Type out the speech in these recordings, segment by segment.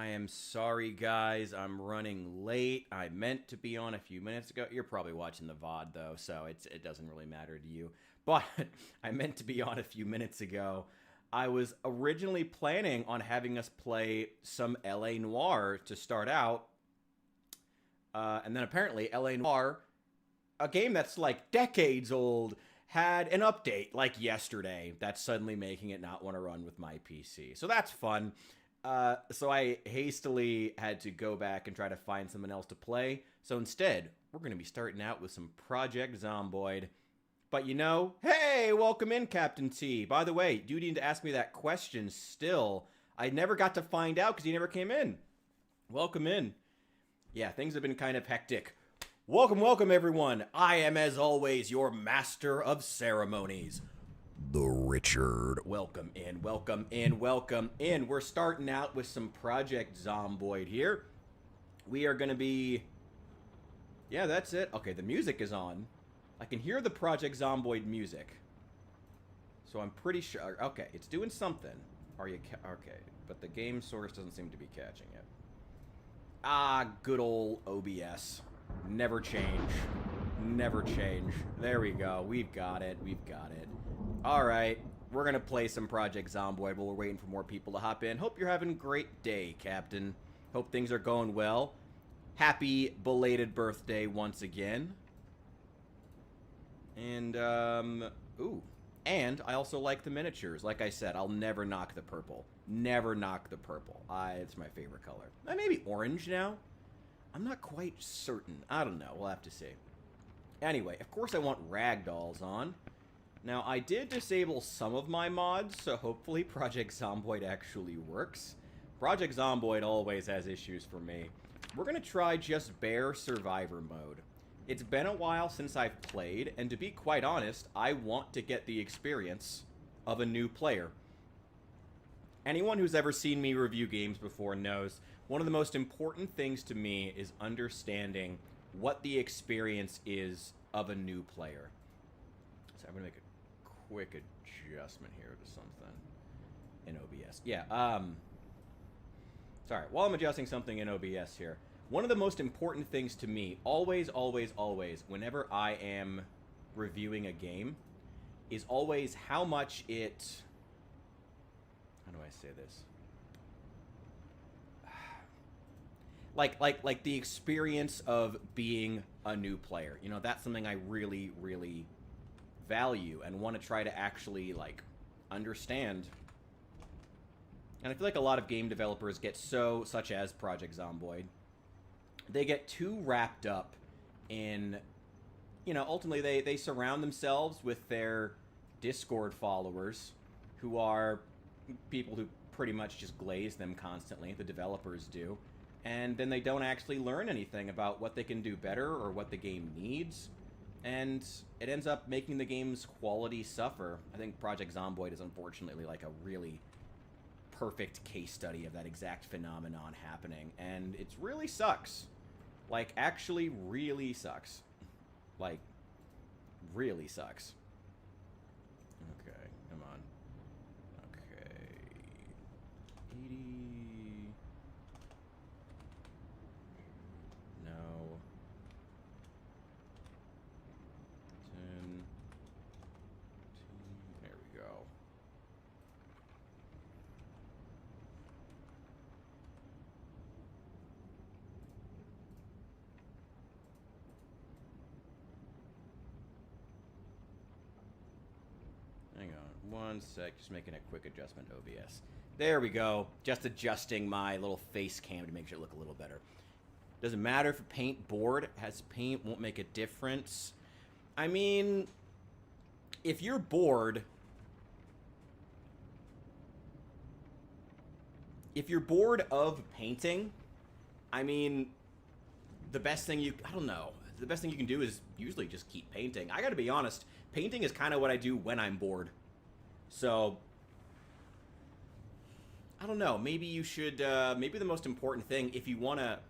I am sorry, guys. I'm running late. I meant to be on a few minutes ago. You're probably watching the VOD, though, so it doesn't really matter to you. But I meant to be on a few minutes ago. I was originally planning on having us play some L.A. Noire to start out. And then apparently L.A. Noire, a game that's like decades old, had an update like yesterday that's suddenly making it not want to run with my PC. So that's fun. So I hastily had to go back and try to find someone else to play. So instead, we're going to be starting out with some Project Zomboid. But you know, hey, welcome in, Captain T. By the way, you need to ask me that question still. I never got to find out because you never came in. Welcome in. Yeah, things have been kind of hectic. Welcome, everyone. I am, as always, your master of ceremonies, the Richard. Welcome in. We're starting out with some Project Zomboid here. We are going to be... Yeah, that's it. Okay, the music is on. I can hear the Project Zomboid music. So I'm pretty sure... Okay, it's doing something. Are you... Okay, but the game source doesn't seem to be catching it. Ah, good old OBS. Never change. Never change. There we go. We've got it. Alright, we're gonna play some Project Zomboid while we're waiting for more people to hop in. Hope you're having a great day, Captain. Hope things are going well. Happy belated birthday once again. And, ooh. And I also like the miniatures. Like I said, I'll never knock the purple. Never knock the purple. It's my favorite color. Maybe orange now? I'm not quite certain. I don't know. We'll have to see. Anyway, of course I want ragdolls on. Now, I did disable some of my mods, so hopefully Project Zomboid actually works. Project Zomboid always has issues for me. We're going to try just bare survivor mode. It's been a while since I've played, and to be quite honest, I want to get the experience of a new player. Anyone who's ever seen me review games before knows one of the most important things to me is understanding what the experience is of a new player. So I'm going to make a quick adjustment here to something in OBS. Yeah, sorry, while I'm adjusting something in OBS here, one of the most important things to me, always, whenever I am reviewing a game, is always how much it... How do I say this? Like the experience of being a new player. You know, that's something I really, really value and want to try to actually, like, understand. And I feel like a lot of game developers get such as Project Zomboid, they get too wrapped up in, you know, ultimately they surround themselves with their Discord followers who are people who pretty much just glaze them constantly, the developers do, and then they don't actually learn anything about what they can do better or what the game needs, and it ends up making the game's quality suffer. I think Project Zomboid is unfortunately like a really perfect case study of that exact phenomenon happening, and it really sucks. Like, actually really sucks. Like, really sucks. Okay, come on. Okay. 80... No. 10... There we go. Hang on one sec, just making a quick adjustment to OBS. There we go. Just adjusting my little face cam to make sure it look a little better. Doesn't matter if a paint board has paint, won't make a difference. I mean, if you're bored... If you're bored of painting, I mean, the best thing you... I don't know. The best thing you can do is usually just keep painting. I gotta be honest, painting is kind of what I do when I'm bored. So, I don't know. Maybe you should, maybe the most important thing, if you want to...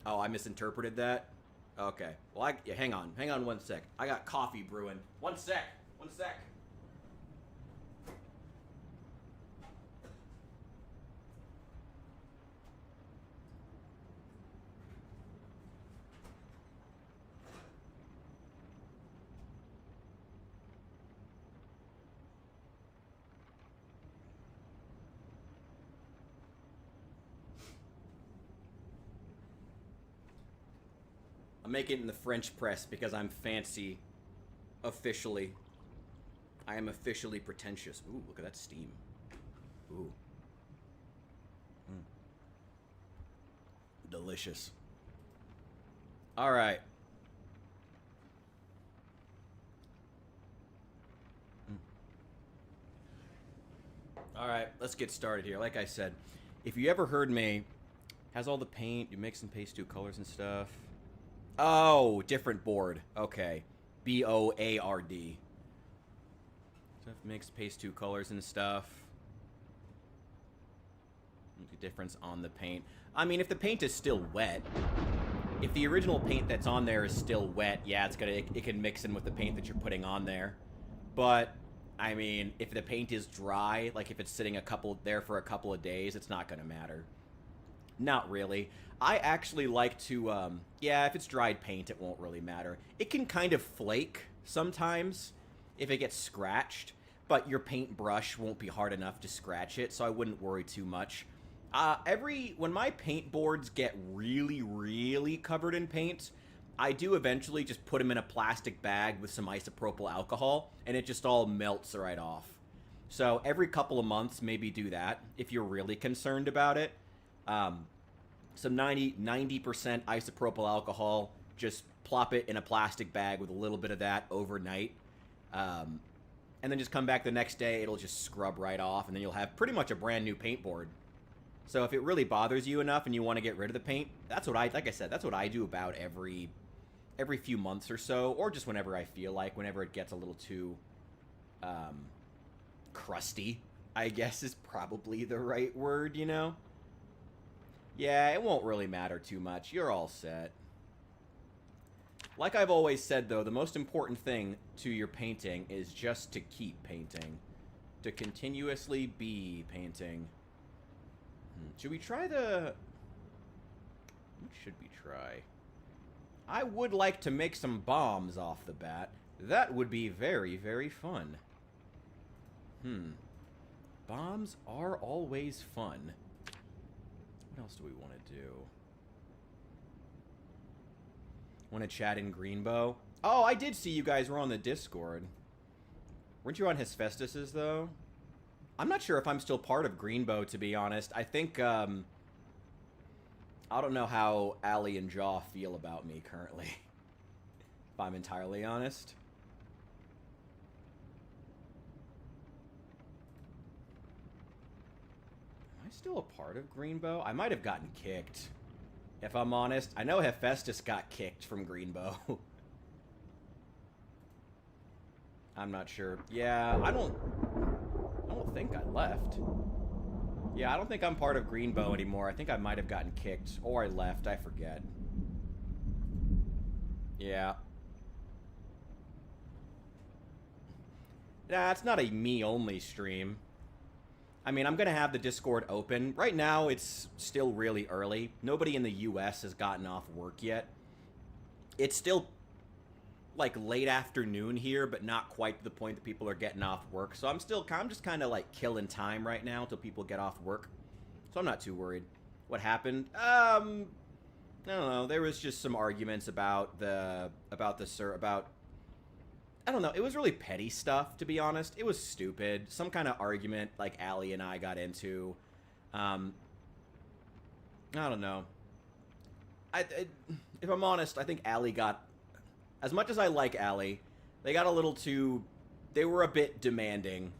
Oh, I misinterpreted that? Okay. Well, yeah, hang on one sec. I got coffee brewing. One sec. I'm making it in the French press because I'm fancy. Officially. I am officially pretentious. Ooh, look at that steam. Ooh. Delicious. All right. All right, let's get started here. Like I said, if you ever heard me, has all the paint, you mix and paste 2 colors and stuff. Oh, different board. Okay. B-O-A-R-D. Stuff mix, paste 2 colors and stuff. The difference on the paint. I mean, if the paint is still wet, if the original paint that's on there is still wet, yeah, it can mix in with the paint that you're putting on there. But I mean, if the paint is dry, like if it's sitting there for a couple of days, it's not gonna matter. Not really. I actually like to, yeah, if it's dried paint, it won't really matter. It can kind of flake sometimes if it gets scratched, but your paintbrush won't be hard enough to scratch it, so I wouldn't worry too much. When my paint boards get really, really covered in paint, I do eventually just put them in a plastic bag with some isopropyl alcohol, and it just all melts right off. So every couple of months, maybe do that if you're really concerned about it. Some 90% isopropyl alcohol, just plop it in a plastic bag with a little bit of that overnight. And then just come back the next day, it'll just scrub right off, and then you'll have pretty much a brand new paint board. So if it really bothers you enough and you want to get rid of the paint, that's what like I said, that's what I do about every few months or so, or just whenever I feel like, whenever it gets a little too crusty, I guess is probably the right word, you know? Yeah, it won't really matter too much. You're all set. Like I've always said, though, the most important thing to your painting is just to keep painting. To continuously be painting. Should we try the... What should we try? I would like to make some bombs off the bat. That would be very, very fun. Bombs are always fun. What else do we want to do? Want to chat in Greenbow? Oh, I did see you guys were on the Discord. Weren't you on Hephaestus's, though? I'm not sure if I'm still part of Greenbow, to be honest. I think, I don't know how Allie and Jaw feel about me currently. If I'm entirely honest. Am I still a part of Greenbow? I might have gotten kicked. If I'm honest. I know Hephaestus got kicked from Greenbow. I'm not sure. Yeah, I don't think I left. Yeah, I don't think I'm part of Greenbow anymore. I think I might have gotten kicked. Or I left. I forget. Yeah. Nah, it's not a me-only stream. I mean, I'm going to have the Discord open. Right now, it's still really early. Nobody in the US has gotten off work yet. It's still, like, late afternoon here, but not quite to the point that people are getting off work. So I'm just kind of, like, killing time right now until people get off work. So I'm not too worried. What happened? I don't know. There was just some arguments about I don't know. It was really petty stuff, to be honest. It was stupid. Some kind of argument, like Allie and I got into. I don't know. If I'm honest, I think Allie got... As much as I like Allie, they got a little too... They were a bit demanding.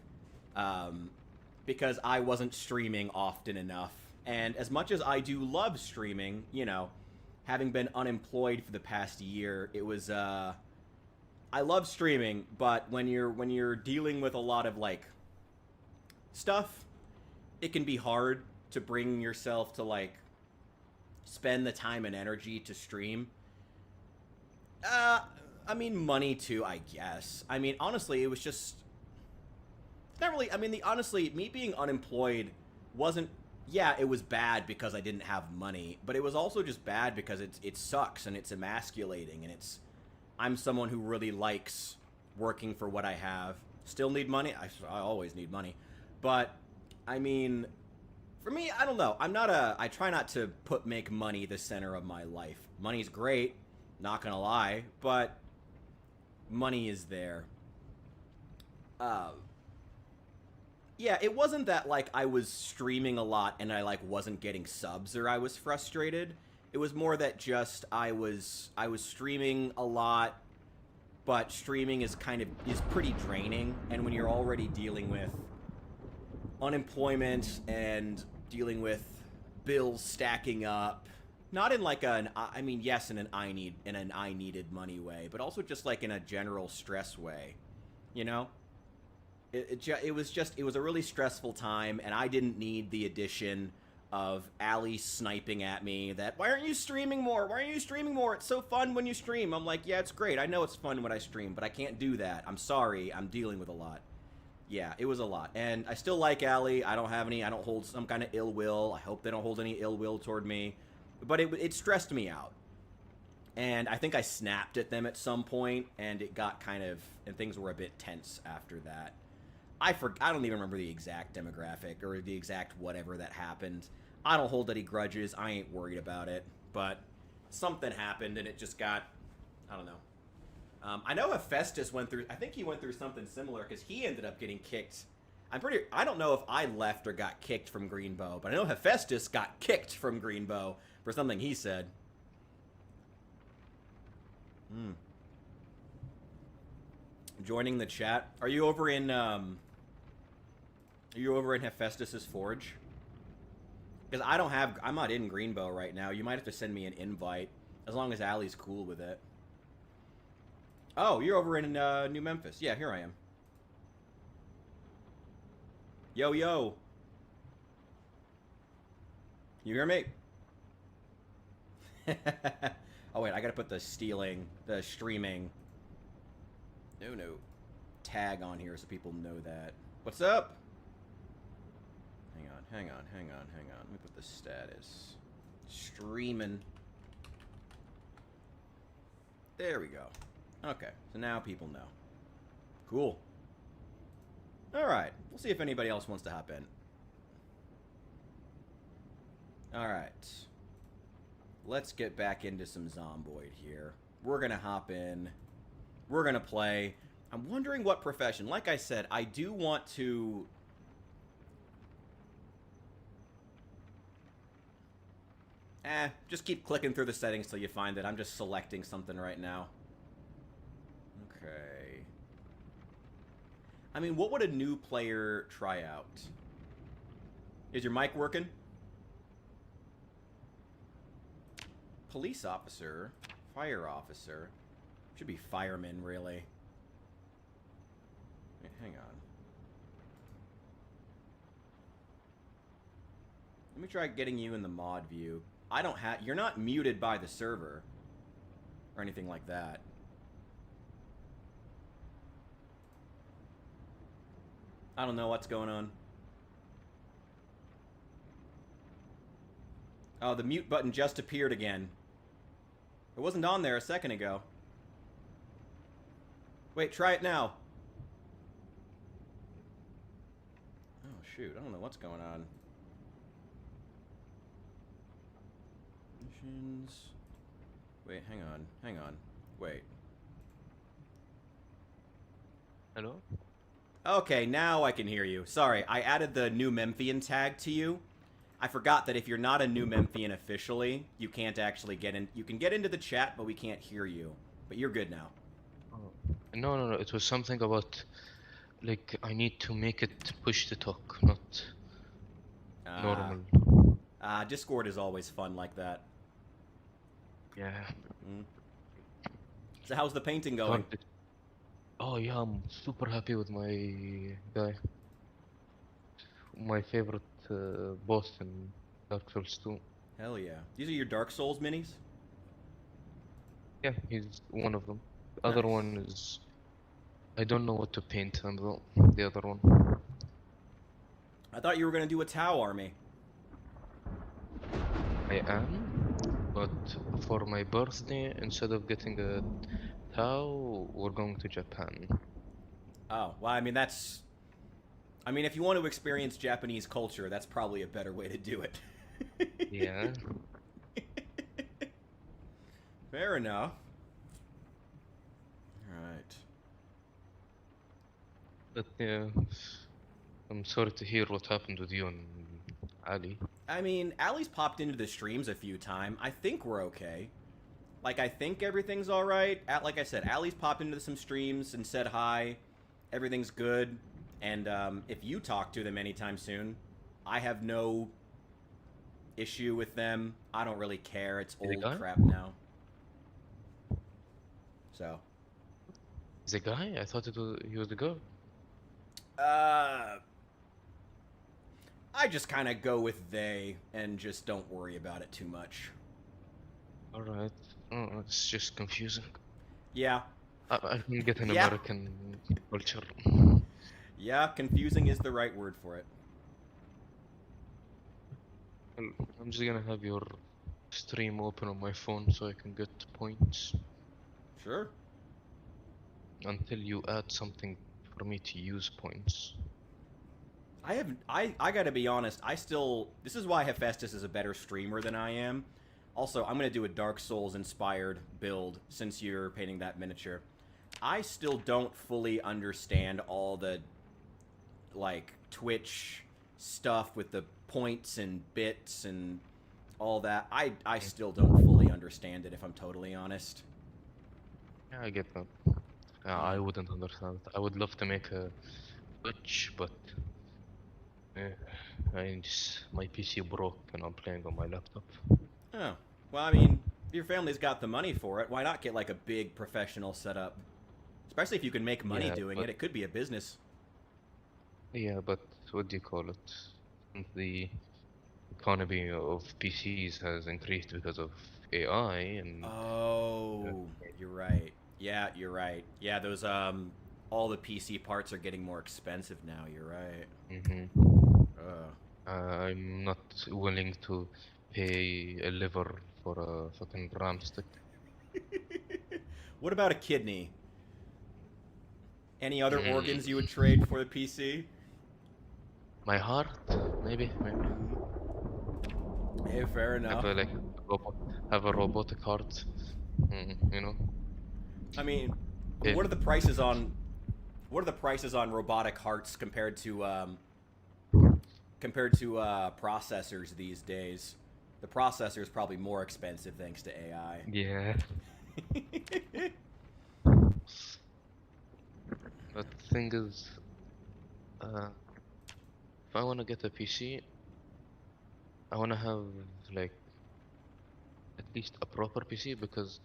Because I wasn't streaming often enough. And as much as I do love streaming, you know, having been unemployed for the past year, it was... I love streaming, but when you're dealing with a lot of, like, stuff, it can be hard to bring yourself to, like, spend the time and energy to stream. I mean, money, too, I guess. I mean, honestly, it was just... Not really... I mean, honestly, me being unemployed wasn't... Yeah, it was bad because I didn't have money, but it was also just bad because it sucks, and it's emasculating, and it's... I'm someone who really likes working for what I have. Still need money? I always need money. But, I mean, for me, I don't know. I try not to make money the center of my life. Money's great, not gonna lie, but money is there. Yeah, it wasn't that, like, I was streaming a lot and I, like, wasn't getting subs or I was frustrated. It was more that just I was streaming a lot, but streaming is pretty draining, and when you're already dealing with unemployment and dealing with bills stacking up, not in like I mean, yes, in an I needed money way, but also just like in a general stress way, you know? It was a really stressful time, and I didn't need the addition of Ali sniping at me that, why aren't you streaming more? Why aren't you streaming more? It's so fun when you stream. I'm like, yeah, it's great. I know it's fun when I stream, but I can't do that. I'm sorry. I'm dealing with a lot. Yeah, it was a lot. And I still like Ali. I don't hold some kind of ill will. I hope they don't hold any ill will toward me. But it stressed me out. And I think I snapped at them at some point, and it got and things were a bit tense after that. I don't even remember the exact demographic or the exact whatever that happened. I don't hold any grudges. I ain't worried about it. But something happened, and it just got, I don't know. I know Hephaestus I think he went through something similar, because he ended up getting kicked. I don't know if I left or got kicked from Greenbow, but I know Hephaestus got kicked from Greenbow for something he said. Joining the chat. Are you over in Hephaestus's Forge? Because I'm not in Greenbow right now. You might have to send me an invite, as long as Ali's cool with it. Oh, you're over in New Memphis. Yeah, here I am. Yo, yo. You hear me? Oh, wait, I gotta put the streaming, no, tag on here so people know that. What's up? Hang on. Let me put the status. Streaming. There we go. Okay, so now people know. Cool. Alright, we'll see if anybody else wants to hop in. Alright. Let's get back into some Zomboid here. We're gonna hop in. We're gonna play. I'm wondering what profession. Like I said, I do want to... just keep clicking through the settings till you find it. I'm just selecting something right now. Okay. I mean, what would a new player try out? Is your mic working? Police officer. Fire officer. Should be fireman, really. Wait, hang on. Let me try getting you in the mod view. You're not muted by the server or anything like that. I don't know what's going on. Oh, the mute button just appeared again. It wasn't on there a second ago. Wait, try it now. Oh, shoot. I don't know what's going on. Missions. Wait, hang on. Wait. Hello? Okay, now I can hear you. Sorry, I added the New Memphian tag to you. I forgot that if you're not a New Memphian officially, you can't actually get in. You can get into the chat, but we can't hear you. But you're good now. Oh. No. It was something about, like, I need to make it push to talk, not normal. Discord is always fun like that. Yeah. So how's the painting going? Oh yeah, I'm super happy with my guy. My favorite boss in Dark Souls 2. Hell yeah. These are your Dark Souls minis? Yeah, he's one of them. The Nice. other one is... I don't know what to paint him though, the other one. I thought you were gonna do a Tau army. I am, but for my birthday, instead of getting a Tau, we're going to Japan. Oh, well, I mean, if you want to experience Japanese culture, that's probably a better way to do it. Yeah. Fair enough. Right. But yeah, I'm sorry to hear what happened with you and Ali. I mean, Allie's popped into the streams a few times. I think we're okay. Like, I think everything's all right. Like I said, Allie's popped into some streams and said hi. Everything's good. And if you talk to them anytime soon, I have no issue with them. I don't really care. It's Is he a old guy? crap now. So, Is he a guy? I thought he was a girl. I just kind of go with they and just don't worry about it too much. Alright. Oh, it's just confusing. Yeah. I can get an Yeah. American culture. Yeah, confusing is the right word for it. Well, I'm just gonna have your stream open on my phone so I can get points Sure. until you add something for me to use points. I gotta be honest, this is why Hephaestus is a better streamer than I am. Also, I'm gonna do a Dark Souls inspired build since you're painting that miniature. I still don't fully understand all the, like, Twitch stuff with the points and bits and all that. I still don't fully understand it, if I'm totally honest. Yeah, I get that. I wouldn't understand. I would love to make a Twitch, but my PC broke and I'm playing on my laptop. Oh, well, I mean, if your family's got the money for it, why not get, like, a big professional setup? Especially if you can make money doing it. It could be a business. Yeah, but what do you call it? Since the economy of PCs has increased because of AI and Oh, you're right. Yeah, you're right. Yeah, those all the PC parts are getting more expensive now. You're right. I'm not willing to pay a liver for a fucking drumstick. What about a kidney? Any other Mm. organs you would trade for the PC? My heart, maybe. Hey, fair enough. Have a robotic heart. You know. I mean, Yeah. what are the prices on robotic hearts compared to processors these days? The processor is probably more expensive thanks to AI. Yeah. But the thing is, if I want to get a PC, I want to have like at least a proper PC because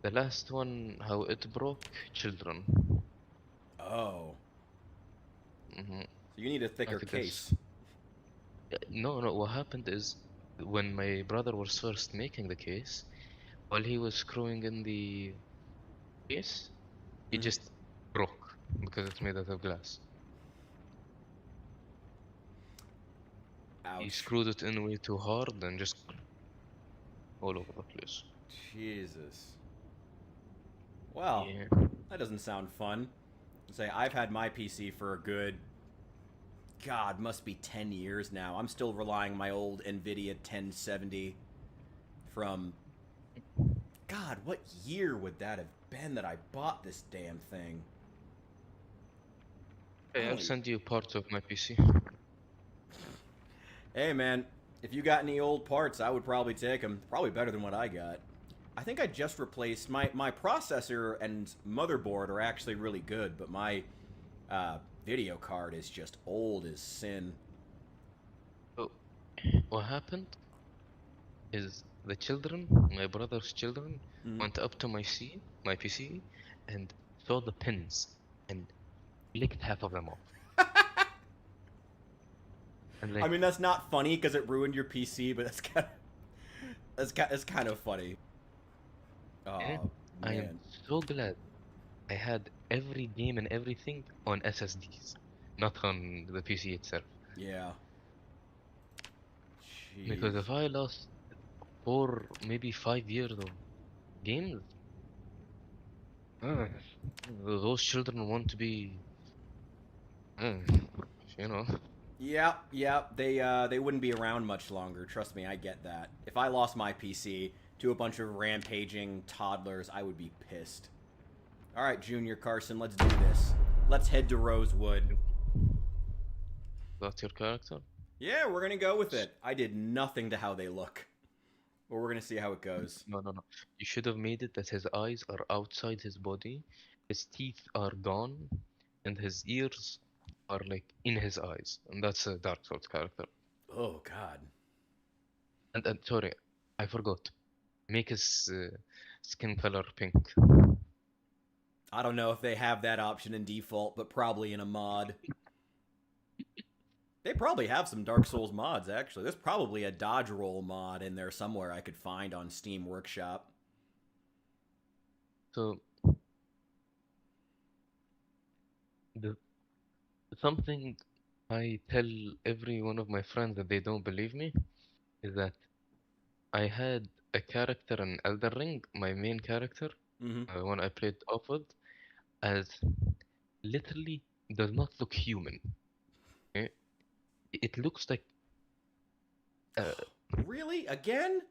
the last one, how it broke, children. Oh. Mm-hmm. So you need a thicker case. No, what happened is when my brother was first making the case, while he was screwing in the case, it just broke because it's made out of glass. Ouch. He screwed it in way too hard and just all over the place. Jesus. Well, Yeah. that doesn't sound fun. Say, I've had my PC for a good, God, must be 10 years now. I'm still relying on my old NVIDIA 1070 from, God, what year would that have been that I bought this damn thing? Hey, I'll send you parts of my PC. Hey, man, if you got any old parts, I would probably take them. Probably better than what I got. I think I just replaced my processor and motherboard are actually really good, but my video card is just old as sin. So, what happened is the children, my brother's children, went up to my PC, and saw the pins and licked half of them off. And I mean, that's not funny because it ruined your PC, but that's kind of funny. Oh, yeah, I am so glad I had every game and everything on SSDs, not on the PC itself. Yeah. Jeez. Because if I lost 4, maybe 5 years of games, those children want to be, you know. Yeah, they wouldn't be around much longer. Trust me, I get that. If I lost my PC to a bunch of rampaging toddlers, I would be pissed. All right, Junior Carson, let's do this. Let's head to Rosewood. That's your character? Yeah, we're gonna go with it. I did nothing to how they look. But we're gonna see how it goes. No, no, no. You should have made it that his eyes are outside his body, his teeth are gone, and his ears are like in his eyes. And that's a Dark Souls character. Oh God. And sorry, I forgot. Make his skin color pink. I don't know if they have that option in default, but probably in a mod. They probably have some Dark Souls mods, actually. There's probably a dodge roll mod in there somewhere I could find on Steam Workshop. So, the something I tell every one of my friends that they don't believe me is that I had a character in Elden Ring, my main character, when I played Offwood, as literally does not look human. Okay? It looks like Really? Again?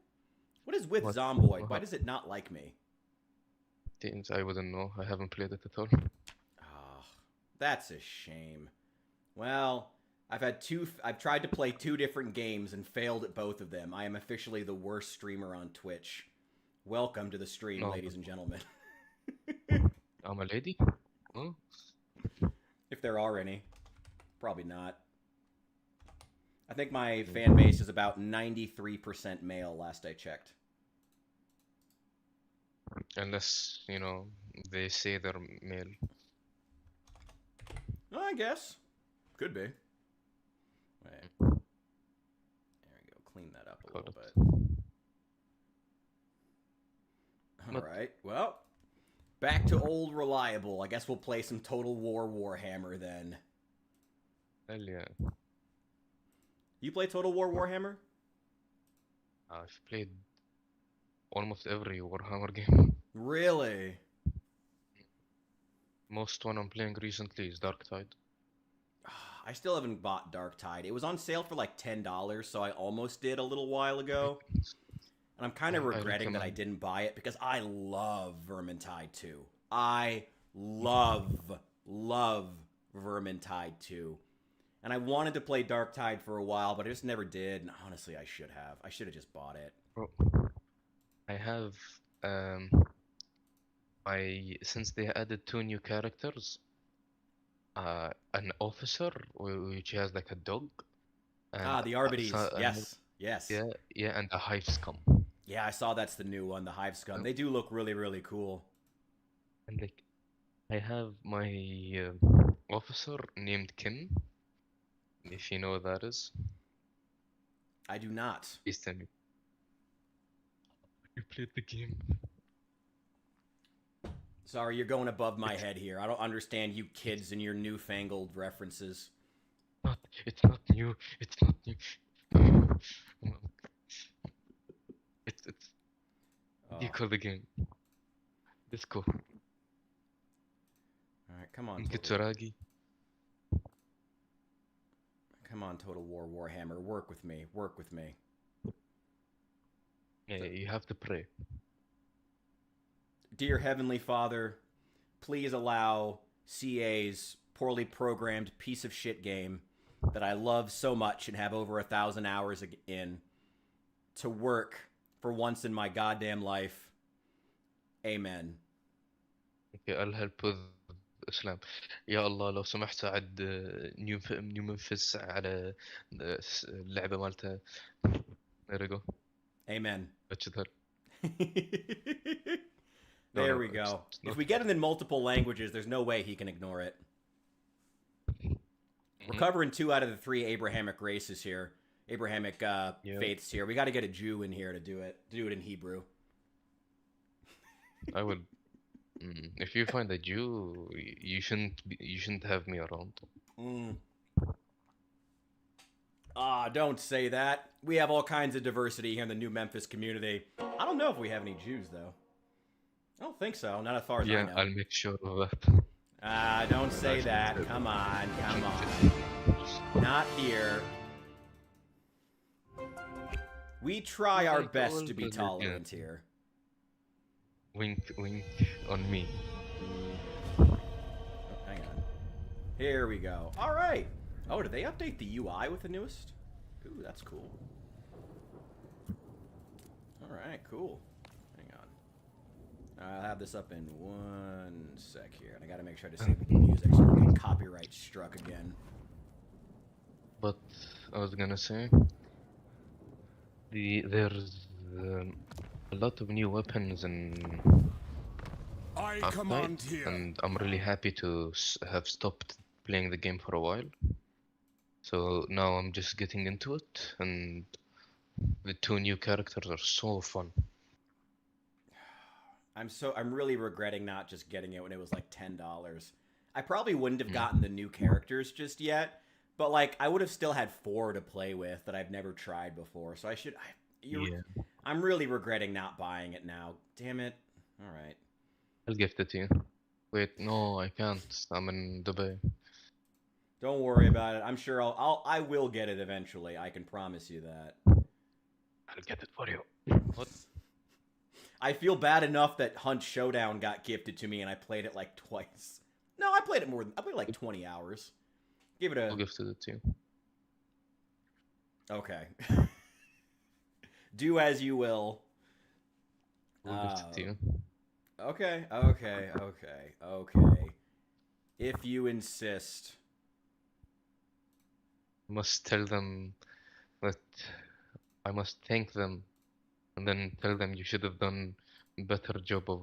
What is with What? Zomboid? Why does it not like me? things I wouldn't know. I haven't played it at all. Oh, that's a shame. Well, I've tried to play 2 different games and failed at both of them. I am officially the worst streamer on Twitch. Welcome to the stream, No. ladies and gentlemen. I'm a lady? Oh, If there are any. Probably not. I think my fan base is about 93% male last I checked. unless, you know, they say they're male. Well, I guess. Could be. Wait. There we go. Clean that up a little bit. Alright, well. Back to old reliable. I guess we'll play some Total War Warhammer then. Hell yeah. You play Total War Warhammer? I've played almost every Warhammer game. Really? Most one I'm playing recently is Darktide. I still haven't bought Darktide. It was on sale for like $10, so I almost did a little while ago. And I'm kind of regretting that I didn't buy it because I love Vermintide 2. I love Vermintide 2. And I wanted to play Darktide for a while, but I just never did. And honestly, I should have. I should have just bought it. Bro, I have since they added 2 new characters, an officer which has like a dog. And The Arbites. Yes. Yes. Yeah, and a hive scum. Yeah, I saw that's the new one, the Hive Scum. They do look really, really cool. And like, I have my officer named Kim. If you know what that is. I do not. Please tell me. You played the game. Sorry, you're going above my head here. I don't understand you kids and your newfangled references. It's not new. It's not new. It's you call the game. Let's go. Alright, come on. Kitsuragi. Come on, Total War Warhammer. Work with me. Work with me. Yeah, you have to pray. Dear Heavenly Father, please allow CA's poorly programmed piece of shit game that I love so much and have over 1,000 hours in to work for once in my goddamn life. Amen. Okay, I'll help with Islam. يا الله لو سمحت ساعد نيو منفس على اللعبة مالتها. There we go. Amen. بتشذر. There we go. If we get it in multiple languages, there's no way he can ignore it. We're covering 2 out of the 3 Abrahamic races here. Abrahamic faiths here. We got to get a Jew in here to do it. Do it in Hebrew. I will. If you find a Jew, you shouldn't have me around. Don't say that. We have all kinds of diversity here in the new Memphis community. I don't know if we have any Jews, though. I don't think so. Not as far as I know. Yeah, I'll make sure of that. Don't say that. Come on. Come on. Not here. We try our best to be tolerant here. Wink, wink on me. hang on. Here we go. All right. Oh, did they update the UI with the newest? Ooh, that's cool. All right, cool. Hang on. I'll have this up in 1 sec here, and I gotta make sure to save the music so we don't get copyright struck again. But I was gonna say, there's a lot of new weapons in I R.E.P.O, command here. and I'm really happy to have stopped playing the game for a while. So now I'm just getting into it, and the 2 new characters are so fun. I'm really regretting not just getting it when it was like $10. I probably wouldn't have gotten the new characters just yet, but like I would have still had 4 to play with that I've never tried before. So I'm really regretting not buying it now. Damn it. All right. I'll gift it to you. Wait, no, I can't. I'm in Dubai. Don't worry about it. I'm sure I will get it eventually. I can promise you that. I'll get it for you. What? I feel bad enough that Hunt Showdown got gifted to me and I played it like twice. No, I played it like 20 hours. Give it a... I'll gift it to you. Okay. Do as you will. I'll gift it to you. Okay. If you insist. I must tell them that I must thank them, and then tell them you should have done a better job of,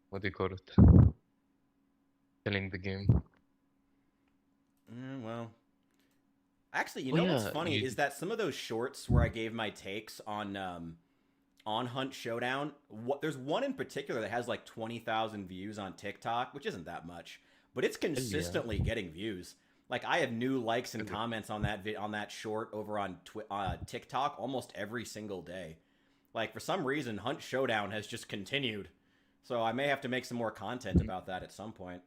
what do you call it? Selling the game. Well. Actually, you know what's funny is that some of those shorts where I gave my takes on Hunt Showdown, there's one in particular that has like 20,000 views on TikTok, which isn't that much, but it's consistently getting views. Like I have new likes and comments on that short over on TikTok almost every single day. Like for some reason, Hunt Showdown has just continued, so I may have to make some more content about that at some point.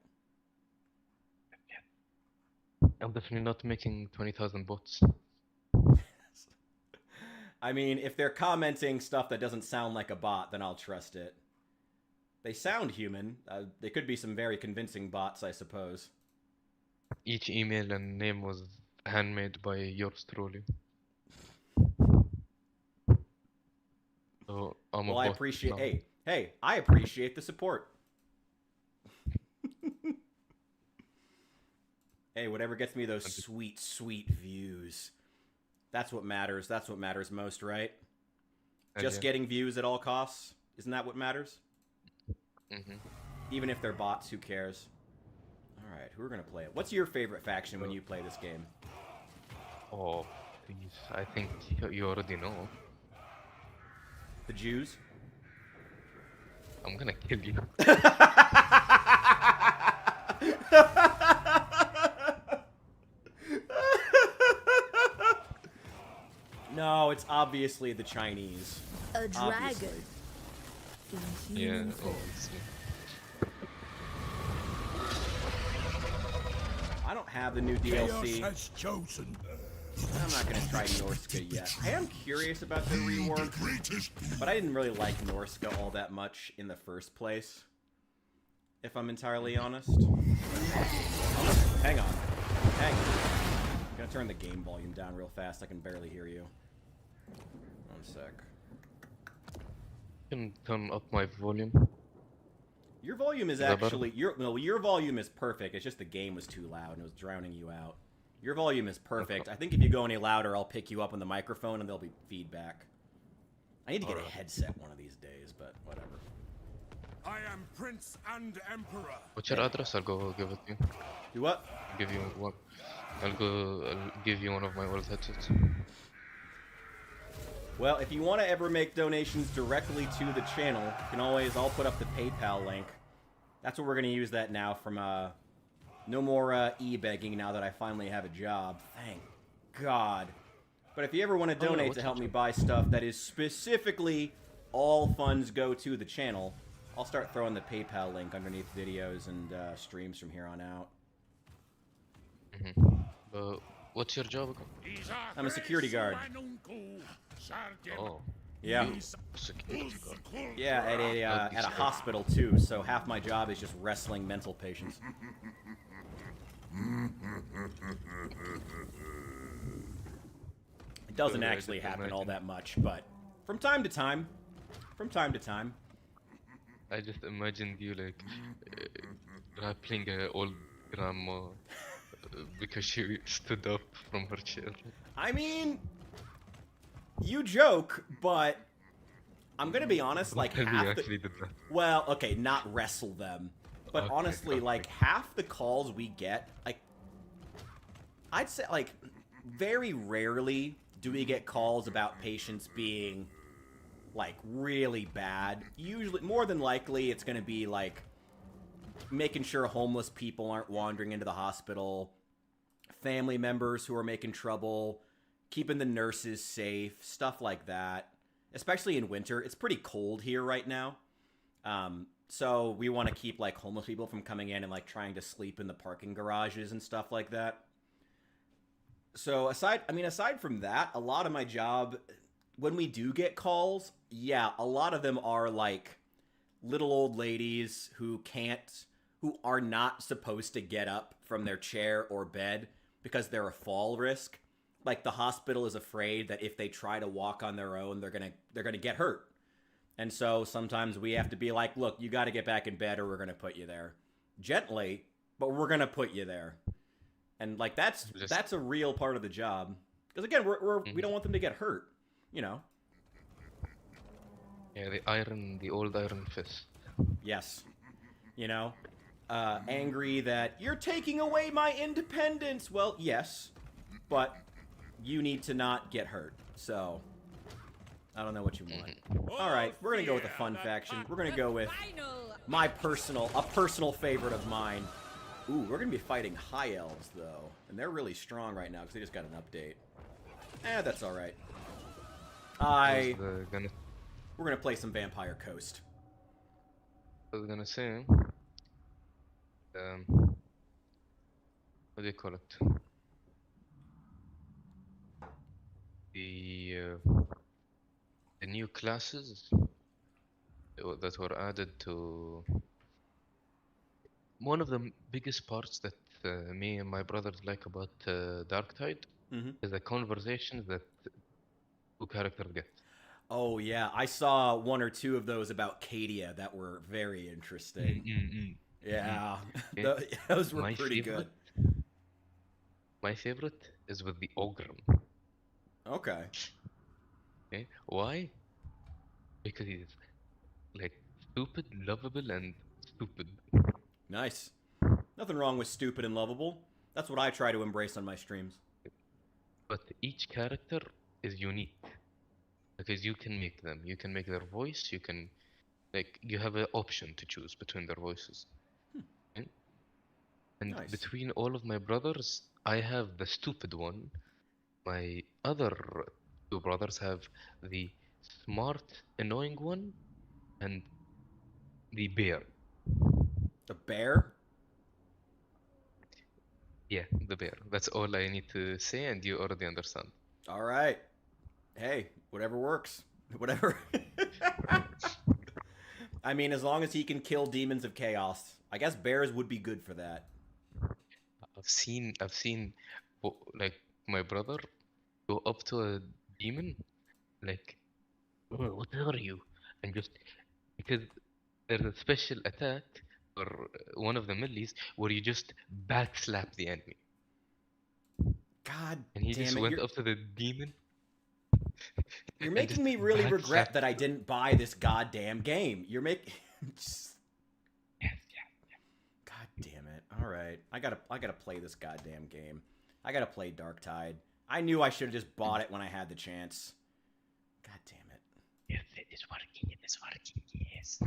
I'm definitely not making 20,000 bots. I mean, if they're commenting stuff that doesn't sound like a bot, then I'll trust it. They sound human. They could be some very convincing bots, I suppose. Each email and name was handmade by yours truly. So I'm well, I appreciate. Hey, I appreciate the support. Hey, whatever gets me those sweet, sweet views. That's what matters. That's what matters most, right? Just getting views at all costs. Isn't that what matters? Mm-hmm. Even if they're bots, who cares? All right, who are gonna play it? What's your favorite faction when you play this game? Oh, please. I think you already know. The Jews? I'm gonna kill you. No, it's obviously the Chinese. A dragon. Obviously. Yeah, obviously. I don't have the new DLC. Has chosen. I'm not gonna try Norska yet. I am curious about the rework, but I didn't really like Norska all that much in the first place, if I'm entirely honest. Hang on. I'm gonna turn the game volume down real fast. I can barely hear you. 1 sec. Can turn up my volume. Your volume is actually your volume is perfect. It's just the game was too loud and it was drowning you out. Your volume is perfect. I think if you go any louder, I'll pick you up on the microphone and there'll be feedback. I need to get a headset one of these days, but whatever. I am Prince and Emperor. What's your address? I'll go give it to you. Do what? Give you one. I'll give you one of my old headsets. Well, if you want to ever make donations directly to the channel, you can always, I'll put up the PayPal link. That's what we're going to use that now from, no more e-begging now that I finally have a job. Thank God. But if you ever want to donate to help me buy stuff that is specifically all funds go to the channel, I'll start throwing the PayPal link underneath videos and streams from here on out. What's your job again? I'm a security guard. Oh. Yeah. Security guard. Yeah, at a hospital too. So half my job is just wrestling mental patients. It doesn't actually happen all that much, but from time to time, I just imagined you like grappling an old grandma because she stood up from her chair. I mean, you joke, but I'm gonna be honest, like Maybe half you the... actually did that. Well, okay, not wrestle them. But Okay, honestly, okay. like, half the calls we get, like, I'd say, like, very rarely do we get calls about patients being, like, really bad. Usually, more than likely, it's gonna be, like, making sure homeless people aren't wandering into the hospital, family members who are making trouble, keeping the nurses safe, stuff like that. Especially in winter. It's pretty cold here right now. So we want to keep, like, homeless people from coming in and, like, trying to sleep in the parking garages and stuff like that. So aside from that, a lot of my job, when we do get calls, yeah, a lot of them are, like, little old ladies who are not supposed to get up from their chair or bed because they're a fall risk. Like, the hospital is afraid that if they try to walk on their own, they're gonna get hurt. And so sometimes we have to be like, look, you got to get back in bed or we're going to put you there. Gently, but we're going to put you there. And, like, that's a real part of the job. Because, again, we don't want them to get hurt, you know? Yeah, the old iron fist. Yes. You know? Angry that you're taking away my independence. Well, yes, but you need to not get hurt. So... I don't know what you want. Alright, we're gonna go with a fun faction. We're gonna go with a personal favorite of mine. Ooh, we're gonna be fighting High Elves, though. And they're really strong right now, because they just got an update. That's alright. We're gonna play some Vampire Coast. I was gonna say, what do you call it? The new classes that were added to one of the biggest parts that me and my brothers like about Dark Tide is the conversations that two characters get. Oh yeah, I saw one or two of those about Cadia that were very interesting. Yeah, Okay. those were pretty good. My favorite is with the Ogre. Okay. Okay, why? Because he's like stupid, lovable, and stupid. Nice. Nothing wrong with stupid and lovable. That's what I try to embrace on my streams. But each character is unique because you can make them. You can make their voice. You can, like, you have an option to choose between their voices. Okay? And Nice. between all of my brothers, I have the stupid one. My other two brothers have the smart, annoying one, and the bear. The bear? Yeah, the bear. That's all I need to say, and you already understand. All right. Hey, whatever works. Whatever. I mean, as long as he can kill demons of chaos, I guess bears would be good for that. I've seen, like, my brother go up to a demon, like, "Oh, what are you?" And just because there's a special attack or one of the millies where you just backslap the enemy. God And he damn just it. went up to the demon. You're and making just me really backslapped. regret that I didn't buy this goddamn game. You're making... Yes. God damn it. All right. I gotta play this goddamn game. I gotta play Dark Tide. I knew I should have just bought it when I had the chance. God damn it. Yes, it is working, yes.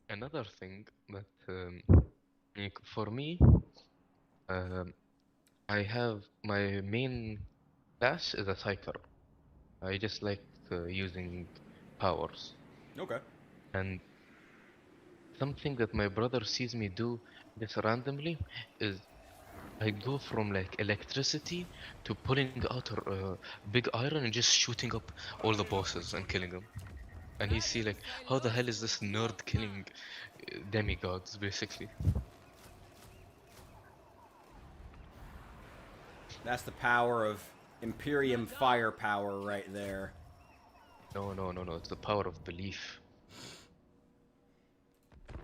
Another thing that, for me, I have my main class is a psyker. I just like using powers. Okay. And something that my brother sees me do just randomly is I go from like electricity to pulling out a big iron and just shooting up all the bosses and killing them. And he see like, how the hell is this nerd killing demigods basically? That's the power of Imperium firepower right there. No, no, no, no. It's the power of belief.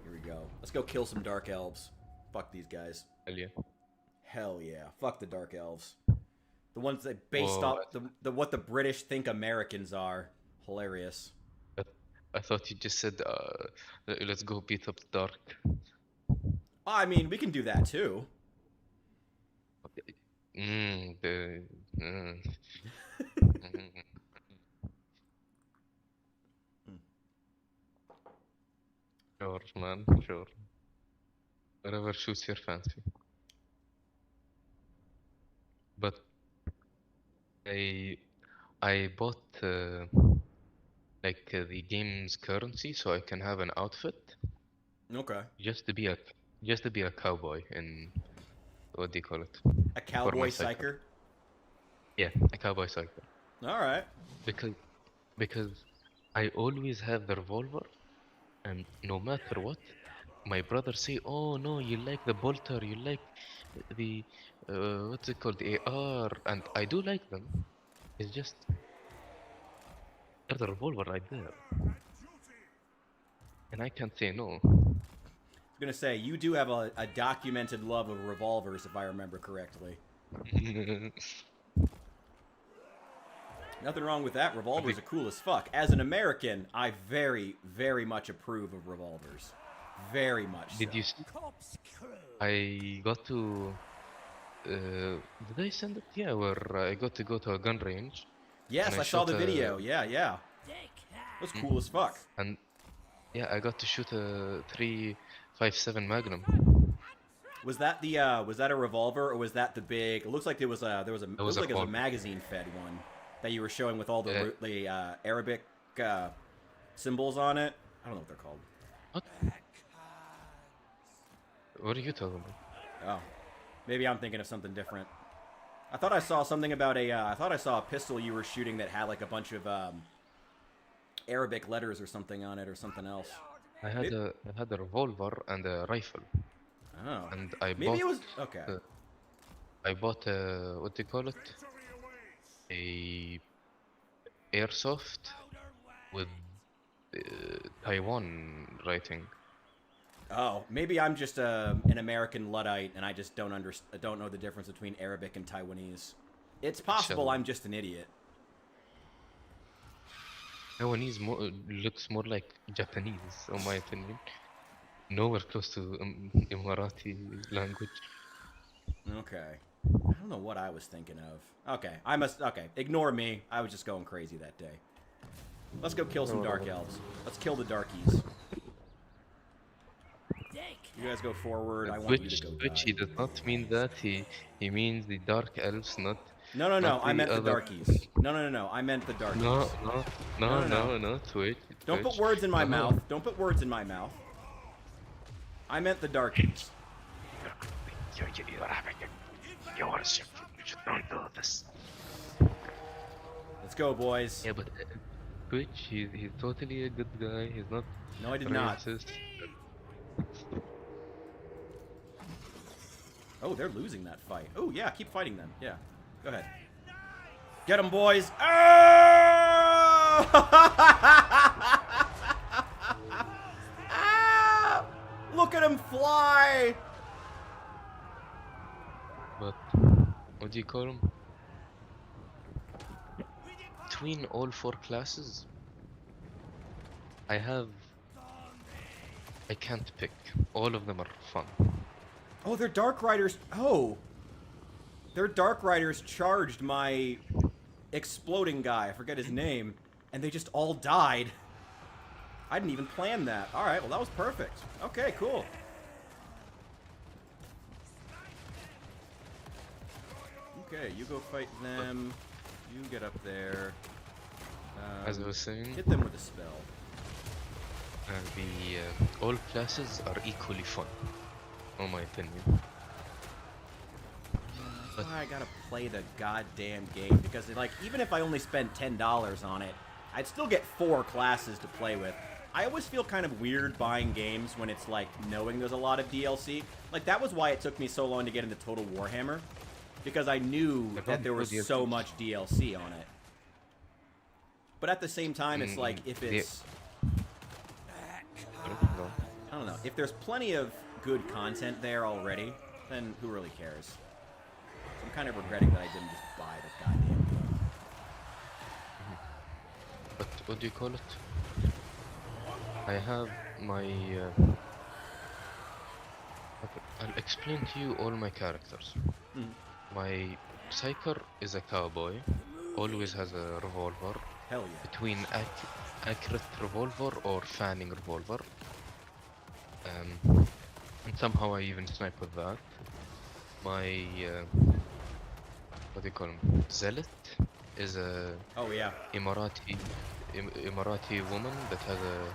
Here we go. Let's go kill some Dark Elves. Fuck these guys. Hell yeah. Hell yeah. Fuck the Dark Elves. The ones that based Whoa, off the what the British think Americans are. Hilarious. I thought you just said, let's go beat up the dark. I mean, we can do that too. Mm, the, mm. Sure, man, sure. Whatever suits your fancy. But I bought like the game's currency so I can have an outfit Okay. just to be a cowboy in what do you call it? A For cowboy my cycle. psyker. Yeah, a cowboy cycle. All right. Because I always have the revolver, and no matter what, my brother say, "Oh no, you like the bolter, you like the what's it called, the AR," and I do like them. It's just there's a revolver right there, and I can't say no. I was gonna say you do have a documented love of revolvers, if I remember correctly. Nothing wrong with that. Revolvers are cool as fuck. As an American, I very, very much approve of revolvers. Very much. Did so. you see? I got to. Did I send it? Yeah, where I got to go to a gun range. Yes, and I saw shot the video. Yeah, yeah. It was cool as fuck. And yeah, I got to shoot a 357 Magnum. Was that a revolver or was that the big? It looks like it was a revolver. magazine fed one that you were showing with all the Arabic symbols on it. I don't know what they're called. What? What are you talking about? Oh, maybe I'm thinking of something different. I thought I saw something about I thought I saw a pistol you were shooting that had like a bunch of Arabic letters or something on it or something else. I had a revolver and a rifle. Oh. And I Maybe bought it was okay. I bought what do you call it? A airsoft with Taiwan writing. Oh, maybe I'm just an American Luddite and I just don't know the difference between Arabic and Taiwanese. It's possible I'm just an idiot. Taiwanese looks more like Japanese, in my opinion. Nowhere close to Emirati language. Okay. I don't know what I was thinking of. Okay, okay, ignore me. I was just going crazy that day. Let's go kill some Dark Elves. Let's kill the Darkies. You guys go forward. I want you to go Which he does not mean that. He means the Dark Elves, not... No. I meant the other... Darkies. No. I meant the Darkies. No, Twitch. Don't put words in my mouth. Don't put words in my mouth. I meant the Darkies. You don't know this. Let's go, boys. Yeah, but Twitch, he's totally a good guy. He's not. No, I did not. Oh, they're losing that fight. Oh, yeah, keep fighting them. Yeah, go ahead. Get them, boys. Oh! Ah! Look at him fly. But what do you call them? Between all 4 classes, I can't pick. All of them are fun. Oh, they're Dark Riders. Oh. Their Dark Riders charged my exploding guy. I forget his name. And they just all died. I didn't even plan that. Alright, well that was perfect. Okay, cool. Okay, you go fight them. You get up there. As I was saying, Hit them with a spell. all classes are equally fun, in my opinion. why I gotta play the goddamn game, because like even if I only spent $10 on it, I'd still get 4 classes to play with. I always feel kind of weird buying games when it's like knowing there's a lot of DLC. Like that was why it took me so long to get into Total Warhammer, because I knew that there was so much DLC on it. But at the same time, it's like if it's I don't know, if there's plenty of good content there already, then who really cares? So I'm kind of regretting that I didn't just buy the goddamn game. But what do you call it? I have my... okay, I'll explain to you all my characters. My Psyker is a cowboy, always has a revolver. Hell yeah. Between accurate revolver or fanning revolver. And somehow I even snipe with that. My... what do you call him? Zealot is a... Oh yeah. Emirati woman that has a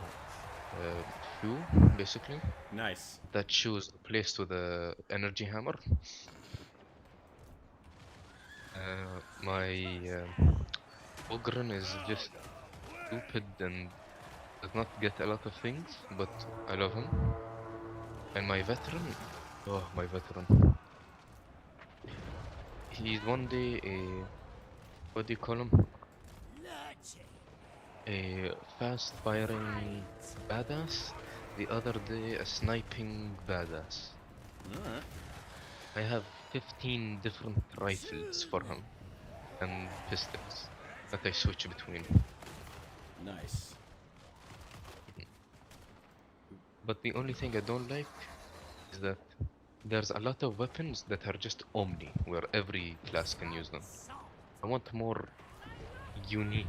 shoe, basically. Nice. That shoe is replaced with a energy hammer. My Ogren is just stupid and does not get a lot of things, but I love him. And my veteran, oh my veteran. He's one day a, what do you call him? A fast-firing badass. The other day, a sniping badass. Alright. I have 15 different rifles for him and pistols that I switch between. Nice. But the only thing I don't like is that there's a lot of weapons that are just omni, where every class can use them. I want more unique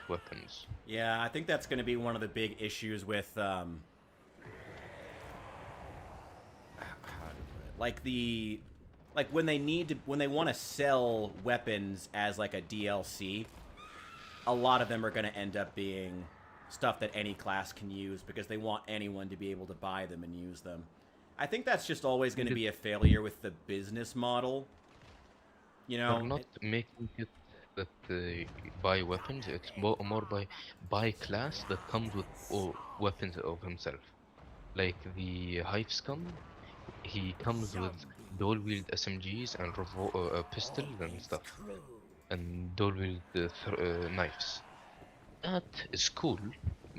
weapons. Yeah, I think that's going to be one of the big issues with, like when they want to sell weapons as like a DLC, a lot of them are going to end up being stuff that any class can use because they want anyone to be able to buy them and use them. I think that's just always going to be a failure with the business model. You know, They're not making it that they buy weapons, it's more by class that comes with all weapons of himself. Like the Hive Scum, he comes with dual-wield SMGs and pistols and stuff. And dual-wield knives. That is cool,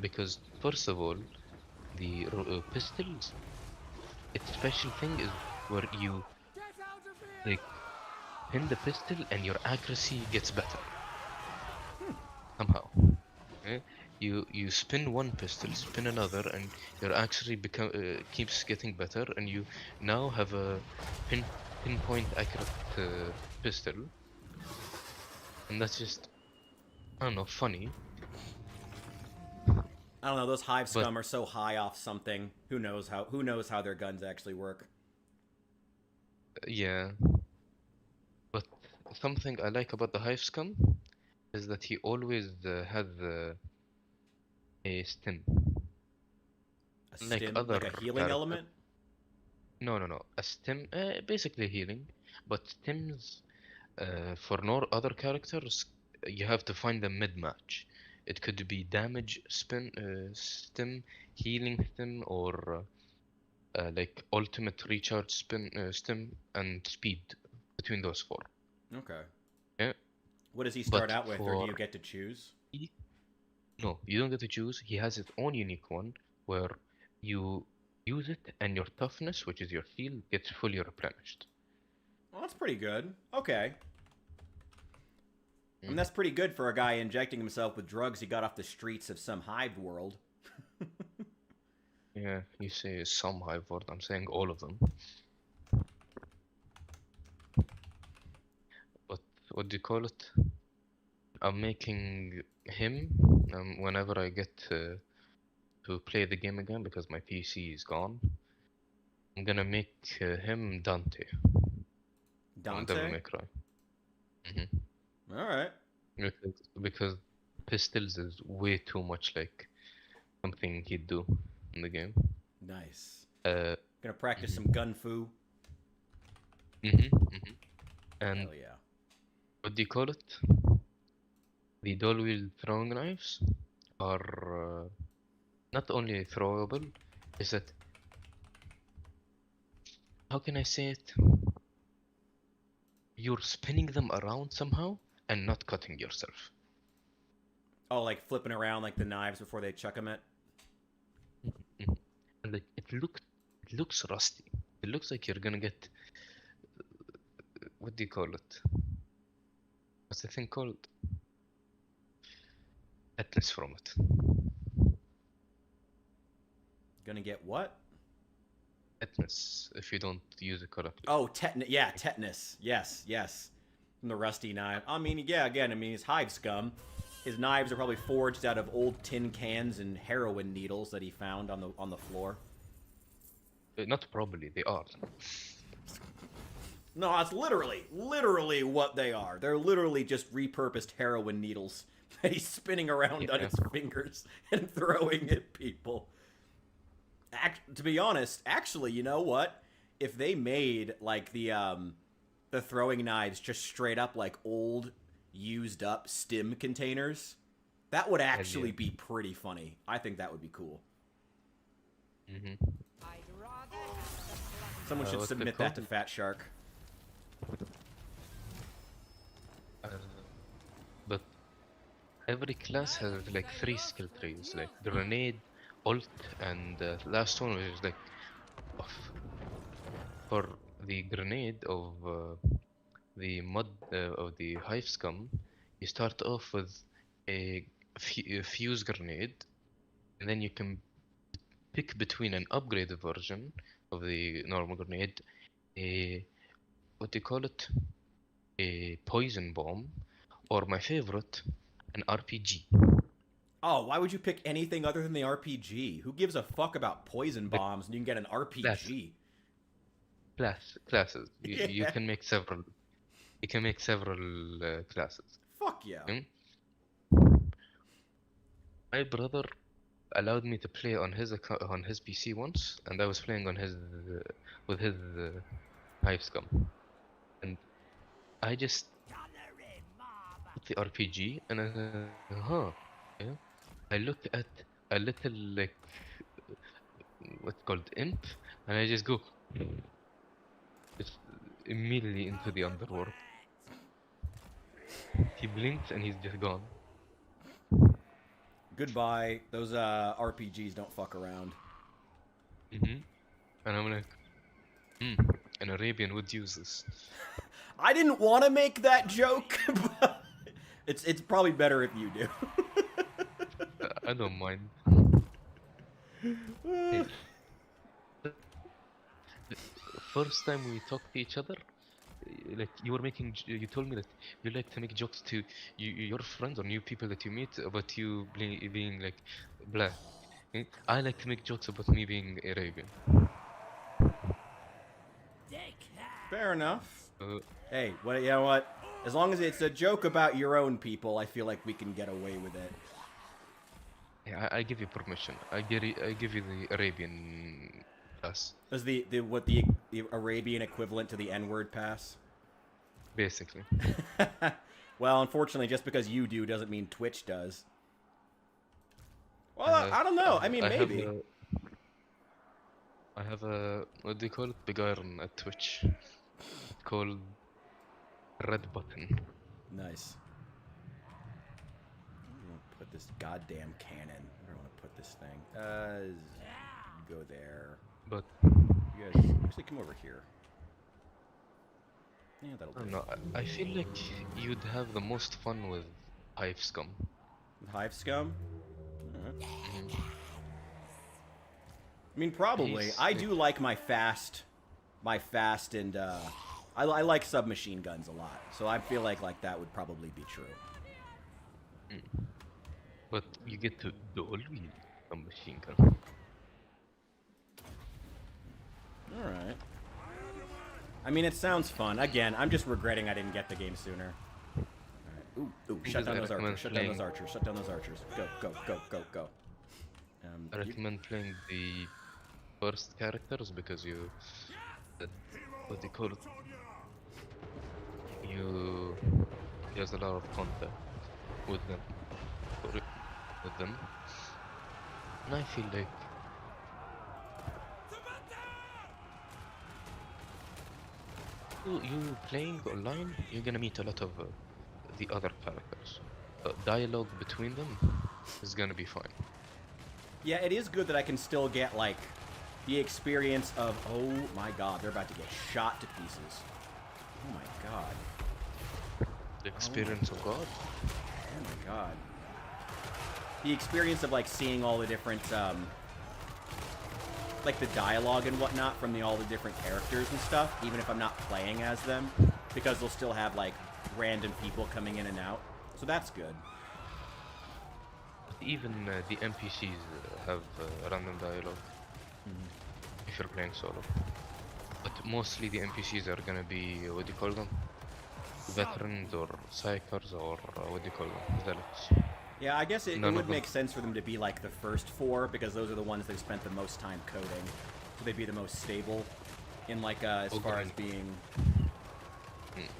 because first of all, the pistols, its special thing is where you like pin the pistol and your accuracy gets better. Somehow. Okay? You spin one pistol, spin another, and your accuracy keeps getting better, and you now have a pinpoint accurate pistol. And that's just, I don't know, funny. I don't know, those Hive Scum are so high off something. Who knows how their guns actually work. Yeah. But something I like about the Hive Scum is that he always has a stim. A stim, like a healing element? No. A stim, basically healing. But stims, for no other characters, you have to find a mid-match. It could be damage stim, healing stim, or like ultimate recharge stim, and speed between those 4. Okay. Yeah. What does he start out with, or do you get to choose? No, you don't get to choose. He has his own unique one where you use it and your toughness, which is your shield, gets fully replenished. Well, that's pretty good. Okay. I mean, that's pretty good for a guy injecting himself with drugs he got off the streets of some hive world. Yeah, you say some hive world, I'm saying all of them. But what do you call it? I'm making him whenever I get to play the game again, because my PC is gone. I'm gonna make him Dante. Dante? Devil May Cry. Alright. Because pistols is way too much like something he'd do in the game. Nice. Gonna practice some gun fu. And Hell yeah. what do you call it? The dual wield throwing knives are not only throwable, is that, how can I say it? You're spinning them around somehow and not cutting yourself. Oh, like flipping around like the knives before they chuck them at. Mhm. And like, it looks rusty. It looks like you're gonna get, what do you call it? What's the thing called? Tetanus from it. Gonna get what? Tetanus if you don't use it correctly. Oh, tetanus. Yeah, tetanus. Yes, yes. From the rusty knife. I mean, yeah, again, I mean, he's hive scum. His knives are probably forged out of old tin cans and heroin needles that he found on the floor. Not probably, they are. No, that's literally what they are. They're literally just repurposed heroin needles that he's spinning around on his fingers and throwing at people. To be honest, actually, you know what? If they made like the throwing knives just straight up like old, used up stim containers, that would actually be pretty funny. I think that would be cool. Mm-hmm. Someone should submit that to Fat Shark. But every class has like 3 skill trees, like grenade, ult, and last one which is like buff. For the grenade of of the hive scum, you start off with a fuse grenade, and then you can pick between an upgraded version of the normal grenade, a, what do you call it? A poison bomb, or my favorite, an RPG. Oh, why would you pick anything other than the RPG? Who gives a fuck about poison bombs and you can get an RPG? Classes. You Yeah. can make several. You can make several classes. Fuck yeah. My brother allowed me to play on his PC once, and I was playing on his with his hive scum, and I just put the RPG and I said, huh, yeah. I looked at a little like what's called imp, and I just go just immediately into the underworld. He blinks and he's just gone. Goodbye. Those RPGs don't fuck around. And I'm like, an Arabian would use this. I didn't want to make that joke, but it's probably better if you do. I don't mind. Hey, the first time we talked to each other, like you told me that you like to make jokes to your friends or new people that you meet about you being like black. I like to make jokes about me being Arabian. Fair enough. Hey, you know what? As long as it's a joke about your own people, I feel like we can get away with it. Yeah, I give you permission. I give you the Arabian pass. Is the Arabian equivalent to the N-word pass? Basically. Well, unfortunately, just because you do doesn't mean Twitch does. Well, I don't know. I mean, maybe. I have a, what do you call it? Big iron at Twitch. It's called Red Button. Nice. I'm gonna put this goddamn cannon. Where do I want to put this thing? Go there. But you guys actually come over here. Yeah, that'll do. No, I feel like you'd have the most fun with Hive Scum. With Hive Scum? I mean, probably. I do like my fast and I like submachine guns a lot. So I feel like that would probably be true. But you get to dual wield a machine gun. All right. I mean, it sounds fun. Again, I'm just regretting I didn't get the game sooner. All right. Ooh, shut down those archers. Shut down those archers. Shut down those archers. Go. I recommend playing the first characters because you, what do you call it? you he has a lot of contact with them, with them, and I feel like you playing online, you're gonna meet a lot of the other characters. Dialogue between them is gonna be fine. Yeah, it is good that I can still get, like, the experience of, oh my god, they're about to get shot to pieces. Oh my god. The experience of God. Oh my god. The experience of, like, seeing all the different, like, the dialogue and whatnot from all the different characters and stuff, even if I'm not playing as them, because they'll still have, like, random people coming in and out. So that's good. Even the NPCs have random dialogue if you're playing solo. But mostly the NPCs are gonna be, what do you call them? Veterans or psychers or what do you call them? Zealots. Yeah, I guess it would make sense for them to be like the first four, because those are the ones they've spent the most time coding. So they'd be the most stable in, like, as far as being...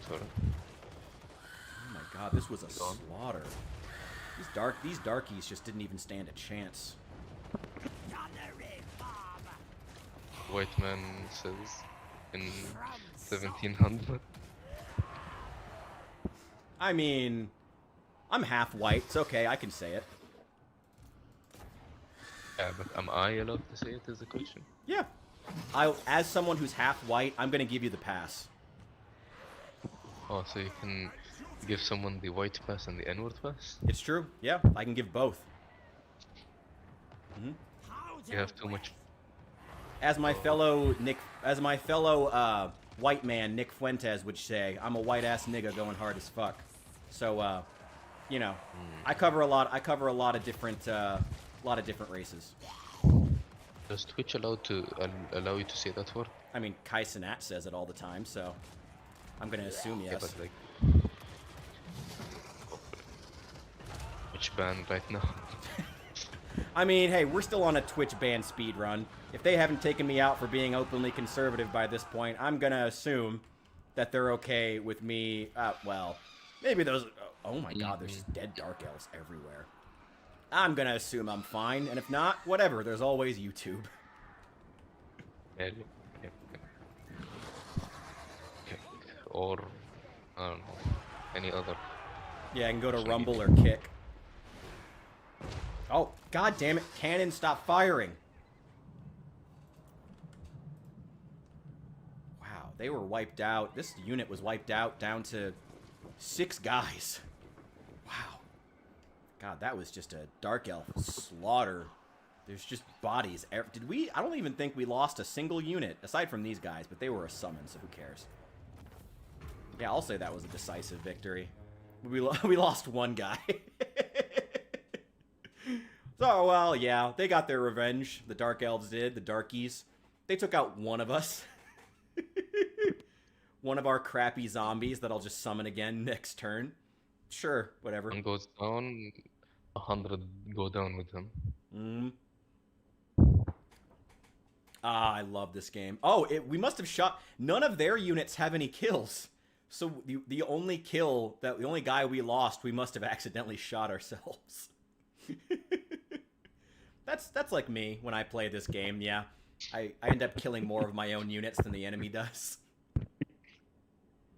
Sorry. Oh my god, this was a slaughter. These darkies just didn't even stand a chance. White man says in 1700. I mean, I'm half white. It's okay, I can say it. Yeah, but am I allowed to say it is the question? Yeah. As someone who's half white, I'm gonna give you the pass. Oh, so you can give someone the white pass and the N-word pass? It's true. Yeah, I can give both. You have too much. As my fellow white man Nick Fuentes would say, I'm a white ass nigga going hard as fuck. So, you know, I cover a lot of different races. Does Twitch allow you to say that word? I mean, Kai Cenat says it all the time, so I'm gonna assume yes. Yeah, but like, Twitch banned right now. I mean, hey, we're still on a Twitch ban speed run. If they haven't taken me out for being openly conservative by this point, I'm gonna assume that they're okay with me. Well, maybe those. Oh my god, there's just dead dark elves everywhere. I'm gonna assume I'm fine, and if not, whatever. There's always YouTube. Okay. Or I don't know, any other. Yeah, I can go to Rumble or Kick. Oh, god damn it! Cannon, stop firing! Wow, they were wiped out. This unit was wiped out down to 6 guys. Wow. God, that was just a Dark Elf slaughter. There's just bodies. Did we? I don't even think we lost a single unit, aside from these guys, but they were a summon, so who cares? Yeah, I'll say that was a decisive victory. We lost one guy. So, well, yeah, they got their revenge. The Dark Elves did, the Darkies. They took out one of us. One of our crappy zombies that I'll just summon again next turn. Sure, whatever. One goes down, 100 go down with him. Ah, I love this game. Oh, we must have shot... None of their units have any kills. So the only guy we lost, we must have accidentally shot ourselves. That's like me when I play this game, yeah. I end up killing more of my own units than the enemy does.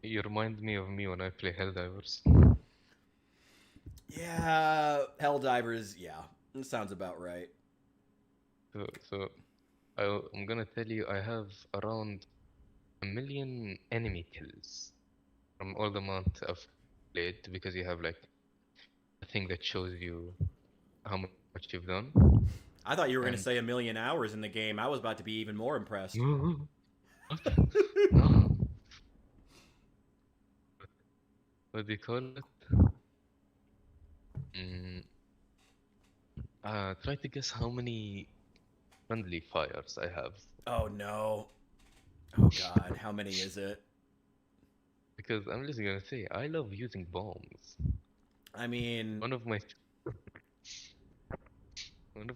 You remind me of me when I play Helldivers. Yeah, Helldivers, yeah. That sounds about right. So I'm gonna tell you, I have around 1 million enemy kills from all the amount I've played, because you have like a thing that shows you how much you've done. I thought you were going to say 1 million hours in the game. I was about to be even more impressed. What? No. What do you call it? Try to guess how many friendly fires I have. Oh no. Oh god, how many is it? Because I'm just gonna say, I love using bombs. I mean... One of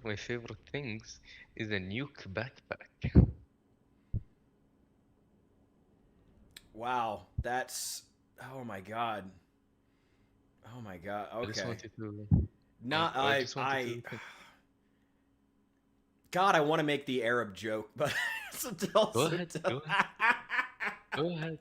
my favorite things is a nuke backpack. Wow, that's Oh my god. Oh my god. I just Okay. wanted to. Not I I just wanted to. God, I want to make the Arab joke, but it's also Go ahead. Go ahead. Go ahead.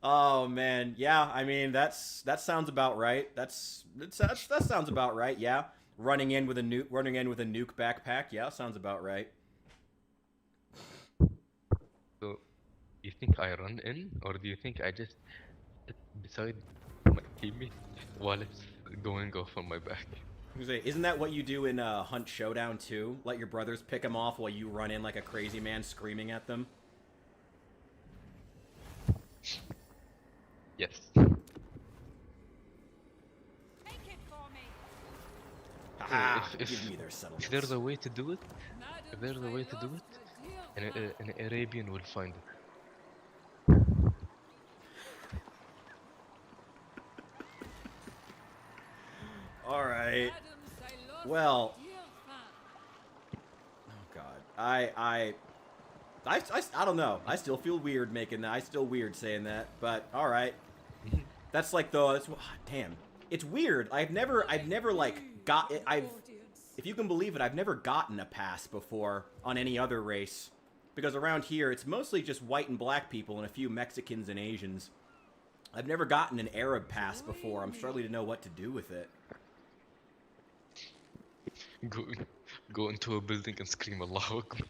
Oh man, yeah. I mean, that sounds about right. That sounds about right. Yeah, running in with a nuke backpack. Yeah, sounds about right. So, you think I run in, or do you think I just sit beside my teammate while it's going off on my back? Isn't that what you do in Hunt Showdown too? Let your brothers pick them off while you run in like a crazy man screaming at them. Yes. Take it for me. Ah, If give me their if settlements. there's a way to do it, if Madam, there's a way to do it, an Arabian will find it. All right. Well. Oh God. I don't know. I still feel weird making that. I still weird saying that. But all right. That's like damn. It's weird. I've never like got it. If you can believe it, I've never gotten a pass before on any other race. Because around here, it's mostly just white and black people and a few Mexicans and Asians. I've never gotten an Arab pass before. I'm struggling to know what to do with it. Go into a building and scream Allahu Akbar.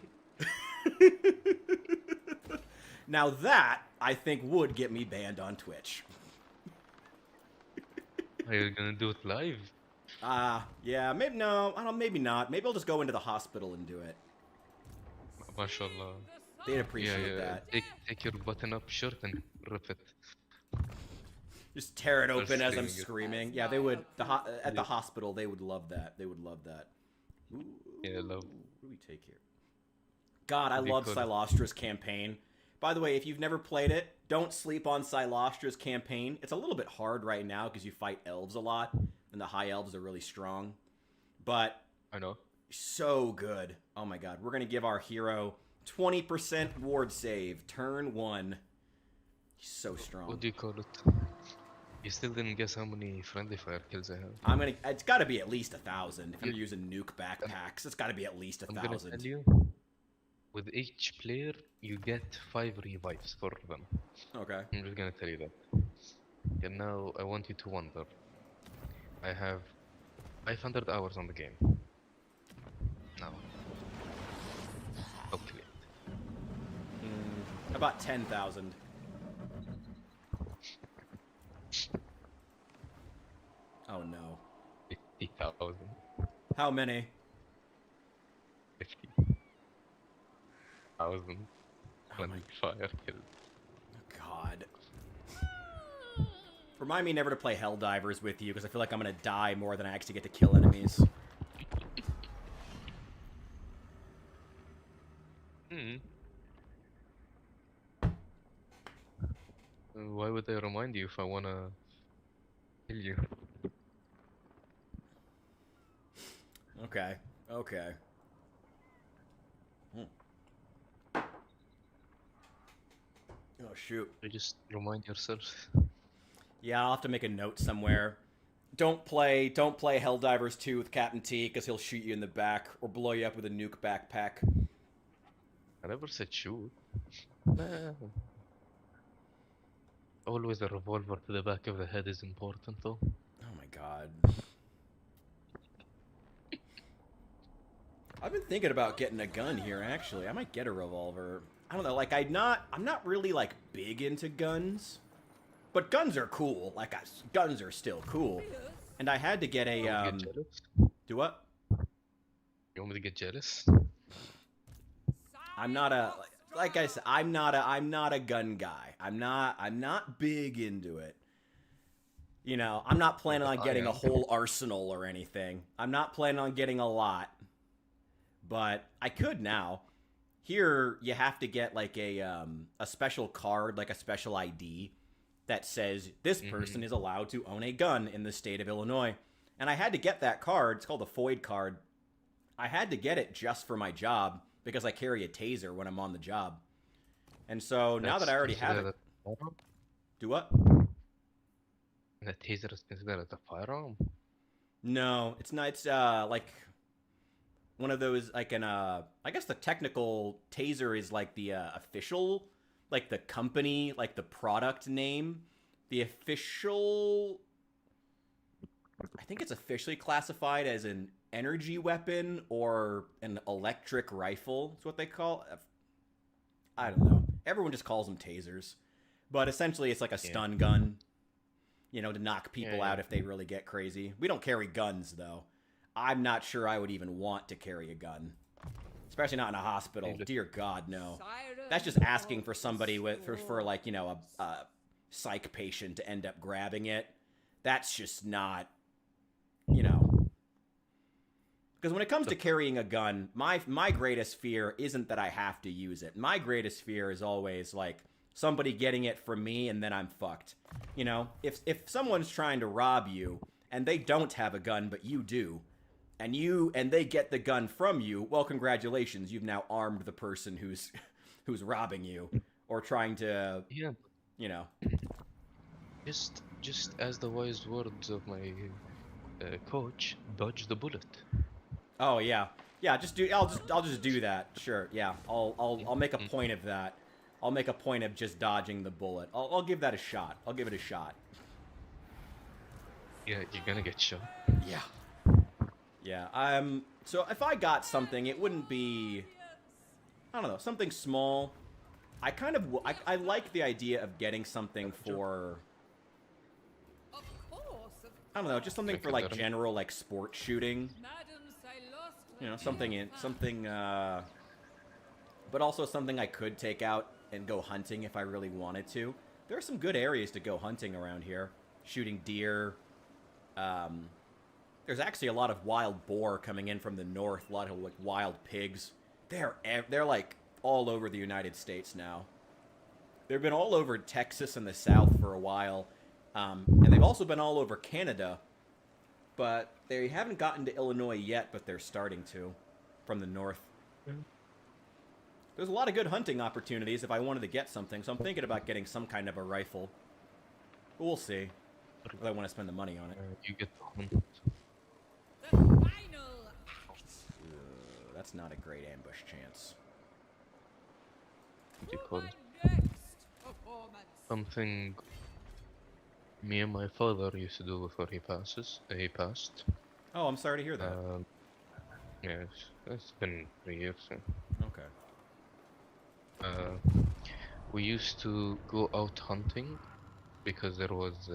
Now that, I think, would get me banned on Twitch. Are you gonna do it live? Yeah, maybe, no, I don't, maybe not. Maybe I'll just go into the hospital and do it. MashaAllah. They'd appreciate Yeah. that. Take your button-up shirt and rip it. Just tear it Or open as I'm screaming screaming. it. Yeah, they would, at the Yeah. hospital, they would love that. They would love that. Ooh, Yeah, love. What do we take here? God, I What do you love call it? Silostra's campaign. By the way, if you've never played it, don't sleep on Silostra's campaign. It's a little bit hard right now because you fight elves a lot, and the high elves are really strong. But I know. so good. Oh my god. We're going to give our hero 20% ward save. Turn 1. He's so strong. What do you call it? You still didn't guess how many friendly fire kills I have. It's got to be at least 1,000. If you're using nuke backpacks, it's got to be at least I'm gonna tell 1,000. you, with each player, you get 5 revives for them. Okay. I'm just gonna tell you that. And now I want you to wonder. I have 500 hours on the game. Now, calculate. About 10,000. Oh no. 50,000. How many? 50,000. Oh my Fire kills. god. Remind me never to play Helldivers with you, because I feel like I'm going to die more than I actually get to kill enemies. Why would I remind you if I wanna kill you? Okay. Okay. Oh, shoot. You just remind yourself. Yeah, I'll have to make a note somewhere. Don't play Helldivers 2 with Captain T, because he'll shoot you in the back, or blow you up with a nuke backpack. I never said shoot. Nah. Always a revolver to the back of the head is important, though. Oh my god. I've been thinking about getting a gun here, actually. I might get a revolver. I don't know, like, I'm not really, like, big into guns. But guns are cool. Like, guns are still cool. And I had to get a, You want me to get jealous? Do what? You want me to get jealous? I'm not a, like I said, I'm not a gun guy. I'm not big into it. You know, I'm not planning on getting a whole arsenal or anything. I'm not planning on getting a lot. But I could now. Here, you have to get like a special card, like a special ID that says this person is allowed to own a gun in the state of Illinois. And I had to get that card. It's called the FOID card. I had to get it just for my job because I carry a taser when I'm on the job. And so now that I already have it... Do what? And a taser is considered a firearm? No, it's not. It's like one of those like an I guess the technical taser is like the official, like the company, like the product name. The official, I think it's officially classified as an energy weapon or an electric rifle. That's what they call. I don't know. Everyone just calls them tasers, but essentially it's like a stun gun. You know, to knock people out if they really get crazy. We don't carry guns though. I'm not sure I would even want to carry a gun, especially not in a hospital. Dear God, no. That's just asking for somebody for like, you know, a psych patient to end up grabbing it. That's just not, you know. Because when it comes to carrying a gun, my greatest fear isn't that I have to use it. My greatest fear is always like somebody getting it from me and then I'm fucked. You know, if someone's trying to rob you and they don't have a gun but you do, and they get the gun from you, well, congratulations, you've now armed the person who's robbing you or trying to, you know. Just as the wise words of my coach, dodge the bullet. Oh yeah, just do. I'll just do that. Sure, yeah. I'll make a point of that. I'll make a point of just dodging the bullet. I'll give that a shot. I'll give it a shot. Yeah, you're gonna get shot. Yeah. Yeah. So if I got something, it wouldn't be, I don't know, something small. I kind of I like the idea of getting something for, I don't know, just something for like general like sport shooting. You know, something, but also something I could take out and go hunting if I really wanted to. There are some good areas to go hunting around here. Shooting deer. There's actually a lot of wild boar coming in from the north. A lot of like wild pigs. They're like all over the United States now. They've been all over Texas and the South for a while, and they've also been all over Canada. But they haven't gotten to Illinois yet, but they're starting to, from the north. There's a lot of good hunting opportunities if I wanted to get something, so I'm thinking about getting some kind of a rifle. But we'll see if I want to spend the money on it. You get the hunt. That's not a great ambush chance. What do you call it? Something me and my father used to do before he passed. Oh, I'm sorry to hear that. Yeah, it's been 3 years. So. Okay. We used to go out hunting because there was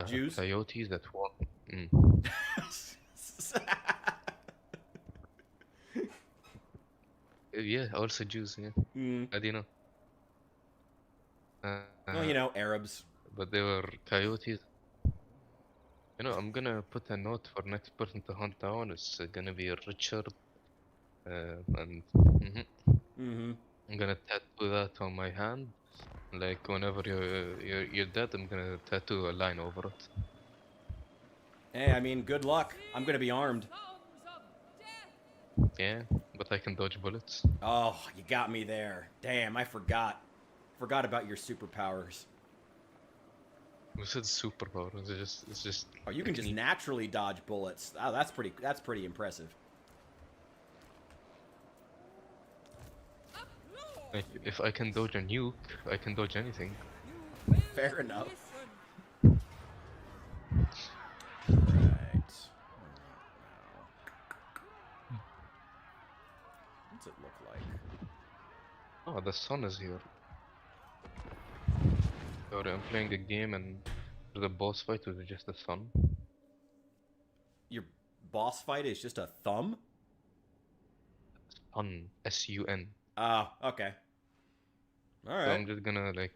Jews? coyotes that walk. Yeah, also Jews. Yeah, I don't know. Well, you know, Arabs. But they were coyotes. You know, I'm gonna put a note for next person to hunt down. It's gonna be Richard, and I'm gonna tattoo that on my hand. Like whenever you're dead, I'm gonna tattoo a line over it. Hey, I mean, good luck. I'm gonna be armed. Yeah, but I can dodge bullets. Oh, you got me there. Damn, I forgot. Forgot about your superpowers. Who said superpowers? It's just. Oh, you can just naturally dodge bullets. Oh, that's pretty impressive. Like, if I can dodge a nuke, I can dodge anything. Fair enough. Right. What's it look like? Oh, the sun is here. Sorry, I'm playing a game and the boss fight was just the sun. Your boss fight is just a thumb? Sun. S-U-N. Ah, okay. Alright. So I'm just gonna, like,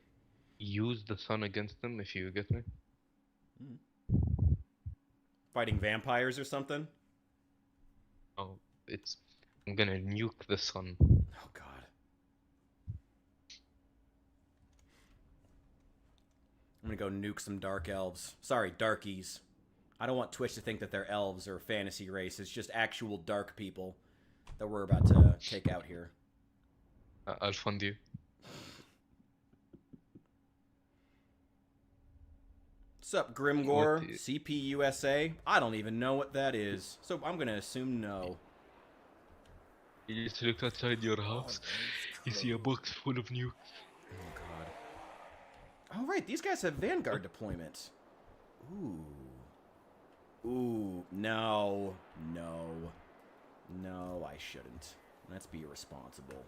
use the sun against them, if you get me. Fighting vampires or something? Oh, I'm gonna nuke the sun. Oh, God. I'm gonna go nuke some dark elves. Sorry, darkies. I don't want Twitch to think that they're elves or fantasy race. It's just actual dark people that we're about to take out here. I'll fund you. What's up, Grimgore? What is- CPUSA? I don't even know what that is, so I'm gonna assume no. You just look outside your house, you see a box full of nukes. Oh, God. Oh, right, these guys have Vanguard deployments. Ooh. Ooh, no. No. No, I shouldn't. Let's be irresponsible.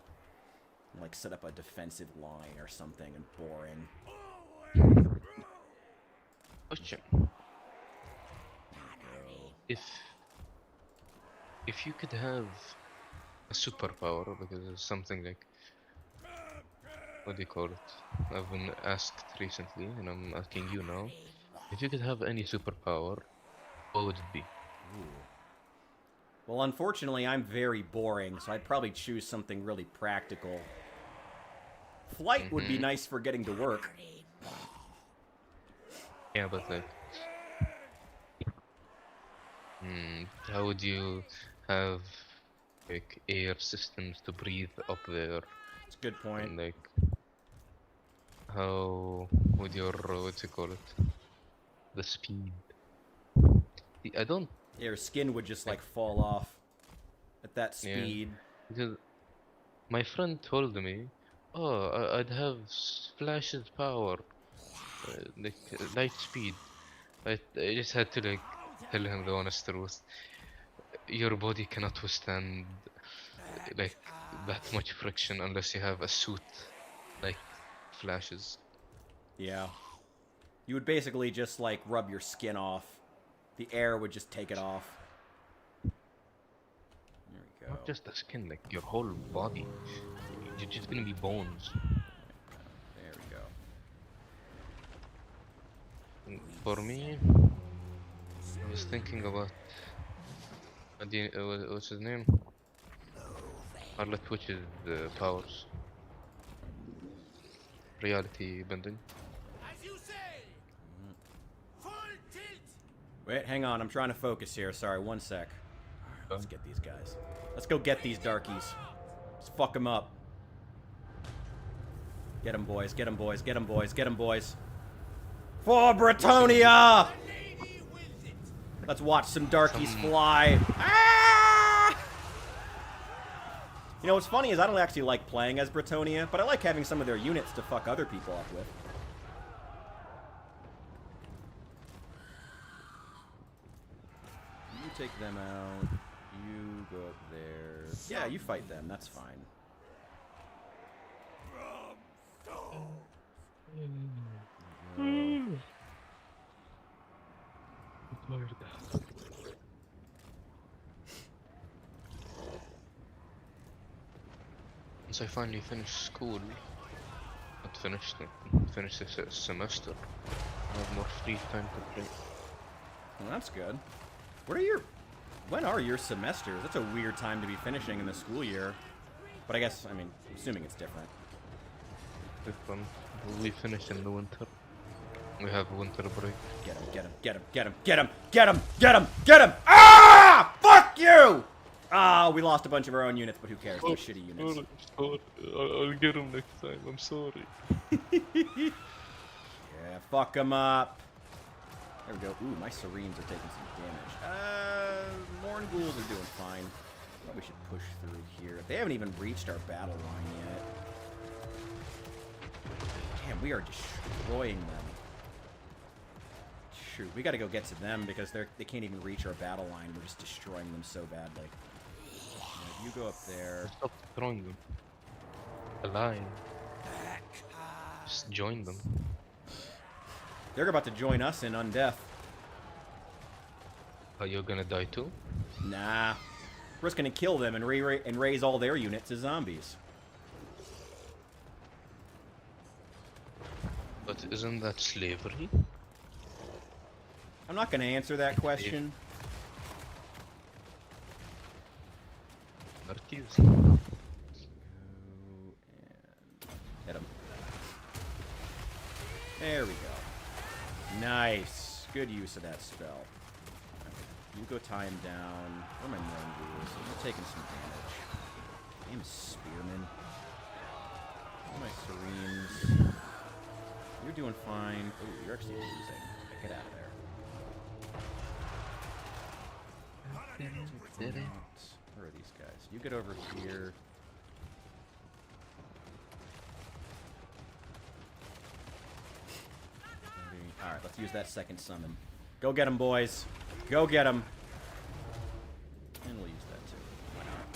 Like, set up a defensive line or something and boring. Question. If you could have a superpower, because it's something like, what do you call it? I've been asked recently, and I'm asking you now. If you could have any superpower, what would it be? Ooh. Well, unfortunately, I'm very boring, so I'd probably choose something really practical. Flight would be nice for getting to work. Yeah, but like, how would you have like air systems to breathe up there? It's a good point. And like, how would your what's it call it? The speed. I don't. Your skin would just, like, fall off at that speed. Because my friend told me, oh, I'd have Flash's power, like light speed. I just had to like tell him the honest truth. Your body cannot withstand like that much friction unless you have a suit like Flash's. Yeah. You would basically just, like, rub your skin off. The air would just take it off. There we go. Not just the skin, like your whole body. You're just gonna be bones. There we go. For me, I was thinking about what's his name? Harlot Witch's powers. Reality bending. As you say. Full tilt. Wait, hang on. I'm trying to focus here. Sorry, one sec. Let's get these guys. Let's go get these darkies. Let's fuck them up. Get them, boys. Get them, boys. Get them, boys. Get them, boys. For Bretonia! Lady wills it. Let's watch some darkies fly. Ah! You know, what's funny is I don't actually like playing as Bretonia, but I like having some of their units to fuck other people up with. You take them out. You go up there. Yeah, you fight them. That's fine. Once I finally finish school, not finished, finish this semester, I have more free time to play. Well, that's good. What are your... When are your semesters? That's a weird time to be finishing in the school year. But I guess, I mean, assuming it's different. We finish in the winter. We have winter break. Get him, get him, get him, get him, get him, get him, get him, get him! Ah! Fuck you! Ah, we lost a bunch of our own units, but who cares? They're shitty units. Sorry. I'll get him next time. I'm sorry. Yeah, fuck them up. There we go. Ooh, my Serenes are taking some damage. Morn Ghouls are doing fine. Probably should push through here. They haven't even reached our battle line yet. Damn, we are destroying them. Shoot, we gotta go get to them because they can't even reach our battle line. We're just destroying them so badly. You go up there. Stop throwing them. A line. Just join them. They're about to join us in Undeath. Are you gonna die too? Nah. We're just gonna kill them and raise all their units as zombies. But isn't that slavery? I'm not gonna answer that question. Anarchies. Hit him. There we go. Nice. Good use of that spell. You go tie him down. Where are my Morn Ghouls? You're taking some damage. Damn Spearman. Where are my Serenes? You're doing fine. Oh, you're actually losing. Okay, Get out of there. Where are these guys? You get over here. Alright, let's use that second summon. Go get him, boys. Go get him. And we'll use that too. Why not?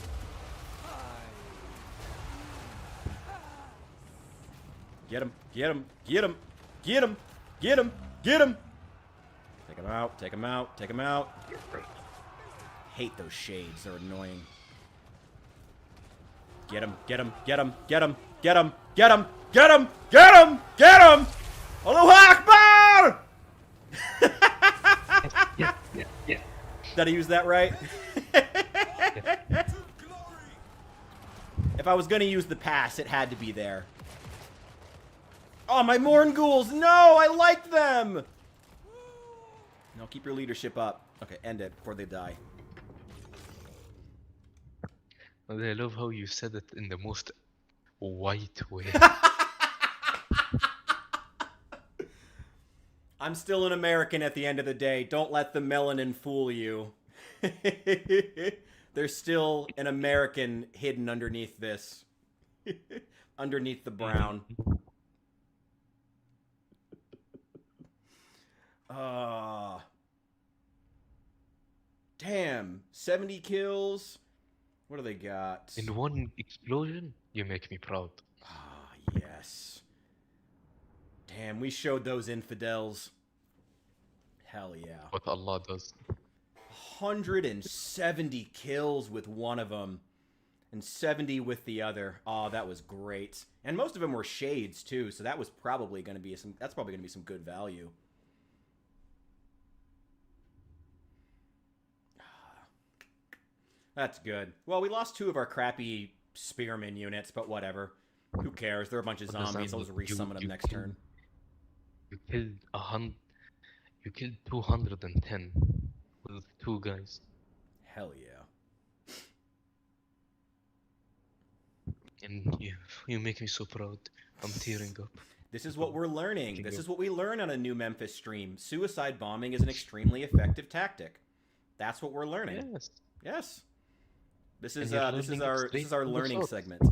Get him. Get him. Get him. Get him. Get him. Get him. Take him out. Take him out. Take him out. Hate those shades. They're annoying. Get him. Get him. Get him. Get him. Get him. Get him. Get him. Get him. Get him. Allahu Akbar! Yeah. Did I use that right? If I was gonna use the pass, it had to be there. Oh, my Morn Ghouls! No, I like them! No, keep your leadership up. Okay, end it before they die. I love how you said it in the most white way. I'm still an American at the end of the day. Don't let the melanin fool you. There's still an American hidden underneath this. Underneath the brown. Damn. 70 kills. What do they got? In one explosion, you make me proud. Ah, yes. Damn, we showed those infidels. Hell yeah. What Allah does. 170 kills with one of them. And 70 with the other. Oh, that was great. And most of them were shades, too. So that was probably going to be some... That's probably going to be some good value. That's good. Well, we lost 2 of our crappy spearman units, but whatever. Who cares? They're a bunch of zombies. I'll just resummon them next turn. You killed 210 with 2 guys. Hell yeah. And you make me so proud. I'm tearing up. This is what we're learning. This is what we learn on a new Memphis stream. Suicide bombing is an extremely effective tactic. That's what we're learning. Yes. Yes. This And is you're this is learning our straight this is our from the learning source. segment.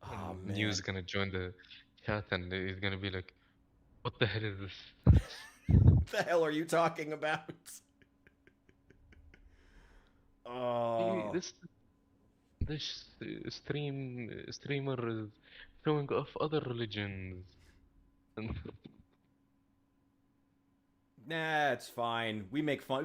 Oh man. New's gonna join the chat and he's gonna be like, "What the hell is this?" What the hell are you talking about? Oh. This streamer is showing off other religions. Nah, it's fine. We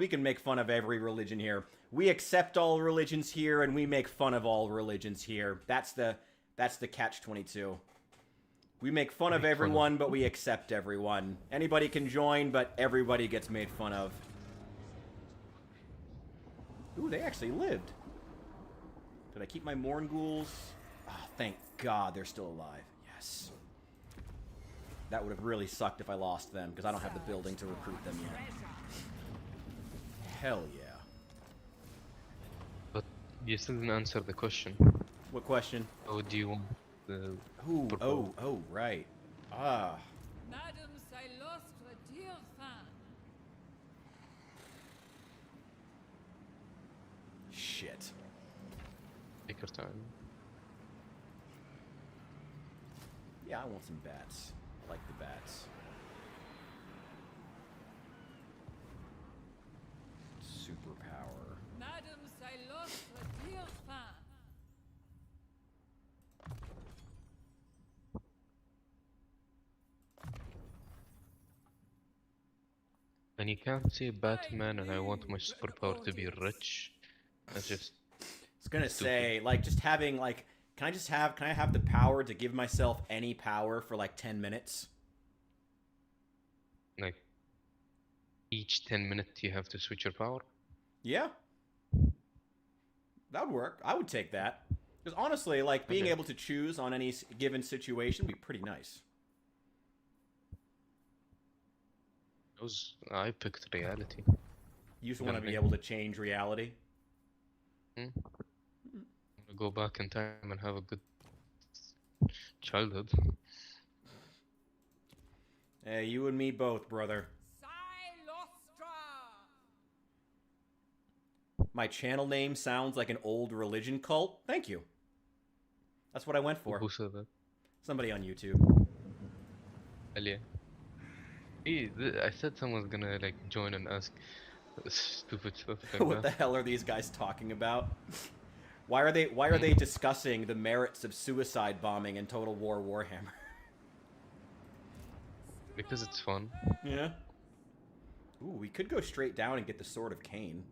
can make fun of every religion here. We accept all religions here, and we make fun of all religions here. That's the catch-22. We make fun of everyone, but we accept everyone. Anybody can join, but everybody gets made fun of. Ooh, they actually lived. Did I keep my Morn Ghouls? Oh, thank God they're still alive. Yes. That would have really sucked if I lost them, because I don't have the building to recruit them yet. Hell yeah. But you still didn't answer the question. What question? How do you want the Ooh, purple? oh, right. Ah. Madame, I lost a dear fan. Shit. Take your time. Yeah, I want some bats. I like the bats. Superpower. Madame, I lost a dear fan. And you can't say Batman and I want my superpower to be rich. That's just I was gonna Stupid. say, like, just having, like, can I have the power to give myself any power for, like, 10 minutes? like each 10 minutes you have to switch your power. Yeah. That would work. I would take that. Because honestly, like, being Okay. able to choose on any given situation would be pretty nice. I picked reality. You just want to be Okay. able to change reality. Go back in time and have a good childhood. Hey, you and me both, brother. Silostra. My channel name sounds like an old religion cult. Thank you. That's what I went for. Who said that? Somebody on YouTube. Hell yeah. I said someone's gonna like join and ask stupid stuff like What the that. hell are these guys talking about? Why are they discussing the merits of suicide bombing in Total War Warhammer? Because it's fun. Yeah. Ooh, we could go straight down and get the Sword of Cain.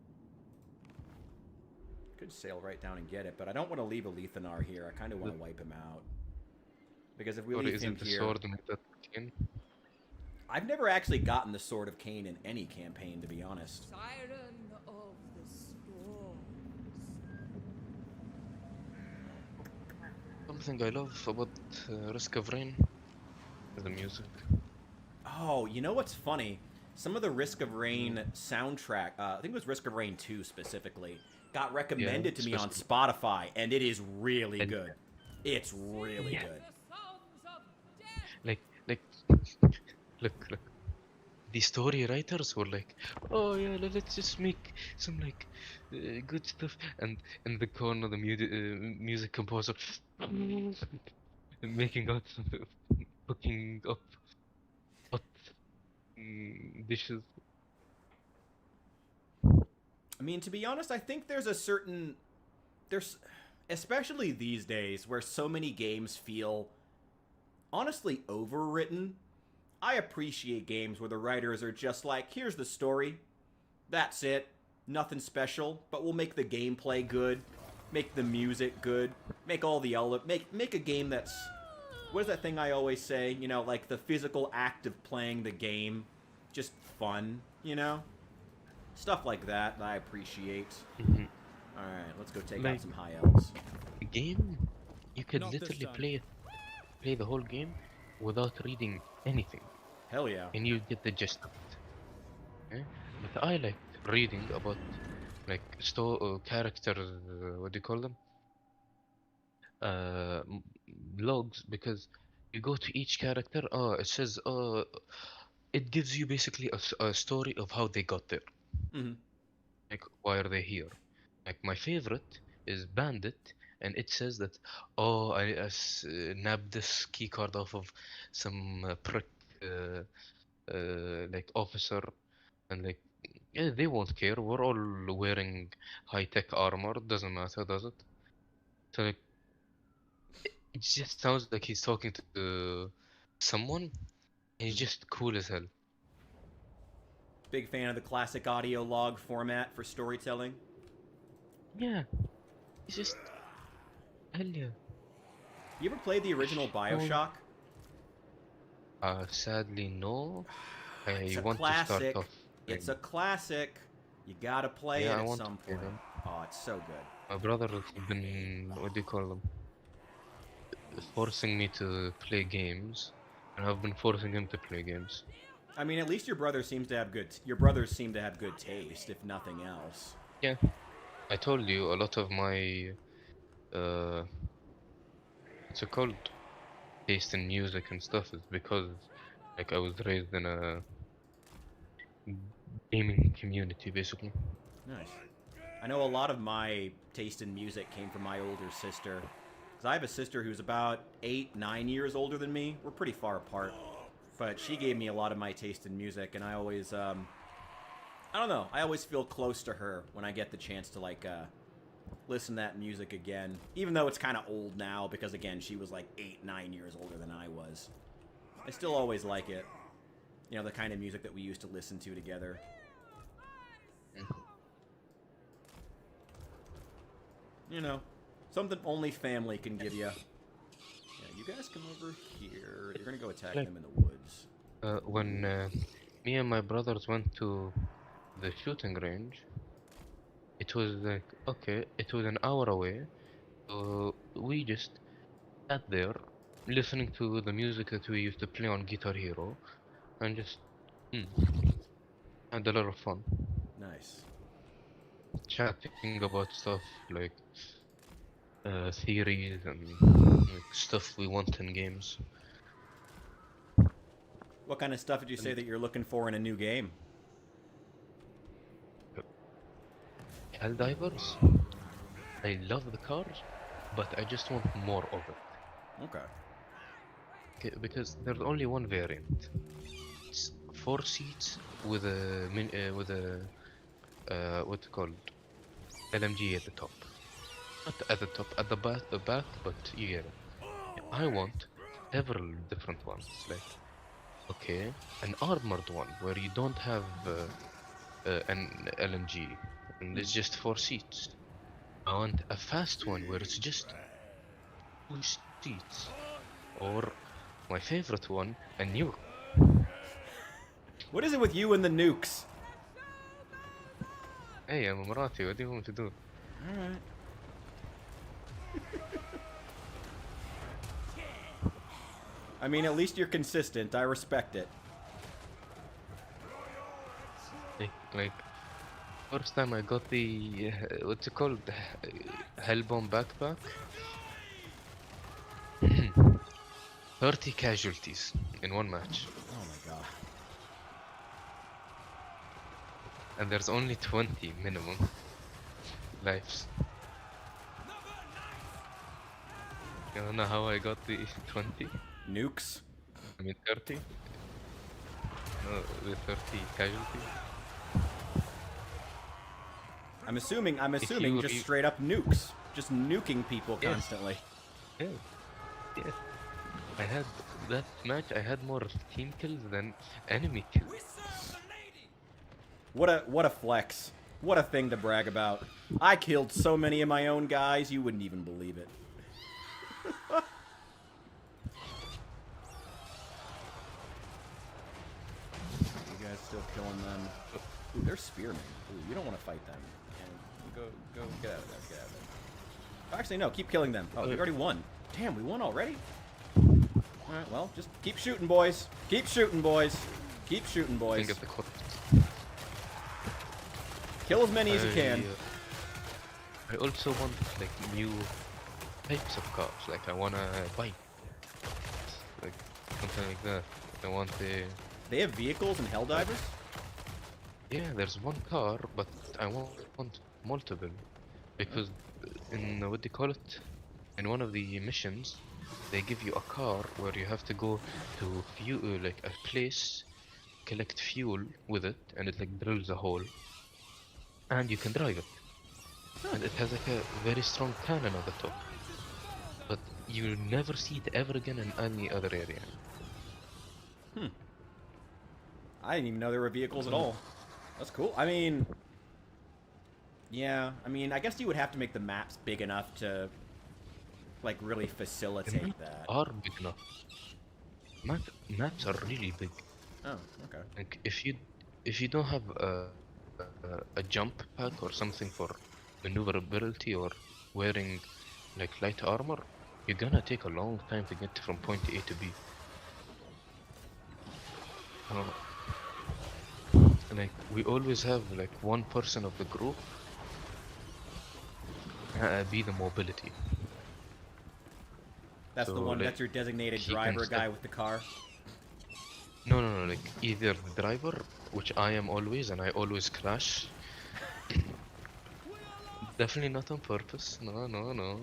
Could sail right down and get it, but I don't want to leave a Lethanar here. I kind of want to wipe him out. Because if we Or leave is him it the here... sword and that skin? I've never actually gotten the Sword of Cain in any campaign, to be honest. Siren of the storms. Something I love about Risk of Rain is the music. Oh, you know what's funny? Some of the Risk of Rain soundtrack, I think it was Risk of Rain 2 specifically, got recommended to me on Spotify, and it is really good. It's really good. The sounds of death. Like, look. The story writers were like, oh yeah, let's just make some like good stuff, and in the corner the music composer making out some cooking up hot dishes. I mean, to be honest, I think there's a certain... There's... Especially these days, where so many games feel, honestly, overwritten. I appreciate games where the writers are just like, here's the story. That's it. Nothing special, but we'll make the gameplay good. Make the music good. Make all the make a game that's... What is that thing I always say? You know, like the physical act of playing the game. Just fun, you know? Stuff like that I appreciate. Alright, let's go take out some high elves. The game, you could Not this literally time. play the whole game without reading anything, Hell yeah. and you get the gist of it. But I like reading about like characters. What do you call them? Logs, because you go to each character. Oh, it says. It gives you basically a story of how they got there. Like, why are they here? Like, my favorite is Bandit, and it says that, oh, I nabbed this key card off of some prick, like, officer, and like, yeah, they won't care. We're all wearing high-tech armor. Doesn't matter, does it? So, like, it just sounds like he's talking to someone, and he's just cool as hell. Big fan of the classic audio log format for storytelling. Yeah, he's just hell yeah. You ever played the original Bioshock? Sadly, no. It's I a want classic. to start off. It's a classic. You gotta play Yeah, it I at want some to play point. them. Oh, it's so good. My brother has been, what do you call them? Forcing me to play games, and I've been forcing him to play games. I mean, at least your brother seems to have good. Your brothers seem to have good taste, if nothing else. Yeah, I told you a lot of my, what's it called? Taste in music and stuff is because, like, I was raised in a gaming community, basically. Nice. I know a lot of my taste in music came from my older sister. Because I have a sister who's about 8, 9 years older than me. We're pretty far apart. But she gave me a lot of my taste in music, and I always, I don't know. I always feel close to her when I get the chance to, like, listen to that music again. Even though it's kind of old now, because, again, she was, like, 8, 9 years older than I was. I still always like it. You know, the kind of music that we used to listen to together. You know, something only family can give you. Yeah, you guys come over here. You're gonna go attack them in the woods. When me and my brothers went to the shooting range, it was like, okay, it was an hour away, so we just sat there listening to the music that we used to play on Guitar Hero, and just had a lot of fun Nice. chatting about stuff like theories and like, stuff we want in games. What kind of stuff did you say that you're looking for in a new game? Helldivers. I love the cars, but I just want more of it. Okay. Because there's only one variant. It's 4 seats with a what's it called? LMG at the top. Not at the top, at the back, but you get it. I want several different ones. Like, okay, an armored one where you don't have an LMG and it's just 4 seats. I want a fast one where it's just 2 seats. Or my favorite one, a nuke. What is it with you and the nukes? Hey, I'm Emirati, what do you want me to do? Alright. I mean, at least you're consistent. I respect it. Like first time I got the what's it called, Hellbomb backpack. 30 casualties in one match, Oh my god. and there's only 20 minimum lives. You don't know how I got the 20? Nukes? I mean 30? No, the 30 casualties. I'm assuming you just re- straight up nukes. Just nuking people Yes. constantly. Yeah. Yes. I had that match. I had more team kills than enemy kills. What a flex. What a thing to brag about. I killed so many of my own guys, you wouldn't even believe it. You guys still killing them? Ooh, they're spearmen. Ooh, you don't want to fight them. And go get out of there. Get out of there. Actually, no. Keep killing them. Oh, we already won. Damn, we won already? Alright, well, just keep shooting, boys. Keep shooting, boys. Keep shooting, boys. Think of the corpse. Kill as many as you can. I also want like new types of cars. Like I want a bike, like something like that. I want the They have vehicles and Helldivers? yeah. There's one car, but I want multiple because in what they call it, in one of the missions, they give you a car where you have to go to fuel like a place, collect fuel with it, and it like drills a hole, and you can drive it. And it has like a very strong cannon on the top. But you'll never see it ever again in any other area. I didn't even know there were vehicles at all. That's cool. I mean... Yeah, I mean, I guess you would have to make the maps big enough to, like, really facilitate that. Are big enough. Maps are really big. Oh, okay. Like if you don't have a jump pack or something for maneuverability or wearing like light armor, you're gonna take a long time to get from point A to B. Like we always have like one person of the group be the mobility. That's the So, one, like, that's your designated he can driver guy step- with the car? No, like either the driver, which I am always, and I always crash. Definitely not on purpose. No.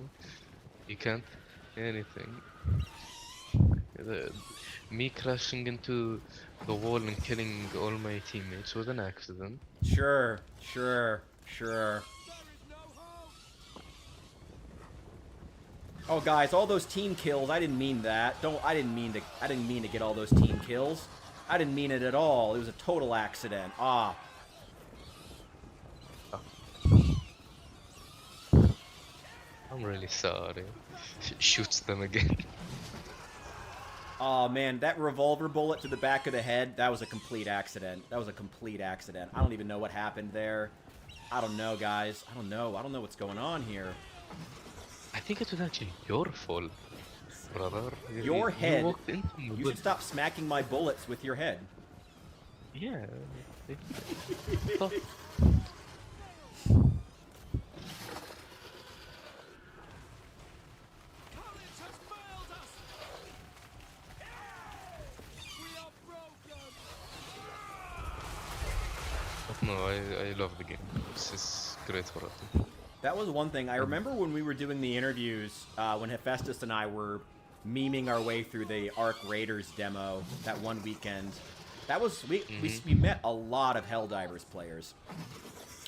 You can't anything. Me crashing into the wall and killing all my teammates was an accident. Sure. Oh, guys, all those team kills, I didn't mean that. I didn't mean to get all those team kills. I didn't mean it at all. It was a total accident. Ah. I'm really sorry. Shoots them again. Oh, man, that revolver bullet to the back of the head, that was a complete accident. I don't even know what happened there. I don't know, guys. I don't know what's going on here. I think it was actually your fault, brother. Your head. You walked into me You with... should stop smacking my bullets with your head. Yeah. Oh. College has failed us! We are broken! No, I love the game. It's great for it. That was one thing. I remember when we were doing the interviews, when Hephaestus and I were memeing our way through the Ark Raiders demo that one weekend. That was we met a lot of Helldivers players,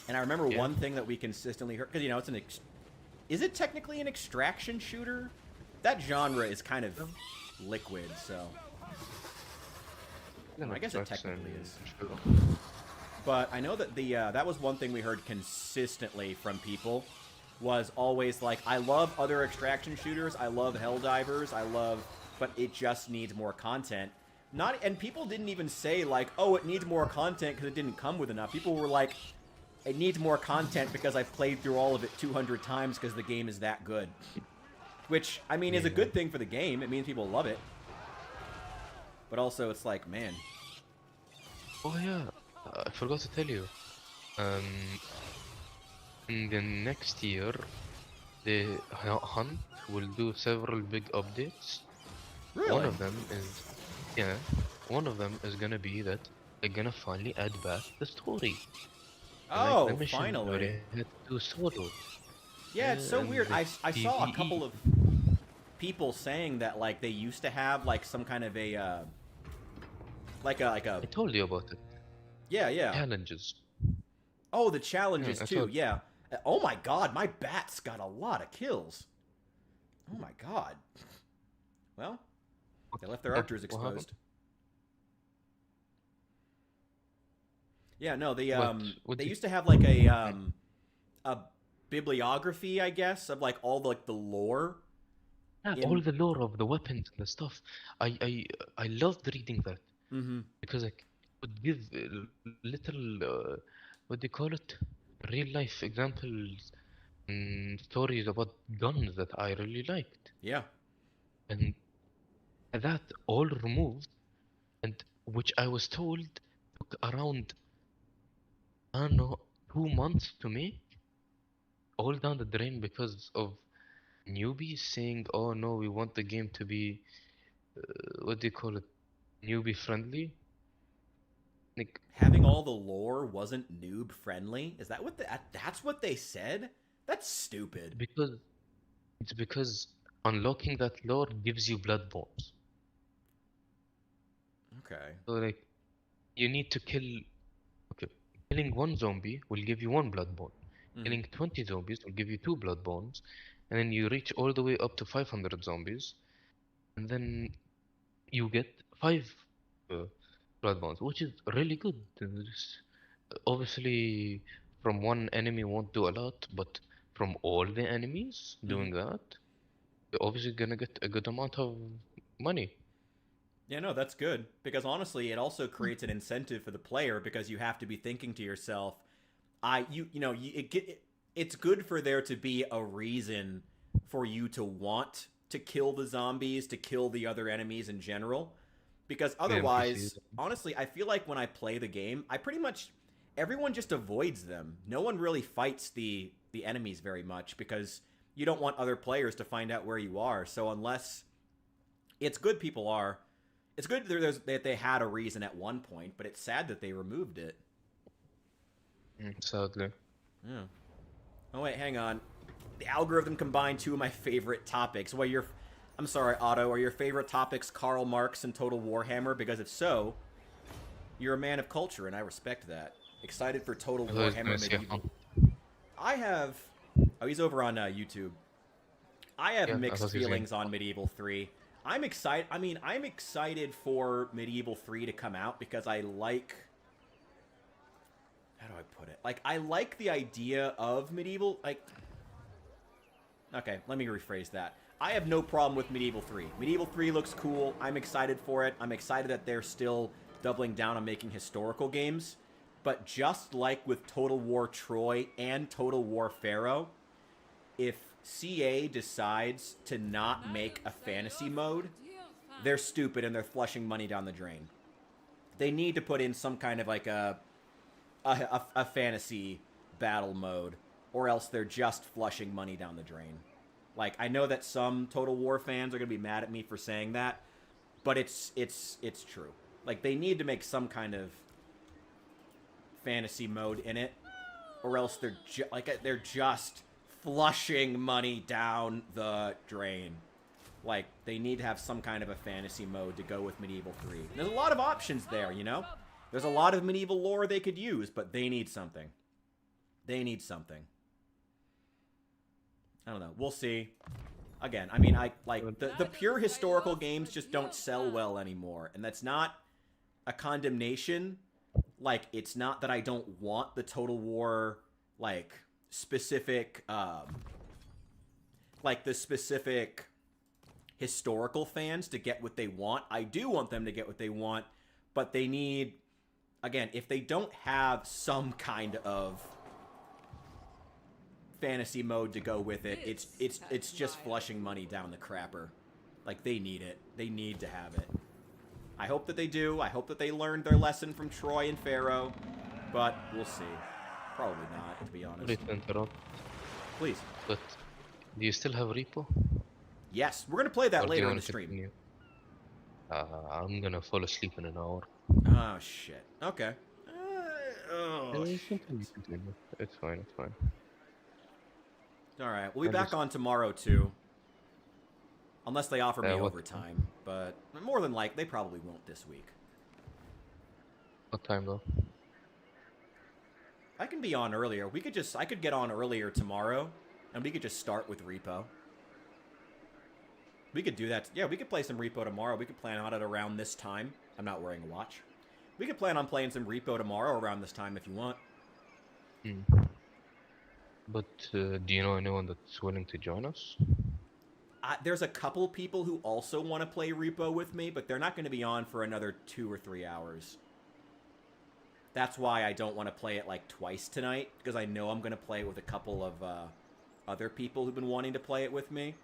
and I remember one thing that we consistently heard, because you know it's is it technically an extraction shooter? That genre is kind of liquid, so I guess it technically is. But I know that that was one thing we heard consistently from people, was always like, I love other extraction shooters, I love Helldivers, but it just needs more content. And people didn't even say like, oh, it needs more content because it didn't come with enough. People were like, it needs more content because I've played through all of it 200 times because the game is that good. Which, I mean, is a good thing for the game. It means people love it. But also, it's like, man. Oh yeah, I forgot to tell you. In the next year, the hunt will do several big updates. Really? One of them is gonna be that they're gonna finally add back the story. Oh, like the mission finally. where you had to do solo. Yeah, it's so And weird. the I saw a PvE. couple of people saying that like they used to have like some kind of a like a I told you about it. yeah. Challenges. Oh, the challenges Yeah, I too. thought- Yeah. Oh my god, my bats got a lot of kills. Oh my god. Well, they left their archers What happened? exposed. Yeah, no, What they do- used to have like a bibliography, I guess, of like all the lore. Yeah, in- all the lore of the weapons and the stuff. I loved reading that Mm-hmm. because it would give little what do you call it? Real life examples and stories about guns that I really liked. Yeah. And that all removed, and which I was told took around, I don't know, 2 months to make, all down the drain because of newbies saying, oh no, we want the game to be, what do you call it, newbie friendly. Like, Having all the lore wasn't noob friendly. Is that what that's what they said? That's stupid. it's because unlocking that lore gives you blood bombs. Okay. So like, you need to kill. Okay, killing one zombie will give you one blood bond. Mhm. Killing 20 zombies will give you 2 blood bonds, and then you reach all the way up to 500 zombies, and then you get 5 blood bonds, which is really good. Obviously, from one enemy won't do a lot, but from all the enemies doing that, you're obviously gonna get a good amount of money. Yeah, no, that's good because honestly, it also creates an incentive for the player because you have to be thinking to yourself, it's good for there to be a reason for you to want to kill the zombies, to kill the other enemies in general, because otherwise, NPCs. honestly, I feel like when I play the game, everyone just avoids them. No one really fights the enemies very much because you don't want other players to find out where you are. So unless it's good people are. It's good that they had a reason at one point, but it's sad that they removed it. Sadly. Yeah. Oh wait, hang on. The algorithm combined two of my favorite topics. I'm sorry, Otto. Are your favorite topics Karl Marx and Total Warhammer? Because if so, you're a man of culture, and I respect that. Excited for Total Warhammer Medieval. I have. Oh, he's over on YouTube. I have Yeah, I mixed thought he was feelings on Medieval 3. I'm excited. I mean, I'm excited for Medieval 3 to come out because I like. How do I put it? Like, I like the idea of Medieval. Like. Okay, let me rephrase that. I have no problem with Medieval 3. Medieval 3 looks cool. I'm excited for it. I'm excited that they're still doubling down on making historical games. But just like with Total War Troy and Total War Pharaoh, if CA decides to not make a fantasy mode, they're stupid and they're flushing money down the drain. They need to put in some kind of like a fantasy battle mode, or else they're just flushing money down the drain. Like, I know that some Total War fans are gonna be mad at me for saying that, but it's true. Like, they need to make some kind of fantasy mode in it, or else they're just flushing money down the drain. Like, they need to have some kind of a fantasy mode to go with Medieval 3. And there's a lot of options there, you know? There's a lot of medieval lore they could use, but they need something. They need something. I don't know. We'll see. Again, I mean, the pure historical games just don't sell well anymore. And that's not a condemnation. Like, it's not that I don't want the Total War, like, specific, like, the specific historical fans to get what they want. I do want them to get what they want, but they need, again, if they don't have some kind of fantasy mode to go with it, it's just flushing money down the crapper. Like, they need it. They need to have it. I hope that they do. I hope that they learned their lesson from Troy and Pharaoh, but we'll see. Probably not, to be honest. Sorry to interrupt, Please. but do you still have R.E.P.O? Yes, we're gonna play that Or do you later in wanna the stream. continue? I'm gonna fall asleep in an hour. Oh, shit. Okay. Continue. It's fine, it's fine. Alright, we'll be I'm back just- on tomorrow, too. Unless they offer me what overtime. But more than likely, they probably won't this week. What time though? I can be on earlier. I could get on earlier tomorrow, and we could just start with R.E.P.O. We could do that. Yeah, we could play some R.E.P.O. tomorrow. We could plan on it around this time. I'm not wearing a watch. We could plan on playing some R.E.P.O. tomorrow around this time if you want. But do you know anyone that's willing to join us? There's a couple people who also want to play R.E.P.O. with me, but they're not going to be on for another 2 or 3 hours. That's why I don't want to play it like twice tonight, because I know I'm going to play it with a couple of other people who've been wanting to play it with me.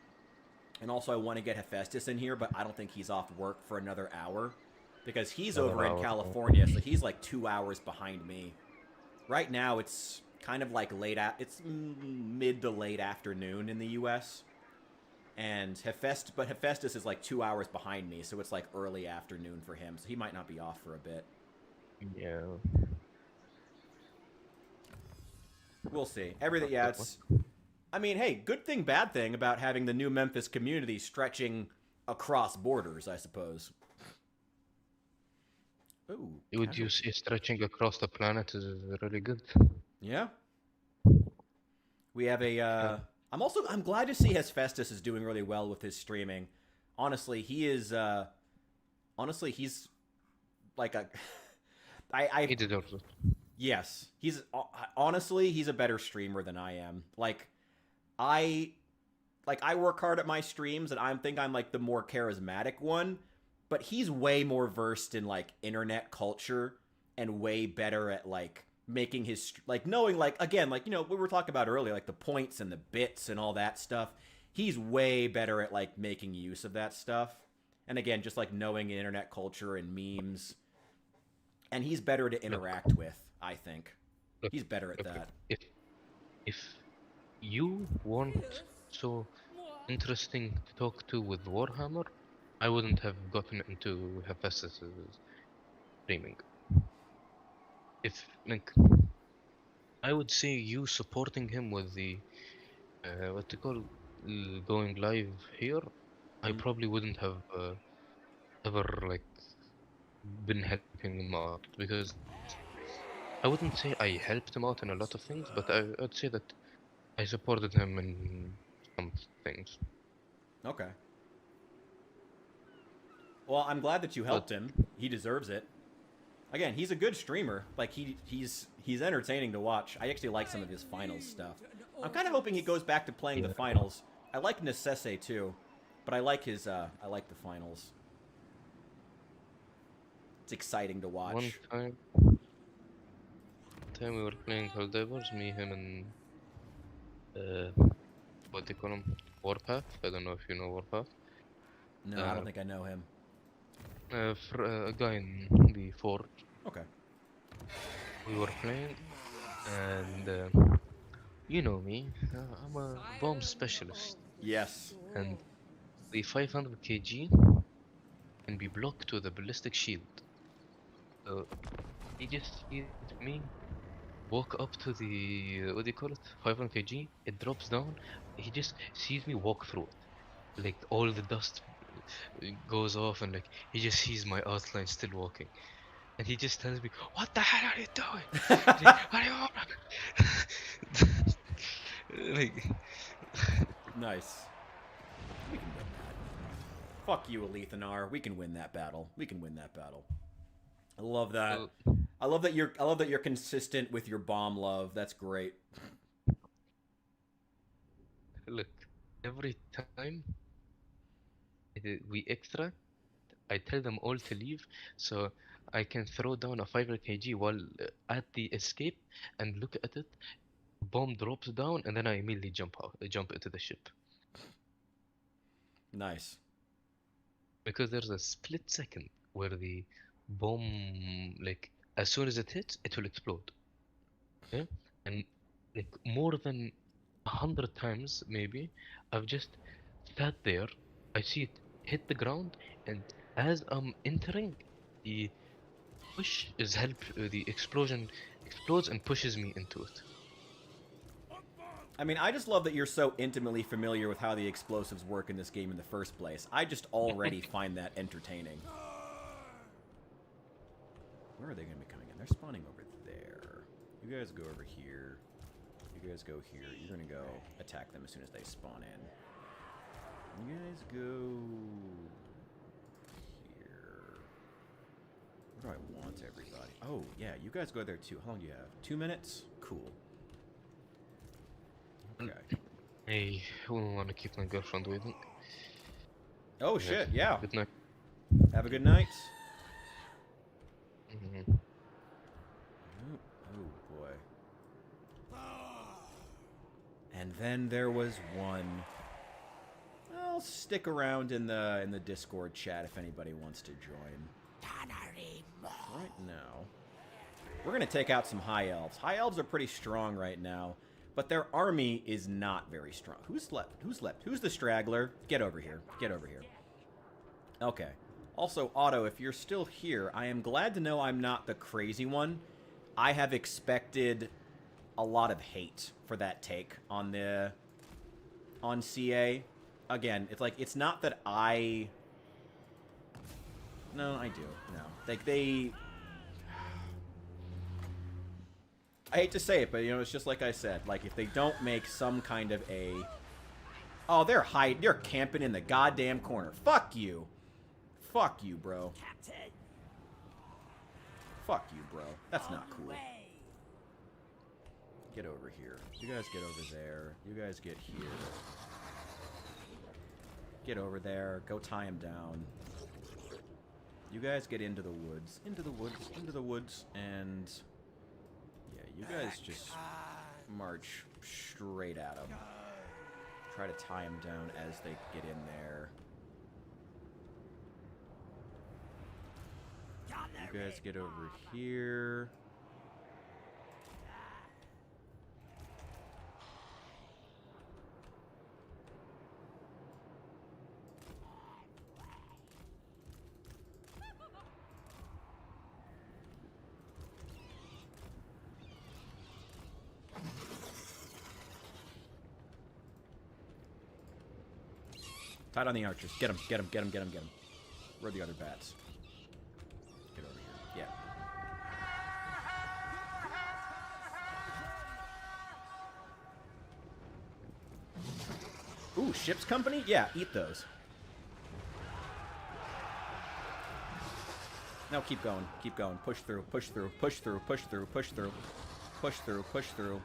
And also I want to get Hephaestus in here, but I don't think he's off work for another hour, because he's over in California, so he's like 2 hours behind me. Right now it's kind of like it's mid to late afternoon in the U.S. And Hephaestus is like 2 hours behind me, so it's like early afternoon for him, so he might not be off for a bit. Yeah. We'll see. Everything, yeah, it's... I mean, hey, good thing, bad thing about having the new Memphis community stretching across borders, I suppose. Ooh. Would you say stretching across the planet is really good? Yeah. We have a, I'm glad to see Hephaestus is doing really well with his streaming. Honestly, he is, he's like a... He deserves it. Yes. Honestly, he's a better streamer than I am. I work hard at my streams, and I think I'm, like, the more charismatic one, but he's way more versed in, like, internet culture and way better at, like, making his, like, knowing, like, again, like, you know, we were talking about earlier, like, the points and the bits and all that stuff. He's way better at, like, making use of that stuff. And again, just, like, knowing internet culture and memes. And he's better to interact with, I think. He's better at that. If you weren't so interesting to talk to with Warhammer, I wouldn't have gotten into Hephaestus' streaming. If, like, I would say you supporting him with the, what they call, going live here, I probably wouldn't have ever, like, been helping him out, because I wouldn't say I helped him out in a lot of things, but I'd say that I supported him in some things. Okay. Well, I'm glad that you helped him. He deserves it. Again, he's a good streamer. Like, he's entertaining to watch. I actually like some of his finals stuff. I'm kind of hoping he goes back to playing the finals. I like Necesse too, but I like his I like the finals. It's exciting to watch. One time we were playing Helldivers, me, him, and what they call him, Warpath. I don't know if you know Warpath. No, I don't think I know him. A guy in the Forge. Okay. We were playing, and you know me, I'm a bomb specialist, Yes. and the 500 kg can be blocked with a ballistic shield. So he just hit me walk up to the what do you call it? 500 kg. It drops down. He just sees me walk through it. Like all the dust goes off, and like he just sees my outline still walking, and he just tells me, "What the hell are you doing? Like, what are you like?" Nice. We can win that. Fuck you, Alethanar. We can win that battle. We can win that battle. I love that. So, I love that you're consistent with your bomb love. That's great. look, every time we extract, I tell them all to leave, so I can throw down a 500 kg while at the escape and look at it. Bomb drops down, and then I immediately jump into the ship. Nice. Because there's a split second where the bomb, like, as soon as it hits, it will explode. Yeah? And like more than 100 times, maybe, I've just sat there, I see it hit the ground, and as I'm entering, the the explosion explodes and pushes me into it. I mean, I just love that you're so intimately familiar with how the explosives work in this game in the first place. I just already find that entertaining. Where are they going to be coming in? They're spawning over there. You guys go over here. You guys go here. You're going to go attack them as soon as they spawn in. You guys go here. Where do I want everybody? Oh, yeah, you guys go there too. How long do you have? 2 minutes? Cool. Okay. I wouldn't want to keep my girlfriend waiting. Oh, shit, yeah. Good night. Have a good night. Mm-hmm. Oh, boy. And then there was one. I'll stick around in the Discord chat if anybody wants to join. Right now, we're gonna take out some high elves. High elves are pretty strong right now, but their army is not very strong. Who's left? Who's left? Who's the straggler? Get over here. Get over here. Okay. Also, Otto, if you're still here, I am glad to know I'm not the crazy one. I have expected a lot of hate for that take on CA. Again, it's like, it's not that I... No, I do. No. Like, I hate to say it, but, you know, it's just like I said. Like, if they don't make some kind of a... Oh, they're camping in the goddamn corner. Fuck you. Fuck you, bro. Fuck you, bro. That's not cool. Get over here. You guys get over there. You guys get here. Get over there. Go tie him down. You guys get into the woods. Into the woods. Into the woods. And... yeah, you guys just march straight at him. Try to tie him down as they get in there. You guys get over here. Tied on the archers. Get him, get him, get him, get him, get him. Where are the other bats? Get over here. Yeah. Ooh, ship's company? Yeah, eat those. Now keep going, keep going. Push through, push through, push through, push through, push through. Push through, push through.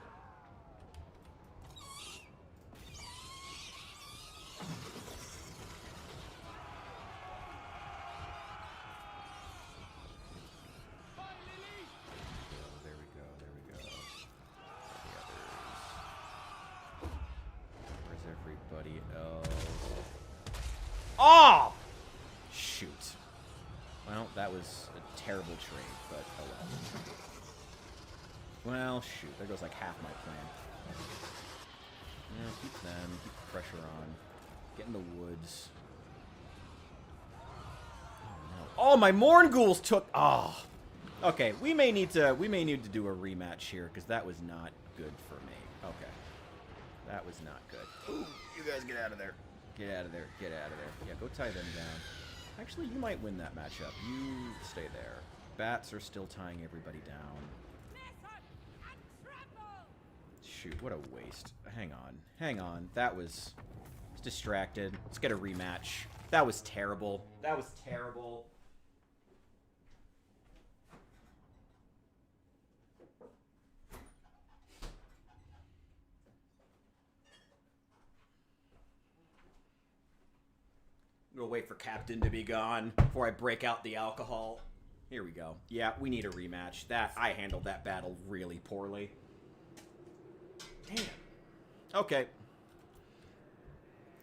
Oh! Shoot. Well, that was a terrible trade, but oh well. Well, shoot. There goes like half my plan. Yeah, keep them. Keep the pressure on. Get in the woods. Oh, no. Oh, my Morn Ghouls took... Oh. Okay, we may need to do a rematch here because that was not good for me. Okay, that was not good. Ooh, you guys get out of there. Get out of there. Get out of there. Yeah, go tie them down. Actually, you might win that matchup. You stay there. Bats are still tying everybody down. Listen and tremble! Shoot, what a waste. Hang on. Hang on. That was distracted. Let's get a rematch. That was terrible. That was terrible. We'll wait for Captain to be gone before I break out the alcohol. Here we go. Yeah, we need a rematch. I handled that battle really poorly. Damn. Okay.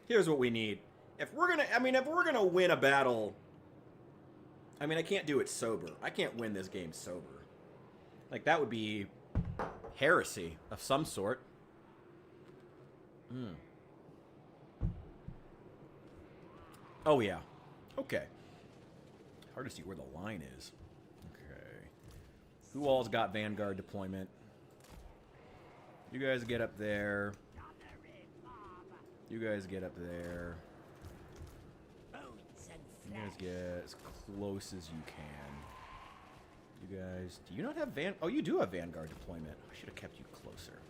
Here's what we need. If we're gonna win a battle, I can't do it sober. I can't win this game sober. Like, that would be heresy of some sort. Oh, yeah. Okay. Hard to see where the line is. Okay. Who all's got Vanguard deployment? You guys get up there. You guys get up there. You guys get as close as you can. You guys... Do you not have Oh, you do have Vanguard deployment. I should have kept you closer.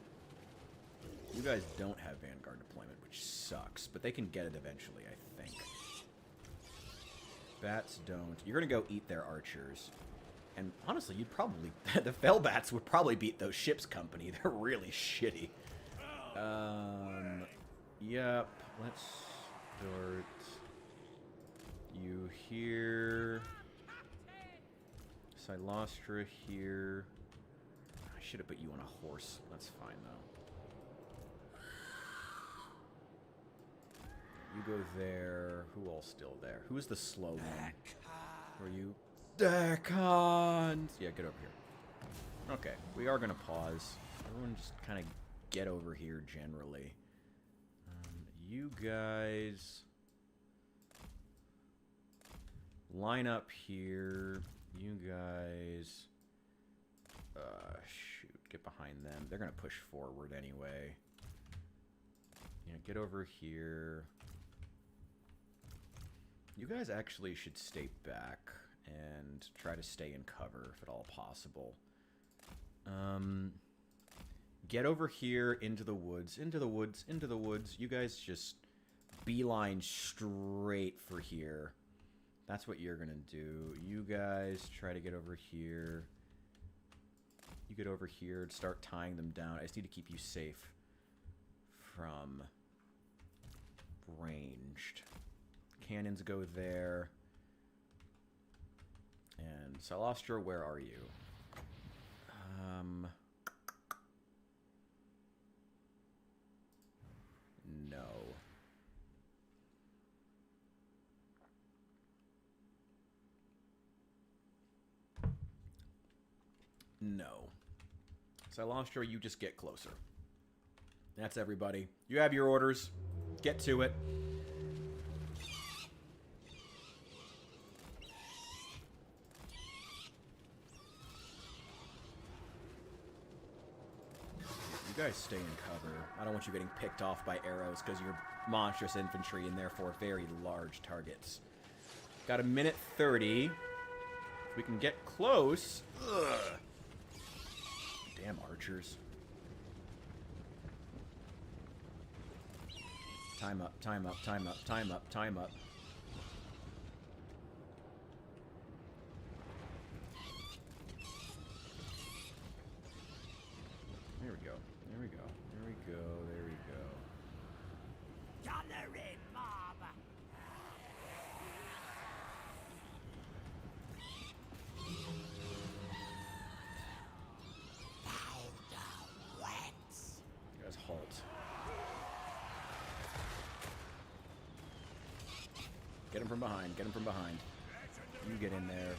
You guys don't have Vanguard deployment, which sucks. But they can get it eventually, I think. Bats don't. You're going to go eat their archers. And honestly, you'd probably... the Fellbats would probably beat those ships company. They're really shitty. Yep. Let's start you here. Silostra here. I should have put you on a horse. That's fine, though. You go there. Who all's still there? Who's the slow one? Were you? Decons! Yeah, get over here. Okay, we are going to pause. Everyone just kind of get over here generally. You guys line up here. You guys... shoot, get behind them. They're going to push forward anyway. Yeah, get over here. You guys actually should stay back and try to stay in cover if at all possible. Get over here into the woods, into the woods, into the woods. You guys just beeline straight for here. That's what you're going to do. You guys try to get over here. You get over here and start tying them down. I just need to keep you safe from ranged. Cannons go there. And Silostra, where are you? No. No. Silostra, you just get closer. That's everybody. You have your orders. Get to it. You guys stay in cover. I don't want you getting picked off by arrows because you're monstrous infantry and therefore very large targets. Got a minute 30. If we can get close. Ugh. Damn archers. Time up, time up, time up, time up, time up. There we go. There we go. There we go. There we go. Gunnery mob! You guys halt. Get him from behind. Get him from behind. You get in there.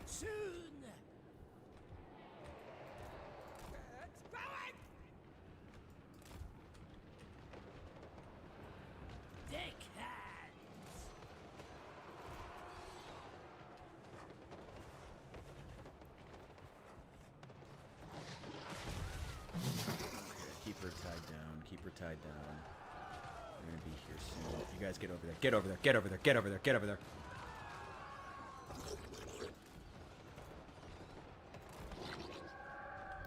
Soon! Get down. We're gonna be here soon. You guys get over there. Get over there. Get over there. Get over there. Get over there.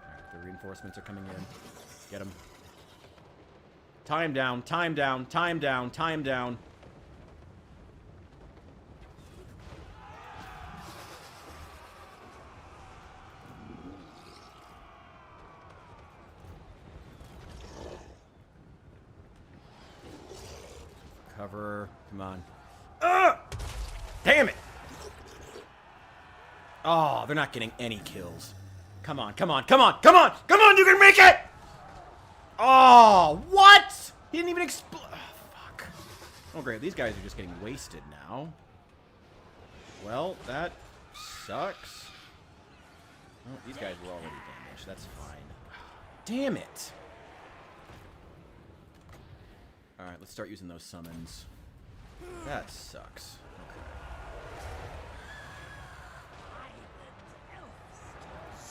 Alright, the reinforcements are coming in. Get them. Time down. Time down. Time down. Time down. Cover. Come on. Damn it! Oh, they're not getting any kills. Come on, come on, come on, come on! Come on, you can make it! Oh, what? He didn't even explode. Oh, fuck. Oh, great. These guys are just getting wasted now. Well, that sucks. Oh, these guys were already damaged. That's fine. Damn it! Alright, let's start using those summons. That sucks. Okay.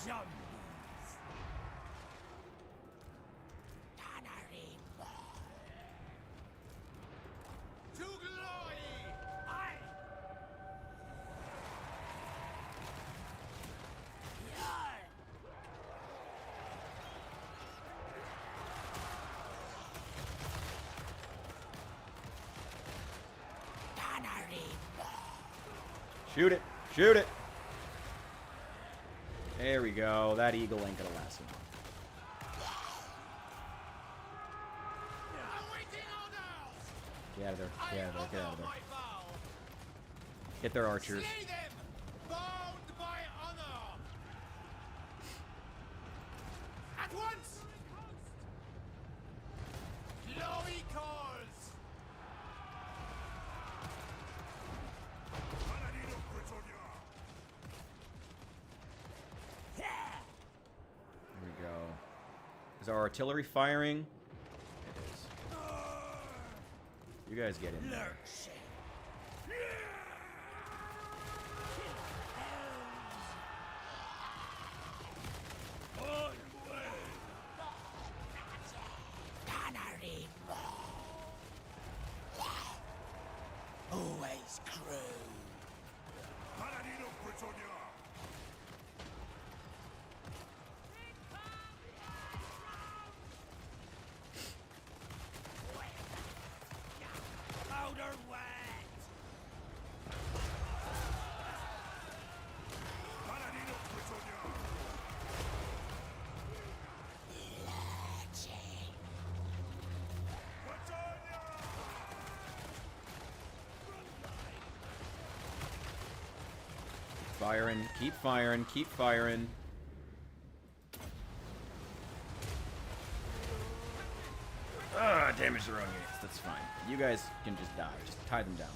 Zombies. R.E.P.O. To glory! I. Shoot it! Shoot it! There we go. That eagle ain't gonna last long. Get out of there. Get out of there. Get out of there. Get their archers. At once! Glory calls! There we go. Is our artillery firing? It is. You guys get in there. Always crew. Powder wet. Firing. Keep firing. Keep firing. Damage the wrong units. That's fine. You guys can just die. Just tie them down.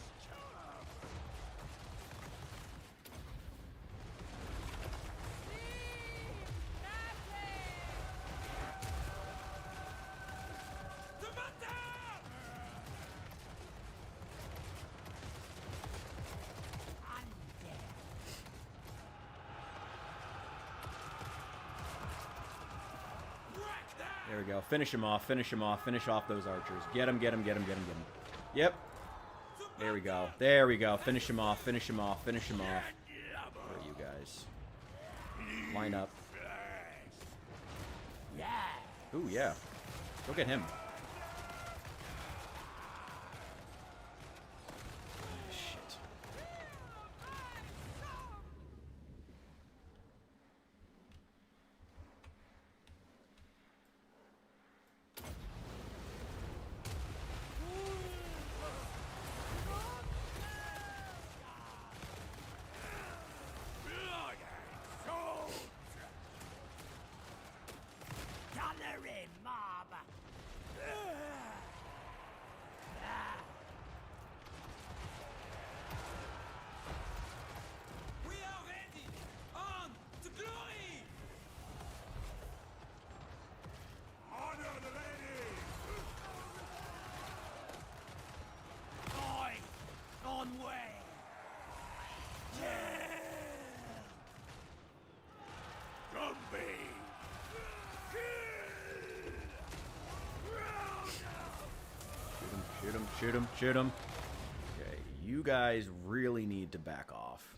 There we go. Finish him off. Finish him off. Finish off those archers. Get him. Get him. Get him. Get him. Get him. Yep. There we go. There we go. Finish him off. Finish him off. Finish him off. Where are you guys? Line up. Ooh, yeah. Go get him. Shit. Gallery mob. Shoot him, shoot him, shoot him. Okay, you guys really need to back off.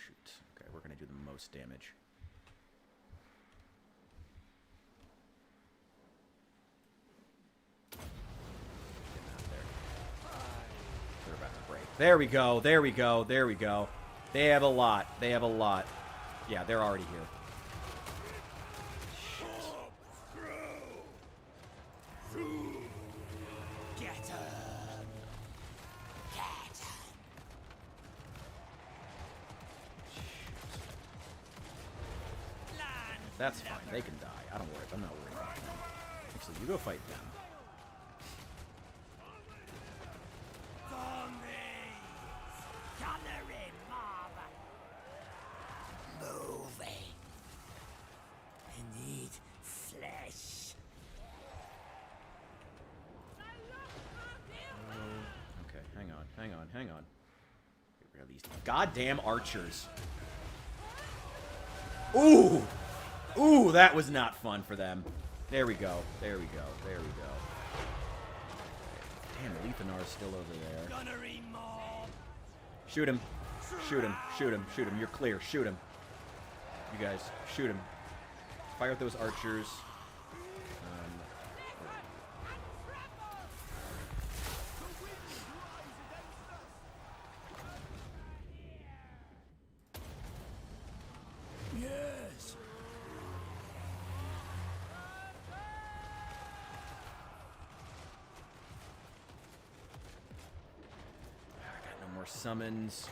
Shoot. Okay, we're gonna do the most damage. They're about to break. There we go, there we go, there we go. They have a lot. They have a lot. Yeah, they're already here. Get him! Get him! Land! That's fine. They can die. I don't worry. I'm not worried about them. Actually, you go fight them. Zombies! Gunnery mob! Moving. I need flesh. Okay, hang on, hang on, hang on. Get rid of these goddamn archers. Ooh! Ooh, that was not fun for them. There we go. There we go. There we go. Damn, Lethanar's still over there. Gunnery mob! Shoot him. Shoot him. Shoot him. Shoot him. You're clear. Shoot him. You guys, shoot him. Fire at those archers. Yes! I got no more summons.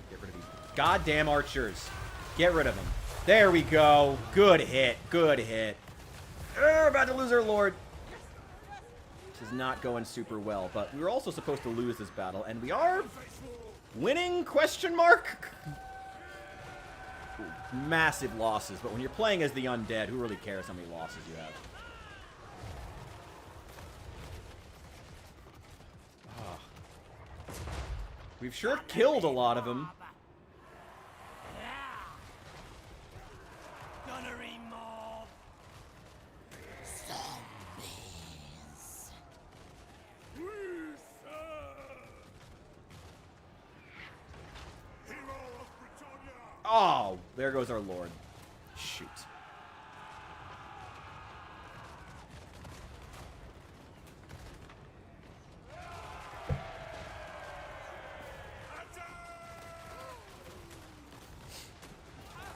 Get rid of these goddamn archers. Get rid of them. There we go. Good hit. Good hit. We're about to lose our lord. This is not going super well, but we were also supposed to lose this battle, and we are winning, question mark? Ooh, massive losses, but when you're playing as the undead, who really cares how many losses you have? We've sure killed a lot of them. Gunnery mob! Zombies! Hero of Britannia! Oh, there goes our lord. Shoot.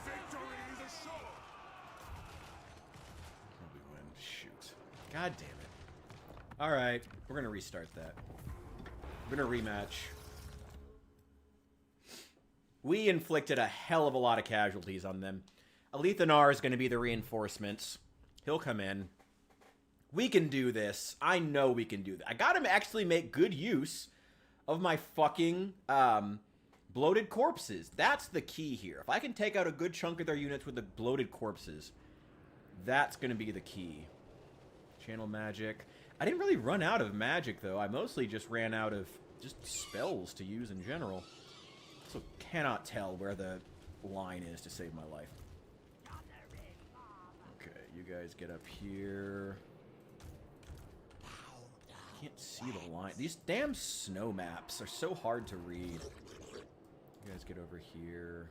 Victory is assured! We win. Shoot. God damn it. Alright, we're gonna restart that. We're gonna rematch. We inflicted a hell of a lot of casualties on them. Alethanar is gonna be the reinforcements. He'll come in. We can do this. I know we can do that. I gotta actually make good use of my fucking bloated corpses. That's the key here. If I can take out a good chunk of their units with the bloated corpses, that's going to be the key. Channel magic. I didn't really run out of magic, though. I mostly just ran out of just spells to use in general. So cannot tell where the line is to save my life. Okay, you guys get up here. Can't see the line. These damn snow maps are so hard to read. You guys get over here.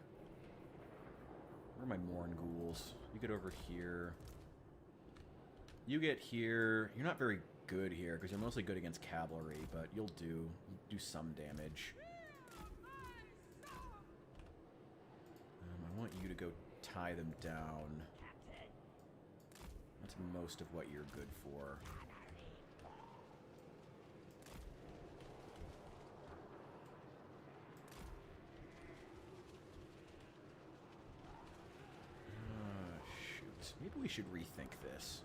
Where are my Morn ghouls? You get over here. You get here. You're not very good here because you're mostly good against cavalry, but you'll do some damage. I want you to go tie them down. That's most of what you're good for. Shoot. Maybe we should rethink this.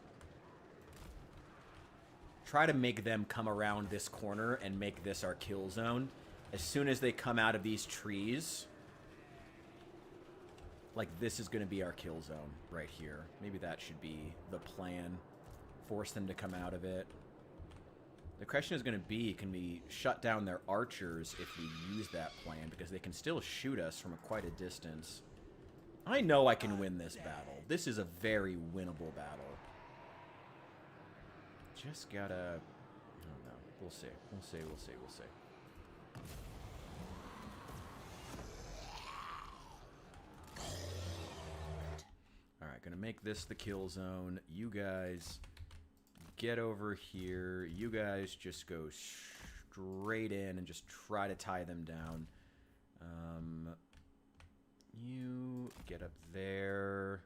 Try to make them come around this corner and make this our kill zone. As soon as they come out of these trees, like this is going to be our kill zone right here. Maybe that should be the plan. Force them to come out of it. The question is going to be, can we shut down their archers if we use that plan? Because they can still shoot us from quite a distance. I know I can win this battle. This is a very winnable battle. Just gotta... I don't know. We'll see. We'll see. We'll see. We'll see. Alright, gonna make this the kill zone. You guys get over here. You guys just go straight in and just try to tie them down. You get up there.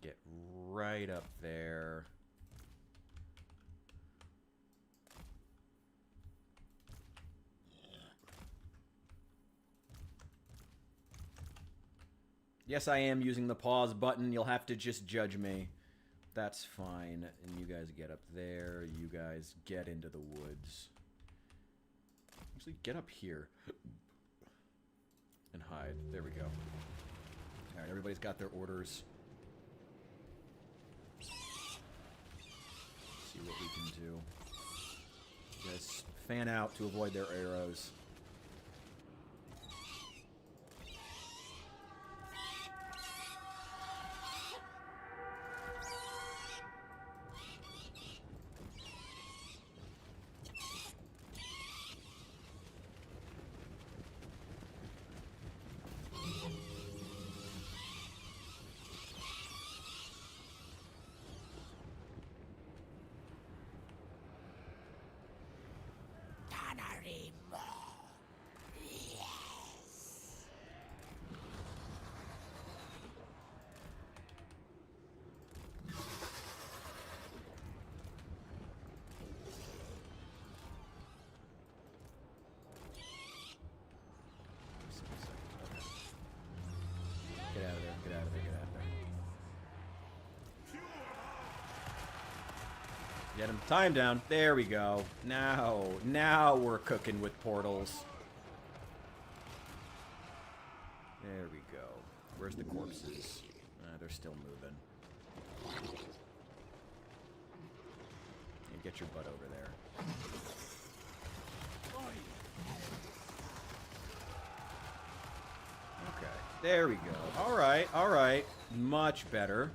Get right up there. Yes, I am using the pause button. You'll have to just judge me. That's fine. And you guys get up there. You guys get into the woods. Actually, get up here. And hide. There we go. Alright, everybody's got their orders. See what we can do. Just fan out to avoid their arrows. R.E.P.O. Yes. Get out of there, get out of there, get out of there. Get him. Time down. There we go. Now we're cooking with portals. There we go. Where's the corpses? They're still moving. Yeah, get your butt over there. Okay. There we go. Alright, alright. Much better.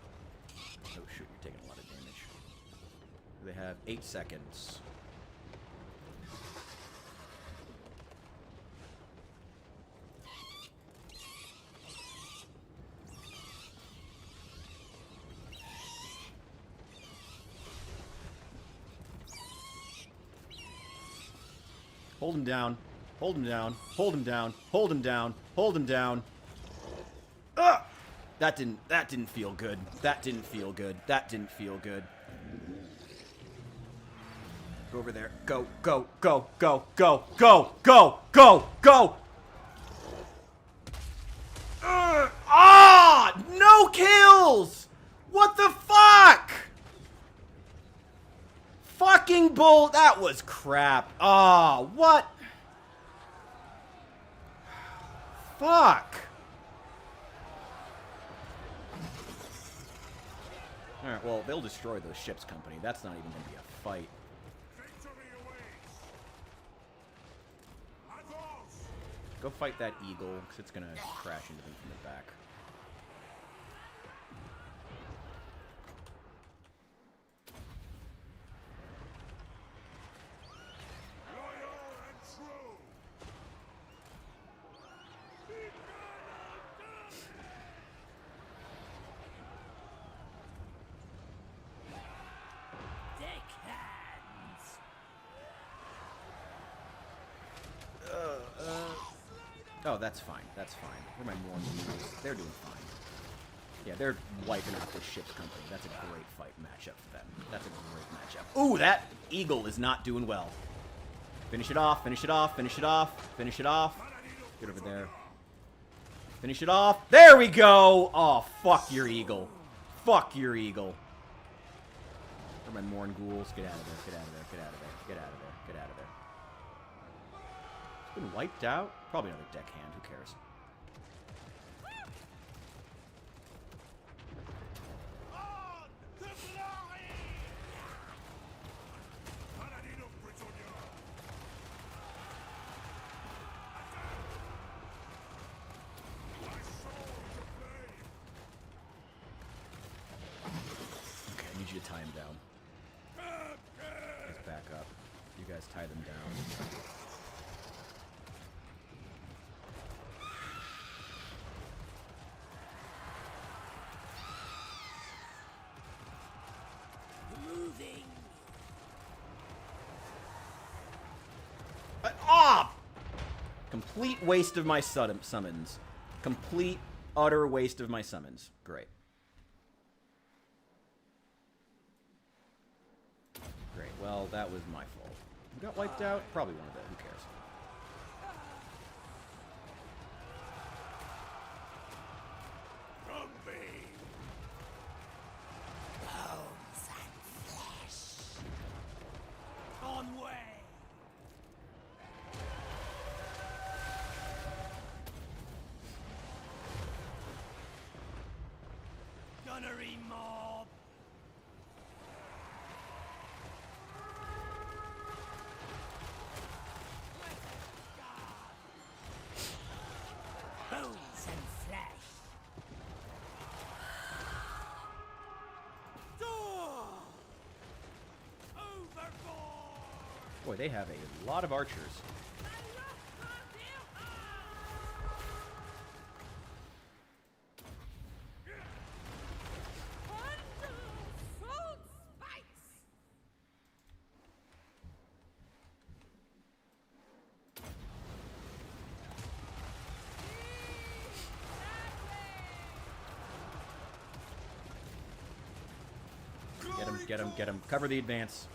Oh shoot, you're taking a lot of damage. They have 8 seconds. Hold him down. Hold him down. Hold him down. Hold him down. Hold him down. Ugh! That didn't feel good. That didn't feel good. That didn't feel good. Go over there. Go, go, go, go, go, go, go, go, go! Ah! No kills! What the fuck? Fucking bull. That was crap. Ah, what? Fuck. Alright, well, they'll destroy those ships, company. That's not even going to be a fight. Go fight that eagle, because it's going to crash into them from the back. Oh, that's fine. That's fine. Where are my Mormons? They're doing fine. Yeah, they're wiping out this ship's company. That's a great fight matchup for them. That's a great matchup. Ooh, that eagle is not doing well. Finish it off. Finish it off. Finish it off. Finish it off. Get over there. Finish it off. There we go. Oh, fuck your eagle. Fuck your eagle. Where are my Morn ghouls? Get out of there. Get out of there. Get out of there. Get out of there. Get out of there. It's been wiped out? Probably another deckhand. Who cares? you to tie him down. Let's back up. You guys tie them down. Moving. Ah! Complete waste of my summons. Complete, utter waste of my summons. Great. Great. Well, that was my fault. Who got wiped out? Probably one of them. Who cares? Bones and flesh. On way. Gunnery mob. Bones and flesh. Overboard. Boy, they have a lot of archers. Get him, get him, get him. Cover the advance.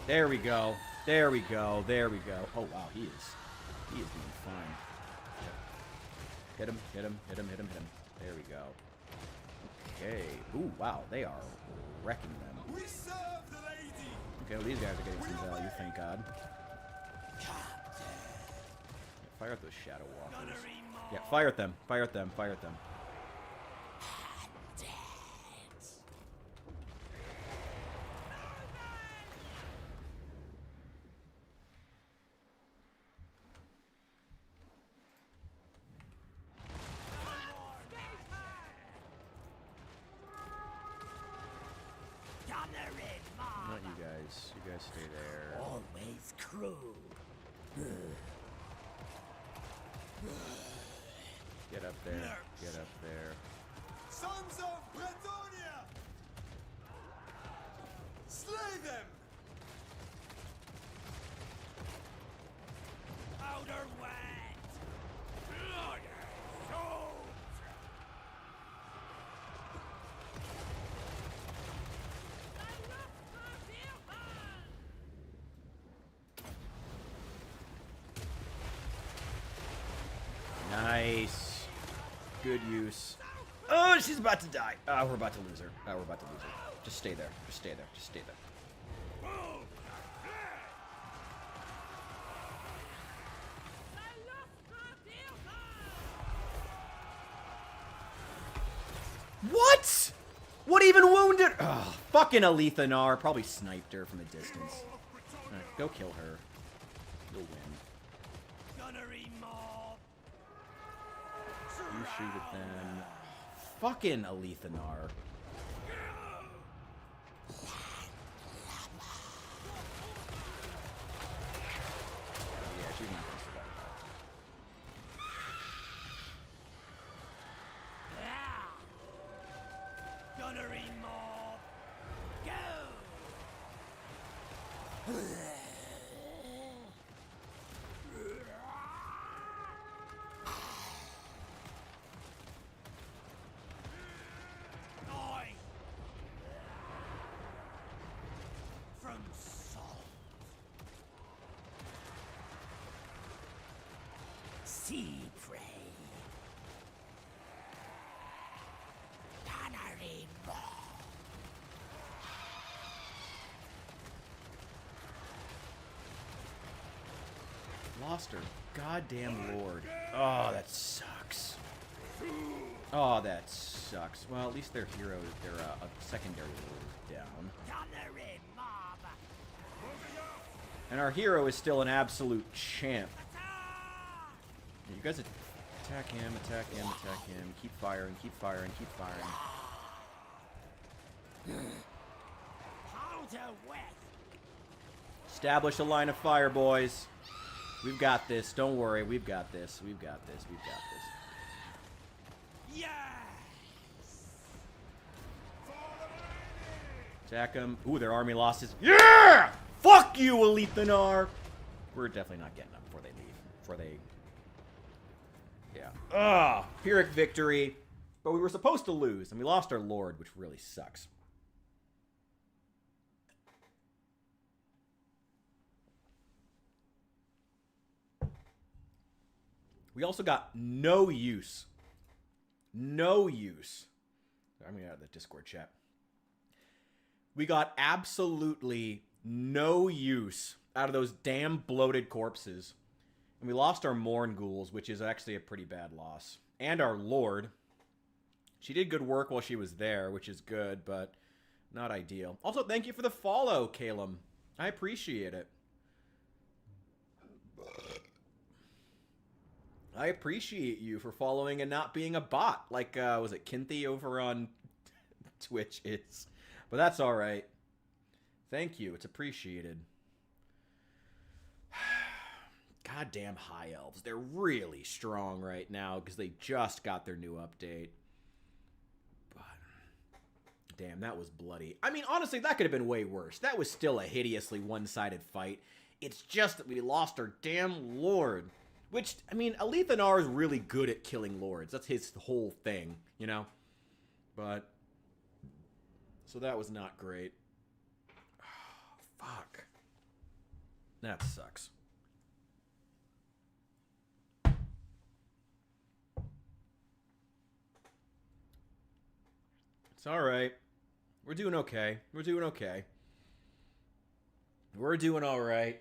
There we go. There we go. There we go. Oh, wow. He is doing fine. Hit him, hit him, hit him, hit him, hit him. There we go. Okay. Ooh, wow. They are wrecking them. We serve the lady. Okay, well, these guys are getting some value, thank God. Fire at those shadow walkers. Yeah, fire at them. Fire at them. Fire at them. Not you guys. You guys stay there. Always crew. Get up there. Get up there. Sons of Bretonia. Slay them. Outer wet. Blood. Souls. Nice. Good use. Oh, she's about to die. Oh, we're about to lose her. Oh, we're about to lose her. Just stay there. Just stay there. Just stay there. What? What even wounded? Oh, fucking Alethanar. Probably sniped her from a distance. Alright, go kill her. You'll win. Gunnery mob. You shoot at them. Fucking Alethanar. Yeah, she's not gonna survive that. Gunnery mob. Go. Oi. From salt. Sea prey. Gunnery mob. Lost her. Goddamn lord. Oh, that sucks. Oh, that sucks. Well, at least their hero, their secondary hero is down. Gunnery mob. And our hero is still an absolute champ. You guys attack him, attack him, attack him. Keep firing, keep firing, keep firing. Powder wet. Establish a line of fire, boys. We've got this. Don't worry. We've got this. We've got this. We've got this. Yes. Attack them. Ooh, their army losses. Yeah! Fuck you, Alethanar! We're definitely not getting them before they leave. Before they... Yeah. Ugh! Pyrrhic victory. But we were supposed to lose, and we lost our lord, which really sucks. We also got no use. No use. I'm going to get out of the Discord chat. We got absolutely no use out of those damn bloated corpses. And we lost our Morn Ghouls, which is actually a pretty bad loss. And our Lord. She did good work while she was there, which is good, but not ideal. Also, thank you for the follow, Calum. I appreciate it. I appreciate you for following and not being a bot, like, was it Kinthy over on Twitch is. But that's alright. Thank you, it's appreciated. Goddamn High Elves. They're really strong right now, because they just got their new update. But, damn, that was bloody. I mean, honestly, that could have been way worse. That was still a hideously one-sided fight. It's just that we lost our damn lord. Which, I mean, Alethanar is really good at killing lords. That's his whole thing, you know? But, so that was not great. Oh, fuck. That sucks. It's alright. We're doing okay. We're doing okay. We're doing alright.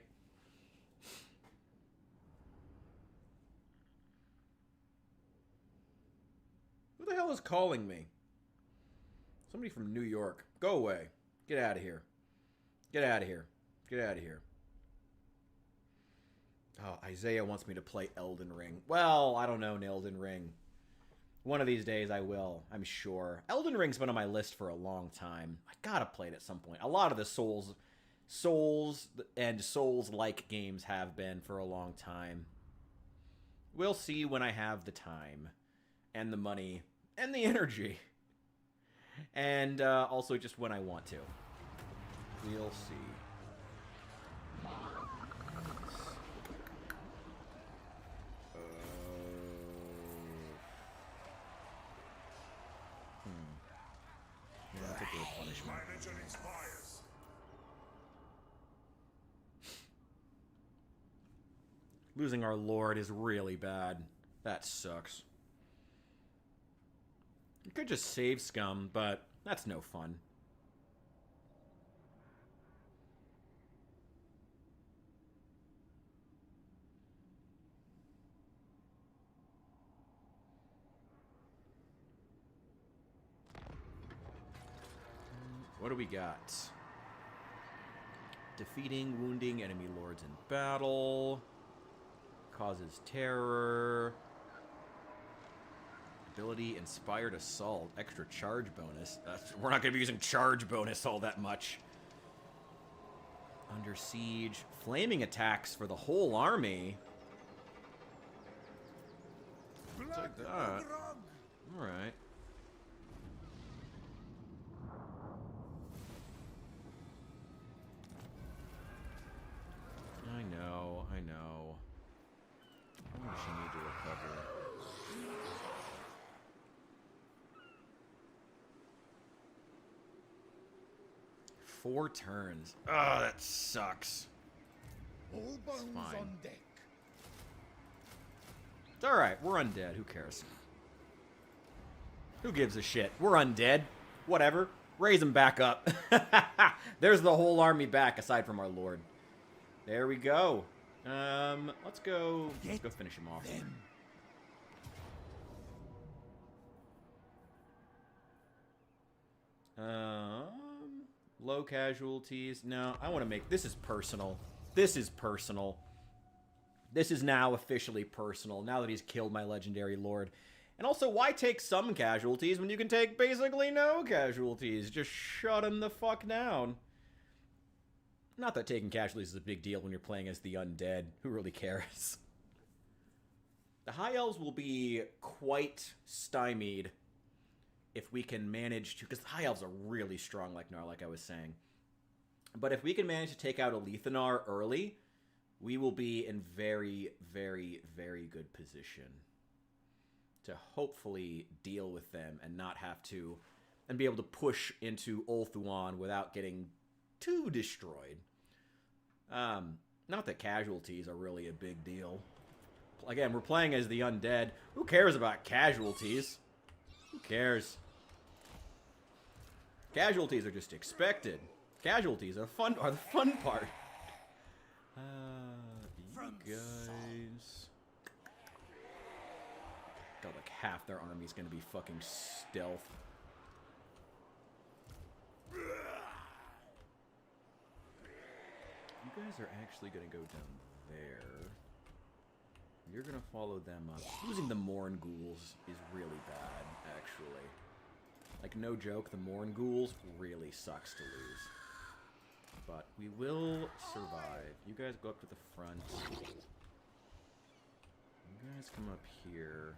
Who the hell is calling me? Somebody from New York. Go away. Get out of here. Get out of here. Get out of here. Oh, Isaiah wants me to play Elden Ring. Well, I don't know, Elden Ring. One of these days I will, I'm sure. Elden Ring's been on my list for a long time. I gotta play it at some point. A lot of the Souls and Souls-like games have been for a long time. We'll see when I have the time. And the money. And the energy. And also just when I want to. We'll see. That's a good punishment. My legend expires. Losing our lord is really bad. That sucks. You could just save scum, but that's no fun. What do we got? Defeating, wounding enemy lords in battle. Causes terror. Ability, inspired assault. Extra charge bonus. We're not going to be using charge bonus all that much. Under siege. Flaming attacks for the whole army. Looks like that. Alright. I know, I know. How much you need to recover? Four turns. Oh, that sucks. All bones fine. on deck. It's alright, we're undead. Who cares? Who gives a shit? We're undead. Whatever. Raise them back up. There's the whole army back, aside from our lord. There we go. Let's go finish him off. Low casualties. No, I want to make... This is personal. This is personal. This is now officially personal, now that he's killed my legendary lord. And also, why take some casualties when you can take basically no casualties? Just shut him the fuck down. Not that taking casualties is a big deal when you're playing as the undead. Who really cares? The High Elves will be quite stymied if we can manage to... Because the High Elves are really strong like Gnar, like I was saying. But if we can manage to take out a Lethanar early, we will be in very, very, very good position to hopefully deal with them and not have to... And be able to push into Ulthuan without getting too destroyed. Not that casualties are really a big deal. Again, we're playing as the undead. Who cares about casualties? Who cares? Casualties are just expected. Casualties are the fun part. You guys... God, like half their army's gonna be fucking stealth. You guys are actually gonna go down there. You're gonna follow them up. Losing the Morn Ghouls is really bad, actually. Like, no joke, the Morn Ghouls really sucks to lose. But we will survive. You guys go up to the front. You guys come up here.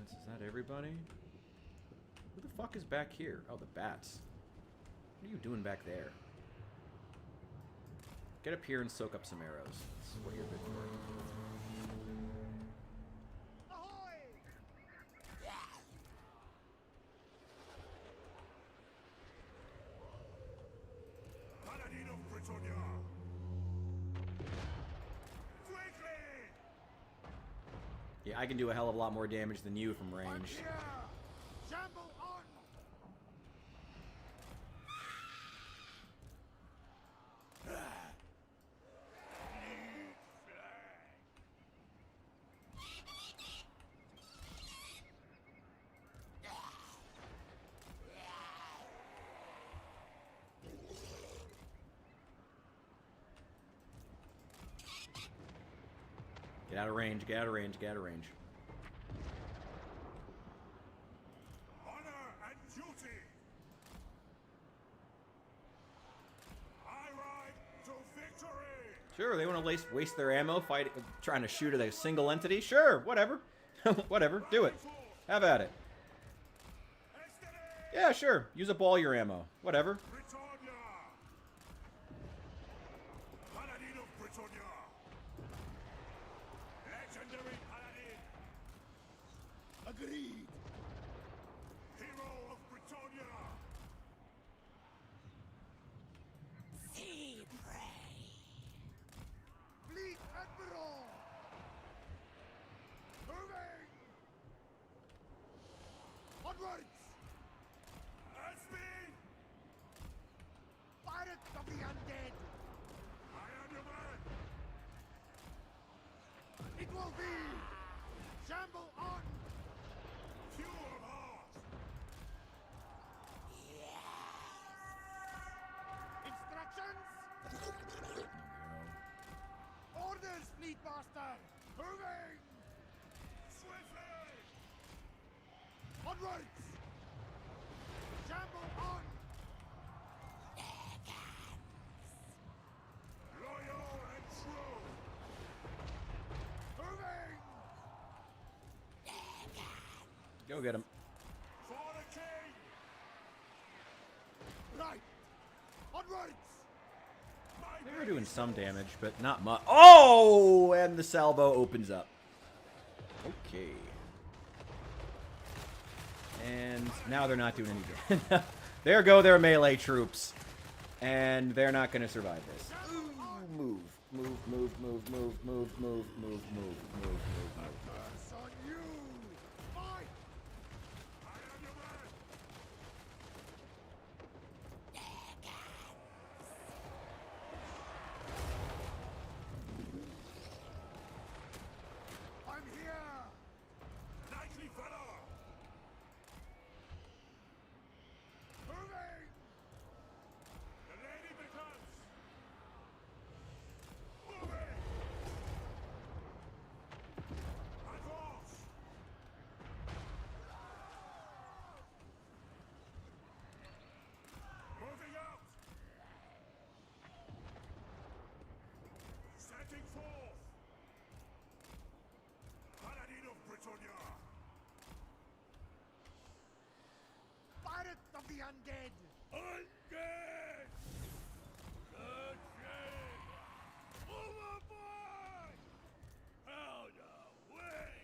Is that everybody? Who the fuck is back here? Oh, the bats. What are you doing back there? Get up here and soak up some arrows. This is what you're good for. Paladin of Britannia! Yeah, I can do a hell of a lot more damage than you from range. Shamble on! Get out of range, get out of range, get out of range. Honor and duty! I ride to victory! Sure, they want to waste their ammo trying to shoot at a single entity? Sure, whatever. Whatever, do it. Have at it. Yeah, sure. Use up all your ammo. Whatever. Britannia! Paladin of Britannia! Legendary Paladin! Agreed! Hero of Britannia! Sea prey. Fleet Admiral! Moving! Onwards! As speed! Pirates of the Undead! I am your man! It will be! Shamble on! Pure of heart! Instructions? Orders, Fleet Master! Moving! Swiftly! Onwards! Shamble on! Loyal and true! Moving! Go get him. For the king! Right! Onwards! They were doing some damage, but not much. Oh! And the salvo opens up. Okay. And now they're not doing any damage. There go their melee troops. And they're not going to survive this. Ooh, move. Move, move, move, move, move, move, move, move, move, move, move. Curse on you! Fight! I am your man! I'm here! Knightly fellow! Moving! The lady becomes... Moving! the undead! Undead! Good shit! Overboard! Powder wings!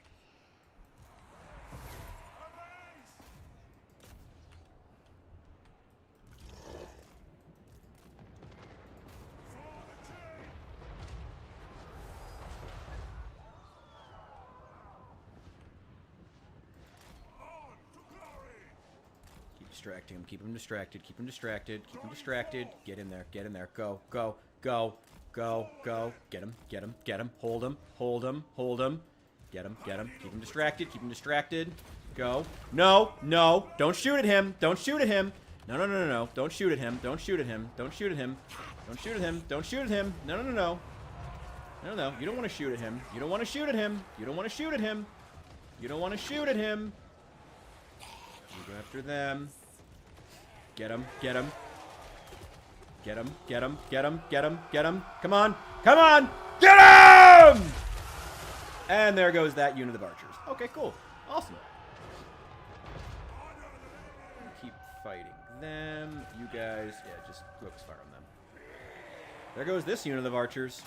Erase! For the chain! On to glory! Keep distracting him. Keep him distracted. Keep him distracted. Keep him distracted. Get in there. Get in there. Go. Go. Go. Go. Go. Get him. Get him. Get him. Hold him. Hold him. Hold him. Get him. Get him. Keep him distracted. Keep him distracted. Go. No. No. Don't shoot at him. Don't shoot at him. No, no, no, no, no. Don't shoot at him. Don't shoot at him. Don't shoot at him. Don't shoot at him. Don't shoot at him. No, no, no, no. No, no. You don't want to shoot at him. You don't want to shoot at him. You don't want to shoot at him. You don't want to shoot at him. You go after them. Get him. Get him. Get him. Get him. Get him. Get him. Get him. Come on. Come on. Get him! And there goes that unit of archers. Okay, cool. Awesome. Keep fighting them. You guys, yeah, just focus fire on them. There goes this unit of archers.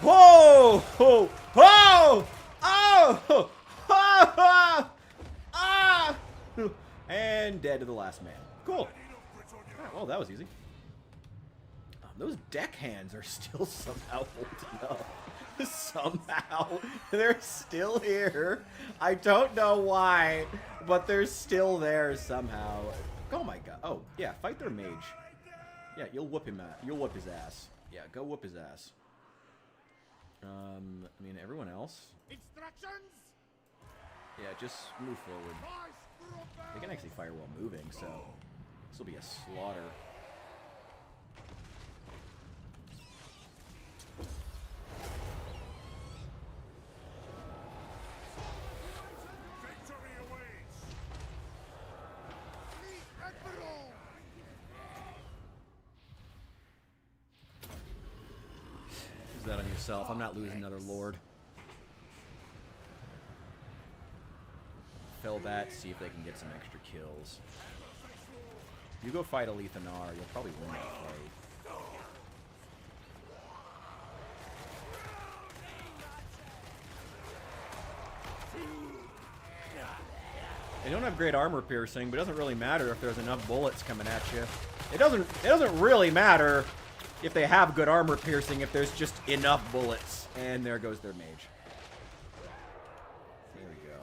Whoa! Whoa! Whoa! Oh! Ah! Ah! And dead to the last man. Cool. Alright, well, that was easy. Those deckhands are still somehow holding up. Somehow. They're still here. I don't know why, but they're still there somehow. Oh my god. Oh, yeah, fight their mage. Yeah, you'll whoop him out. You'll whoop his ass. Yeah, go whoop his ass. I mean, everyone else? Instructions? Yeah, just move forward. They can actually fire while moving, so this will be a slaughter. Victory awaits! The Emperor! Use that on yourself. I'm not losing another lord. Fill that, see if they can get some extra kills. You go fight Alethanar, you'll probably win that fight. They don't have great armor piercing, but it doesn't really matter if there's enough bullets coming at you. It doesn't really matter if they have good armor piercing if there's just enough bullets. And there goes their mage. There we go.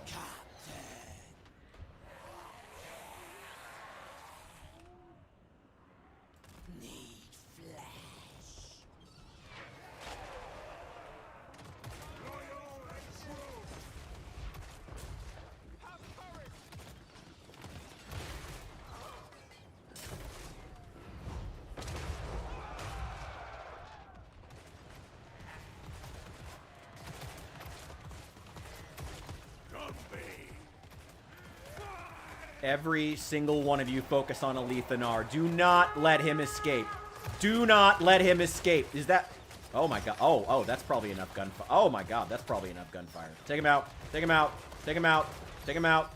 Every single one of you focus on Alethanar. Do not let him escape. Do not let him escape. Is that... Oh my god. Oh, that's probably enough gunfire. Oh my god, that's probably enough gunfire. Take him out. Take him out. Take him out. Take him out.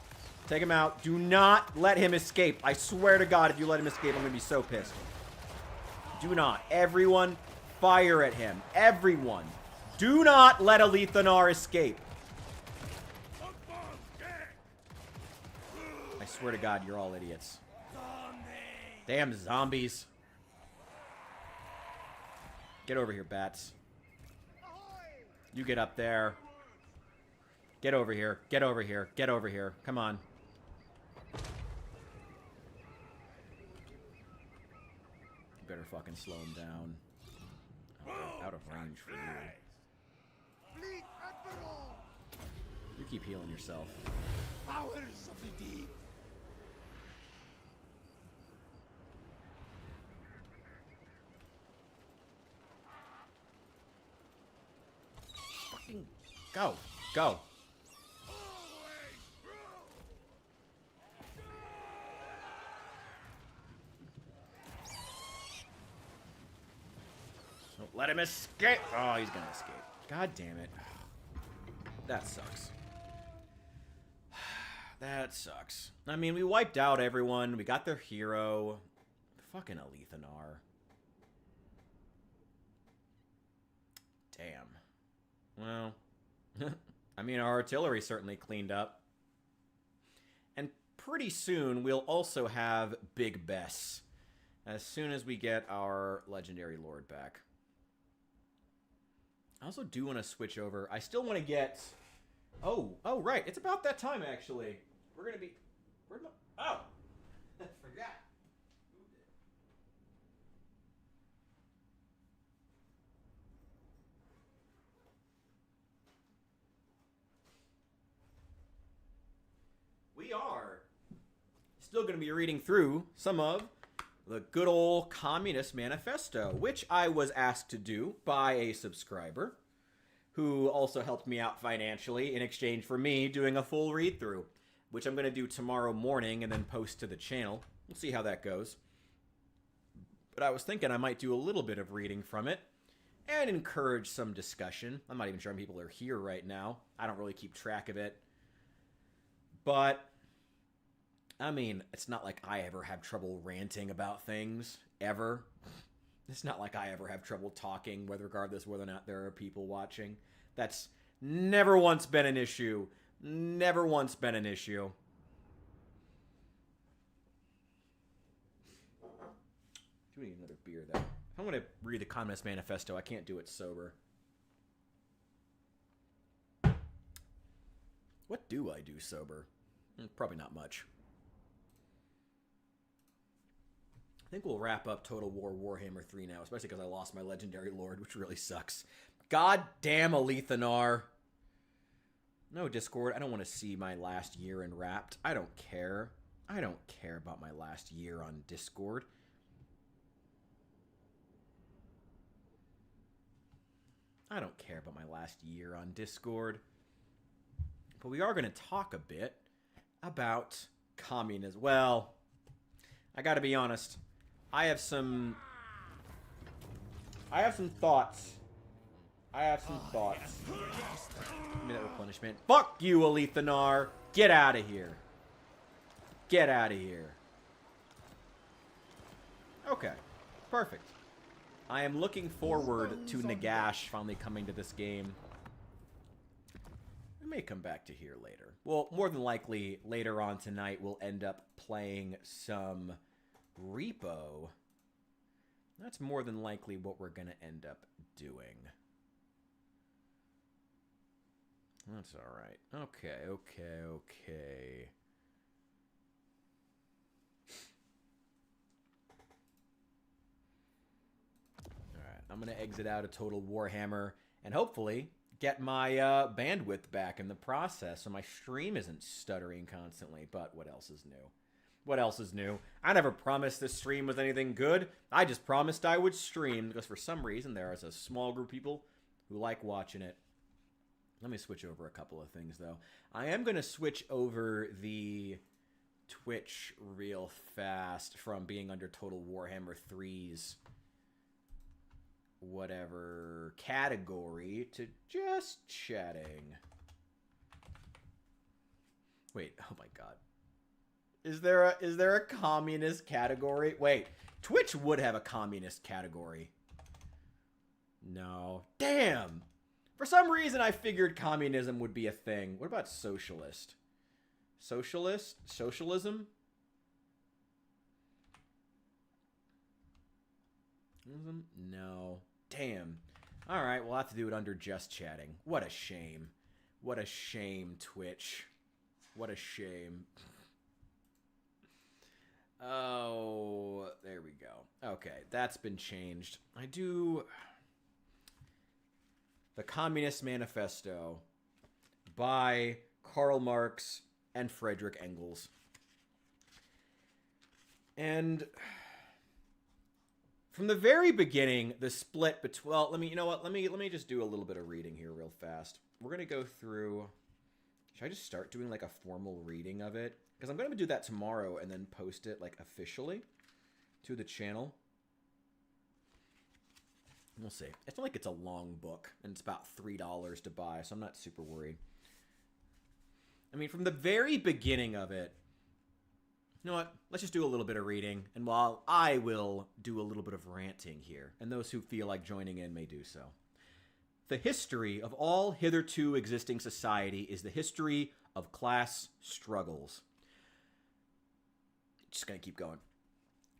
Take him out. Do not let him escape. I swear to god, if you let him escape, I'm going to be so pissed. Do not. Everyone, fire at him. Everyone. Do not let Alethanar escape. I swear to god, you're all idiots. Damn zombies. Get over here, bats. You get up there. Get over here. Get over here. Get over here. Come on. You better fucking slow him down. Out of range for you. Fleet Emperor! You keep healing yourself. Powers of the deep! Fucking go. Go. Don't let him escape. Oh, he's gonna escape. God damn it. That sucks. that sucks. I mean, we wiped out everyone. We got their hero. Fucking Alethanar. Damn. Well, I mean, our artillery certainly cleaned up. And pretty soon, we'll also have Big Bess. As soon as we get our Legendary Lord back. I also do want to switch over. I still want to get... Oh, right. It's about that time, actually. We're going to be... Where'd my... Oh! I forgot. We are still going to be reading through some of the good old Communist Manifesto, which I was asked to do by a subscriber who also helped me out financially in exchange for me doing a full read-through, which I'm going to do tomorrow morning and then post to the channel. We'll see how that goes. But I was thinking I might do a little bit of reading from it and encourage some discussion. I'm not even sure how many people are here right now. I don't really keep track of it. But... I mean, it's not like I ever have trouble ranting about things, ever. It's not like I ever have trouble talking, regardless whether or not there are people watching. That's never once been an issue. Never once been an issue. Do we need another beer, though? If I'm going to read the Communist Manifesto, I can't do it sober. What do I do sober? Probably not much. I think we'll wrap up Total War Warhammer 3 now, especially because I lost my Legendary Lord, which really sucks. God damn Alethanar. No, Discord, I don't want to see my last year in Wrapped. I don't care. I don't care about my last year on Discord. I don't care about my last year on Discord. But we are going to talk a bit about communism. Well, I got to be honest. I have some thoughts. Give me that replenishment. Fuck you, Alethanar. Get out of here. Get out of here. Okay. Perfect. I am looking forward to Nagash finally coming to this game. We may come back to here later. Well, more than likely, later on tonight, we'll end up playing some R.E.P.O. That's more than likely what we're going to end up doing. That's all right. Okay. All right, I'm going to exit out of Total Warhammer and hopefully get my bandwidth back in the process so my stream isn't stuttering constantly. But what else is new? What else is new? I never promised this stream was anything good. I just promised I would stream because for some reason there is a small group of people who like watching it. Let me switch over a couple of things, though. I am going to switch over the Twitch real fast from being under Total Warhammer 3's whatever category to just chatting. Wait, oh my god. Is there a communist category? Wait, Twitch would have a communist category. No. Damn! For some reason, I figured communism would be a thing. What about socialist? Socialist? Socialism? No. Damn. Alright, we'll have to do it under just chatting. What a shame. What a shame, Twitch. What a shame. Oh, there we go. Okay, that's been changed. I do... The Communist Manifesto by Karl Marx and Friedrich Engels. And from the very beginning, the split between... Well, you know what? Let me just do a little bit of reading here real fast. We're going to go through... Should I just start doing like a formal reading of it? Because I'm going to do that tomorrow and then post it like officially to the channel. We'll see. It's not like it's a long book, and it's about $3 to buy, so I'm not super worried. I mean, from the very beginning of it, you know what? Let's just do a little bit of reading, and while I will do a little bit of ranting here, and those who feel like joining in may do so. The history of all hitherto existing society is the history of class struggles. Just gonna keep going.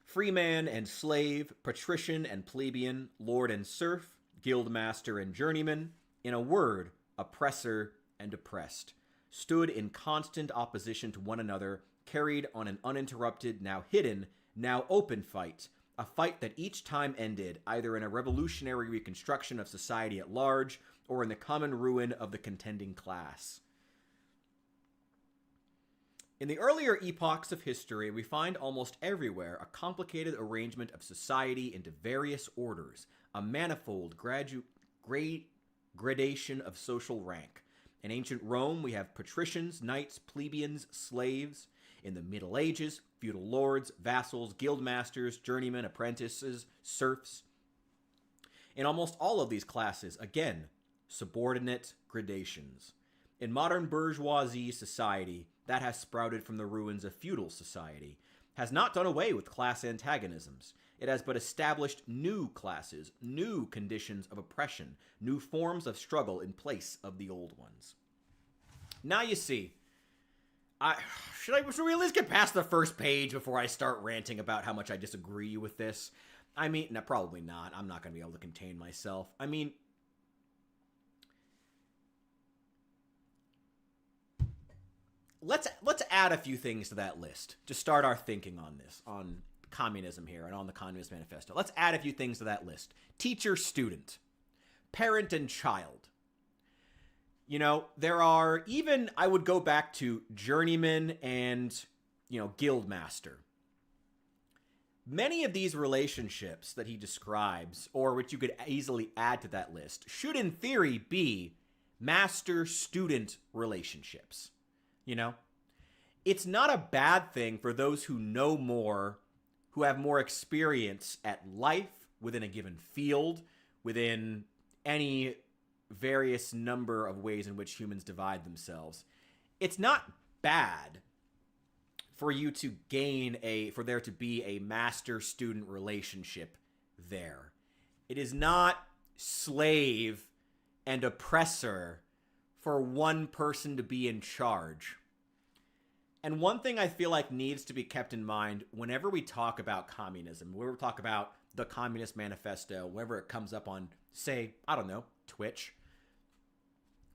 Freeman and slave, patrician and plebeian, lord and serf, guildmaster and journeyman, in a word, oppressor and oppressed, stood in constant opposition to one another, carried on an uninterrupted, now hidden, now open fight, a fight that each time ended either in a revolutionary reconstruction of society at large or in the common ruin of the contending class. In the earlier epochs of history, we find almost everywhere a complicated arrangement of society into various orders, a manifold gradation of social rank. In ancient Rome, we have patricians, knights, plebeians, slaves. In the Middle Ages, feudal lords, vassals, guildmasters, journeymen, apprentices, serfs. In almost all of these classes, again, subordinate gradations. In modern bourgeoisie society, that has sprouted from the ruins of feudal society, has not done away with class antagonisms. It has but established new classes, new conditions of oppression, new forms of struggle in place of the old ones. Now you see, should we at least get past the first page before I start ranting about how much I disagree with this? I mean, no, probably not. I'm not going to be able to contain myself. I mean, let's add a few things to that list to start our thinking on this, on communism here and on the Communist Manifesto. Let's add a few things to that list. Teacher, student, parent and child. You know, there are even, I would go back to journeyman and, you know, guildmaster. Many of these relationships that he describes, or which you could easily add to that list, should in theory be master-student relationships. You know? It's not a bad thing for those who know more, who have more experience at life within a given field, within any various number of ways in which humans divide themselves. It's not bad for you to for there to be a master-student relationship there. It is not slave and oppressor for one person to be in charge. And one thing I feel like needs to be kept in mind whenever we talk about communism, whenever we talk about the Communist Manifesto, whenever it comes up on, say, I don't know, Twitch,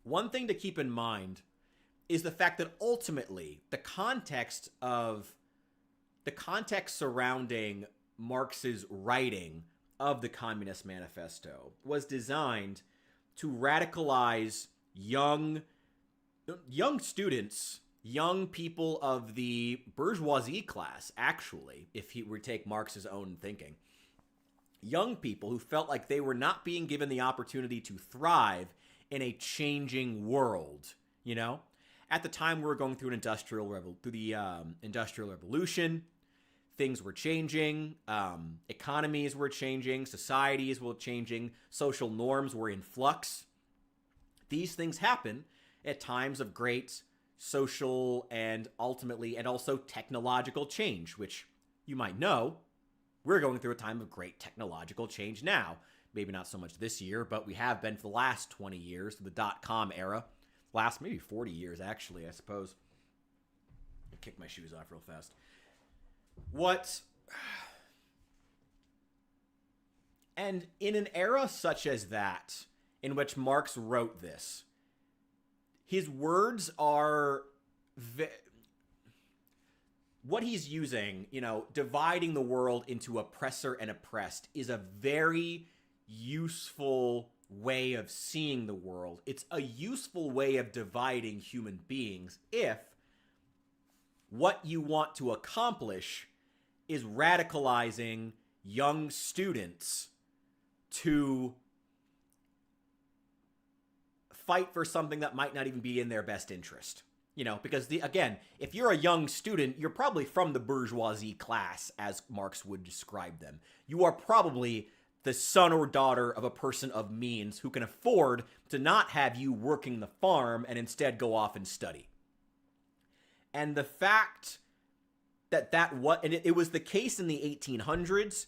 one thing to keep in mind is the fact that ultimately the context surrounding Marx's writing of the Communist Manifesto was designed to radicalize young students, young people of the bourgeoisie class, actually, if he were to take Marx's own thinking. Young people who felt like they were not being given the opportunity to thrive in a changing world, you know? At the time, we were going through the Industrial Revolution. Things were changing. Economies were changing. Societies were changing. Social norms were in flux. These things happen at times of great social and also technological change, which you might know, we're going through a time of great technological change now. Maybe not so much this year, but we have been for the last 20 years, the dot-com era. Last maybe 40 years, actually, I suppose. I kick my shoes off real fast. And in an era such as that, in which Marx wrote this, his words are... what he's using, you know, dividing the world into oppressor and oppressed, is a very useful way of seeing the world. It's a useful way of dividing human beings if what you want to accomplish is radicalizing young students to fight for something that might not even be in their best interest. You know, because again, if you're a young student, you're probably from the bourgeoisie class, as Marx would describe them. You are probably the son or daughter of a person of means who can afford to not have you working the farm and instead go off and study. And the fact and it was the case in the 1800s,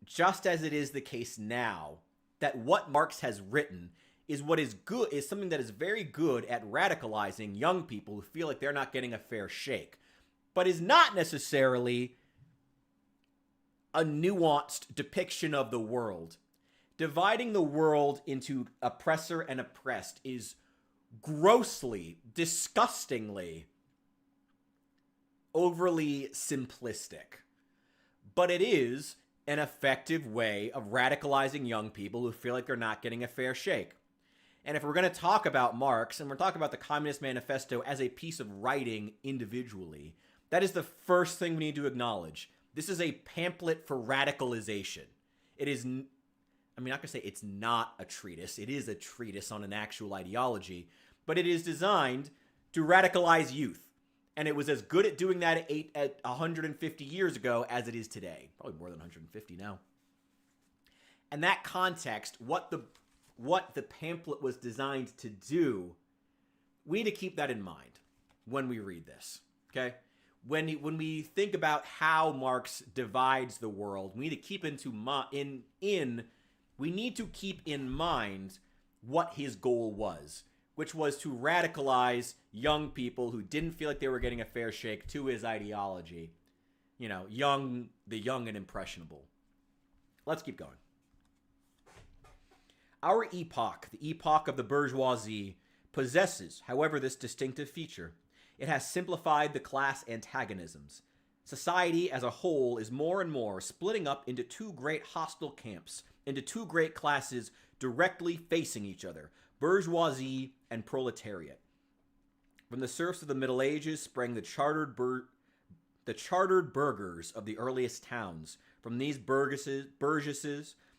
just as it is the case now, that what Marx has written is something that is very good at radicalizing young people who feel like they're not getting a fair shake, but is not necessarily a nuanced depiction of the world. Dividing the world into oppressor and oppressed is grossly, disgustingly, overly simplistic. But it is an effective way of radicalizing young people who feel like they're not getting a fair shake. And if we're going to talk about Marx, and we're talking about the Communist Manifesto as a piece of writing individually, that is the first thing we need to acknowledge. This is a pamphlet for radicalization. It is, I'm not going to say it's not a treatise. It is a treatise on an actual ideology, but it is designed to radicalize youth. And it was as good at doing that at 150 years ago as it is today. Probably more than 150 now. And that context, what the pamphlet was designed to do, we need to keep that in mind when we read this, okay? When we think about how Marx divides the world, we need to keep we need to keep in mind what his goal was, which was to radicalize young people who didn't feel like they were getting a fair shake to his ideology. You know, the young and impressionable. Let's keep going. Our epoch, the epoch of the bourgeoisie, possesses, however, this distinctive feature. It has simplified the class antagonisms. Society as a whole is more and more splitting up into two great hostile camps, into two great classes directly facing each other, bourgeoisie and proletariat. From the serfs of the Middle Ages sprang the chartered burghers of the earliest towns. From these burgesses,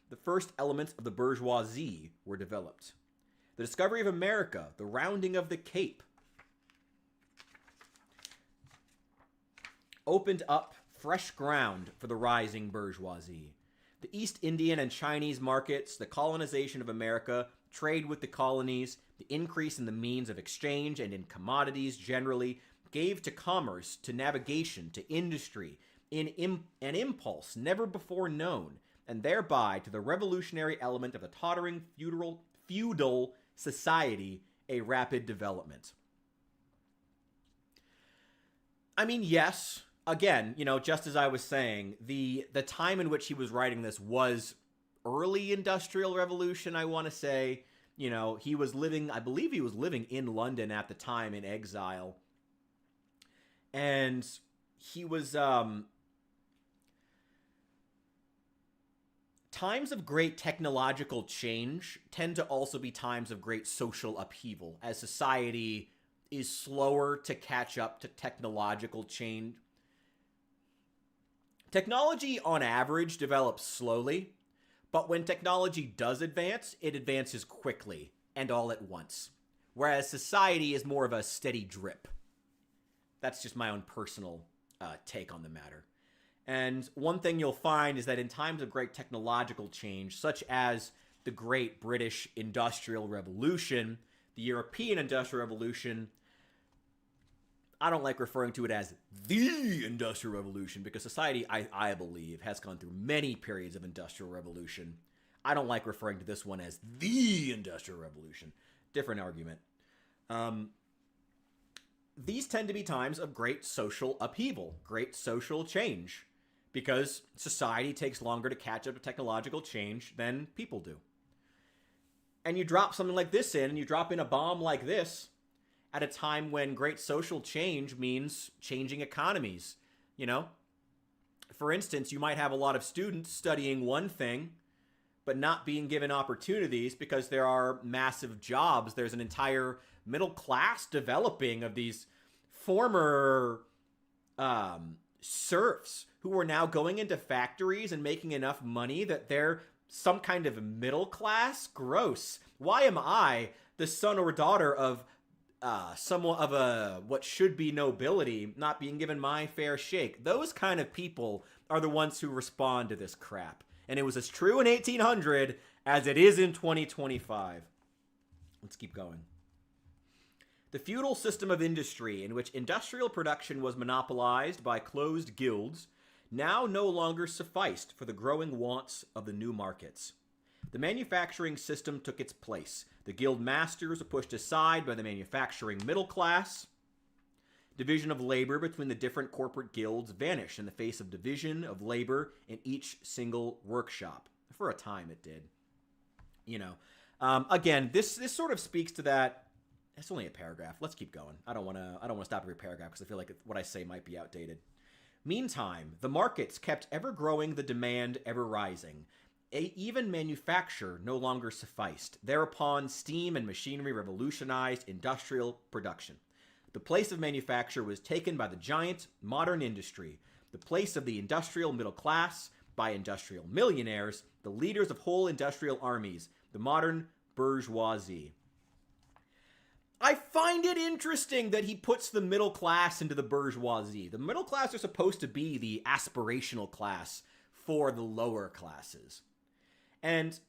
the first elements of the bourgeoisie were developed. The discovery of America, the rounding of the Cape, opened up fresh ground for the rising bourgeoisie. The East Indian and Chinese markets, the colonization of America, trade with the colonies, the increase in the means of exchange and in commodities generally, gave to commerce, to navigation, to industry, an impulse never before known, and thereby to the revolutionary element of the tottering feudal society a rapid development. I mean, yes, again, just as I was saying, the time in which he was writing this was early Industrial Revolution, I want to say. He was living, I believe he was living in London at the time in exile. And he was, times of great technological change tend to also be times of great social upheaval, as society is slower to catch up to technological change. Technology, on average, develops slowly, but when technology does advance, it advances quickly and all at once, whereas society is more of a steady drip. That's just my own personal take on the matter. And one thing you'll find is that in times of great technological change, such as the Great British Industrial Revolution, the European Industrial Revolution, I don't like referring to it as the Industrial Revolution because society, I believe, has gone through many periods of Industrial Revolution. I don't like referring to this one as the Industrial Revolution. Different argument. These tend to be times of great social upheaval, great social change, because society takes longer to catch up to technological change than people do. And you drop something like this in, and you drop in a bomb like this, at a time when great social change means changing economies, For instance, you might have a lot of students studying one thing, but not being given opportunities because there are massive jobs. There's an entire middle class developing of these former serfs who are now going into factories and making enough money that they're some kind of middle class. Gross. Why am I, the son or daughter of somewhat of a what should be nobility, not being given my fair shake? Those kind of people are the ones who respond to this crap. And it was as true in 1800 as it is in 2025. Let's keep going. The feudal system of industry, in which industrial production was monopolized by closed guilds, now no longer sufficed for the growing wants of the new markets. The manufacturing system took its place. The guild masters were pushed aside by the manufacturing middle class. Division of labor between the different corporate guilds vanished in the face of division of labor in each single workshop. For a time, it did. You know, again, this sort of speaks to that. It's only a paragraph. Let's keep going. I don't want to stop every paragraph because I feel like what I say might be outdated. Meantime, the markets kept ever growing, the demand ever rising. Even manufacture no longer sufficed. Thereupon, steam and machinery revolutionized industrial production. The place of manufacture was taken by the giant modern industry, the place of the industrial middle class by industrial millionaires, the leaders of whole industrial armies, the modern bourgeoisie. I find it interesting that he puts the middle class into the bourgeoisie. The middle class are supposed to be the aspirational class for the lower classes. And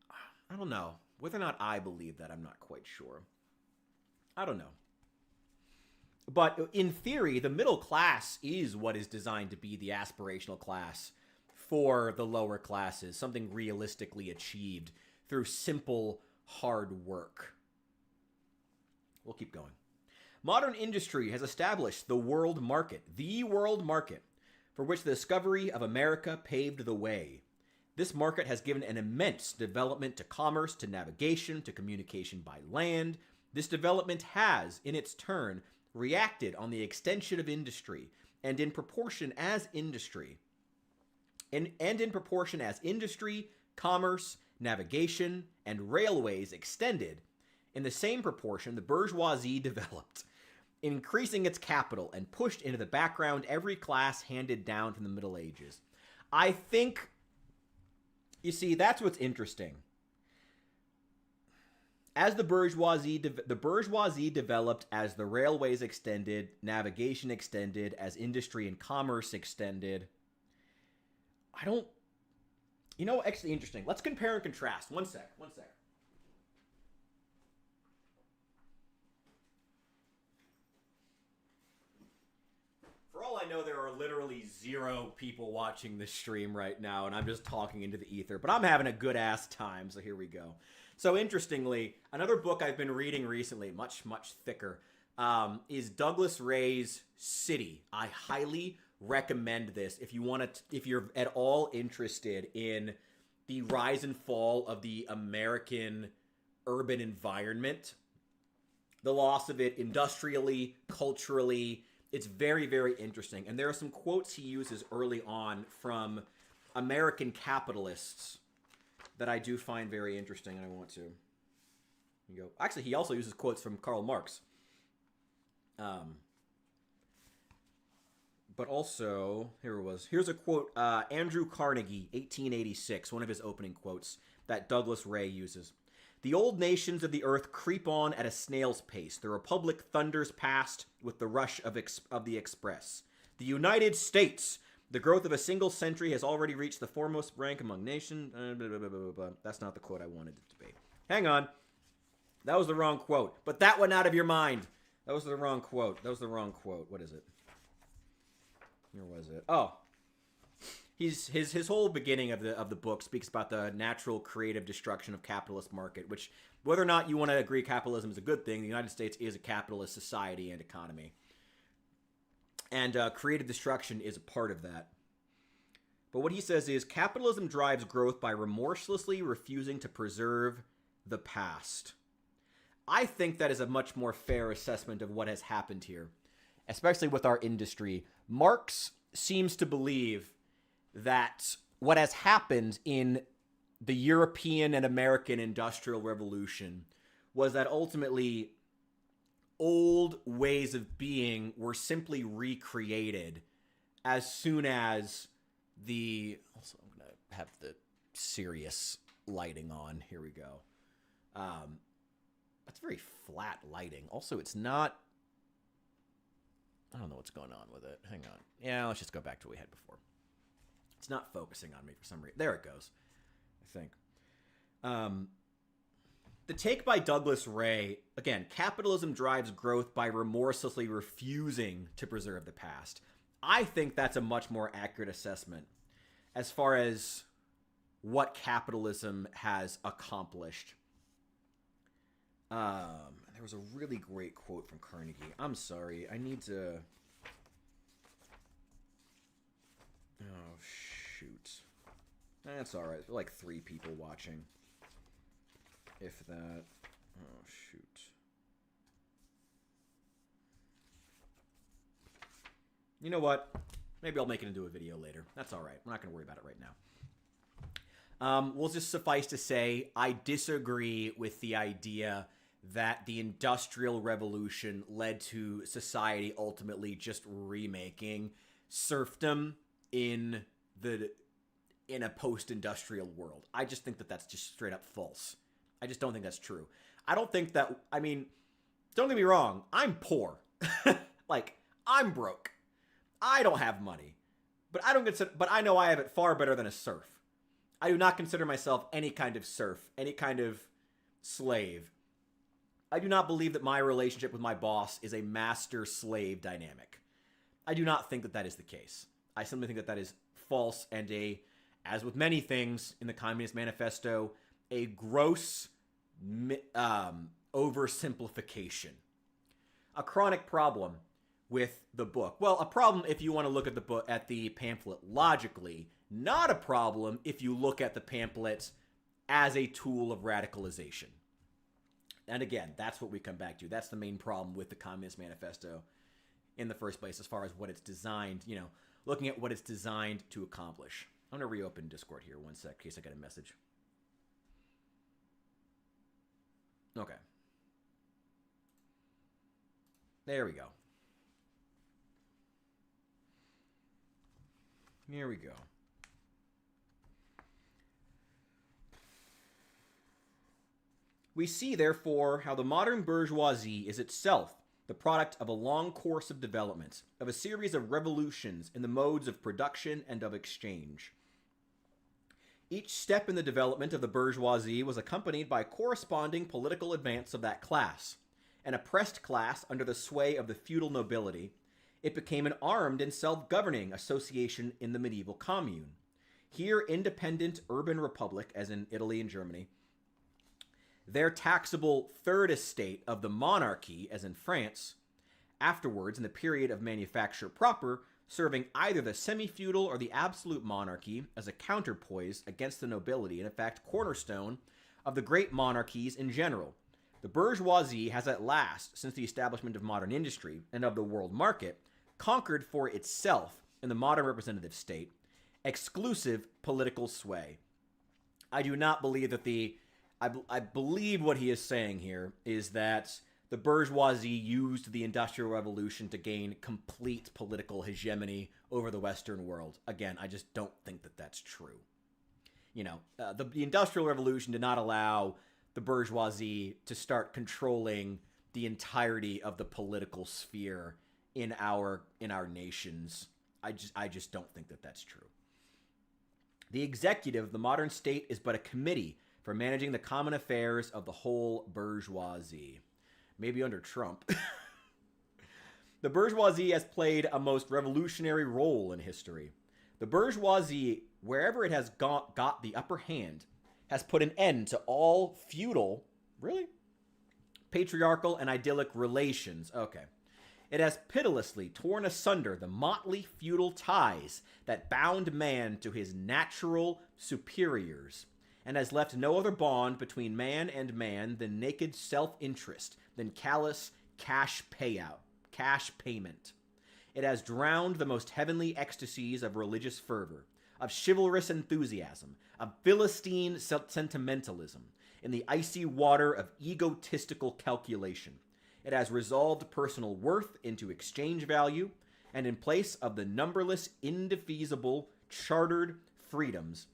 I don't know. Whether or not I believe that, I'm not quite sure. I don't know. But in theory, the middle class is what is designed to be the aspirational class for the lower classes, something realistically achieved through simple, hard work. We'll keep going. Modern industry has established the world market, for which the discovery of America paved the way. This market has given an immense development to commerce, to navigation, to communication by land. This development has, in its turn, reacted on the extension of industry, and in proportion as industry, commerce, navigation, and railways extended, in the same proportion, the bourgeoisie developed, increasing its capital and pushed into the background every class handed down from the Middle Ages. I think, you see, that's what's interesting. As the bourgeoisie developed, as the railways extended, navigation extended, as industry and commerce extended. Actually interesting. Let's compare and contrast. One sec. For all I know, there are literally 0 people watching this stream right now, and I'm just talking into the ether. But I'm having a good-ass time, so here we go. So interestingly, another book I've been reading recently, much, much thicker, is Douglas Ray's City. I highly recommend this if you're at all interested in the rise and fall of the American urban environment, the loss of it industrially, culturally. It's very, very interesting. And there are some quotes he uses early on from American capitalists that I do find very interesting, and I want to. Actually, he also uses quotes from Karl Marx. But also, here's a quote, Andrew Carnegie, 1886, one of his opening quotes that Douglas Ray uses. The old nations of the earth creep on at a snail's pace. The republic thunders past with the rush of the express. The United States, the growth of a single century, has already reached the foremost rank among nations. That's not the quote I wanted it to be. Hang on. That was the wrong quote. But that went out of your mind. That was the wrong quote. What is it? Where was it? Oh. His whole beginning of the book speaks about the natural creative destruction of capitalist market, which, whether or not you want to agree capitalism is a good thing, the United States is a capitalist society and economy. And creative destruction is a part of that. But what he says is, capitalism drives growth by remorselessly refusing to preserve the past. I think that is a much more fair assessment of what has happened here, especially with our industry. Marx seems to believe that what has happened in the European and American Industrial Revolution was that ultimately old ways of being were simply recreated as soon as the... Also, I'm going to have the serious lighting on. Here we go. That's very flat lighting. Also, it's not... I don't know what's going on with it. Hang on. Yeah, let's just go back to what we had before. It's not focusing on me for some reason. There it goes, I think. The take by Douglas Ray, again, capitalism drives growth by remorselessly refusing to preserve the past. I think that's a much more accurate assessment as far as what capitalism has accomplished. There was a really great quote from Carnegie. I'm sorry, I need to... Oh, shoot. That's alright. There are like 3 people watching. If that... Oh, shoot. You know what? Maybe I'll make it into a video later. That's alright. We're not going to worry about it right now. We'll just suffice to say, I disagree with the idea that the Industrial Revolution led to society ultimately just remaking serfdom in a post-industrial world. I just think that that's just straight up false. I just don't think that's true. I don't think that, I mean, don't get me wrong, I'm poor. Like, I'm broke. I don't have money. But I know I have it far better than a serf. I do not consider myself any kind of serf, any kind of slave. I do not believe that my relationship with my boss is a master-slave dynamic. I do not think that that is the case. I simply think that that is false and as with many things in the Communist Manifesto, a gross oversimplification. A chronic problem with the book. Well, a problem if you want to look at the book, at the pamphlet logically. Not a problem if you look at the pamphlet as a tool of radicalization. And again, that's what we come back to. That's the main problem with the Communist Manifesto in the first place, as far as what it's designed, you know, looking at what it's designed to accomplish. I'm going to reopen Discord here one sec, in case I get a message. Okay. There we go. Here we go. We see, therefore, how the modern bourgeoisie is itself the product of a long course of development, of a series of revolutions in the modes of production and of exchange. Each step in the development of the bourgeoisie was accompanied by corresponding political advance of that class. An oppressed class under the sway of the feudal nobility, it became an armed and self-governing association in the medieval commune. Here, independent urban republic, as in Italy and Germany, their taxable third estate of the monarchy, as in France, afterwards, in the period of manufacture proper, serving either the semi-feudal or the absolute monarchy as a counterpoise against the nobility, and in fact cornerstone of the great monarchies in general. The bourgeoisie has at last, since the establishment of modern industry and of the world market, conquered for itself, in the modern representative state, exclusive political sway. I do not believe that I believe what he is saying here is that the bourgeoisie used the Industrial Revolution to gain complete political hegemony over the Western world. Again, I just don't think that that's true. You know, the Industrial Revolution did not allow the bourgeoisie to start controlling the entirety of the political sphere in our nations. I just don't think that that's true. The executive of the modern state is but a committee for managing the common affairs of the whole bourgeoisie. Maybe under Trump. The bourgeoisie has played a most revolutionary role in history. The bourgeoisie, wherever it has got the upper hand, has put an end to all feudal, really? Patriarchal and idyllic relations. Okay. It has pitilessly torn asunder the motley feudal ties that bound man to his natural superiors, and has left no other bond between man and man than naked self-interest, than callous cash payment. It has drowned the most heavenly ecstasies of religious fervor, of chivalrous enthusiasm, of Philistine sentimentalism, in the icy water of egotistical calculation. It has resolved personal worth into exchange value, and in place of the numberless indefeasible chartered freedoms,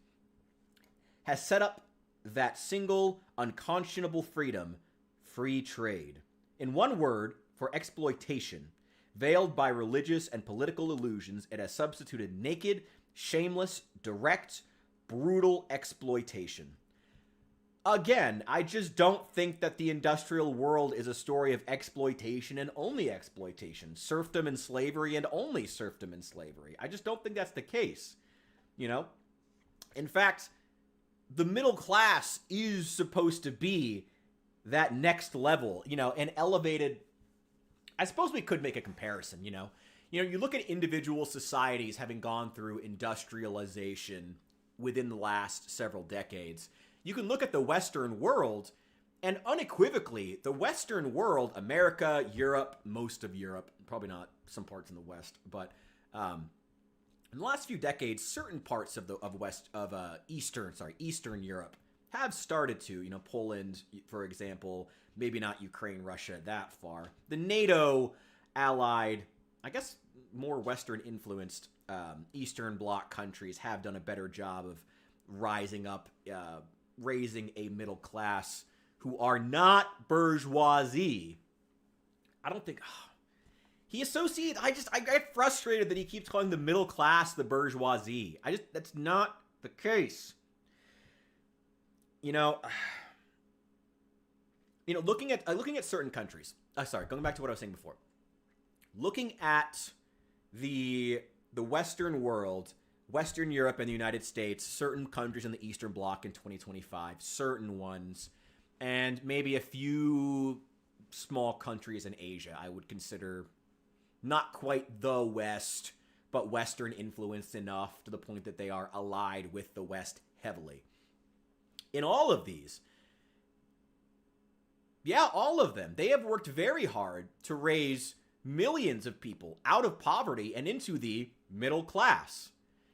has set up that single unconscionable freedom, free trade. In one word, for exploitation, veiled by religious and political illusions, it has substituted naked, shameless, direct, brutal exploitation. Again, I just don't think that the industrial world is a story of exploitation and only exploitation, serfdom and slavery and only serfdom and slavery. I just don't think that's the case, you know? In fact, the middle class is supposed to be that next level, you know, an elevated... I suppose we could make a comparison, you know? You look at individual societies having gone through industrialization within the last several decades. You can look at the Western world, and unequivocally, the Western world, America, Europe, most of Europe, probably not some parts in the West, but in the last few decades, certain parts of Eastern Europe have started to, you know, Poland, for example, maybe not Ukraine, Russia, that far. The NATO allied, I guess, more Western influenced Eastern Bloc countries have done a better job of rising up, raising a middle class who are not bourgeoisie. I don't think... He associates... I get frustrated that he keeps calling the middle class the bourgeoisie. That's not the case. You know, looking at certain countries. Going back to what I was saying before. Looking at the Western world, Western Europe and the United States, certain countries in the Eastern Bloc in 2025, certain ones, and maybe a few small countries in Asia I would consider not quite the West, but Western influenced enough to the point that they are allied with the West heavily. In all of these, all of them, they have worked very hard to raise millions of people out of poverty and into the middle class.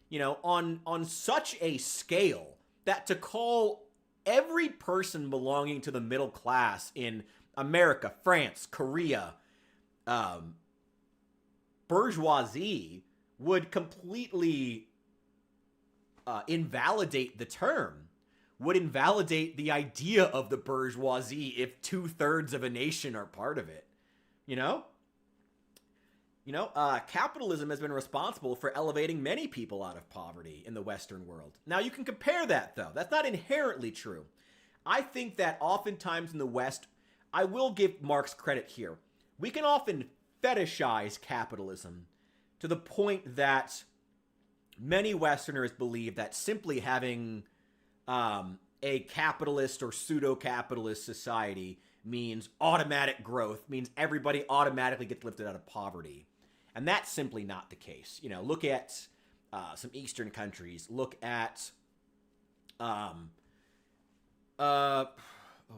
You know, on such a scale that to call every person belonging to the middle class in America, France, Korea, bourgeoisie would completely invalidate the term, would invalidate the idea of the bourgeoisie if 2/3 of a nation are part of it, you know? Capitalism has been responsible for elevating many people out of poverty in the Western world. Now, you can compare that, though. That's not inherently true. I think that oftentimes in the West, I will give Marx credit here. We can often fetishize capitalism to the point that many Westerners believe that simply having a capitalist or pseudo-capitalist society means automatic growth, means everybody automatically gets lifted out of poverty. And that's simply not the case. You know, look at some Eastern countries. Look at, what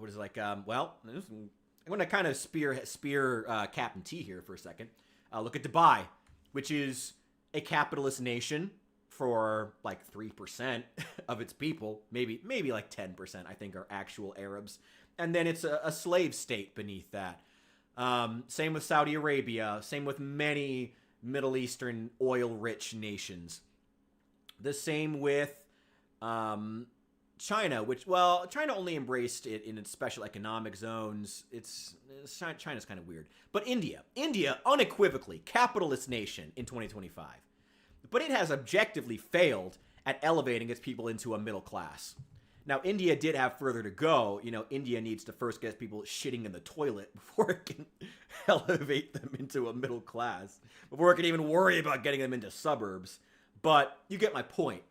is it like? I'm going to kind of spear Captain T here for a second. Look at Dubai, which is a capitalist nation for like 3% of its people. Maybe like 10%, I think, are actual Arabs. And then it's a slave state beneath that. Same with Saudi Arabia. Same with many Middle Eastern oil-rich nations. The same with China, China only embraced it in its special economic zones. China's kind of weird. But India, unequivocally, capitalist nation in 2025. But it has objectively failed at elevating its people into a middle class. Now, India did have further to go. You know, India needs to first get people shitting in the toilet before it can elevate them into a middle class, before it can even worry about getting them into suburbs. But you get my point.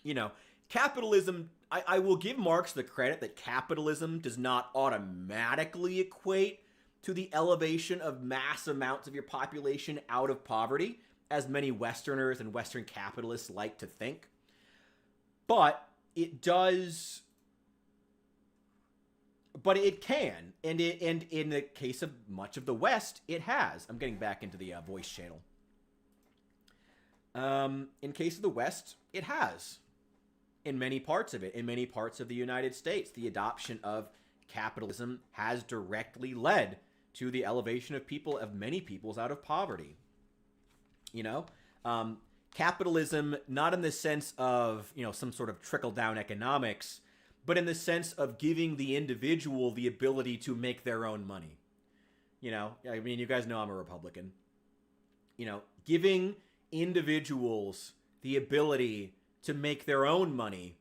You know, capitalism, I will give Marx the credit that capitalism does not automatically equate to the elevation of mass amounts of your population out of poverty, as many Westerners and Western capitalists like to think. But it does, but it can, and in the case of much of the West, it has. I'm getting back into the voice channel. In case of the West, it has. In many parts of it, in many parts of the United States, the adoption of capitalism has directly led to the elevation of many peoples out of poverty. You know, capitalism, not in the sense of, you know, some sort of trickle-down economics, but in the sense of giving the individual the ability to make their own money. You know, I mean, you guys know I'm a Republican. You know, giving individuals the ability to make their own money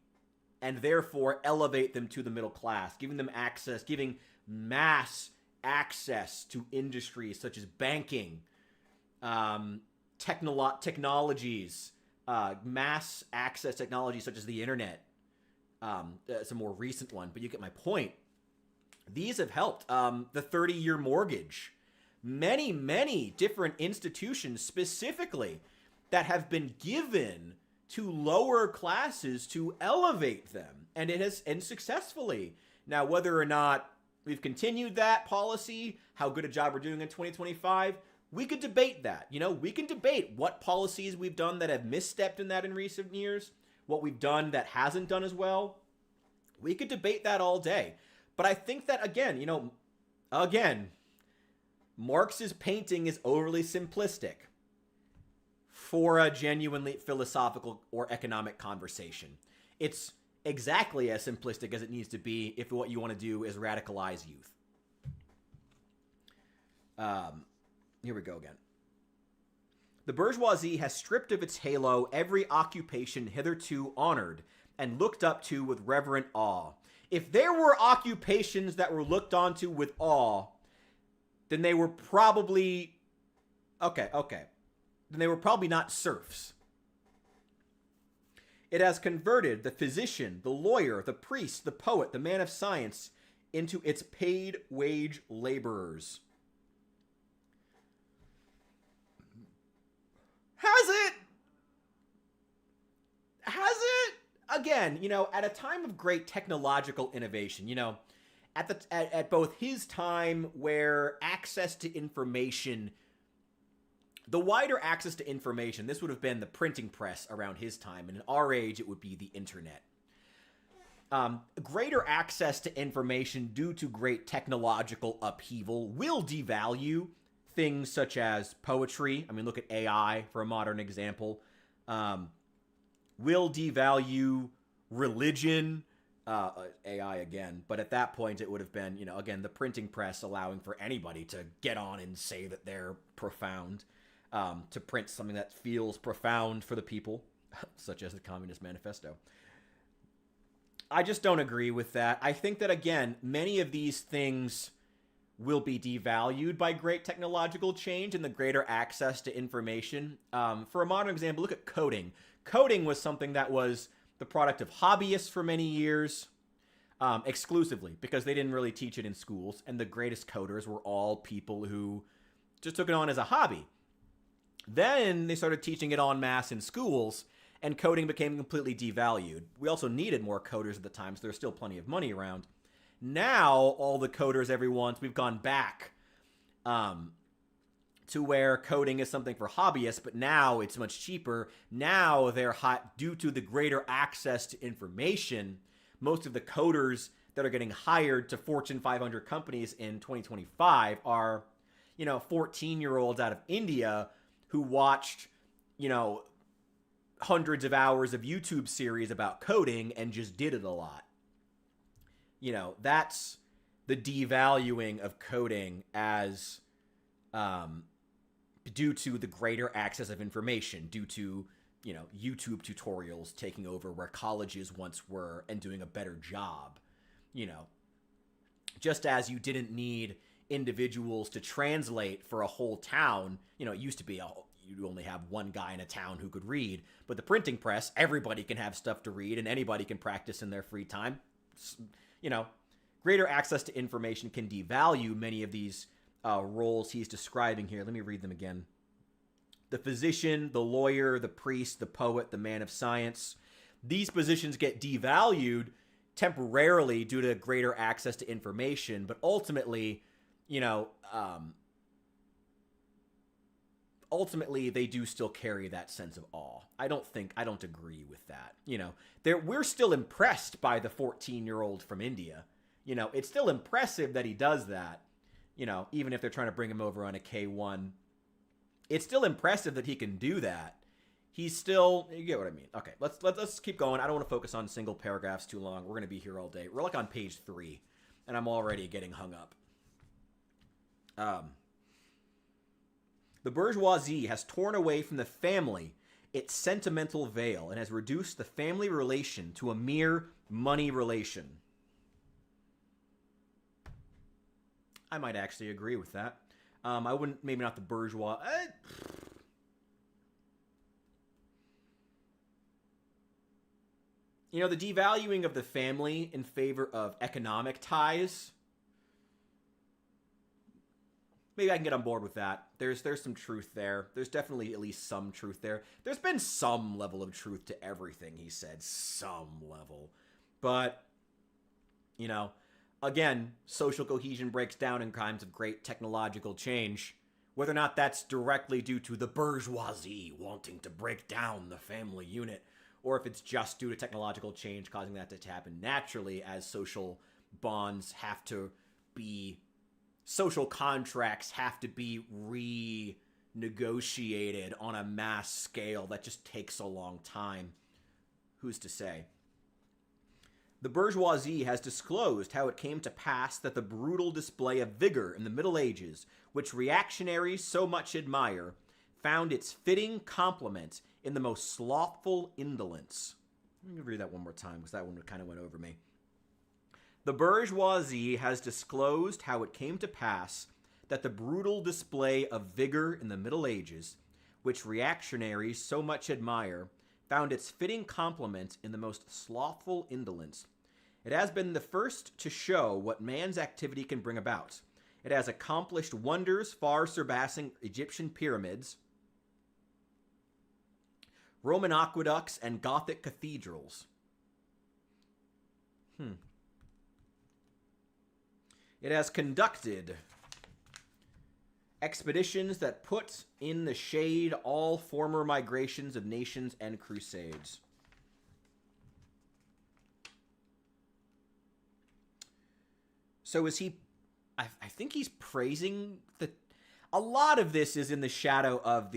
and therefore elevate them to the middle class, giving them access, giving mass access to industries such as banking, technologies, mass access technologies such as the internet. It's a more recent one, but you get my point. These have helped. The 30-year mortgage. Many different institutions specifically that have been given to lower classes to elevate them. And it has, and successfully. Now, whether or not we've continued that policy, how good a job we're doing in 2025, we could debate that. You know, we can debate what policies we've done that have misstepped in that in recent years, what we've done that hasn't done as well. We could debate that all day. But I think that, again, you know, Marx's painting is overly simplistic for a genuinely philosophical or economic conversation. It's exactly as simplistic as it needs to be if what you want to do is radicalize youth. Here we go again. The bourgeoisie has stripped of its halo every occupation hitherto honored and looked up to with reverent awe. If there were occupations that were looked onto with awe, then they were probably... Okay. Then they were probably not serfs. It has converted the physician, the lawyer, the priest, the poet, the man of science into its paid wage laborers. Has it? Again, you know, at a time of great technological innovation, you know, at both his time where access to information, the wider access to information, this would have been the printing press around his time, and in our age, it would be the internet. Greater access to information due to great technological upheaval will devalue things such as poetry. I mean, look at AI for a modern example. Will devalue religion, AI again, but at that point it would have been, you know, again, the printing press allowing for anybody to get on and say that they're profound, to print something that feels profound for the people, such as the Communist Manifesto. I just don't agree with that. I think that, again, many of these things will be devalued by great technological change and the greater access to information. For a modern example, look at coding. Coding was something that was the product of hobbyists for many years, exclusively, because they didn't really teach it in schools, and the greatest coders were all people who just took it on as a hobby. Then they started teaching it en masse in schools, and coding became completely devalued. We also needed more coders at the time, so there's still plenty of money around. Now, all the coders, we've gone back to where coding is something for hobbyists, but now it's much cheaper. Now they're hot due to the greater access to information. Most of the coders that are getting hired to Fortune 500 companies in 2025 are, you know, 14-year-olds out of India who watched, you know, hundreds of hours of YouTube series about coding and just did it a lot. You know, that's the devaluing of coding as due to the greater access of information, due to, you know, YouTube tutorials taking over where colleges once were and doing a better job. You know, just as you didn't need individuals to translate for a whole town, you know, it used to be you'd only have one guy in a town who could read, but the printing press, everybody can have stuff to read and anybody can practice in their free time. You know, greater access to information can devalue many of these roles he's describing here. Let me read them again. The physician, the lawyer, the priest, the poet, the man of science. These positions get devalued temporarily due to greater access to information, but ultimately, you know, ultimately they do still carry that sense of awe. I don't agree with that. You know, we're still impressed by the 14-year-old from India. You know, it's still impressive that he does that. You know, even if they're trying to bring him over on a K1, it's still impressive that he can do that. He's still, you get what I mean. Okay, let's keep going. I don't want to focus on single paragraphs too long. We're going to be here all day. We're like on page 3, and I'm already getting hung up. The bourgeoisie has torn away from the family its sentimental veil and has reduced the family relation to a mere money relation. I might actually agree with that. I wouldn't, maybe not the bourgeois. You know, the devaluing of the family in favor of economic ties. Maybe I can get on board with that. There's some truth there. There's definitely at least some truth there. There's been some level of truth to everything he said. Some level. But, you know, again, social cohesion breaks down in times of great technological change. Whether or not that's directly due to the bourgeoisie wanting to break down the family unit, or if it's just due to technological change causing that to happen naturally as social bonds have to be... social contracts have to be renegotiated on a mass scale that just takes a long time. Who's to say? The bourgeoisie has disclosed how it came to pass that the brutal display of vigor in the Middle Ages, which reactionaries so much admire, found its fitting complement in the most slothful indolence. Let me read that one more time, because that one kind of went over me. The bourgeoisie has disclosed how it came to pass that the brutal display of vigor in the Middle Ages, which reactionaries so much admire, found its fitting complement in the most slothful indolence. It has been the first to show what man's activity can bring about. It has accomplished wonders far surpassing Egyptian pyramids, Roman aqueducts, and Gothic cathedrals. It has conducted expeditions that put in the shade all former migrations of nations and crusades. So is he... I think he's praising the... A lot of this is in the shadow of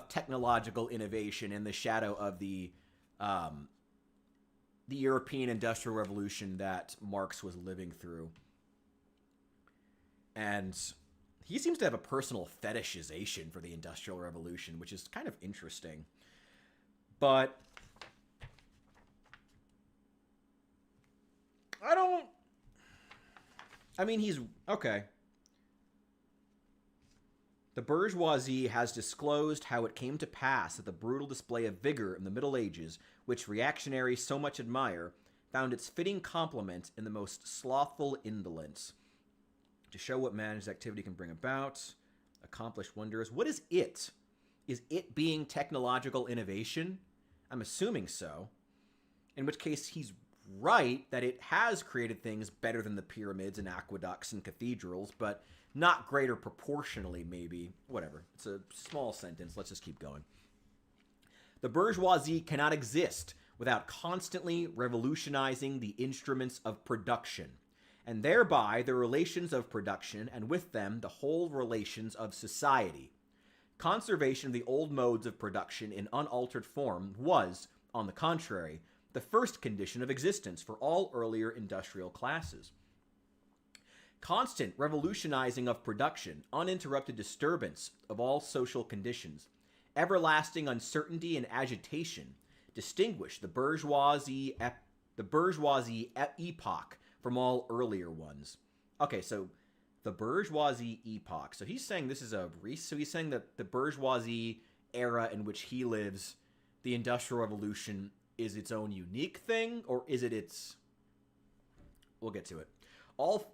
technological innovation, in the shadow of the European Industrial Revolution that Marx was living through. And he seems to have a personal fetishization for the Industrial Revolution, which is kind of interesting. But he's... Okay. The bourgeoisie has disclosed how it came to pass that the brutal display of vigor in the Middle Ages, which reactionaries so much admire, found its fitting complement in the most slothful indolence. To show what man's activity can bring about, accomplished wonders. What is it? Is it being technological innovation? I'm assuming so. In which case, he's right that it has created things better than the pyramids and aqueducts and cathedrals, but not greater proportionally, maybe. Whatever. It's a small sentence. Let's just keep going. The bourgeoisie cannot exist without constantly revolutionizing the instruments of production, and thereby the relations of production, and with them the whole relations of society. Conservation of the old modes of production in unaltered form was, on the contrary, the first condition of existence for all earlier industrial classes. Constant revolutionizing of production, uninterrupted disturbance of all social conditions, everlasting uncertainty and agitation distinguish the bourgeoisie epoch from all earlier ones. Okay, so the bourgeoisie epoch. So he's saying this is so he's saying that the bourgeoisie era in which he lives, the Industrial Revolution, is its own unique thing, or is it its... We'll get to it.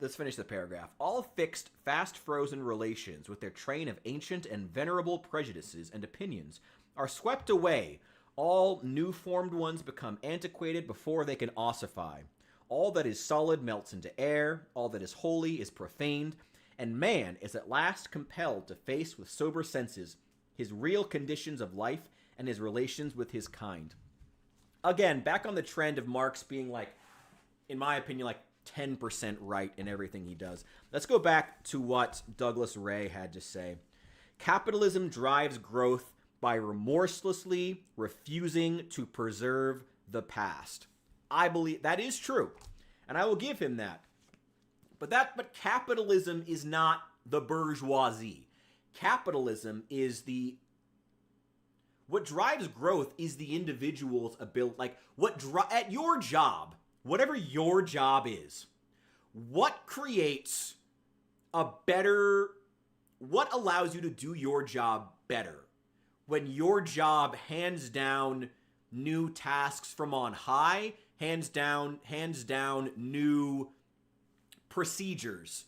Let's finish the paragraph. All fixed, fast-frozen relations with their train of ancient and venerable prejudices and opinions are swept away. All new-formed ones become antiquated before they can ossify. All that is solid melts into air, all that is holy is profaned, and man is at last compelled to face with sober senses his real conditions of life and his relations with his kind. Again, back on the trend of Marx being, like, in my opinion, like 10% right in everything he does. Let's go back to what Douglas Ray had to say. Capitalism drives growth by remorselessly refusing to preserve the past. I believe that is true, and I will give him that. But capitalism is not the bourgeoisie. Capitalism is What drives growth is the individual's ability. Like, at your job, whatever your job is, what creates a better, what allows you to do your job better? When your job hands down new tasks from on high, hands down new procedures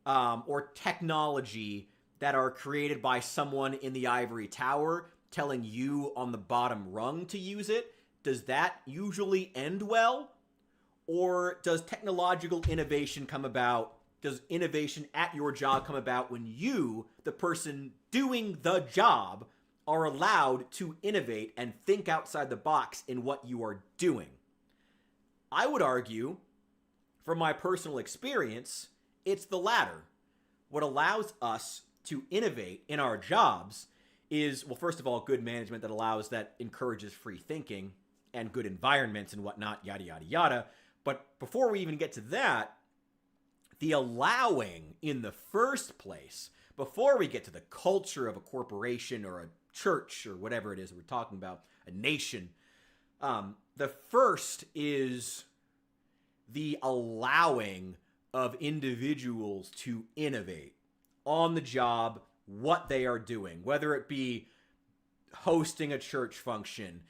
or technology that are created by someone in the ivory tower telling you on the bottom rung to use it, does that usually end well? Or does technological innovation come about, does innovation at your job come about when you, the person doing the job, are allowed to innovate and think outside the box in what you are doing? I would argue, from my personal experience, it's the latter. What allows us to innovate in our jobs is, well, first of all, good management that encourages free thinking and good environments and whatnot, yada, yada, yada. But before we even get to that, the allowing in the first place, before we get to the culture of a corporation or a church or whatever it is we're talking about, a nation, the first is the allowing of individuals to innovate on the job, what they are doing, whether it be hosting a church function,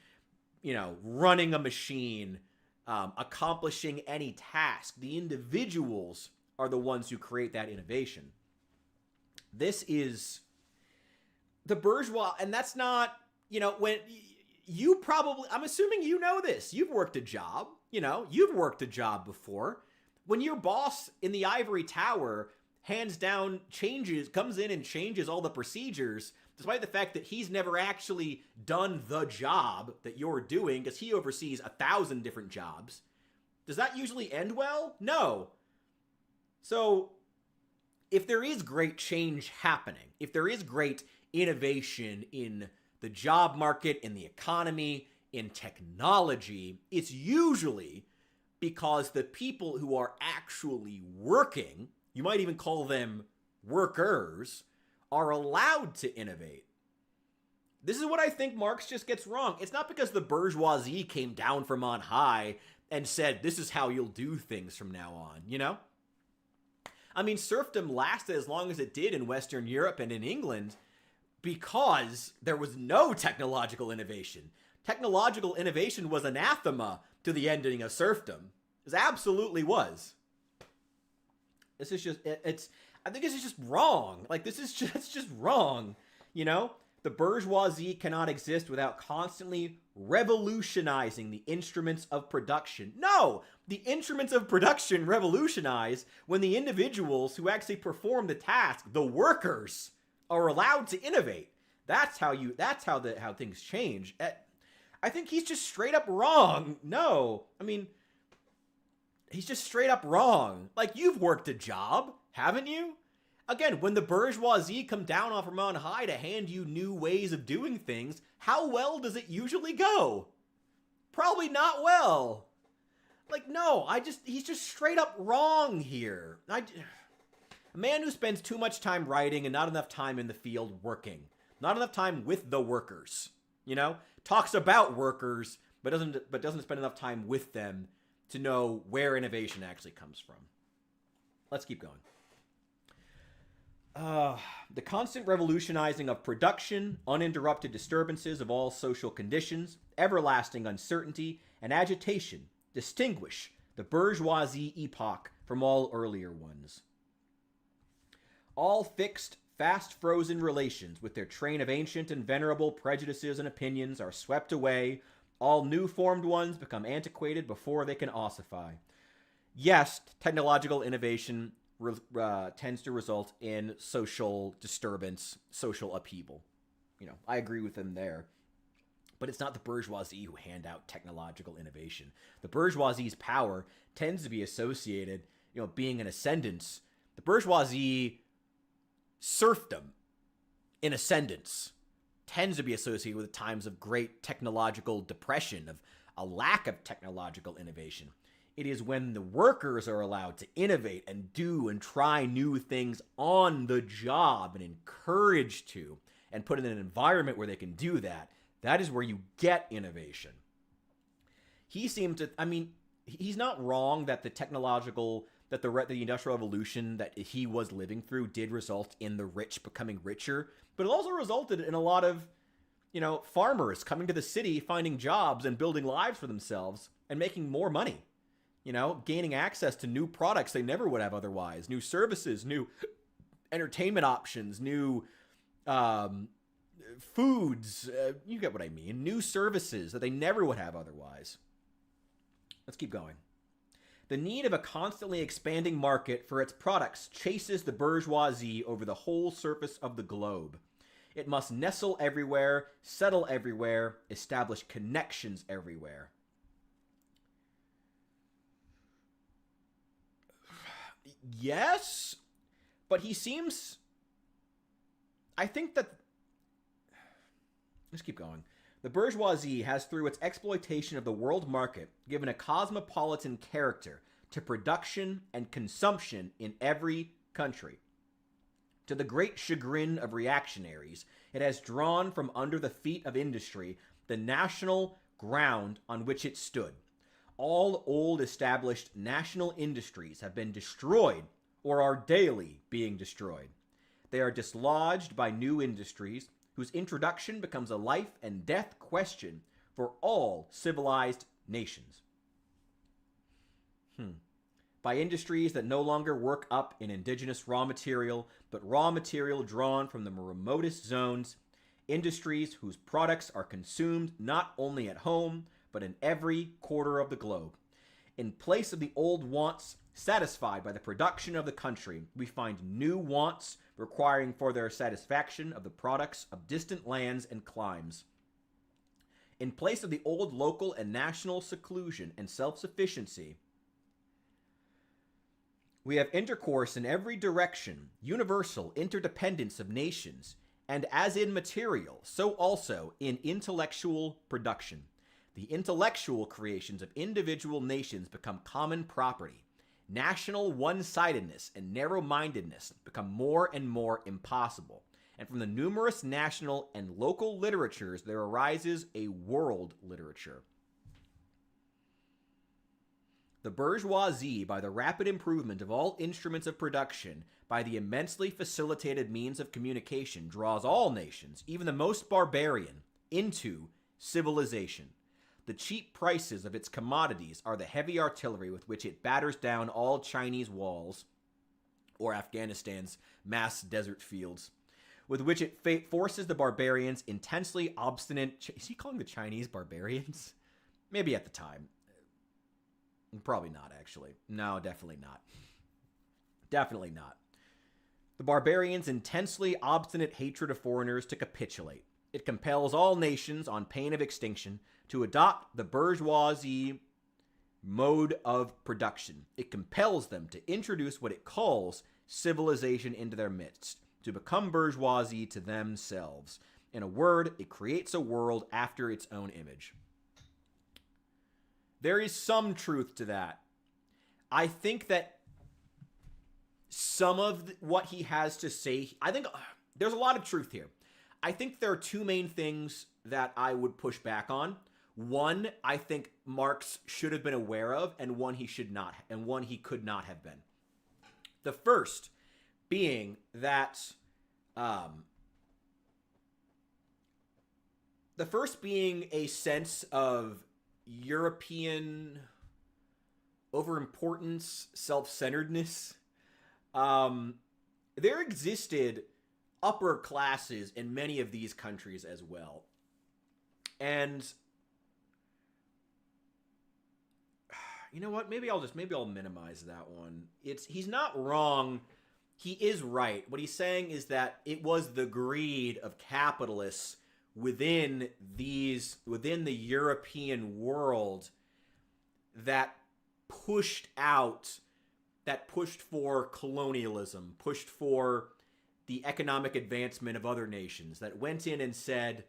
running a machine, accomplishing any task. The individuals are the ones who create that innovation. This is the bourgeois, and that's not, when you probably, I'm assuming you know this. You've worked a job, you've worked a job before. When your boss in the ivory tower hands down comes in and changes all the procedures, despite the fact that he's never actually done the job that you're doing, because he oversees 1,000 different jobs, does that usually end well? No. So, if there is great change happening, if there is great innovation in the job market, in the economy, in technology, it's usually because the people who are actually working, you might even call them workers, are allowed to innovate. This is what I think Marx just gets wrong. It's not because the bourgeoisie came down from on high and said, this is how you'll do things from now on, I mean, serfdom lasted as long as it did in Western Europe and in England because there was no technological innovation. Technological innovation was anathema to the ending of serfdom. It absolutely was. This is just, I think this is just wrong. Like, it's just wrong, The bourgeoisie cannot exist without constantly revolutionizing the instruments of production. No! The instruments of production revolutionize when the individuals who actually perform the task, the workers, are allowed to innovate. That's how things change. I think he's just straight up wrong. No. I mean, he's just straight up wrong. Like, you've worked a job, haven't you? Again, when the bourgeoisie come down from on high to hand you new ways of doing things, how well does it usually go? Probably not well. Like, no, he's just straight up wrong here. A man who spends too much time writing and not enough time in the field working. Not enough time with the workers, Talks about workers, but doesn't spend enough time with them to know where innovation actually comes from. Let's keep going. The constant revolutionizing of production, uninterrupted disturbances of all social conditions, everlasting uncertainty, and agitation distinguish the bourgeoisie epoch from all earlier ones. All fixed, fast-frozen relations with their train of ancient and venerable prejudices and opinions are swept away. All new-formed ones become antiquated before they can ossify. Yes, technological innovation tends to result in social disturbance, social upheaval. I agree with him there. But it's not the bourgeoisie who hand out technological innovation. The bourgeoisie's power tends to be associated, being an ascendance. The bourgeoisie serfdom in ascendance tends to be associated with times of great technological depression, of a lack of technological innovation. It is when the workers are allowed to innovate and do and try new things on the job and encouraged to, and put in an environment where they can do that. That is where you get innovation. He seemed to, I mean, he's not wrong that the the industrial revolution that he was living through did result in the rich becoming richer, but it also resulted in a lot of, farmers coming to the city, finding jobs and building lives for themselves and making more money. Gaining access to new products they never would have otherwise, new services, new entertainment options, new foods. You get what I mean. New services that they never would have otherwise. Let's keep going. The need of a constantly expanding market for its products chases the bourgeoisie over the whole surface of the globe. It must nestle everywhere, settle everywhere, establish connections everywhere. Yes, but he seems... I think that... Let's keep going. The bourgeoisie has, through its exploitation of the world market, given a cosmopolitan character to production and consumption in every country. To the great chagrin of reactionaries, it has drawn from under the feet of industry the national ground on which it stood. All old established national industries have been destroyed or are daily being destroyed. They are dislodged by new industries, whose introduction becomes a life and death question for all civilized nations. By industries that no longer work up in indigenous raw material, but raw material drawn from the remotest zones, industries whose products are consumed not only at home, but in every quarter of the globe. In place of the old wants satisfied by the production of the country, we find new wants requiring for their satisfaction of the products of distant lands and climes. In place of the old local and national seclusion and self-sufficiency, we have intercourse in every direction, universal interdependence of nations, and as in material, so also in intellectual production. The intellectual creations of individual nations become common property. National one-sidedness and narrow-mindedness become more and more impossible, and from the numerous national and local literatures there arises a world literature. The bourgeoisie, by the rapid improvement of all instruments of production, by the immensely facilitated means of communication, draws all nations, even the most barbarian, into civilization. The cheap prices of its commodities are the heavy artillery with which it batters down all Chinese walls, or Afghanistan's mass desert fields, with which it forces the barbarians intensely obstinate... Is he calling the Chinese barbarians? Maybe at the time. Probably not, actually. No, definitely not. Definitely not. The barbarians' intensely obstinate hatred of foreigners to capitulate. It compels all nations, on pain of extinction, to adopt the bourgeoisie mode of production. It compels them to introduce what it calls civilization into their midst, to become bourgeoisie to themselves. In a word, it creates a world after its own image. There is some truth to that. I think that some of what he has to say, I think there's a lot of truth here. I think there are two main things that I would push back on. One, I think Marx should have been aware of, and one he should not, and one he could not have been. The first being that, a sense of European overimportance, self-centeredness. There existed upper classes in many of these countries as well. And you know what? Maybe I'll minimize that one. He's not wrong. He is right. What he's saying is that it was the greed of capitalists within the European world that pushed for colonialism, pushed for the economic advancement of other nations, that went in and said,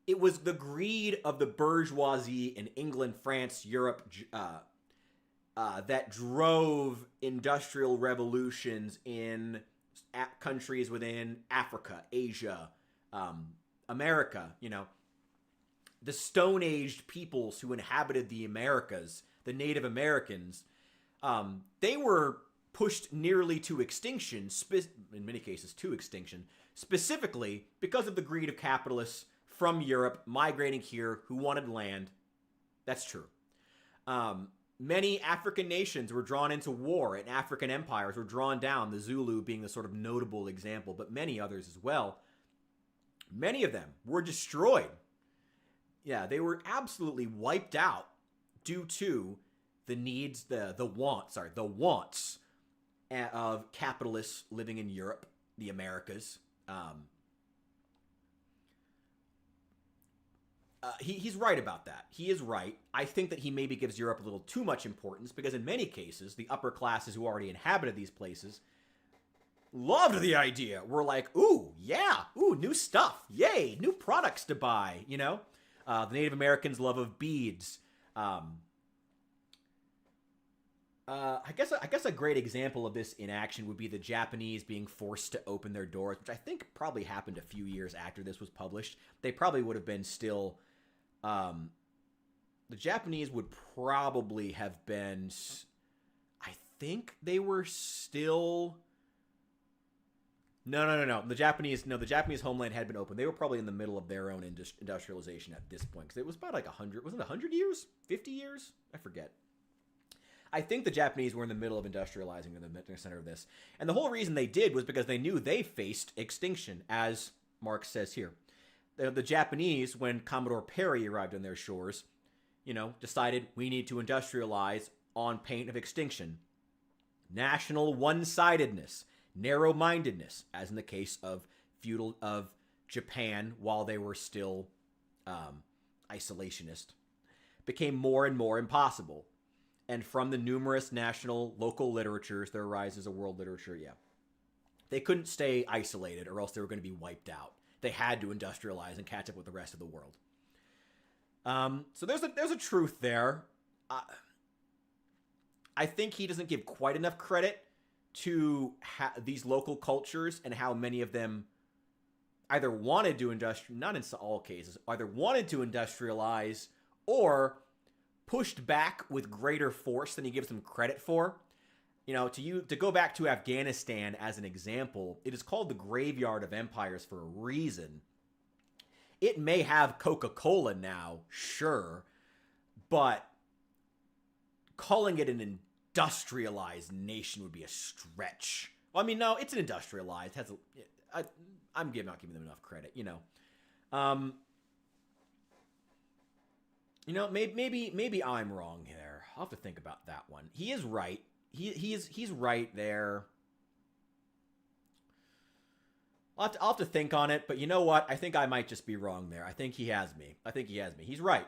it was the greed of the bourgeoisie in England, France, Europe, that drove industrial revolutions in countries within Africa, Asia, America, the Stone Aged peoples who inhabited the Americas, the Native Americans, they were pushed nearly to extinction, in many cases to extinction, specifically because of the greed of capitalists from Europe migrating here who wanted land. That's true. Many African nations were drawn into war, and African empires were drawn down, the Zulu being the sort of notable example, but many others as well. Many of them were destroyed. Yeah, they were absolutely wiped out due to the needs, the wants of capitalists living in Europe, the Americas. He's right about that. He is right. I think that he maybe gives Europe a little too much importance because in many cases, the upper classes who already inhabited these places loved the idea. We're like, ooh, yeah, ooh, new stuff. Yay, new products to buy, The Native Americans' love of beads. I guess a great example of this in action would be the Japanese being forced to open their doors, which I think probably happened a few years after this was published. They probably would have been still... the Japanese would probably have been... I think they were still... No. The Japanese homeland had been open. They were probably in the middle of their own industrialization at this point. Because it was about like 100... Was it 100 years? 50 years? I forget. I think the Japanese were in the middle of industrializing in the center of this. And the whole reason they did was because they knew they faced extinction, as Marx says here. The Japanese, when Commodore Perry arrived on their shores, decided we need to industrialize on pain of extinction. National one-sidedness, narrow-mindedness, as in the case of Japan while they were still isolationist, became more and more impossible. And from the numerous national, local literatures, there arises a world literature, They couldn't stay isolated or else they were going to be wiped out. They had to industrialize and catch up with the rest of the world. So there's a truth there. I think he doesn't give quite enough credit to these local cultures and how many of them either wanted to not in all cases, either wanted to industrialize or pushed back with greater force than he gives them credit for. To go back to Afghanistan as an example, it is called the graveyard of empires for a reason. It may have Coca-Cola now, sure, but calling it an industrialized nation would be a stretch. Well, I mean, no, it's an industrialized. I'm not giving them enough credit, Maybe I'm wrong there. I'll have to think about that one. He is right. He's right there. I'll have to think on it, but you know what? I think I might just be wrong there. I think he has me. He's right.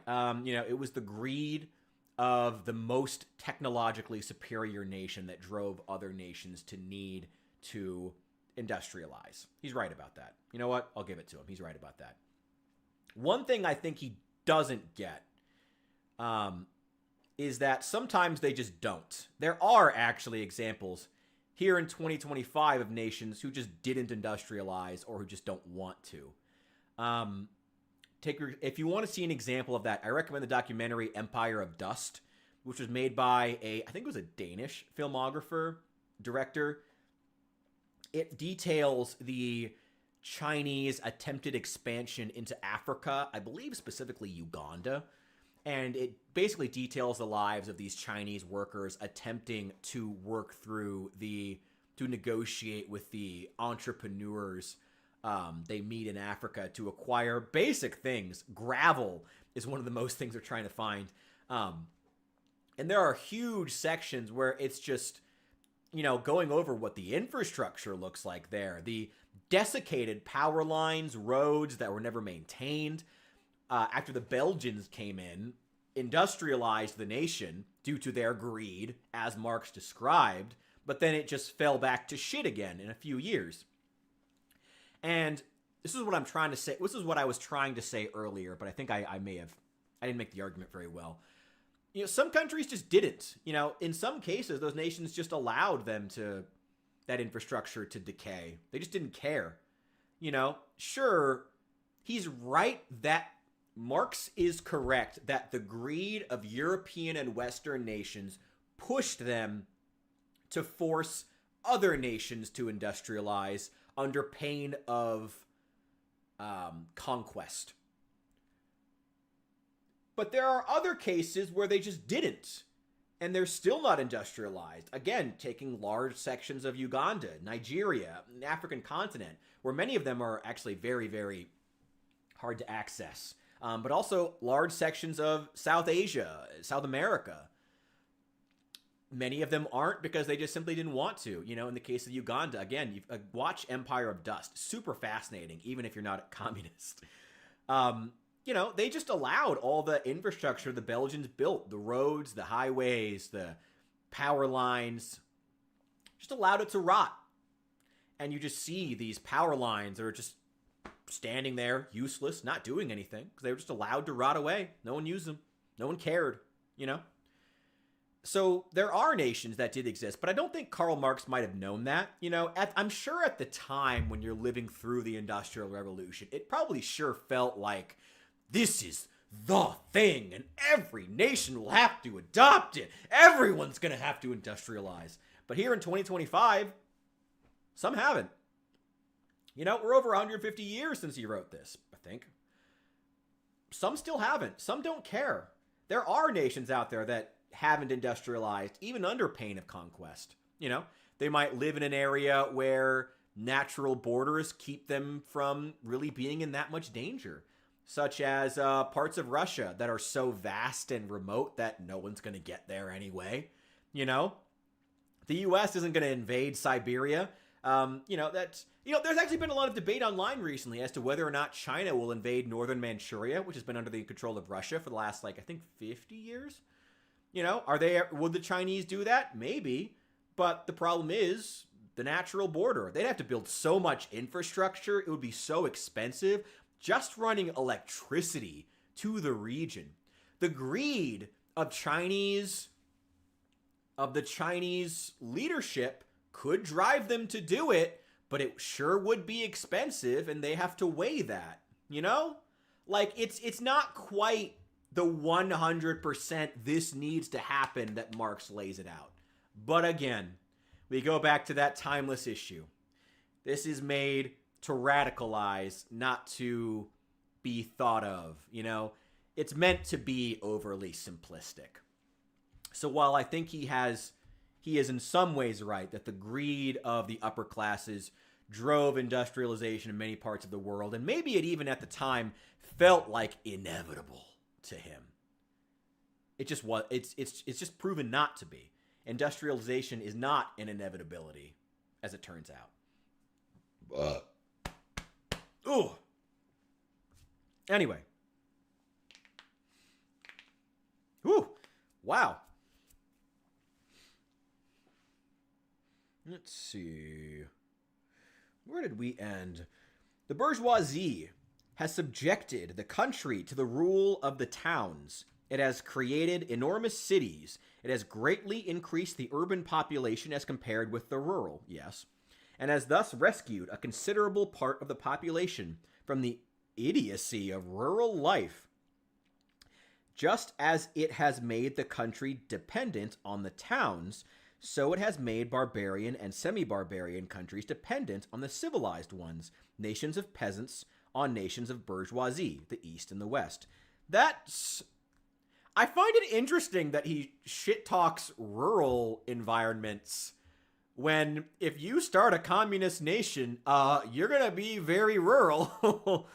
It was the greed of the most technologically superior nation that drove other nations to need to industrialize. He's right about that. You know what? I'll give it to him. He's right about that. One thing I think he doesn't get is that sometimes they just don't. There are actually examples here in 2025 of nations who just didn't industrialize or who just don't want to. If you want to see an example of that, I recommend the documentary Empire of Dust, which was made by I think it was a Danish director. It details the Chinese attempted expansion into Africa, I believe specifically Uganda, and it basically details the lives of these Chinese workers attempting to negotiate with the entrepreneurs they meet in Africa to acquire basic things. Gravel is one of the most things they're trying to find. And there are huge sections where it's just, going over what the infrastructure looks like there. The desiccated power lines, roads that were never maintained. After the Belgians came in, industrialized the nation due to their greed, as Marx described, but then it just fell back to shit again in a few years. And this is what I'm trying to say. This is what I was trying to say earlier, but I think I didn't make the argument very well. Some countries just didn't. In some cases, those nations just allowed that infrastructure to decay. They just didn't care. Sure, he's right that Marx is correct that the greed of European and Western nations pushed them to force other nations to industrialize under pain of conquest. But there are other cases where they just didn't, and they're still not industrialized. Again, taking large sections of Uganda, Nigeria, the African continent, where many of them are actually very, very hard to access. But also large sections of South Asia, South America. Many of them aren't because they just simply didn't want to. You know, in the case of Uganda, again, you watch Empire of Dust. Super fascinating, even if you're not a communist. You know, they just allowed all the infrastructure the Belgians built, the roads, the highways, the power lines, just allowed it to rot. And you just see these power lines that are just standing there, useless, not doing anything, because they were just allowed to rot away. No one used them. No one cared, you know? So there are nations that did exist, but I don't think Karl Marx might have known that. You know, I'm sure at the time when you're living through the Industrial Revolution, it probably sure felt like this is the thing, and every nation will have to adopt it. Everyone's going to have to industrialize. But here in 2025, some haven't. You know, we're over 150 years since he wrote this, I think. Some still haven't. Some don't care. There are nations out there that haven't industrialized, even under pain of conquest. You know, they might live in an area where natural borders keep them from really being in that much danger, such as parts of Russia that are so vast and remote that no one's going to get there anyway. You know, the U.S. isn't going to invade Siberia. There's actually been a lot of debate online recently as to whether or not China will invade northern Manchuria, which has been under the control of Russia for the last, 50 years. You know, would the Chinese do that? Maybe. But the problem is the natural border. They'd have to build so much infrastructure. It would be so expensive. Just running electricity to the region. The greed of the Chinese leadership could drive them to do it, but it sure would be expensive, and they have to weigh that, you know? It's not quite the 100% this needs to happen that Marx lays it out. But again, we go back to that timeless issue. This is made to radicalize, not to be thought of, you know? It's meant to be overly simplistic. So while I think he is in some ways right that the greed of the upper classes drove industrialization in many parts of the world, and maybe it even at the time felt like inevitable to him. It just was. It's just proven not to be. Industrialization is not an inevitability, as it turns out. Ooh. Anyway. Whew. Wow. Let's see. Where did we end? The bourgeoisie has subjected the country to the rule of the towns. It has created enormous cities. It has greatly increased the urban population as compared with the rural, yes, and has thus rescued a considerable part of the population from the idiocy of rural life. Just as it has made the country dependent on the towns, so it has made barbarian and semi-barbarian countries dependent on the civilized ones, nations of peasants on nations of bourgeoisie, the East and the West. I find it interesting that he shit-talks rural environments when if you start a communist nation, you're going to be very rural.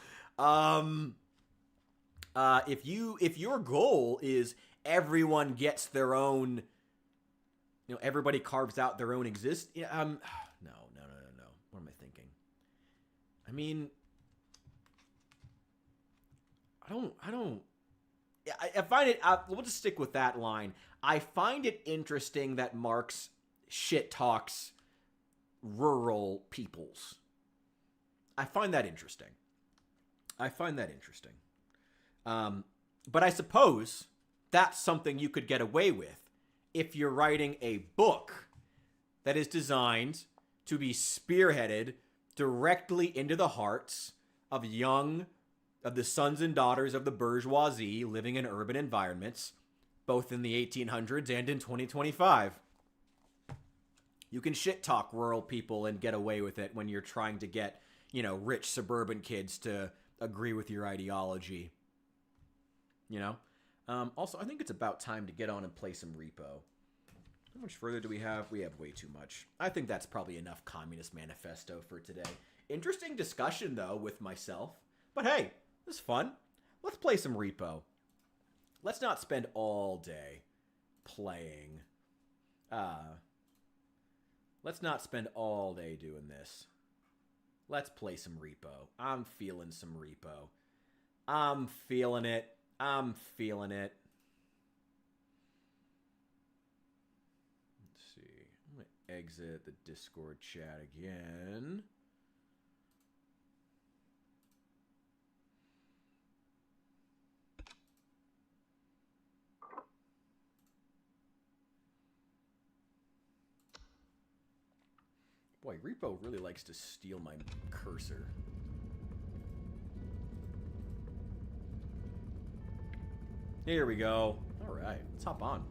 If your goal is everyone gets their own, everybody carves out their own no. What am I thinking? I mean, I find it, we'll just stick with that line. I find it interesting that Marx shit talks rural peoples. I find that interesting. But I suppose that's something you could get away with if you're writing a book that is designed to be spearheaded directly into the hearts of young of the sons and daughters of the bourgeoisie living in urban environments, both in the 1800s and in 2025. You can shit talk rural people and get away with it when you're trying to get, you know, rich suburban kids to agree with your ideology. You know? Also, I think it's about time to get on and play some R.E.P.O. How much further do we have? We have way too much. I think that's probably enough Communist Manifesto for today. Interesting discussion, though, with myself. But hey, this is fun. Let's play some R.E.P.O. Let's not spend all day playing. Let's not spend all day doing this. Let's play some R.E.P.O. I'm feeling some R.E.P.O. I'm feeling it. I'm feeling it. Let's see. I'm going to exit the Discord chat again. Boy, R.E.P.O. really likes to steal my cursor. Here we go. All right, let's hop on.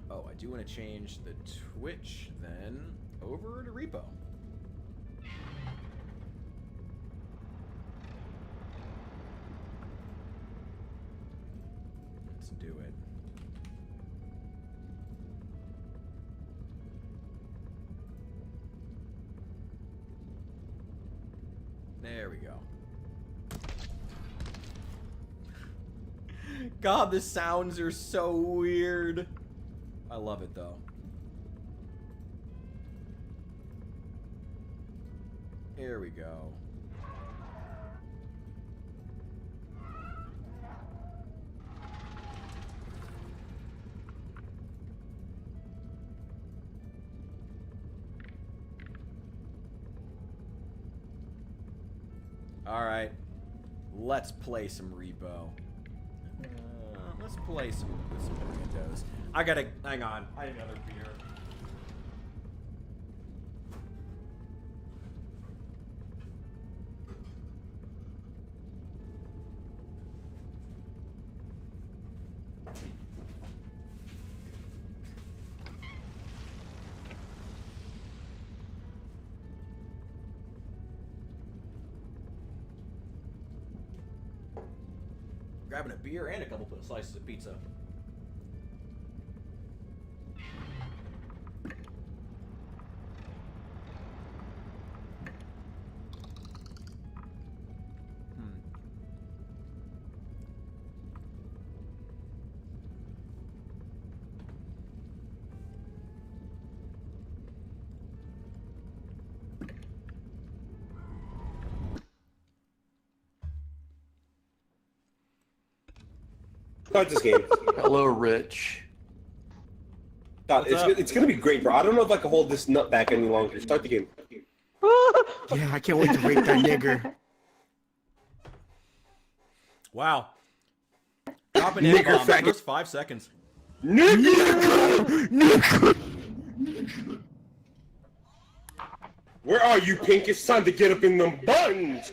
Oh, I do want to change the Twitch then over to R.E.P.O. Let's do it. There we go. God, the sounds are so weird. I love it, though. Here we go. Alright. Let's play some R.E.P.O. Let's play some randos. I gotta... Hang on. I need another beer. Grabbing a beer and a couple of slices of pizza. Start this game. Hello, Rich. God, it's gonna be great, bro. I don't know if I can hold this nut back any longer. Start the game. Yeah, I can't wait to rape that nigger. Wow. Drop an N-bomb in the first 5 seconds. Where are you, Pink? It's time to get up in them buttons.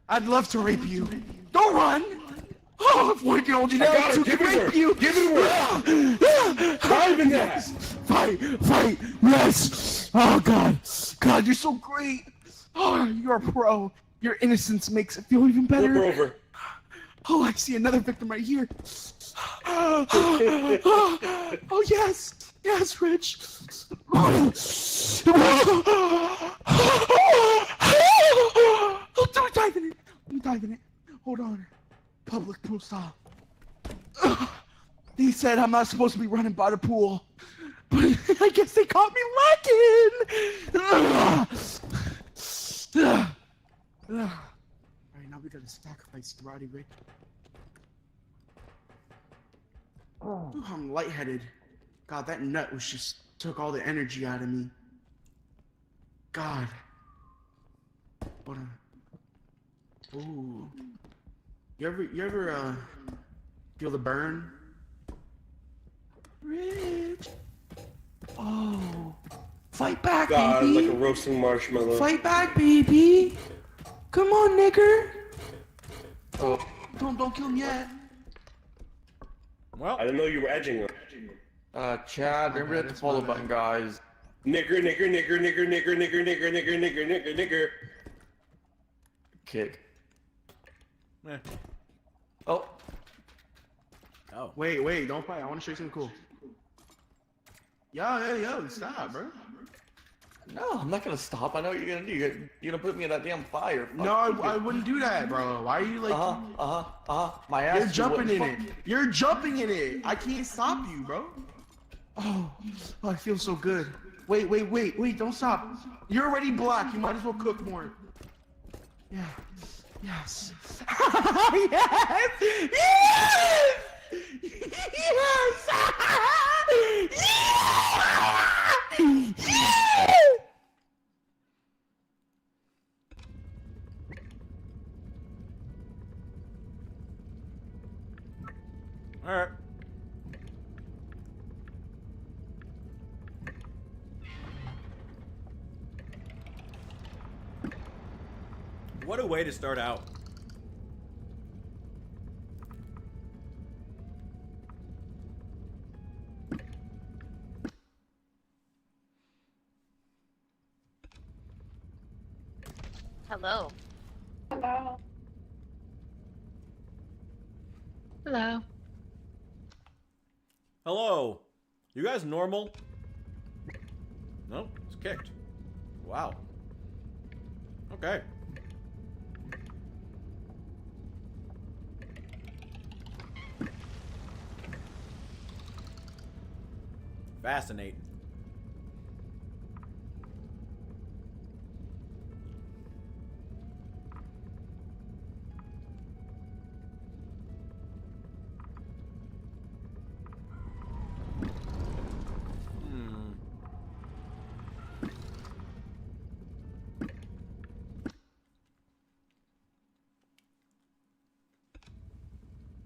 I'd love to rape you. Don't run! Oh, if one can hold you down, two can rape you! Give it away! Dive in that! Fight! Yes! Oh, God! God, you're so great! Oh, you're a pro. Your innocence makes it feel even better. Flip her over. Oh, I see another victim right here. Oh, yes! Yes, Rich! Oh, don't dive in it! I'm diving it. Hold on. Public pool style. They said I'm not supposed to be running by the pool, but I guess they caught me lacking. Alright, now we gotta sacrifice Roddy Rick. Ooh, I'm lightheaded. God, that nut was just took all the energy out of me. God. Hold on. Ooh. You ever feel the burn? Rich. Oh. Fight back, God, baby. like a roasting marshmallow. Fight back, baby. Come on, nigger. Oh, Don't kill him yet. Well, I didn't know you were edging him. Chad, remember to hit the follow button, guys. Nigger, nigger, nigger, nigger, nigger, nigger, nigger, nigger, nigger, nigger, nigger. Kick. eh. Oh, Oh. Wait, don't fight. I want to show you something cool. Yo, stop, bro. no, I'm not gonna stop. I know what you're gonna do. You're gonna put me in that damn fire. No, I wouldn't do that, bro. Why are you like? My ass. You're is jumping in what- it. You're jumping in it. I can't stop you, bro. Oh, I feel so good. Wait, don't stop. You're already black. You might as well cook more. Yeah. Yes. Yes! Yes! Yes! Yes! All right. What a way to start out. Hello. Hello. Hello. Hello. You guys normal? No, it's kicked. Wow. Okay. Fascinating.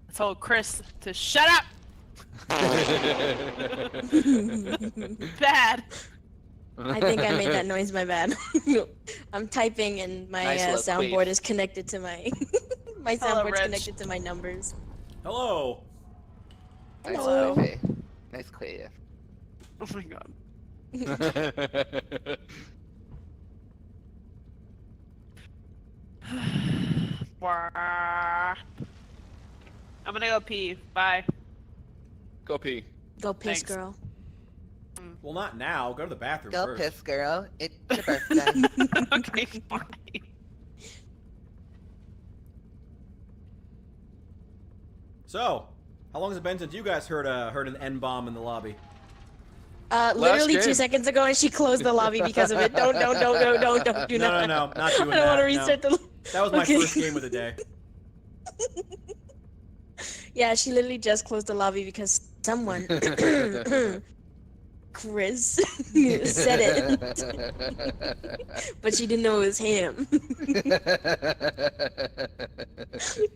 I told Chris to shut up. Bad. I think I made that noise. My bad. I'm typing and my Nice little soundboard queef. is connected to my my Hello, soundboard's Rich. connected to my numbers. Hello. Nice Hello. queef. Nice queef. Oh my god. Wah. I'm gonna go pee. Bye. go pee. Go piss, Thanks. girl. Well, not now. Go to the bathroom Go first. piss, girl. It's your birthday. Okay, fine. So, how long has it been since you guys heard an N bomb in the lobby? Literally game. 2 seconds ago, and she closed the lobby because of it. Don't do No, not. not doing I don't that. want to no. restart the. That was my Okay. first game of the day. Yeah, she literally just closed the lobby because someone, Chris, said it, but she didn't know it was him.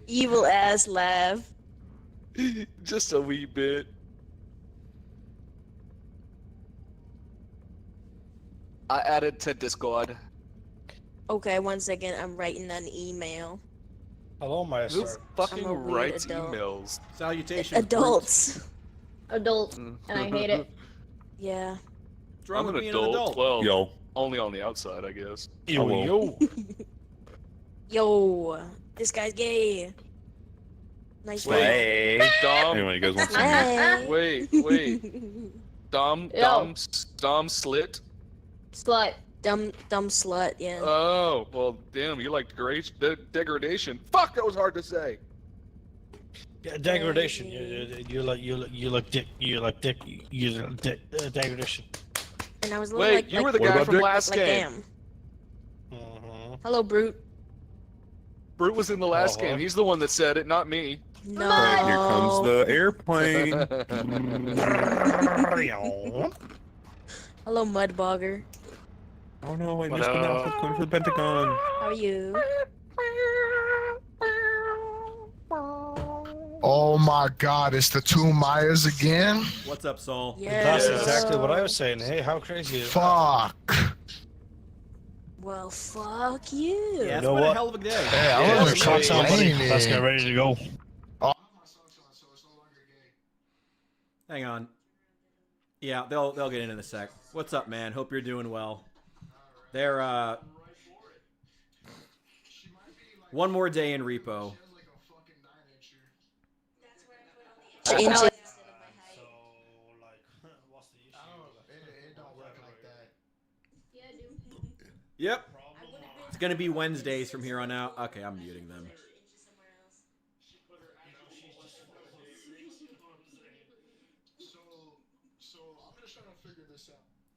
Evil ass laugh. Just a wee bit. I added to Discord. Okay, 1 second. I'm writing an email. Hello, Who Maestro. fucking I'm a weird writes adult. emails? Salutations. Adults. Adult, and I hate it. Yeah. What's wrong I'm with an being adult. Well, Yo. only on the outside, I guess. Yo. Yo, this guy's gay. Nice Wait. Hey. Dom. Anyway, you guys want to Hey. Wait. Dom slit. Slut. dumb slut. Yeah. Oh, well, damn, you like degradation. Fuck, that was hard to say. Yeah, degradation. You like degradation. And I was a little Wait, like, you were like, the guy about from Dick? last like, game. damn. Uh-huh. Hello, Brute. Brute was in the last game. He's the one that said it, not me. No. Right, here comes the airplane. Hello, Mudbogger. Oh no, I What missed the up? mouse. It's going for the Pentagon. How are you? Oh my god, it's the two Mayas again? What's up, Saul? Yeah. That's exactly what I was saying. Hey, how crazy is that? Fuck. Well, fuck you. Yeah, it's know been a what? hell of a day. Hey, I Yeah, love that's your socks on, buddy. complaining. Let's get ready to go. Hang on. Yeah, they'll get in a sec. What's up, man? Hope you're doing well. They're one more day in R.E.P.O. Inches. Yep. It's gonna be Wednesdays from here on out. Okay, I'm muting them.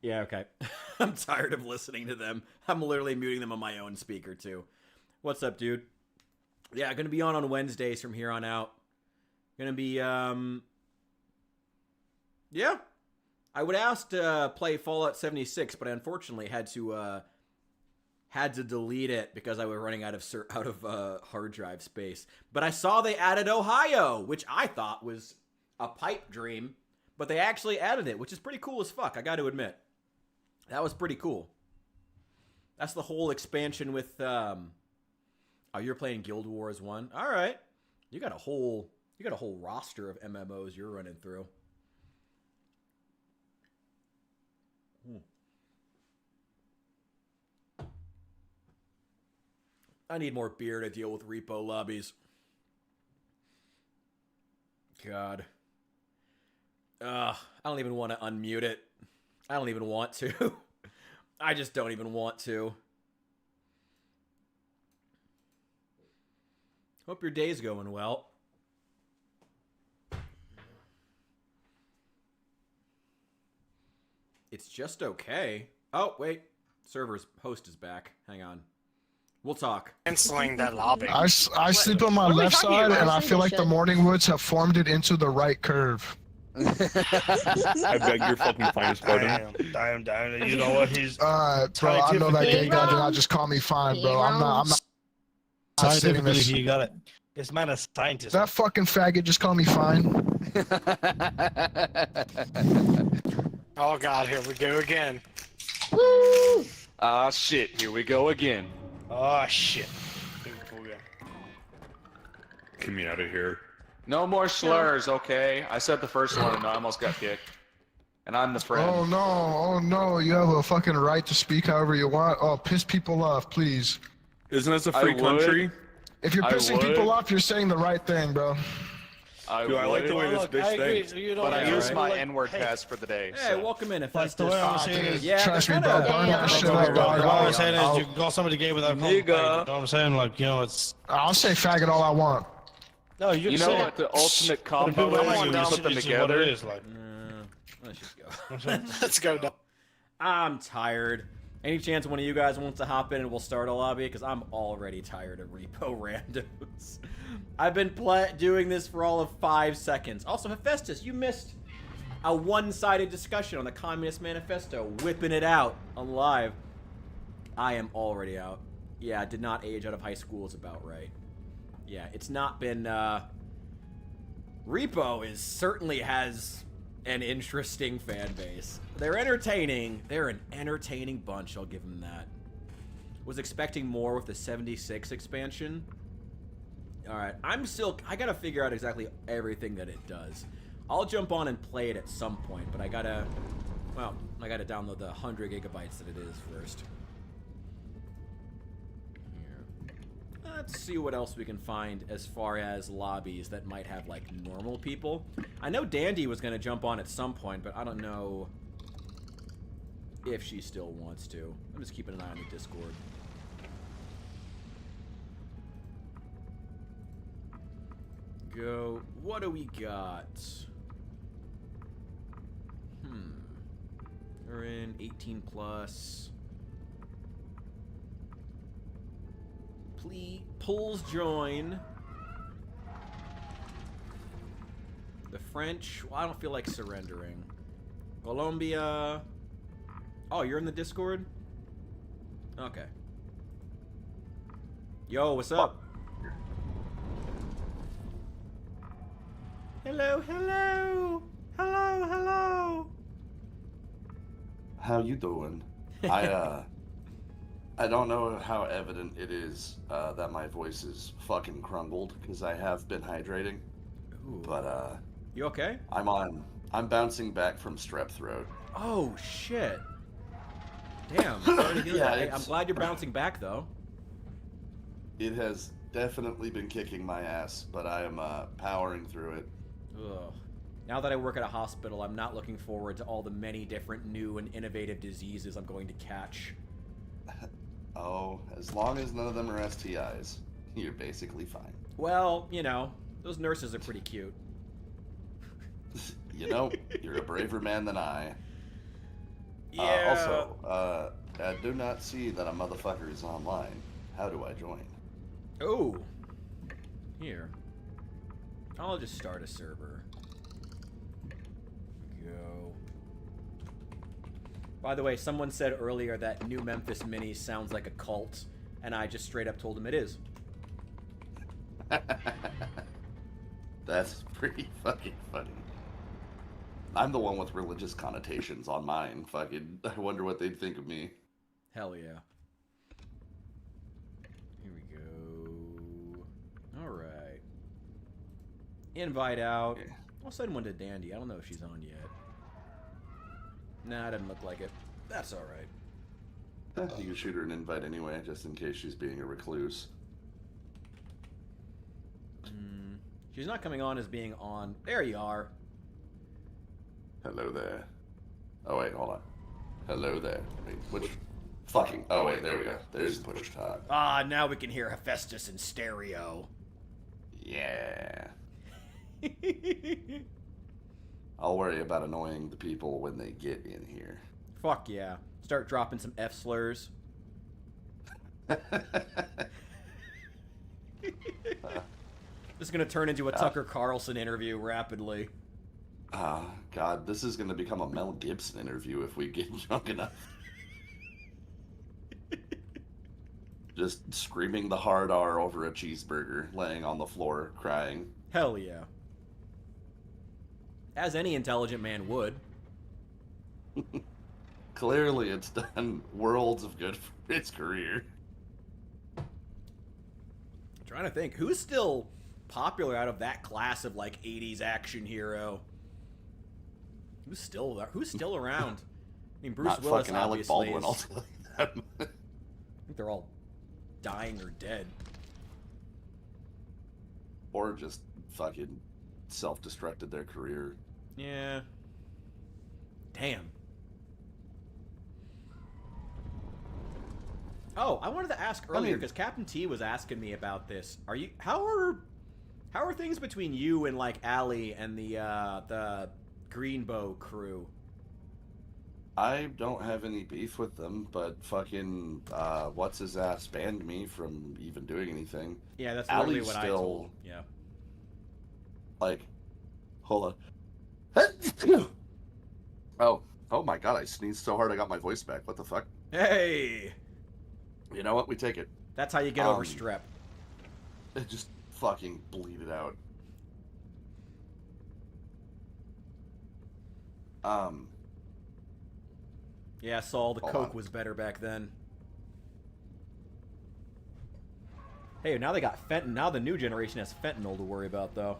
Yeah, okay. I'm tired of listening to them. I'm literally muting them on my own speaker, too. What's up, dude? Yeah, gonna be on Wednesdays from here on out. Gonna be, yeah. I would ask to play Fallout 76, but I unfortunately had to delete it because I was running out of hard drive space. But I saw they added Ohio, which I thought was a pipe dream, but they actually added it, which is pretty cool as fuck, I got to admit. That was pretty cool. That's the whole expansion with oh, you're playing Guild Wars 1. All right. You got a whole roster of MMOs you're running through. I need more beer to deal with R.E.P.O lobbies. God. I don't even want to unmute it. I don't even want to. I just don't even want to. Hope your day's going well. It's just okay. Oh, wait. Server's host is back. Hang on. We'll talk. Canceling that lobby. I sleep on my left side, and I feel like the morning woods have formed it into the right curve. I beg your fucking finest pardon. Damn. You know what? He's bro, I know that gay guy did not just call me fine, bro. I'm not saying scientifically this. he got it. This man is scientist. That fucking faggot just called me fine. Oh god, here we go again. Woo! Ah shit, here we go again. Oh shit. Get me out of here. No more slurs, okay? I said the first one and I almost got kicked. And I'm the friend. Oh no, you have a fucking right to speak however you want. Oh, piss people off, please. Isn't this a free country? If you're pissing people off, you're saying the right thing, bro. I like the way this bitch thinks. But I use my N-word pass for the day. Hey, welcome in. If That's the way I'm saying is, yeah, trust me, bro. Burn that shit up, dog. All I'm saying is, you can call somebody gay without calling them faggot. You know what I'm saying? Like, you know, it's. I'll say faggot all I want. No, you know what the ultimate combo is? When you put them together. Let's just go. Let's go. I'm tired. Any chance one of you guys wants to hop in and we'll start a lobby? Because I'm already tired of R.E.P.O randos. I've been doing this for all of 5 seconds. Also, Hephaestus, you missed a one-sided discussion on the Communist Manifesto, whipping it out on live. I am already out. Yeah, did not age out of high school is about right. Yeah, it's not been, R.E.P.O certainly has an interesting fan base. They're entertaining. They're an entertaining bunch, I'll give them that. Was expecting more with the 76 expansion. Alright, I gotta figure out exactly everything that it does. I'll jump on and play it at some point, but I gotta download the 100 gigabytes that it is first. Let's see what else we can find as far as lobbies that might have, like, normal people. I know Dandy was going to jump on at some point, but I don't know if she still wants to. I'm just keeping an eye on the Discord. Go. What do we got? We're in 18 plus. Pulls join. The French. Well, I don't feel like surrendering. Colombia. Oh, you're in the Discord? Okay. Yo, what's up? Hello, hello. Hello, hello. How you doing? I don't know how evident it is that my voice is fucking crumbled because I have been hydrating. Ooh. But you okay? I'm bouncing back from strep throat. Oh shit. Damn. Sorry to hear Yeah, that. Hey, I'm glad you're bouncing back though. It has definitely been kicking my ass, but I am powering through it. Ugh. Now that I work at a hospital, I'm not looking forward to all the many different new and innovative diseases I'm going to catch. Oh, as long as none of them are STIs, you're basically fine. Well, you know, those nurses are pretty cute. You know, you're a braver man than I. Yeah. Also, I do not see that a motherfucker is online. How do I join? Oh. Here. I'll just start a server. Go. By the way, someone said earlier that New Memphis Minis sounds like a cult, and I just straight up told him it is. That's pretty fucking funny. I'm the one with religious connotations on mine. Fucking, I wonder what they'd think of me. Hell yeah. Here we go. Alright. Invite out. Yeah. I'll send one to Dandy. I don't know if she's on yet. Nah, it doesn't look like it. That's alright. You can shoot her an invite anyway, just in case she's being a recluse. She's not coming on as being on. There you are. Hello there. Oh wait, hold on. Hello there. Wait, which fucking... Oh wait, there we go. There's the push talk. Ah, now we can hear Hephaestus in stereo. Yeah. I'll worry about annoying the people when they get in here. Fuck yeah. Start dropping some F slurs. This is gonna turn into a Tucker Carlson interview rapidly. God, this is gonna become a Mel Gibson interview if we get drunk enough. Just screaming the hard R over a cheeseburger, laying on the floor, crying. Hell yeah. As any intelligent man would. Clearly, it's done worlds of good for its career. I'm trying to think, who's still popular out of that class of like 80s action hero? Who's still around? I mean, Bruce Not Willis fucking obviously Alec Baldwin, is, I'll tell you that. I think they're all dying or dead. Or just fucking self-destructed their career. Yeah. Damn. Oh, I wanted to ask earlier because Captain T was asking me about this. How are things between you and like Allie and the Greenbow crew? I don't have any beef with them, but fucking what's his ass banned me from even doing anything. Yeah, that's literally Allie's what still, I told. Yeah. Like, hold on. Oh my god! I sneezed so hard I got my voice back. What the fuck? Hey. You know what? We take it. That's how you get over strep. It just fucking bleed it out. Yeah, Saul, the Hold Coke on. was better back then. Hey, now they got fentanyl. Now the new generation has fentanyl to worry about, though.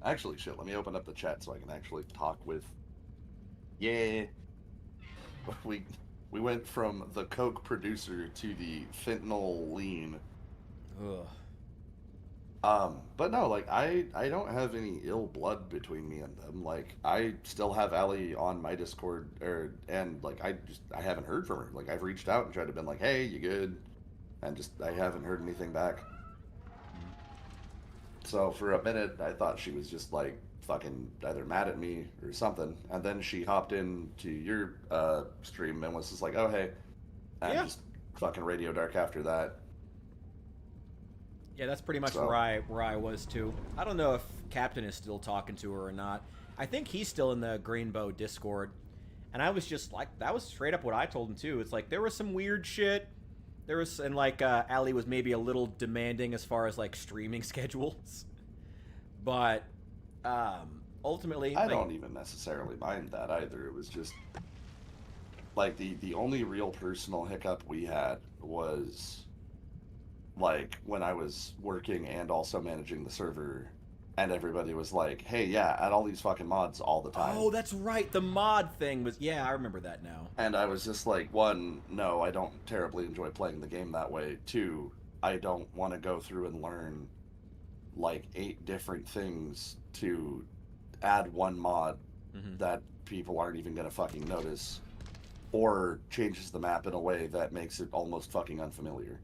Actually, shit, let me open up the chat so I can actually talk with... Yeah. We went from the Coke producer to the fentanyl lean. Ugh. But no, like, I don't have any ill blood between me and them. Like, I still have Allie on my Discord, and, like, I haven't heard from her. Like, I've reached out and tried to been like, hey, you good? And just, I haven't heard anything back. So, for a minute, I thought she was just, like, fucking either mad at me or something. And then she hopped into your, stream and was just like, oh, hey. And just fucking Radio Dark after that. Yeah, that's pretty much where I was too. I don't know if Captain is still talking to her or not. I think he's still in the Greenbow Discord. And I was just like, that was straight up what I told him too. It's like, there was some weird shit. There was, and like, Allie was maybe a little demanding as far as like streaming schedules. But, ultimately... I don't even necessarily mind that either. It was just... like the only real personal hiccup we had was like when I was working and also managing the server, and everybody was like, "Hey, yeah, add all these fucking mods all the time." Oh, that's right. The mod thing was. Yeah, I remember that now. And I was just like, one, no, I don't terribly enjoy playing the game that way. Two, I don't want to go through and learn like 8 different things to add one mod that people aren't even gonna fucking notice, or changes the map in a way that makes it almost fucking unfamiliar.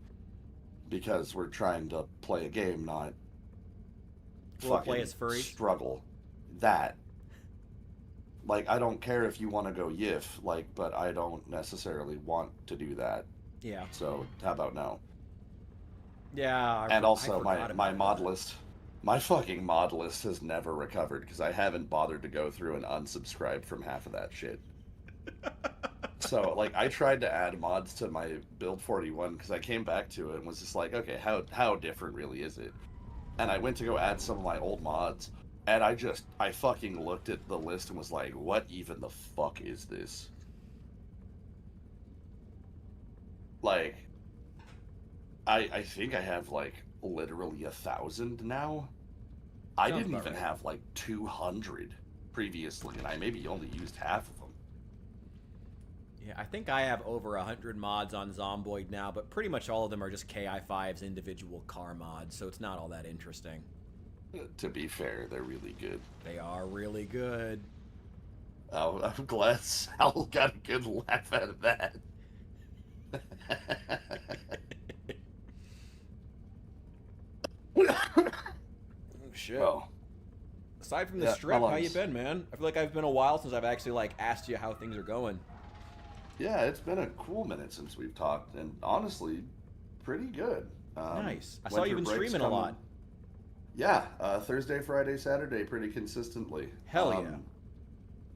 Because we're trying to play a game, not Play as furry. Struggle. That. Like, I don't care if you want to go yiff, like, but I don't necessarily want to do that. Yeah. So, how about no? Yeah. And also, my mod list, my fucking mod list has never recovered because I haven't bothered to go through and unsubscribe from half of that shit. So, like, I tried to add mods to my build 41 because I came back to it and was just like, okay, how different really is it? And I went to go add some of my old mods, and I fucking looked at the list and was like, what even the fuck is this? Like, I think I have, like, literally 1,000 now. I Sounds didn't about even right. have, like, 200 previously, and I maybe only used half of them. Yeah, I think I have over 100 mods on Zomboid now, but pretty much all of them are just KI5's individual car mods, so it's not all that interesting. To be fair, they're really good. They are really good. Oh, I'm glad Sal got a good laugh out of that. Oh, shit. Well, aside from the yeah, strip, how you lungs. been, man? I feel like I've been a while since I've actually, like, asked you how things are going. Yeah, it's been a cool minute since we've talked, and honestly, pretty good. Nice. I saw you've been streaming a lot. Yeah, Thursday, Friday, Saturday, pretty consistently. Hell yeah.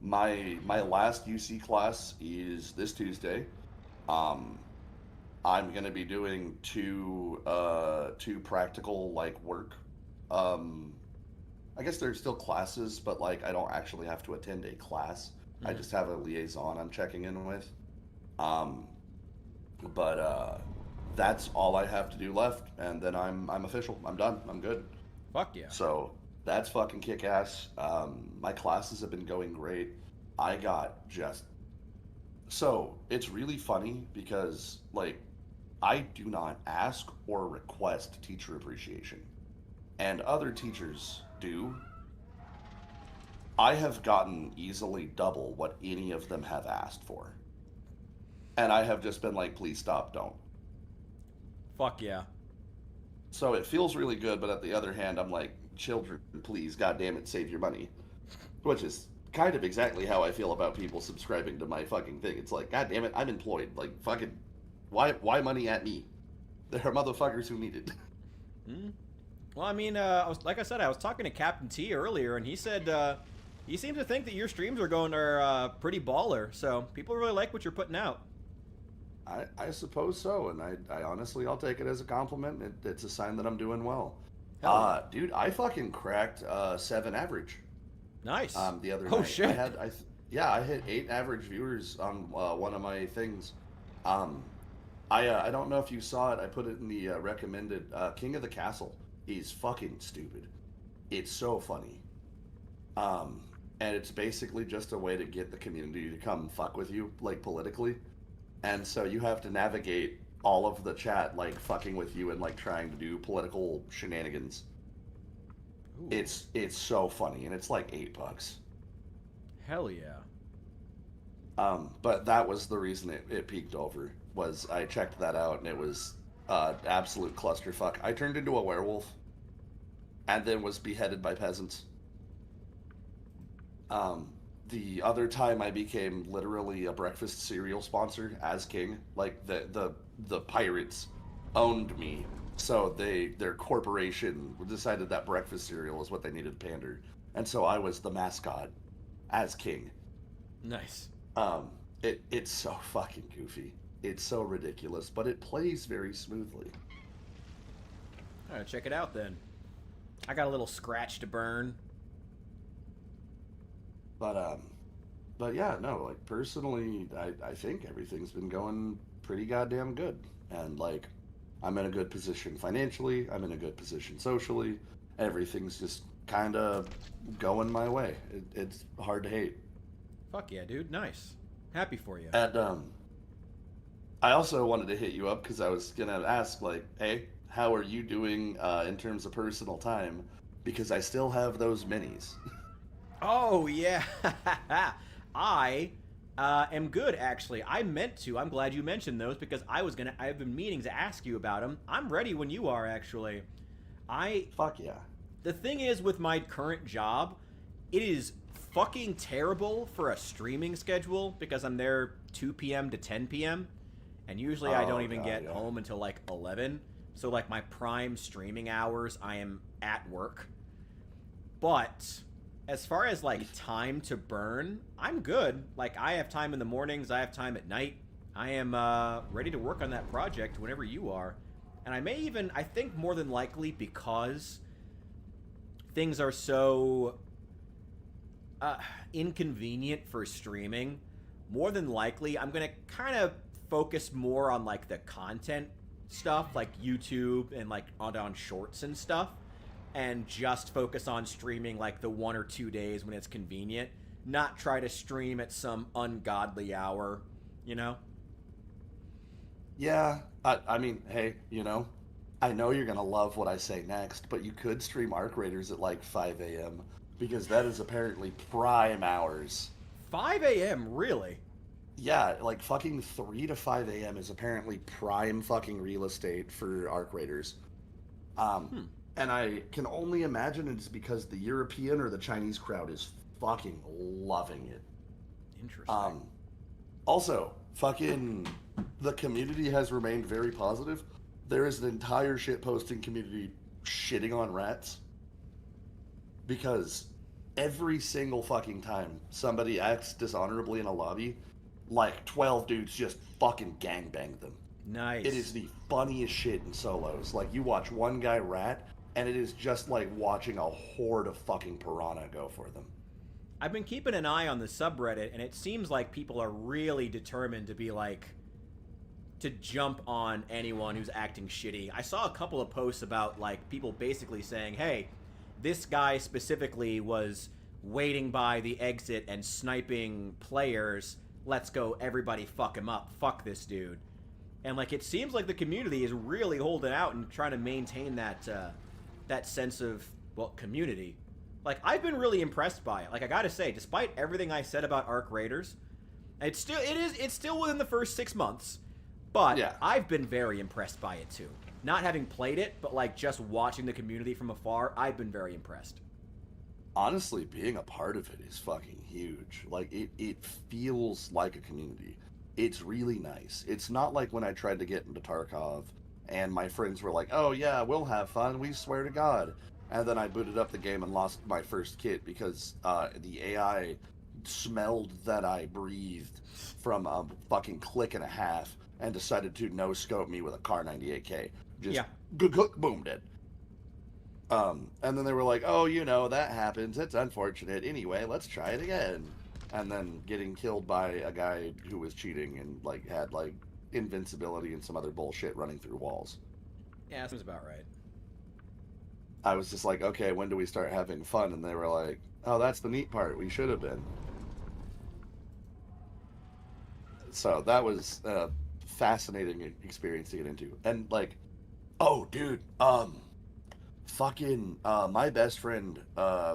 My last UC class is this Tuesday. I'm gonna be doing two practical like work. I guess they're still classes, but like I don't actually have to attend a class. I just have a liaison I'm checking in with. But that's all I have to do left, and then I'm official. I'm done. I'm good. Fuck yeah. So that's fucking kick ass. My classes have been going great. I got just so it's really funny because like I do not ask or request teacher appreciation, and other teachers do. I have gotten easily double what any of them have asked for. And I have just been like, please stop, don't. Fuck yeah. So it feels really good, but at the other hand, I'm like, children, please, goddammit, save your money. Which is kind of exactly how I feel about people subscribing to my fucking thing. It's like, goddammit, I'm employed. Like, fucking, why money at me? There are motherfuckers who need it. Well, I mean, like I said, I was talking to Captain T earlier, and he said he seems to think that your streams are pretty baller. So people really like what you're putting out. I suppose so, and I honestly, I'll take it as a compliment. It's a sign that I'm doing well. Hell Dude, I fucking cracked 7 average. Nice. The other Oh night. shit. I hit 8 average viewers on one of my things. I don't know if you saw it. I put it in the recommended. King of the Castle. He's fucking stupid. It's so funny. And it's basically just a way to get the community to come fuck with you, like politically. And so you have to navigate all of the chat, like fucking with you and like trying to do political shenanigans. Ooh. It's so funny, and it's like $8. Hell yeah. But that was the reason it peaked over. Was I checked that out, and it was absolute clusterfuck. I turned into a werewolf, and then was beheaded by peasants. The other time I became literally a breakfast cereal sponsor as king. Like the pirates owned me, so their corporation decided that breakfast cereal is what they needed to pander, and so I was the mascot as king. Nice. It's so fucking goofy. It's so ridiculous, but it plays very smoothly. All right, check it out then. I got a little scratch to burn. But But yeah, no, like personally, I think everything's been going pretty goddamn good. And like, I'm in a good position financially, I'm in a good position socially. Everything's just kind of going my way. It's hard to hate. Fuck yeah, dude. Nice. Happy for you. And I also wanted to hit you up because I was gonna ask, like, hey, how are you doing in terms of personal time? Because I still have those minis. Oh, yeah. I am good, actually. I meant to. I'm glad you mentioned those because I've been meaning to ask you about them. I'm ready when you are, actually. Fuck yeah. The thing is, with my current job, it is fucking terrible for a streaming schedule because I'm there 2 p.m. to 10 p.m. And usually I don't even get home until like 11. So like my prime streaming hours, I am at work. But as far as like time to burn, I'm good. Like I have time in the mornings, I have time at night. I am ready to work on that project whenever you are. And I think more than likely because things are so inconvenient for streaming, more than likely I'm gonna kind of focus more on like the content stuff, like YouTube and like on shorts and stuff, and just focus on streaming like the 1 or 2 days when it's convenient, not try to stream at some ungodly hour, you know? Yeah, I mean, hey, you know, I know you're gonna love what I say next, but you could stream Arc Raiders at like 5 a.m. because that is apparently prime hours. 5 a.m., really? Yeah, like fucking 3 to 5 a.m. is apparently prime fucking real estate for Arc Raiders. And I can only imagine it's because the European or the Chinese crowd is fucking loving it. Interesting. Also, fucking the community has remained very positive. There is an entire shitposting community shitting on rats because every single fucking time somebody acts dishonorably in a lobby, like 12 dudes just fucking gangbang them. Nice. It is the funniest shit in solos. Like, you watch one guy rat, and it is just like watching a horde of fucking piranha go for them. I've been keeping an eye on the subreddit, and it seems like people are really determined to be like, to jump on anyone who's acting shitty. I saw a couple of posts about like people basically saying, hey, this guy specifically was waiting by the exit and sniping players. Let's go, everybody fuck him up. Fuck this dude. And like it seems like the community is really holding out and trying to maintain that that sense of, well, community. Like I've been really impressed by it. Like I gotta say, despite everything I said about Arc Raiders, it's still within the first 6 months. But yeah, I've been very impressed by it too. Not having played it, but like just watching the community from afar, I've been very impressed. Honestly, being a part of it is fucking huge. Like it feels like a community. It's really nice. It's not like when I tried to get into Tarkov and my friends were like, oh yeah, we'll have fun, we swear to God. And then I booted up the game and lost my first kit because the AI smelled that I breathed from a fucking click and a half and decided to no-scope me with a Kar 98K. Just boom, dead. And then they were like, oh, you know, that happens, it's unfortunate. Anyway, let's try it again. And then getting killed by a guy who was cheating and like had like invincibility and some other bullshit running through walls. Yeah, that seems about right. I was just like, okay, when do we start having fun? And they were like, oh, that's the neat part, we should have been. So that was a fascinating experience to get into. And like, oh dude, fucking my best friend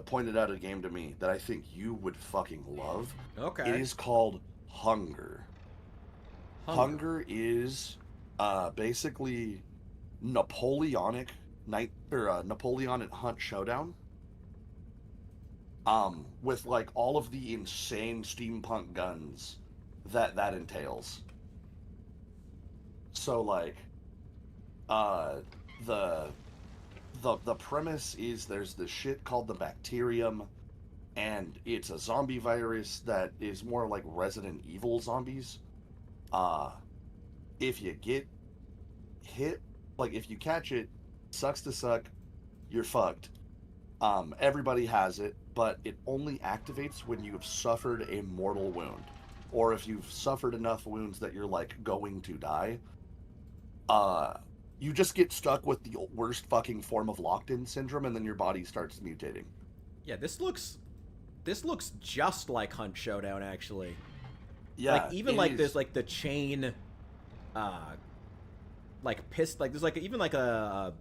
pointed out a game to me that I think you would fucking love. Okay. It is called Hunger. Hunger is basically Napoleonic Napoleonic Hunt Showdown. With like all of the insane steampunk guns that entails. So like the premise is there's this shit called the bacterium, and it's a zombie virus that is more like Resident Evil zombies. If you get hit, like if you catch it, sucks to suck, you're fucked. Everybody has it. but it only activates when you've suffered a mortal wound, or if you've suffered enough wounds that you're like going to die. You just get stuck with the worst fucking form of locked-in syndrome, and then your body starts mutating. Yeah, this looks just like Hunt Showdown, actually. Yeah, like even like there's like the chain, like there's like even like a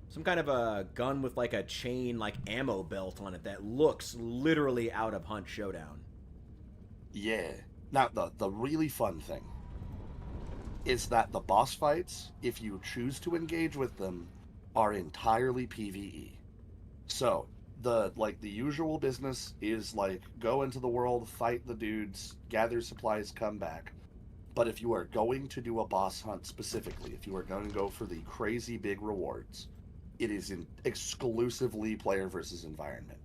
some kind of a gun with like a chain like ammo belt on it that looks literally out of Hunt Showdown. Yeah. Now the really fun thing is that the boss fights, if you choose to engage with them, are entirely PvE. So the usual business is like go into the world, fight the dudes, gather supplies, come back. But if you are going to do a boss hunt specifically, if you are going to go for the crazy big rewards, it is exclusively player versus environment.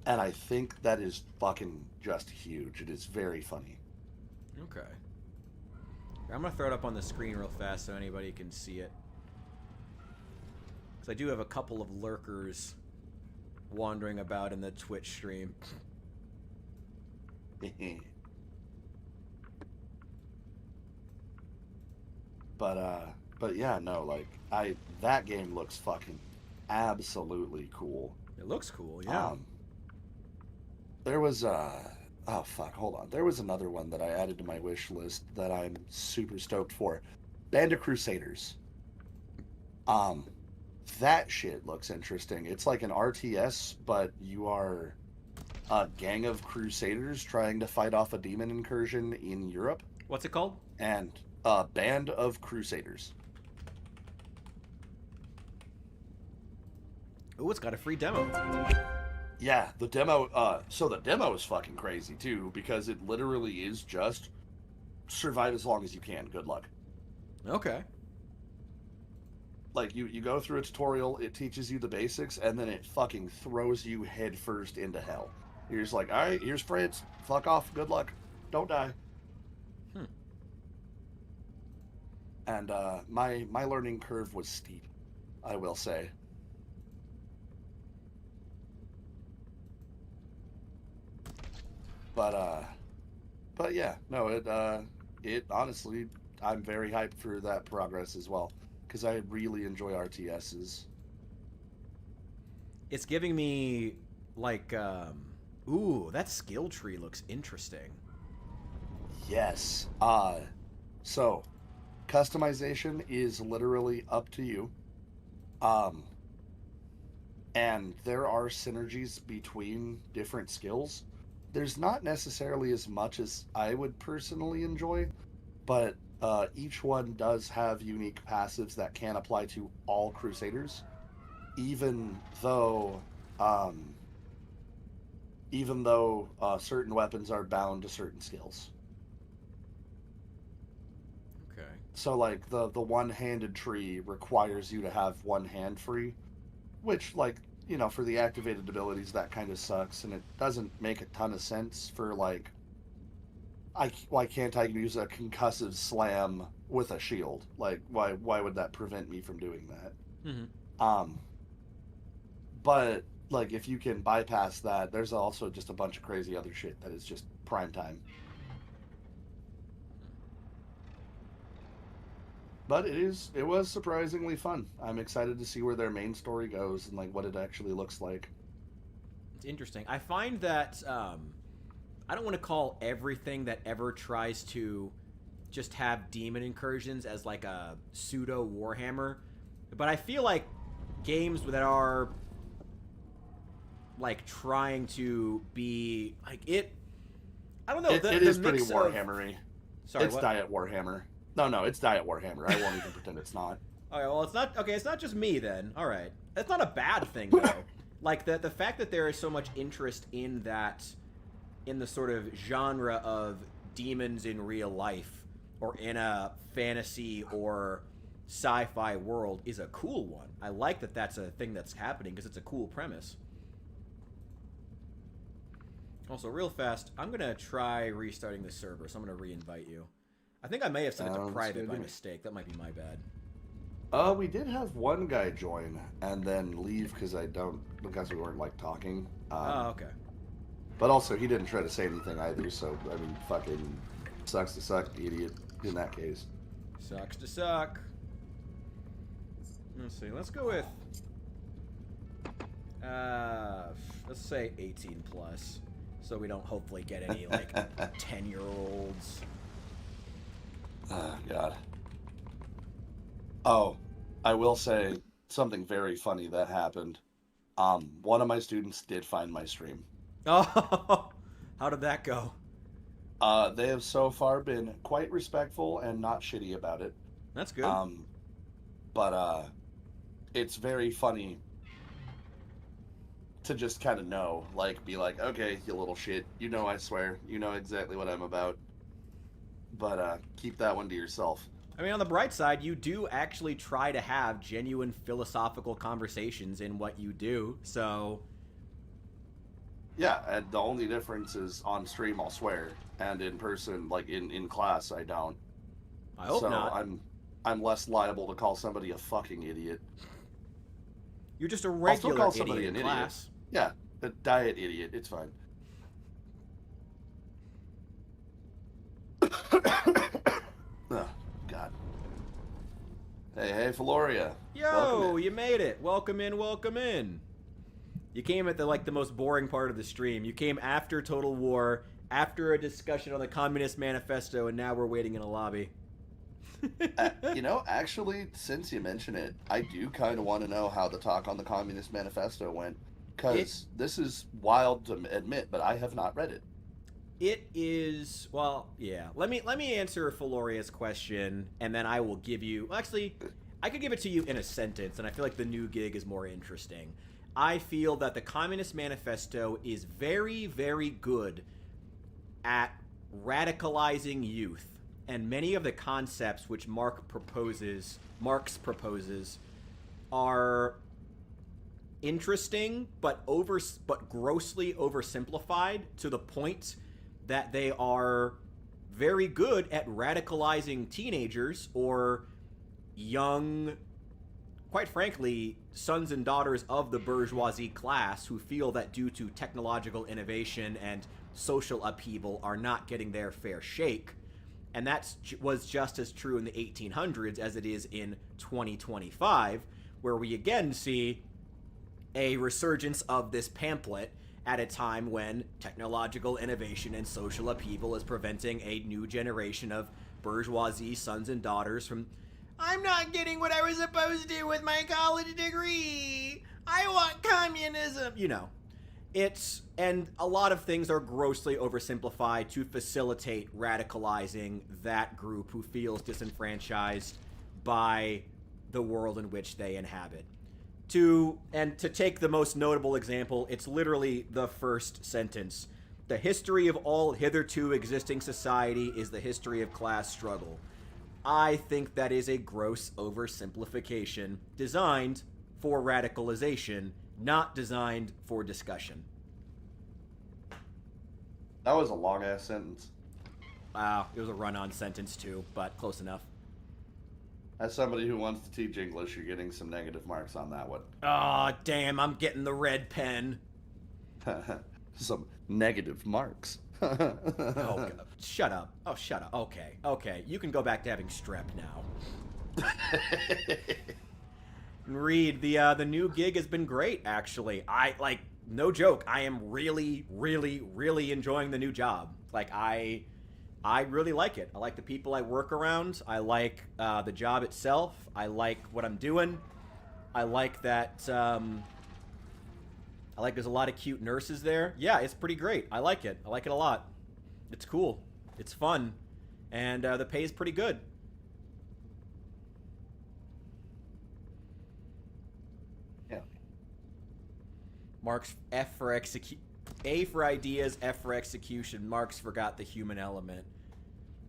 And I think that is fucking just huge. It is very funny. Okay. I'm gonna throw it up on the screen real fast so anybody can see it. Because I do have a couple of lurkers wandering about in the Twitch stream. But yeah, no, like that game looks fucking absolutely cool. It looks cool, yeah. There was oh fuck, hold on. There was another one that I added to my wish list that I'm super stoked for. Band of Crusaders. That shit looks interesting. It's like an RTS, but you are a gang of crusaders trying to fight off a demon incursion in Europe. What's it called? And Band of Crusaders. Ooh, it's got a free demo. Yeah, the demo, so the demo is fucking crazy too, because it literally is just survive as long as you can, good luck. Okay. Like, you go through a tutorial, it teaches you the basics, and then it fucking throws you headfirst into hell. You're just like, alright, here's Fritz, fuck off, good luck, don't die. And, my learning curve was steep, I will say. But yeah, no, it honestly, I'm very hyped for that progress as well, because I really enjoy RTSs. It's giving me, like, ooh, that skill tree looks interesting. Yes. So, customization is literally up to you. And there are synergies between different skills. There's not necessarily as much as I would personally enjoy, but each one does have unique passives that can apply to all Crusaders, even though certain weapons are bound to certain skills. Okay. So, like, the one-handed tree requires you to have one hand free, which, like, you know, for the activated abilities, that kind of sucks, and it doesn't make a ton of sense for, like, why can't I use a concussive slam with a shield? Like, why would that prevent me from doing that? Mm-hmm. But, like, if you can bypass that, there's also just a bunch of crazy other shit that is just prime time. But it was surprisingly fun. I'm excited to see where their main story goes and, like, what it actually looks like. It's interesting. I find that I don't want to call everything that ever tries to just have demon incursions as like a pseudo Warhammer, but I feel like games that are like trying to be like it. I don't know. It is pretty Warhammery. Sorry, it's what? Diet Warhammer. No, it's Diet Warhammer. I won't even pretend it's not. Okay, well, it's not. Okay, it's not just me then. All right, that's not a bad thing though. Like the fact that there is so much interest in that, in the sort of genre of demons in real life or in a fantasy or sci-fi world is a cool one. I like that that's a thing that's happening because it's a cool premise. Also, real fast, I'm gonna try restarting the server, so I'm gonna re-invite you. I think I may have set it to private by mistake. That might be my bad. We did have one guy join and then leave because we weren't like talking. Oh, okay. But also, he didn't try to say anything either. So I mean, fucking sucks to suck, idiot. In that case, Sucks to suck. Let's see. Let's go with. Let's say 18 plus, so we don't hopefully get any like 10-year-olds. Oh God. Oh, I will say something very funny that happened. One of my students did find my stream. Oh, how did that go? They have so far been quite respectful and not shitty about it. That's good. But it's very funny to just kind of know, like, be like, okay, you little shit, you know, I swear, you know exactly what I'm about. But keep that one to yourself. I mean, on the bright side, you do actually try to have genuine philosophical conversations in what you do, so... Yeah, and the only difference is on stream I'll swear, and in person, like in class, I don't. I hope not. So I'm less liable to call somebody a fucking idiot. You're just a I'll still regular call idiot somebody in an class. idiot. Yeah, a diet idiot. It's fine. Oh, God. Hey, Feloria. Yo, you made it. Welcome in, welcome in. You came at the most boring part of the stream. You came after Total War, after a discussion on the Communist Manifesto, and now we're waiting in a lobby. Actually, since you mention it, I do kind of want to know how the talk on the Communist Manifesto went, because this is wild to admit, but I have not read it. It is, well, yeah. Let me answer Feloria's question, and then I will give you... Well, actually, I could give it to you in a sentence, and I feel like the new gig is more interesting. I feel that the Communist Manifesto is very, very good at radicalizing youth, and many of the concepts which Marx proposes are interesting, but grossly oversimplified to the point that they are very good at radicalizing teenagers or young, quite frankly, sons and daughters of the bourgeoisie class who feel that due to technological innovation and social upheaval are not getting their fair shake. And that was just as true in the 1800s as it is in 2025, where we again see a resurgence of this pamphlet at a time when technological innovation and social upheaval is preventing a new generation of bourgeoisie sons and daughters from, I'm not getting what I was supposed to with my college degree. I want communism. You know, and a lot of things are grossly oversimplified to facilitate radicalizing that group who feels disenfranchised by the world in which they inhabit. To take the most notable example, it's literally the first sentence. The history of all hitherto existing society is the history of class struggle. I think that is a gross oversimplification designed for radicalization, not designed for discussion. That was a long-ass sentence. Wow, it was a run-on sentence too, but close enough. As somebody who wants to teach English, you're getting some negative marks on that one. Aw, damn, I'm getting the red pen. Some negative marks. Oh, God. Shut up. Oh, shut up. Okay. You can go back to having strep now. Reed, the new gig has been great, actually. No joke, I am really, really, really enjoying the new job. I really like it. I like the people I work around. I like the job itself. I like what I'm doing. I like that, there's a lot of cute nurses there. Yeah, it's pretty great. I like it. I like it a lot. It's cool. It's fun. And the pay is pretty good. Yeah. Marx F for A for ideas, F for execution. Marx forgot the human element.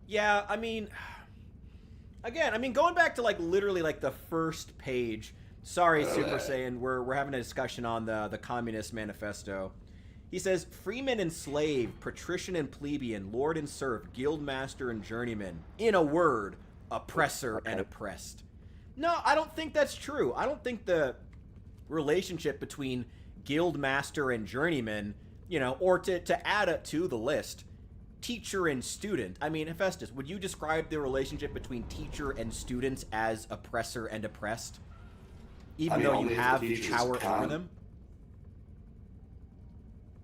Yeah, I mean, again, going back to literally the first page. Sorry, Super Saiyan, we're having a discussion on the Communist Manifesto. He says, freeman and slave, patrician and plebeian, lord and serf, guild master and journeyman. In a word, oppressor and oppressed. No, I don't think that's true. I don't think the relationship between guildmaster and journeyman, you know, or to add it to the list, teacher and student. I mean, Hephaestus, would you describe the relationship between teacher and students as oppressor and oppressed? Even though you have power over them?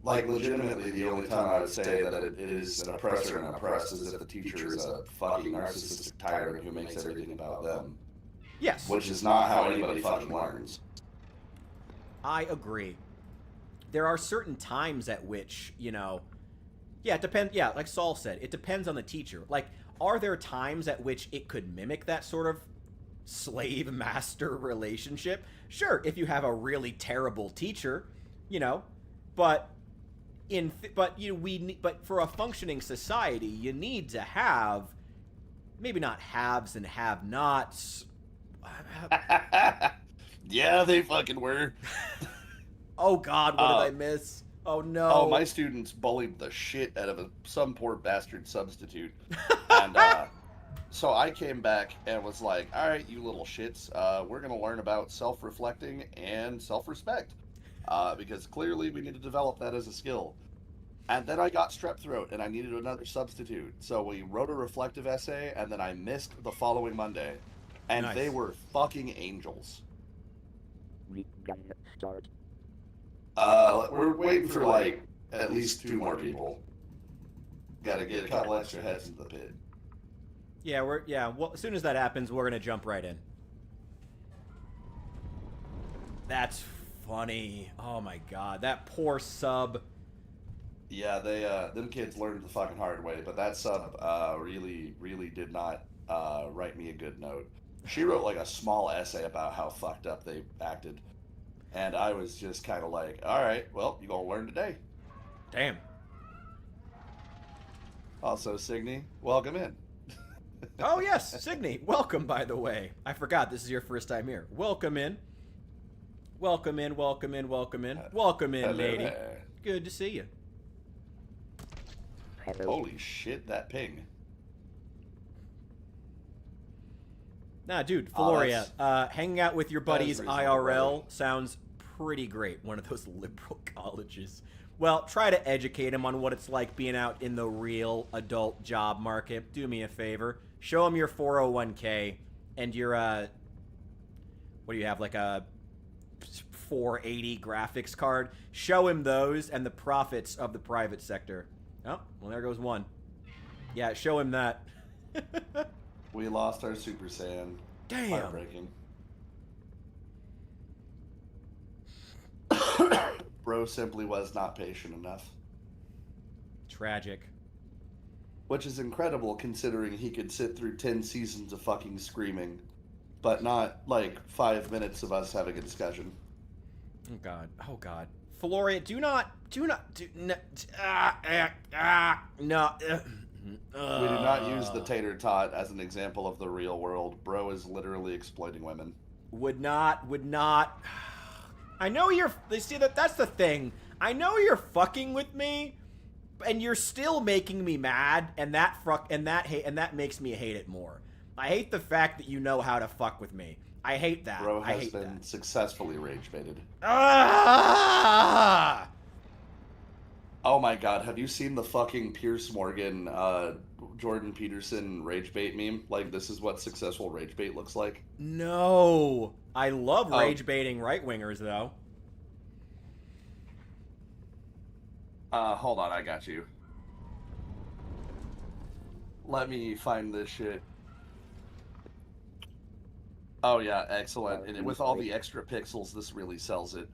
Like, legitimately, the only time I would say that it is an oppressor and oppressed is if the teacher is a fucking narcissistic tyrant who makes everything about them. Yes. Which is not how anybody fucking learns. I agree. There are certain times at which, you know, yeah, it depends. Yeah, like Saul said, it depends on the teacher. Like, are there times at which it could mimic that sort of slave-master relationship? Sure, if you have a really terrible teacher, you know, but but for a functioning society, you need to have maybe not haves and have-nots. Yeah, they fucking were. Oh God, what did I miss? Oh no. Oh, my students bullied the shit out of some poor bastard substitute. And so I came back and was like, all right, you little shits, we're going to learn about self-reflecting and self-respect. Because clearly we need to develop that as a skill. And then I got strep throat and I needed another substitute. So we wrote a reflective essay and then I missed the following Monday. And Nice. they were fucking angels. We're waiting for like at least 2 more people. Gotta get a couple extra heads into the pit. Yeah, well, as soon as that happens, we're gonna jump right in. That's funny. Oh my God, that poor sub. Yeah, they them kids learned the fucking hard way, but that sub really did not write me a good note. She wrote like a small essay about how fucked up they acted. And I was just kind of like, all right, well, you're going to learn today. Damn. Also, Signy, welcome in. Oh, yes, Signy. Welcome, by the way. I forgot this is your first time here. Welcome in. Welcome in, welcome in, welcome in. Welcome in, Hello lady. there. Good to see you. Holy shit, that ping. Nah, dude, Oh, Floria, hanging out with your buddies reasonable, IRL brother. sounds pretty great. One of those liberal colleges. Well, try to educate him on what it's like being out in the real adult job market. Do me a favor. Show him your 401k and your, what do you have, like a 480 graphics card? Show him those and the profits of the private sector. Oh, well, there goes one. Yeah, show him that. We lost our Super Saiyan. Damn. Heartbreaking. Bro simply was not patient enough. Tragic. Which is incredible considering he could sit through 10 seasons of fucking screaming, but not, like, 5 minutes of us having a discussion. Oh God. Oh God. Floria, no. We do not use the tater tot as an example of the real world. Bro is literally exploiting women. Would not. I know you're. See that's the thing. I know you're fucking with me, and you're still making me mad, and that makes me hate it more. I hate the fact that you know how to fuck with me. I hate that. Bro I has hate been that. successfully rage baited. Ah! Oh my god, have you seen the fucking Pierce Morgan, Jordan Peterson rage bait meme? Like, this is what successful rage bait looks like? No. I love Oh. rage baiting right wingers though. Hold on, I got you. Let me find this shit. Oh yeah, excellent. And with all the extra pixels, this really sells it.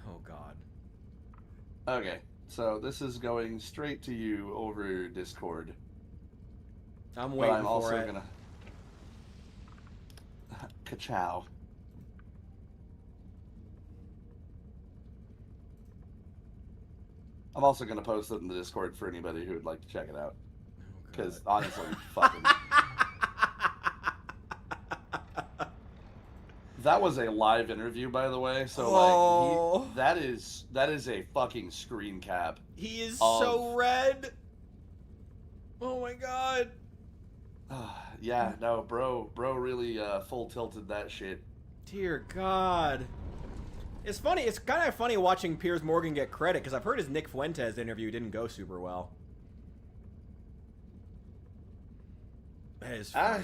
Oh God. Okay, so this is going straight to you over Discord. I'm But waiting I'm for also it. gonna... Ka-chow. I'm also gonna post it in the Discord for anybody who would like to check it out. Because honestly, fucking... That was a live interview, by the way. So like, that is a fucking screen cap. He is of- so red. Oh my God. Yeah, no, bro really full tilted that shit. Dear God. It's funny. It's kind of funny watching Piers Morgan get credit because I've heard his Nick Fuentes interview didn't go super well. That is funny.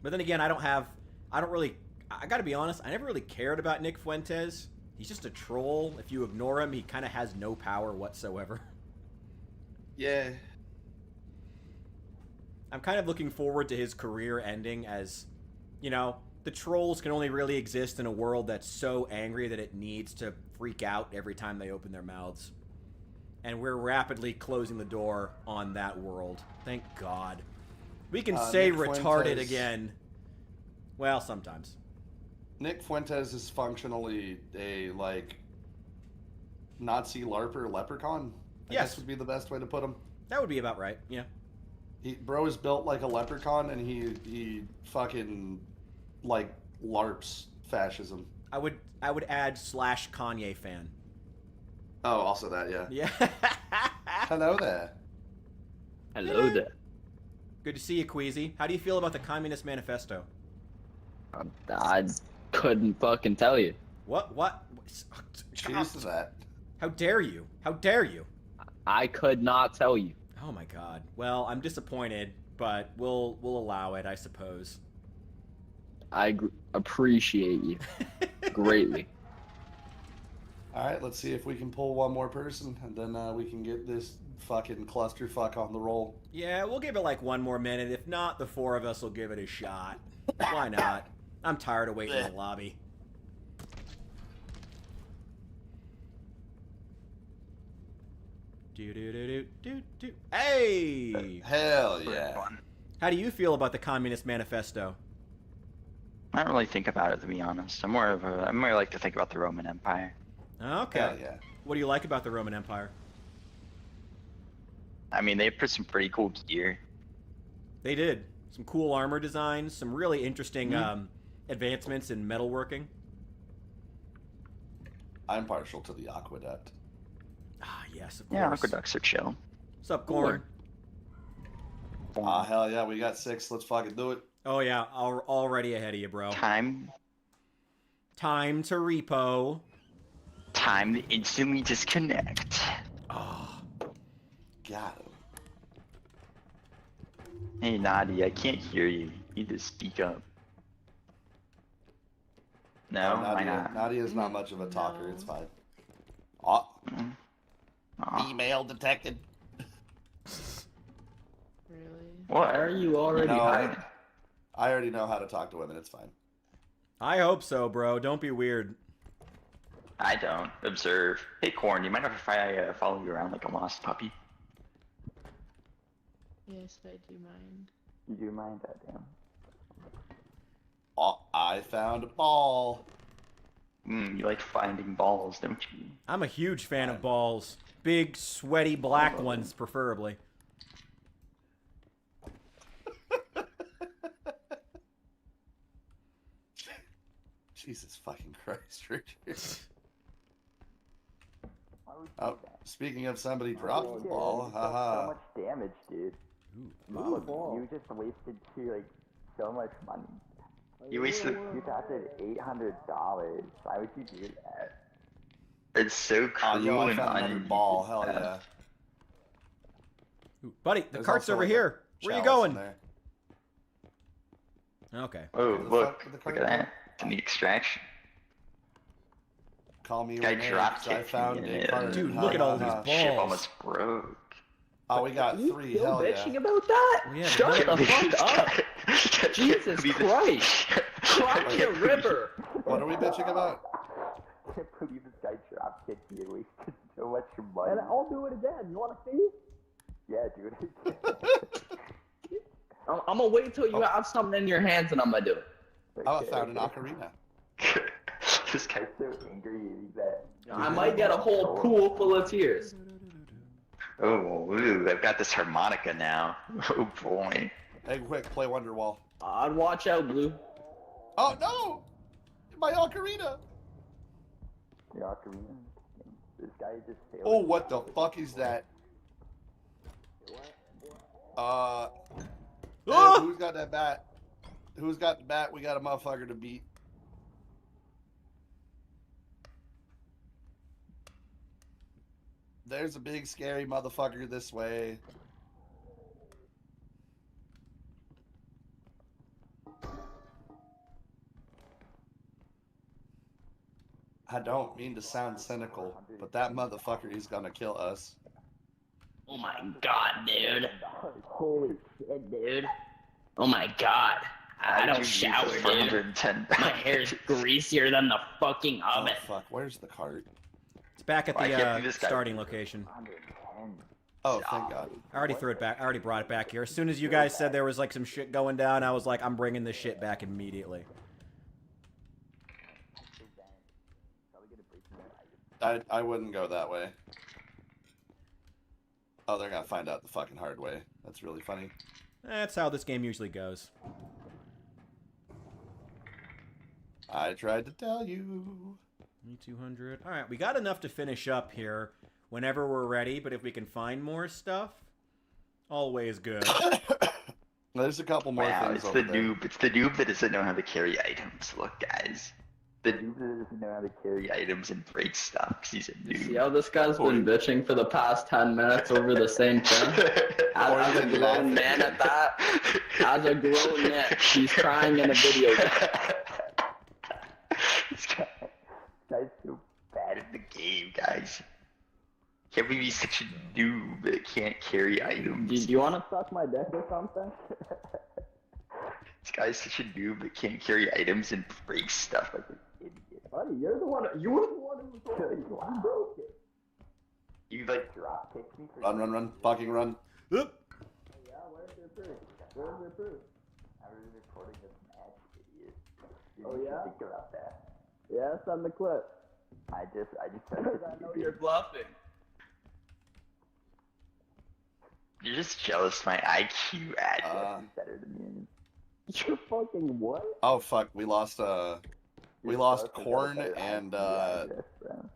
But then again, I gotta be honest, I never really cared about Nick Fuentes. He's just a troll. If you ignore him, he kind of has no power whatsoever. Yeah. I'm kind of looking forward to his career ending as, you know, the trolls can only really exist in a world that's so angry that it needs to freak out every time they open their mouths. And we're rapidly closing the door on that world. Thank God. We can say Nick retarded Fuentes. again. Well, sometimes. Nick Fuentes is functionally a, like, Nazi LARPer leprechaun. I guess would be the best way to put him. That would be about right, yeah. Bro is built like a leprechaun, and he fucking, like, LARPs fascism. I would add / Kanye fan. Oh, also that, yeah. Yeah. Hello there. Hello there. Good to see you, Queasy. How do you feel about the Communist Manifesto? I couldn't fucking tell you. What? Cheers to that. How dare you? How dare you? I could not tell you. Oh my God. Well, I'm disappointed, but we'll allow it, I suppose. I appreciate you greatly. All right, let's see if we can pull one more person, and then we can get this fucking clusterfuck on the roll. Yeah, we'll give it like one more minute. If not, the four of us will give it a shot. Why not? I'm tired of waiting in the lobby. Do. Hey! Hell yeah. How do you feel about the Communist Manifesto? I don't really think about it, to be honest. I'm more like to think about the Roman Empire. Okay. Hell yeah. What do you like about the Roman Empire? I mean, they put some pretty cool gear. They did. Some cool armor designs, some really interesting advancements in metalworking. I'm partial to the aqueduct. Ah, yes, of course. Yeah, aqueducts are chill. What's up, Corn? Hell yeah, we got 6. Let's fucking do it. Oh yeah, already ahead of you, bro. Time to repo. Time to instantly disconnect. Oh. Got him. Hey, Nadi, I can't hear you. You need to speak up. No, why not? Nadia's not much of a talker. It's fine. Oh. Email detected. What are you already hiding? I already know how to talk to women. It's fine. I hope so, bro. Don't be weird. I don't. Observe. Hey, Corn, you mind if I follow you around like a lost puppy? Yes, I do mind. You do mind that, damn. Oh, I found a ball. You like finding balls, don't you? I'm a huge fan of balls. Big, sweaty, black ones, preferably. Jesus fucking Christ, Richard. Oh, speaking of somebody dropped the ball, haha. So much damage, dude. You just wasted so much money. You wasted. You got it $800. Why would you do that? It's so cruel yo, I and found another ball. Hell yeah. Ooh, buddy, the There's cart's also over a here. Where you chalice in going? there. Okay. Oh, Where the look. fuck did the Look cart at go? that. It's in the extraction. Call me Guy when dropped I found a cart. Dude, look at all these Ha, ha. Ship balls. almost broke. Oh, we got 3. Hell yeah. about that? Yeah, Shut the fuck up. Jesus Christ. Cry the river. What are we bitching about? I can't believe this guy drop kicked me and wasted so much money. And I'll do it again. You want to see? Yeah, dude. I'm gonna wait till you have something in your hands and I'm gonna do it. Oh, I found an ocarina. This guy's so angry that. I might get a whole pool full of tears. Oh, ooh, I've got this harmonica now. Oh boy. Hey, quick, play Wonderwall. I'd watch out, Blue. Oh no! My ocarina! The ocarina. This guy just failed. Oh, what the fuck is that? Hey, who's got that bat? Who's got the bat? We got a motherfucker to beat. There's a big scary motherfucker this way. I don't mean to sound cynical, but that motherfucker is gonna kill us. Oh my god, dude. Holy shit, dude. Oh my god. I don't shower, dude. My hair's greasier than the fucking oven. Oh fuck, where's the cart? It's back at the starting location. Oh, thank God. I already threw it back. I already brought it back here. As soon as you guys said there was like some shit going down, I was like, I'm bringing this shit back immediately. I wouldn't go that way. Oh, they're gonna find out the fucking hard way. That's really funny. That's how this game usually goes. I tried to tell you. 200. All right, we got enough to finish up here whenever we're ready, but if we can find more stuff, always good. There's a couple more things over there. It's the noob that doesn't know how to carry items. Look, guys. The noob that doesn't know how to carry items and break stuff because he's a noob. See how this guy's been bitching for the past 10 minutes over the same thing? As a grown man at that, as a grown man, he's crying in a video game. This guy's so bad at the game, guys. Can't believe he's such a noob that can't carry items. Do you want to suck my dick or something? This guy's such a noob that can't carry items and break stuff like an idiot. Buddy, you're the one who broke it. You like drop kicked me for Run, fucking run. Oop. Yeah, where's your proof? Where's your proof? I was recording this match, idiot. Oh, yeah? Think about that. Yeah, send the clip. I just I know you're bluffing. You're just jealous my IQ ad is better than yours. You're fucking what? Oh fuck, we lost corn and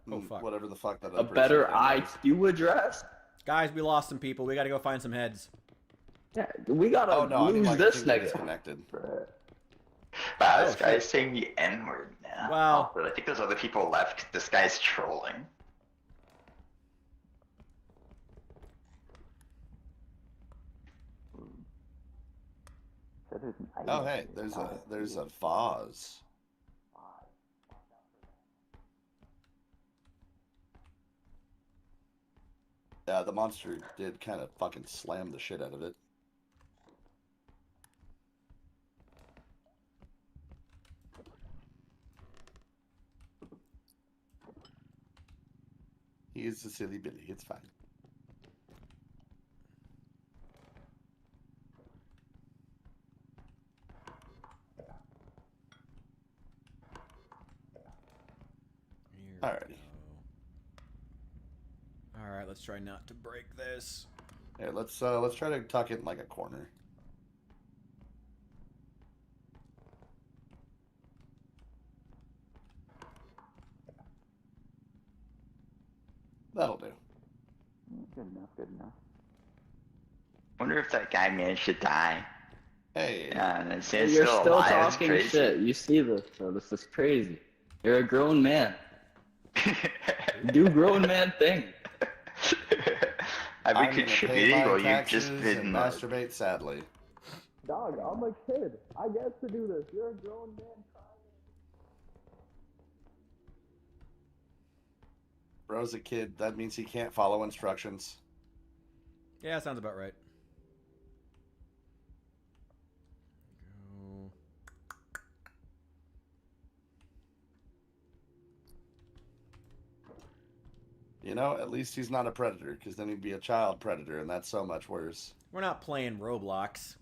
whatever the fuck that A better IQ address? Guys, we lost some people. We gotta go find some heads. Yeah, we gotta lose this nigga. Disconnected. Wow, this guy's saying the N-word now. Wow. But I think those other people left. This guy's trolling. Oh hey, there's a vase. Yeah, the monster did kind of fucking slam the shit out of it. He is a silly Billy, it's fine. Alrighty. Alright, let's try not to break this. Yeah, let's try to tuck it in like a corner. That'll do. Good enough, good enough. Wonder if that guy managed to die. Hey. Yeah, and You're still still alive. That's talking crazy. shit. You see this, so this is crazy. You're a grown man. Do grown man thing. I've I'm been gonna pay contributing my while you've taxes just been and masturbate sadly. Dog, I'm a kid. I get to do this. You're a grown man. Bro's a kid. That means he can't follow instructions. Yeah, sounds about right. You know, at least he's not a predator, because then he'd be a child predator, and that's so much worse. We're not playing Roblox.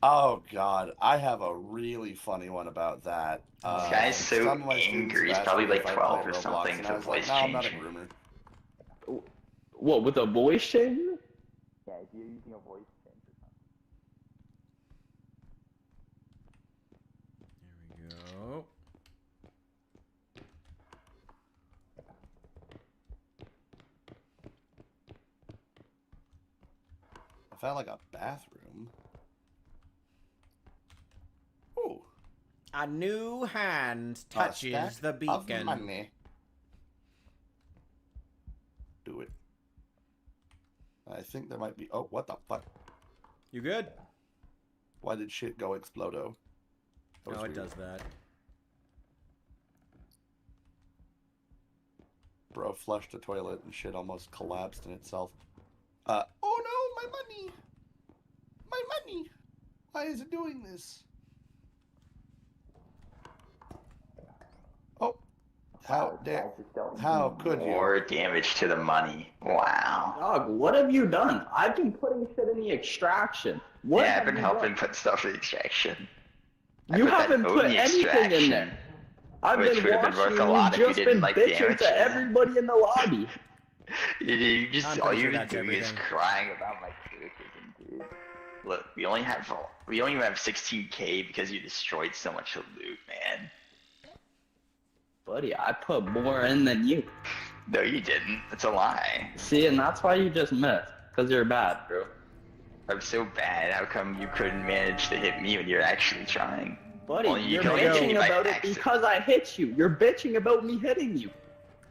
Oh God, I have a really funny one about that. This guy's so some of my students angry. He's asked probably me like if I 12 play or Roblox, something. and The I was like, voice no, I'm not a changing. groomer. What, with a voice changer? Yeah, if you're using a voice changer. Here we go. found like a bathroom. Oh. A new hand A touches stack the of beacon. money. Do it. I think there might be. Oh, what the fuck? You good? Why did shit go explodo? That was Oh, it weird. does that. Bro flushed the toilet and shit almost collapsed in itself. Oh no, my money! My money! Why is it doing this? Oh, how dare? How could you? More damage to the money. Wow. Dog, what have you done? I've been putting shit in the extraction. What Yeah, have I've been you helping done? put stuff in the extraction. I You put that haven't code put in the anything in extraction, there. I've which been would have been watching worth a lot you if you just didn't been like bitching damage to it. everybody in the lobby. You just I'm all pretty sure you've been that's doing is everything. crying about my criticism, dude. Look, we only even have 16K because you destroyed so much loot, man. Buddy, I put more in than you. No, you didn't. That's a lie. See, and that's why you just missed. Because you're bad, bro. I'm so bad. How come you couldn't manage to hit me when you're actually trying? Buddy, Only you you're can only hit me bitching by about it accident. because I hit you. You're bitching about me hitting you.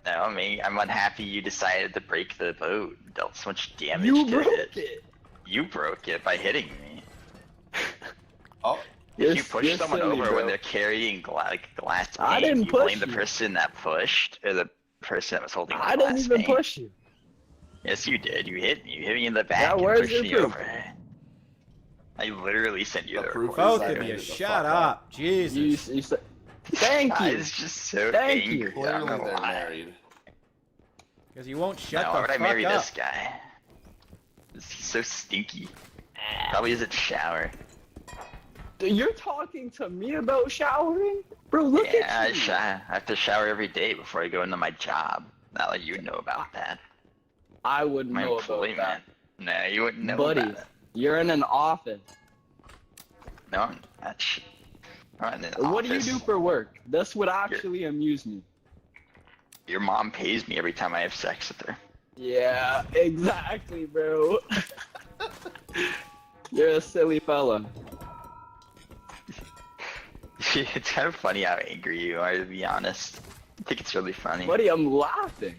No, I mean, I'm unhappy you decided to break the boat. Dealt so much damage You to broke it. You broke it by hitting me. Oh. If you push you're someone silly, over bro. when they're carrying glass I paint, didn't you push blame the you. person that pushed, or the person that was holding the I didn't glass even paint. push you. Yes, you did. You hit me. You hit me in the back Yeah, and where's pushed your me proof? over. I literally sent you the proof report. Both I of made you, it the shut fuck up. Jesus. You said, thank you. I was just so Thank angry. you. I don't Clearly know they're why. married. Because you won't shut No, the why would I fuck marry up. this guy? He's so stinky. Probably doesn't shower. You're talking to me about showering? Bro, look Yeah, at you. I have to shower every day before I go into my job. Not like you would know about that. I wouldn't My know about employment. that. No, you wouldn't know Buddy, about it. you're in an office. No, I'm not. I'm in an What do you office. do for work? This would actually amuse me. Your mom pays me every time I have sex with her. Yeah, exactly, bro. You're a silly fella. It's kind of funny how angry you are, to be honest. I think it's really funny. Buddy, I'm laughing.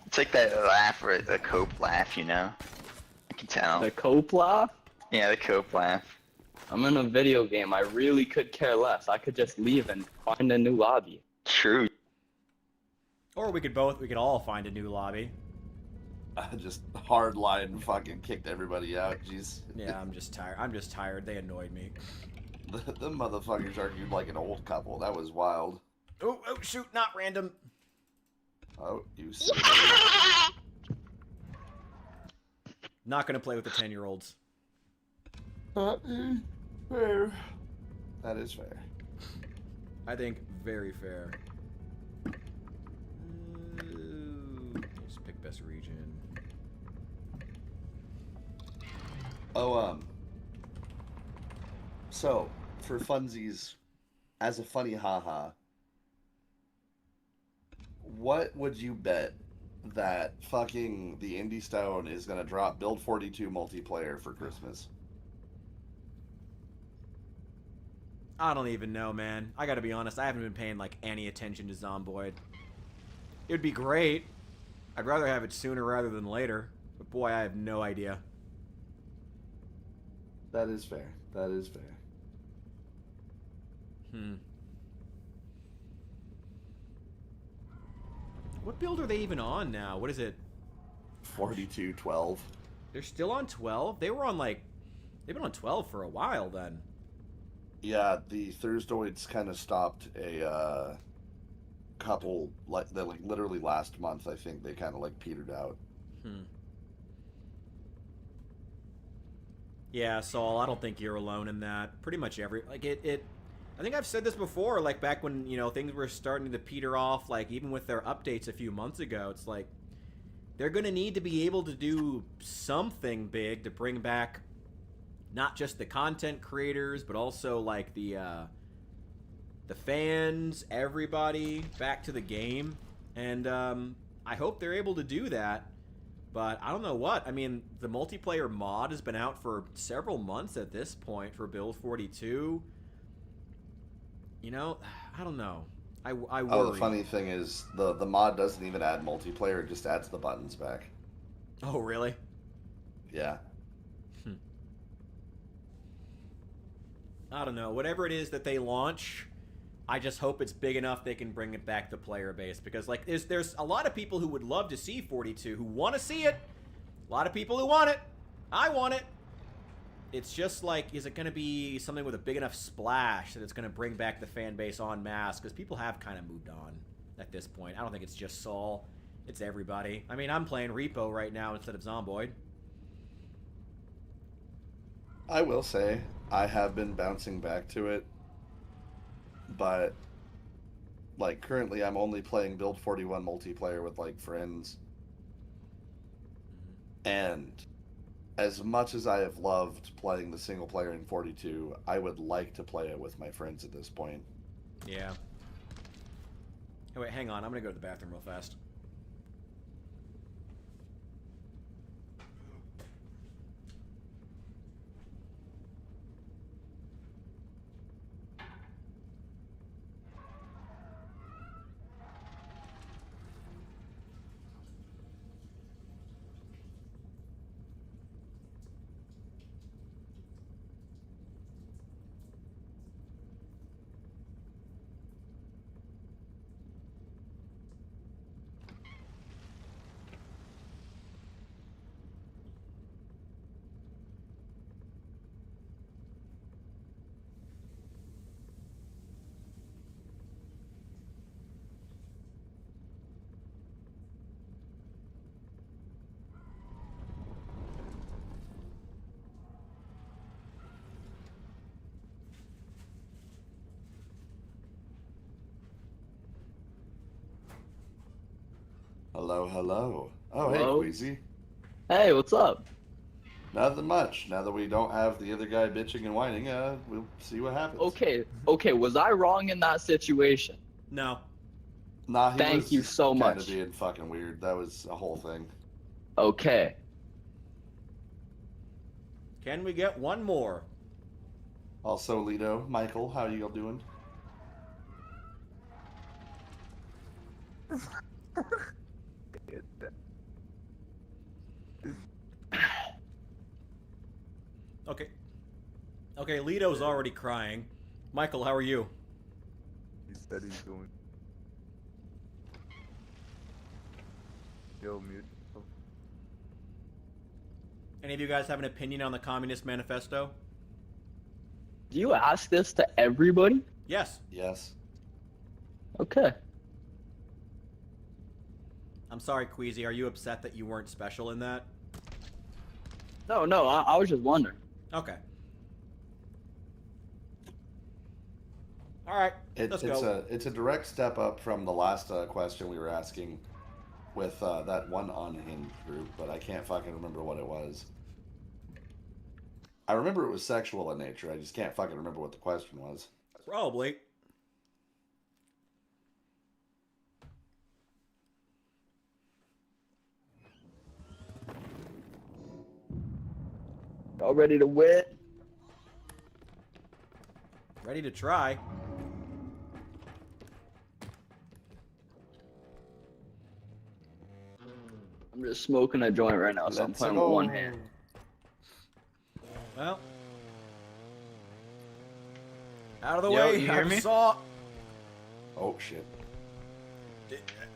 It's like that laugh, or the cope laugh, you know? I can tell. The cope laugh? Yeah, the cope laugh. I'm in a video game. I really could care less. I could just leave and find a new lobby. True. Or we could all find a new lobby. I just hard line fucking kicked everybody out. Jeez. Yeah, I'm just tired. They annoyed me. The motherfuckers argued like an old couple. That was wild. Oh, shoot, not random. Oh, you silly. Not gonna play with the 10-year-olds. Fair. That is fair. I think very fair. Let's pick best region. Oh, so, for funsies, as a funny haha, what would you bet that fucking the Indie Stone is gonna drop Build 42 multiplayer for Christmas? I don't even know, man. I gotta be honest, I haven't been paying like any attention to Zomboid. It would be great. I'd rather have it sooner rather than later. But boy, I have no idea. That is fair. That is fair. What build are they even on now? What is it? 42-12. They're still on 12? They were on like... They've been on 12 for a while then. Yeah, the Thursdoids kind of stopped a couple, like literally last month. I think they kind of like petered out. Yeah, Saul, I don't think you're alone in that. Pretty much every... Like, I think I've said this before, like, back when, you know, things were starting to peter off, like, even with their updates a few months ago, it's like, they're gonna need to be able to do something big to bring back not just the content creators, but also, like, the fans, everybody, back to the game. And, I hope they're able to do that. But I don't know what. I mean, the multiplayer mod has been out for several months at this point for Build 42. You know, I don't know. I worry. Oh, the funny thing is, the mod doesn't even add multiplayer, it just adds the buttons back. Oh, really? Yeah. I don't know. Whatever it is that they launch, I just hope it's big enough they can bring it back to player base. Because, like, there's a lot of people who would love to see 42, who want to see it. A lot of people who want it. I want it. It's just like, is it going to be something with a big enough splash that it's going to bring back the fan base en masse? Because people have kind of moved on at this point. I don't think it's just Saul. It's everybody. I mean, I'm playing R.E.P.O right now instead of Zomboid. I will say, I have been bouncing back to it, but, like, currently I'm only playing Build 41 multiplayer with, like, friends. And as much as I have loved playing the single player in 42, I would like to play it with my friends at this point. Yeah. Hey, wait, hang on. I'm going to go to the bathroom real fast. Hello, hello. Oh, Hello? hey, Queasy. Hey, what's up? Nothing much. Now that we don't have the other guy bitching and whining, we'll see what happens. Okay, was I wrong in that situation? No. Nah, he Thank was you so kind much. of being fucking weird. That was a whole thing. Okay. Can we get one more? Also, Lido, Michael, how you all doing? Okay. Okay, Lito's already crying. Michael, how are you? He said he's going. Yo, mute. Any of you guys have an opinion on the Communist Manifesto? Do you ask this to everybody? Yes. Yes. Okay. I'm sorry, Queasy. Are you upset that you weren't special in that? No, I was just wondering. Okay. All right, let's go. It's a direct step up from the last question we were asking with that one unhinged group, but I can't fucking remember what it was. I remember it was sexual in nature. I just can't fucking remember what the question was. Probably. Y'all ready to win? Ready to try. I'm just smoking a joint right now, so I'm playing with one hand. Well. Out of the Yo, way. you hear me? Saw. Oh, shit.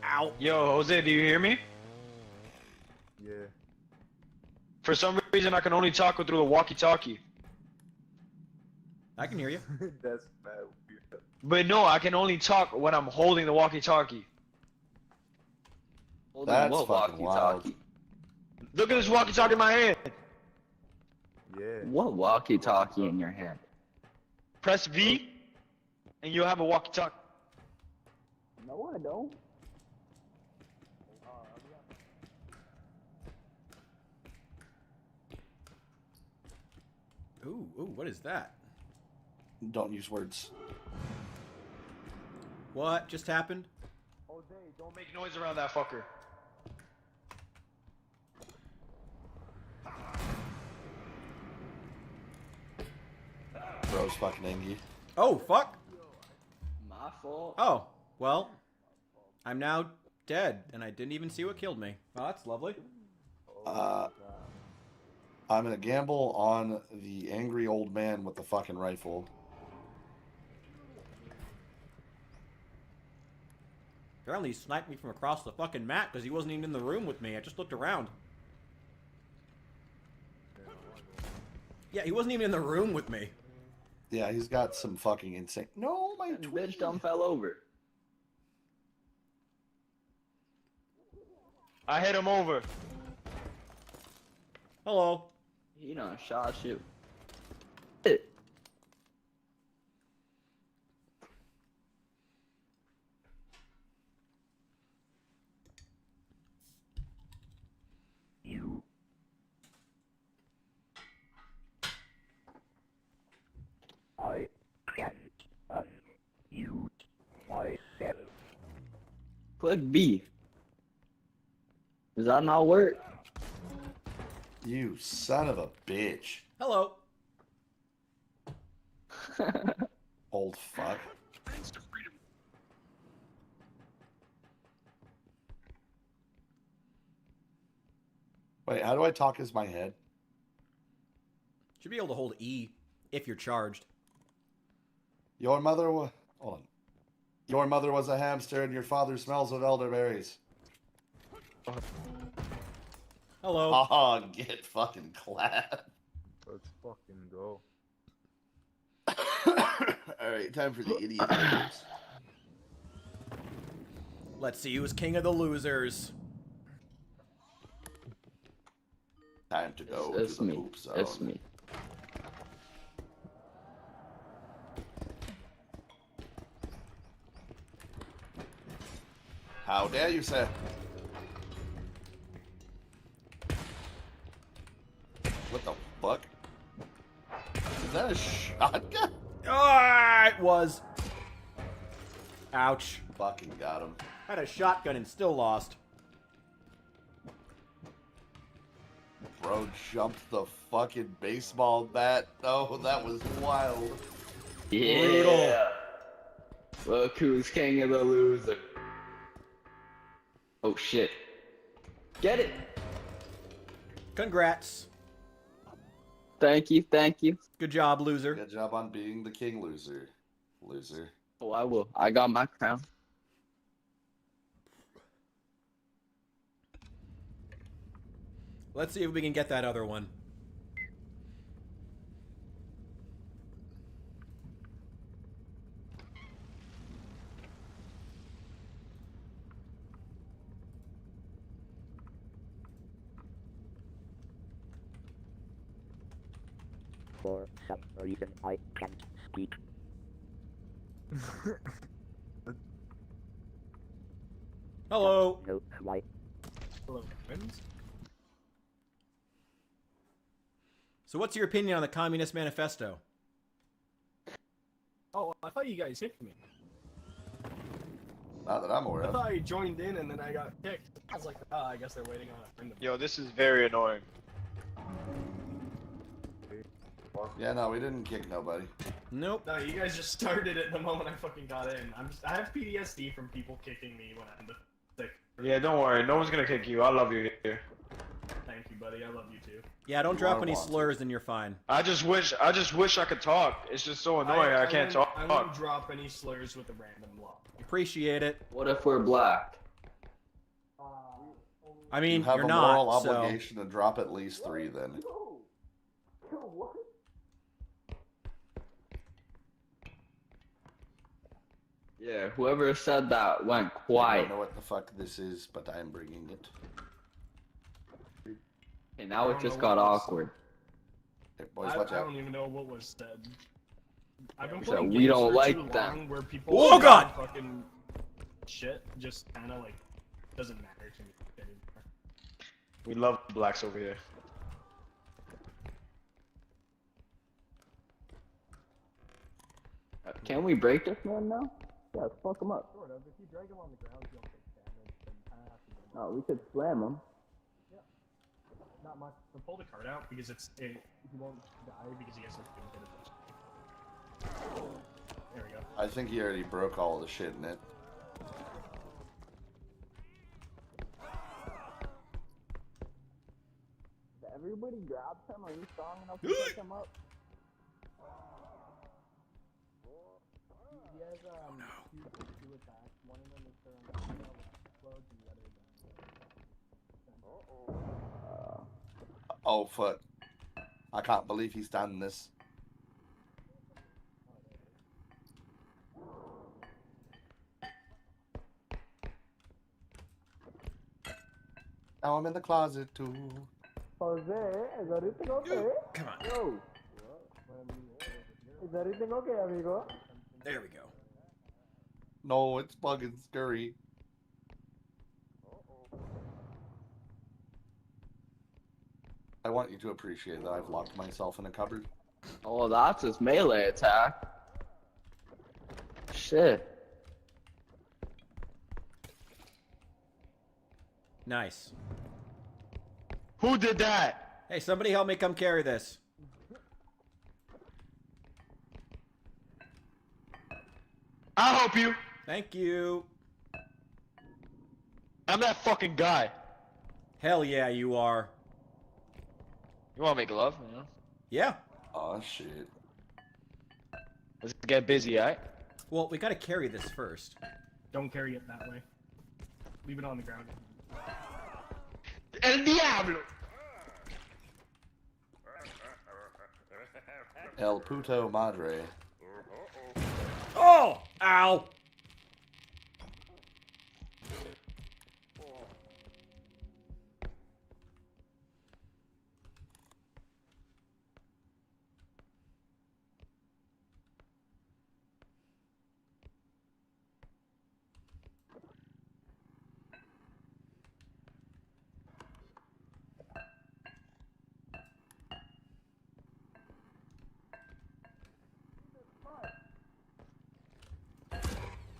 Ow. Yo, Jose, do you hear me? Yeah. For some reason, I can only talk through the walkie-talkie. I can hear you. That's bad. Weird. But no, I can only talk when I'm holding the walkie-talkie. That's fucking wild. Look at this walkie-talkie in my hand. Yeah. What walkie-talkie in your hand? Press V, and you'll have a walkie-talkie. No, I don't. Ooh, what is that? Don't use words. What just happened? Jose, don't make noise around that fucker. Bro's fucking Engie. Oh, fuck. My fault. Oh, well, I'm now dead, and I didn't even see what killed me. Oh, that's lovely. I'm gonna gamble on the angry old man with the fucking rifle. Apparently he sniped me from across the fucking map because he wasn't even in the room with me. I just looked around. Yeah, he wasn't even in the room with me. Yeah, he's got some fucking insane. No, my bitch done fell over. I hit him over. Hello. He done shot you. Click B. Does that not work? You son of a bitch. Hello. Old fuck. Wait, how do I talk as my head? Should be able to hold E if you're charged. Your mother was... Hold on. Your mother was a hamster and your father smells of elderberries. Hello. Oh, get fucking clapped. Let's fucking go. Alright, time for the idiot numbers. Let's see who's king of the losers. Time to go It's to the me. poop zone. It's me. How dare you, sir? What the fuck? Is that a shotgun? Ah, it was. Ouch. Fucking got him. Had a shotgun and still lost. Bro jumped the fucking baseball bat. Oh, that was wild. Yeah. Brutal. Look who's king of the loser. Oh shit. Get it. Congrats. Thank you, thank you. Good job, loser. Good job on being the king loser. Loser. Oh, I will. I got my crown. Let's see if we can get that other one. For some reason I can't speak. Hello. No, why? Hello, friends. So what's your opinion on the Communist Manifesto? Oh, I thought you guys hit me. Not that I'm aware I of. thought I joined in and then I got kicked. I was like, oh, I guess they're waiting on a friend of mine. Yo, this is very annoying. Yeah, no, we didn't kick nobody. Nope. No, you guys just started it the moment I fucking got in. I have PTSD from people kicking me when I'm sick. Yeah, don't worry. No one's gonna kick you. I love you here. Thank you, buddy. I love you too. Yeah, don't drop any slurs and you're fine. I just wish I could talk. It's just so annoying. I can't talk. I wouldn't drop any slurs with a random law. Appreciate it. What if we're black? I mean, You have you're a not, moral so... obligation to drop at least 3 then. Yeah, whoever said that went I quiet. don't know what the fuck this is, but I'm bringing it. And now I it don't just know got what was- awkward. Hey, boys, I watch out. don't even know what was said. I've been So playing we games don't for like too that. long where people Oh, say God! fucking shit just kind of like doesn't matter to me anymore. We love blacks over here. Can we break this man now? Yeah, let's fuck him up. Sort of. If you drag him on the ground, you'll take damage. Then you kind of have to go. Oh, we could slam him. Not much. So pull the card out because he won't die because he has a good hit of There we go. I think he already broke all the shit in it. Everybody grabs him. Are you strong enough to pick him up? He has two attacks. One of them is turned explodes and the other Oh fuck! I can't believe he's done this. Now I'm in the closet too. Jose, is everything okay? Come on. Yo. Is everything okay, amigo? There we go. No, it's fucking scary. I want you to appreciate that I've locked myself in a cupboard. Oh, that's his melee attack. Shit. Nice. Who did that? Hey, somebody help me come carry this. I'll help you. Thank you. I'm that fucking guy. Hell yeah, you are. You wanna make love, man? Yeah. Oh shit. Let's get busy, alright? Well, we gotta carry this first. Don't carry it that way. Leave it on the ground. El Diablo! El puto madre. Oh! Ow!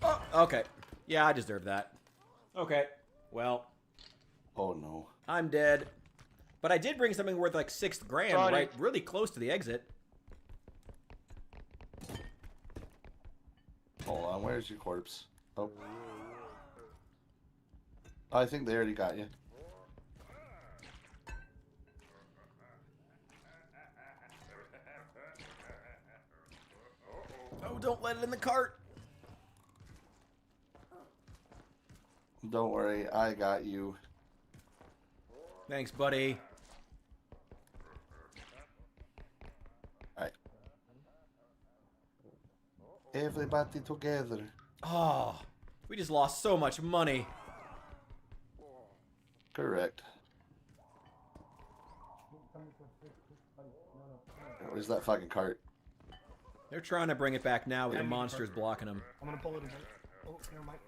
Oh, okay. Yeah, I deserve that. Okay. Well. Oh no. I'm dead. But I did bring something worth like $6 grand, Sorry. right? Really close to the exit. Hold on, where's your corpse? Oh. I think they already got you. Oh, don't let it in the cart. Don't worry, I got you. Thanks, buddy. Alright. Everybody together. Oh, we just lost so much money. Correct. Where's that fucking cart? They're trying to bring it back now with the monsters blocking them. I'm gonna pull it in. Oh, never mind.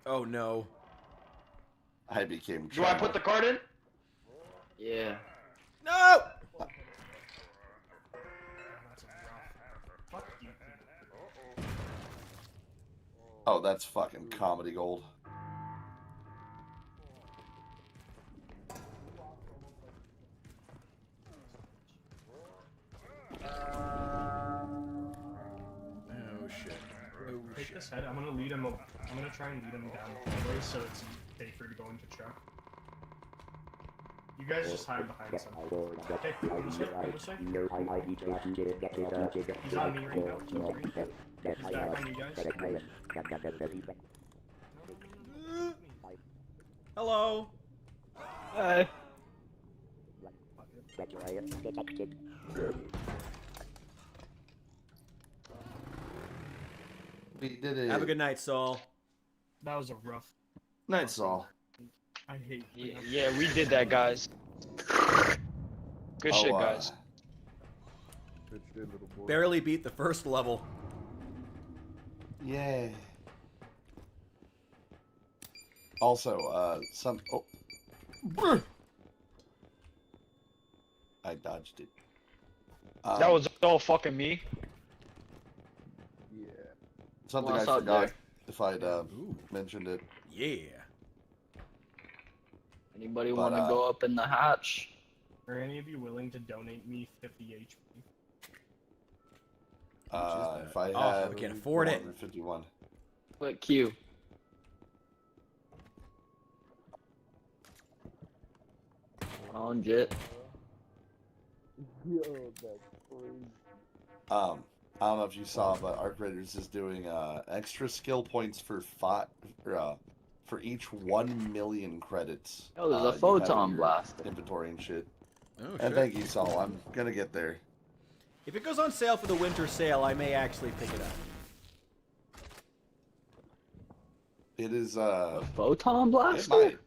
Oh no. I became Do I put the card in? Yeah. No! Fuck you. Oh, that's fucking comedy gold. Oh shit. Oh Take shit. this head. I'm gonna lead him. I'm gonna try and lead him down the hallway so it's safer to go into truck. You guys just hide behind some. Okay, go this way. Go this way. He's on me right now. He's back on you guys. Hello. Hi. We did it. Have a good night, Saul. That was a rough. Night, Saul. I hate. Yeah, we did that, guys. Good shit, guys. Good shit, little boy. Barely beat the first level. Yeah. Also, some. Oh. Brr. I dodged it. That was all fucking me. Yeah. Something What's I up forgot there? if I'd mentioned it. Yeah. Anybody But, want to go up in the hatch? Are any of you willing to donate me 50 HP? If I Oh, had we can't afford it. 151. What Q? On jet. Yo, that's crazy. I don't know if you saw, but Arc Raiders is doing extra skill points for for each 1 million credits. Oh, there's a you have in photon your blaster. inventory and shit. Oh, And shit. thank you, Saul. I'm gonna get there. If it goes on sale for the winter sale, I may actually pick it up. It is A photon it blaster? might.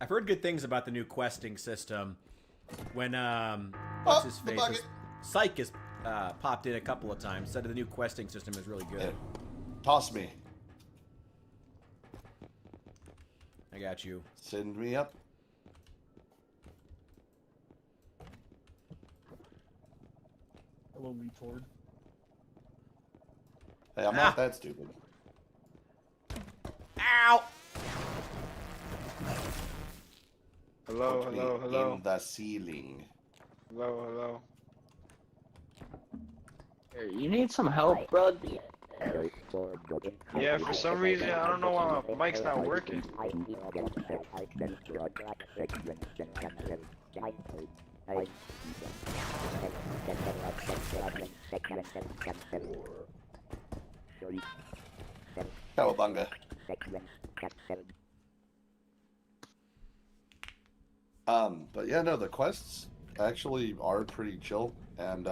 I've heard good things about the new questing system. When what's his the face? bucket. Psych has popped in a couple of times. Said the new questing system is really good. Yeah. Toss me. I got you. Send me up. Hello, retard. Hey, I'm not that stupid. Ow! Hello, Put me hello, hello. in the ceiling. Hello, hello. Here, you need some help, bro? Yeah, for some reason, I don't know why my mic's not working. Cowabunga. But yeah, no, the quests actually are pretty chill, and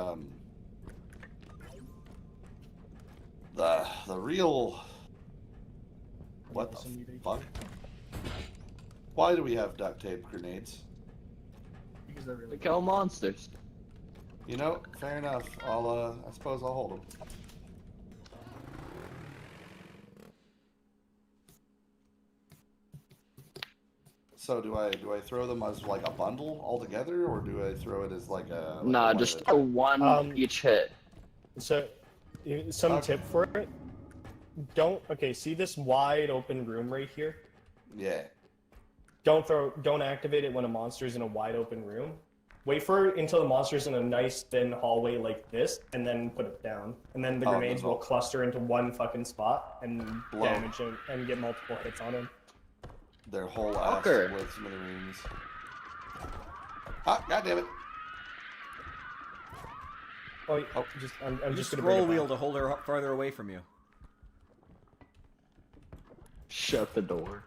the real what the fuck? Why do we have duct tape grenades? Because they're really We kill monsters. You know, fair enough. I suppose I'll hold them. So do I throw them as like a bundle all together, or do I throw it as like a Nah, one just at a one each hit. So, some tip for it. Okay, see this wide open room right here? Yeah. Don't activate it when a monster's in a wide open room. Wait for it until the monster's in a nice thin hallway like this, and then put it down. And then the grenades will cluster into one fucking spot and damage him and get multiple hits on him. Their whole ass Fucker. with smithereens. Ah, goddammit. Oh, I'm Use just gonna scroll bring it wheel back. to hold her farther away from you. Shut the door.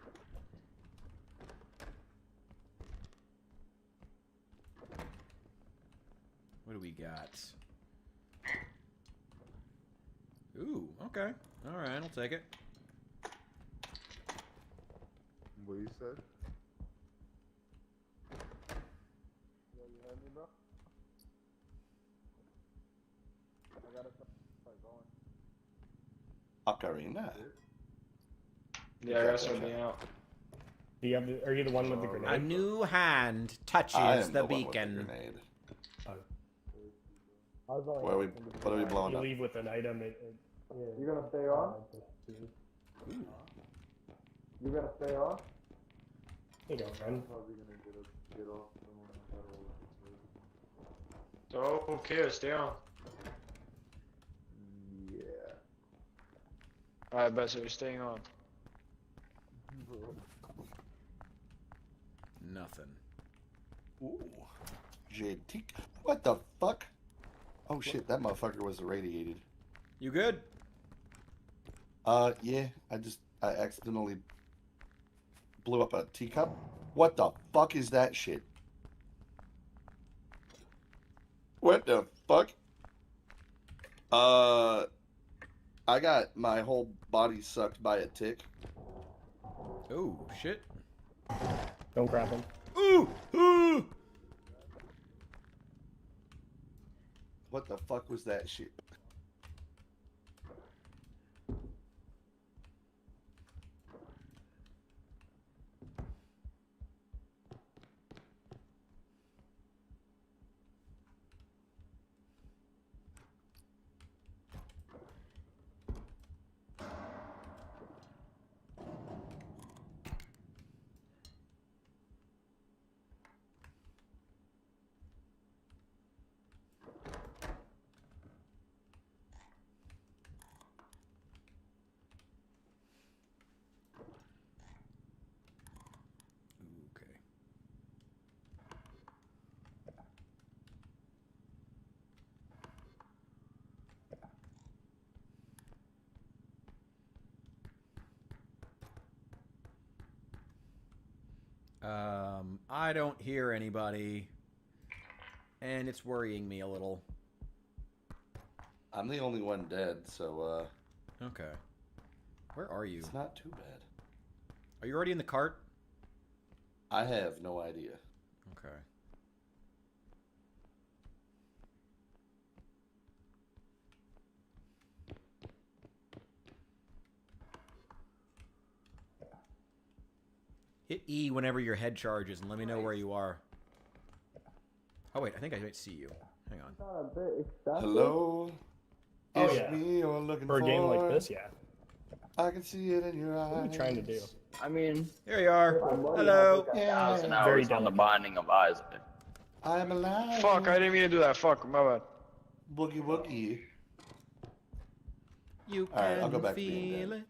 What do we got? Ooh, okay. All right, I'll take it. What you said? Yeah, you heard me, bro? I gotta start going. Ocarina. Yeah, I gotta start being out. Do you have are you the one with the grenade? A new hand I touches am the the one with the beacon. grenade. What are we blowing You up? leave with an item. You gonna stay on? You gonna stay on? Here you go, friend. Probably gonna get off So, okay, stay on. Yeah. Alright, best, so you're staying on. Nothing. Ooh. Gentique. What the fuck? Oh shit, that motherfucker was irradiated. You good? Yeah, I accidentally blew up a teacup. What the fuck is that shit? What the fuck? I got my whole body sucked by a tick. Oh, shit. Don't grab him. Ooh! Ooh! What the fuck was that shit? I don't hear anybody, and it's worrying me a little. I'm the only one dead, so, Okay. Where are you? It's not too bad. Are you already in the cart? I have no idea. Okay. Hit E whenever your head charges and let me know where you are. Oh wait, I think I might see you. Hang on. Hello? Oh, It's yeah. me you're looking For a game like this, yeah. I can see it in your eyes. What are you trying to do? I mean, Here you are. Hello. 1,000 Very hours on the delicate. Binding of Isaac. I'm alive. Fuck, I didn't mean to do that. Fuck, my bad. Boogie woogie. You All right, I'll can go back to being feel dead. it.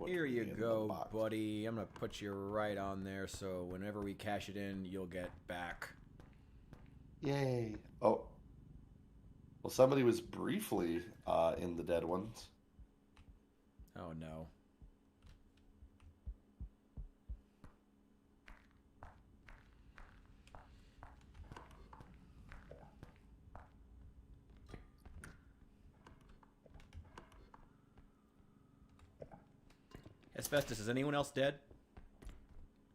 Here you go, buddy. I'm gonna put you right on there, so whenever we cash it in, you'll get back. Yay. Oh. Well, somebody was briefly in the dead ones. Oh no. Asbestos, is anyone else dead?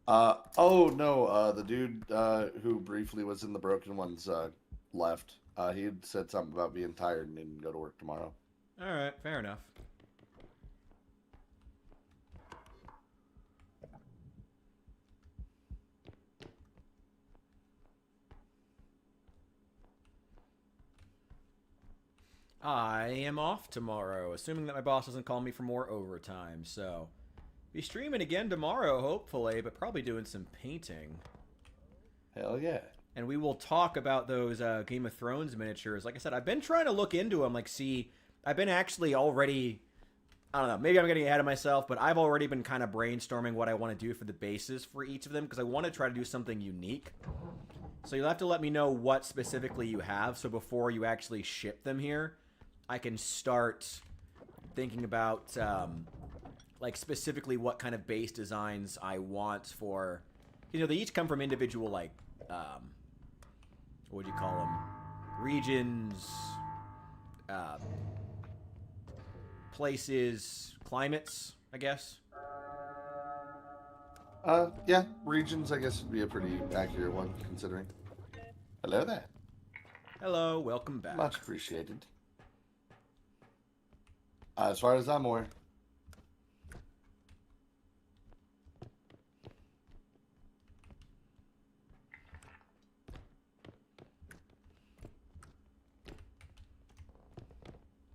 Oh no, the dude who briefly was in the broken ones left. He had said something about being tired and didn't go to work tomorrow. Alright, fair enough. I am off tomorrow, assuming that my boss doesn't call me for more overtime, so... Be streaming again tomorrow, hopefully, but probably doing some painting. Hell yeah. And we will talk about those Game of Thrones miniatures. Like I said, I've been trying to look into them, like see... I've been actually already... I don't know, maybe I'm getting ahead of myself, but I've already been kind of brainstorming what I want to do for the bases for each of them, because I want to try to do something unique. So you'll have to let me know what specifically you have, so before you actually ship them here, I can start thinking about, like, specifically what kind of base designs I want for... You know, they each come from individual, like, what would you call them? Regions, places, climates, I guess. Yeah, regions, I guess, would be a pretty accurate one, considering. Hello there. Hello, welcome back. Much appreciated. As far as I'm aware.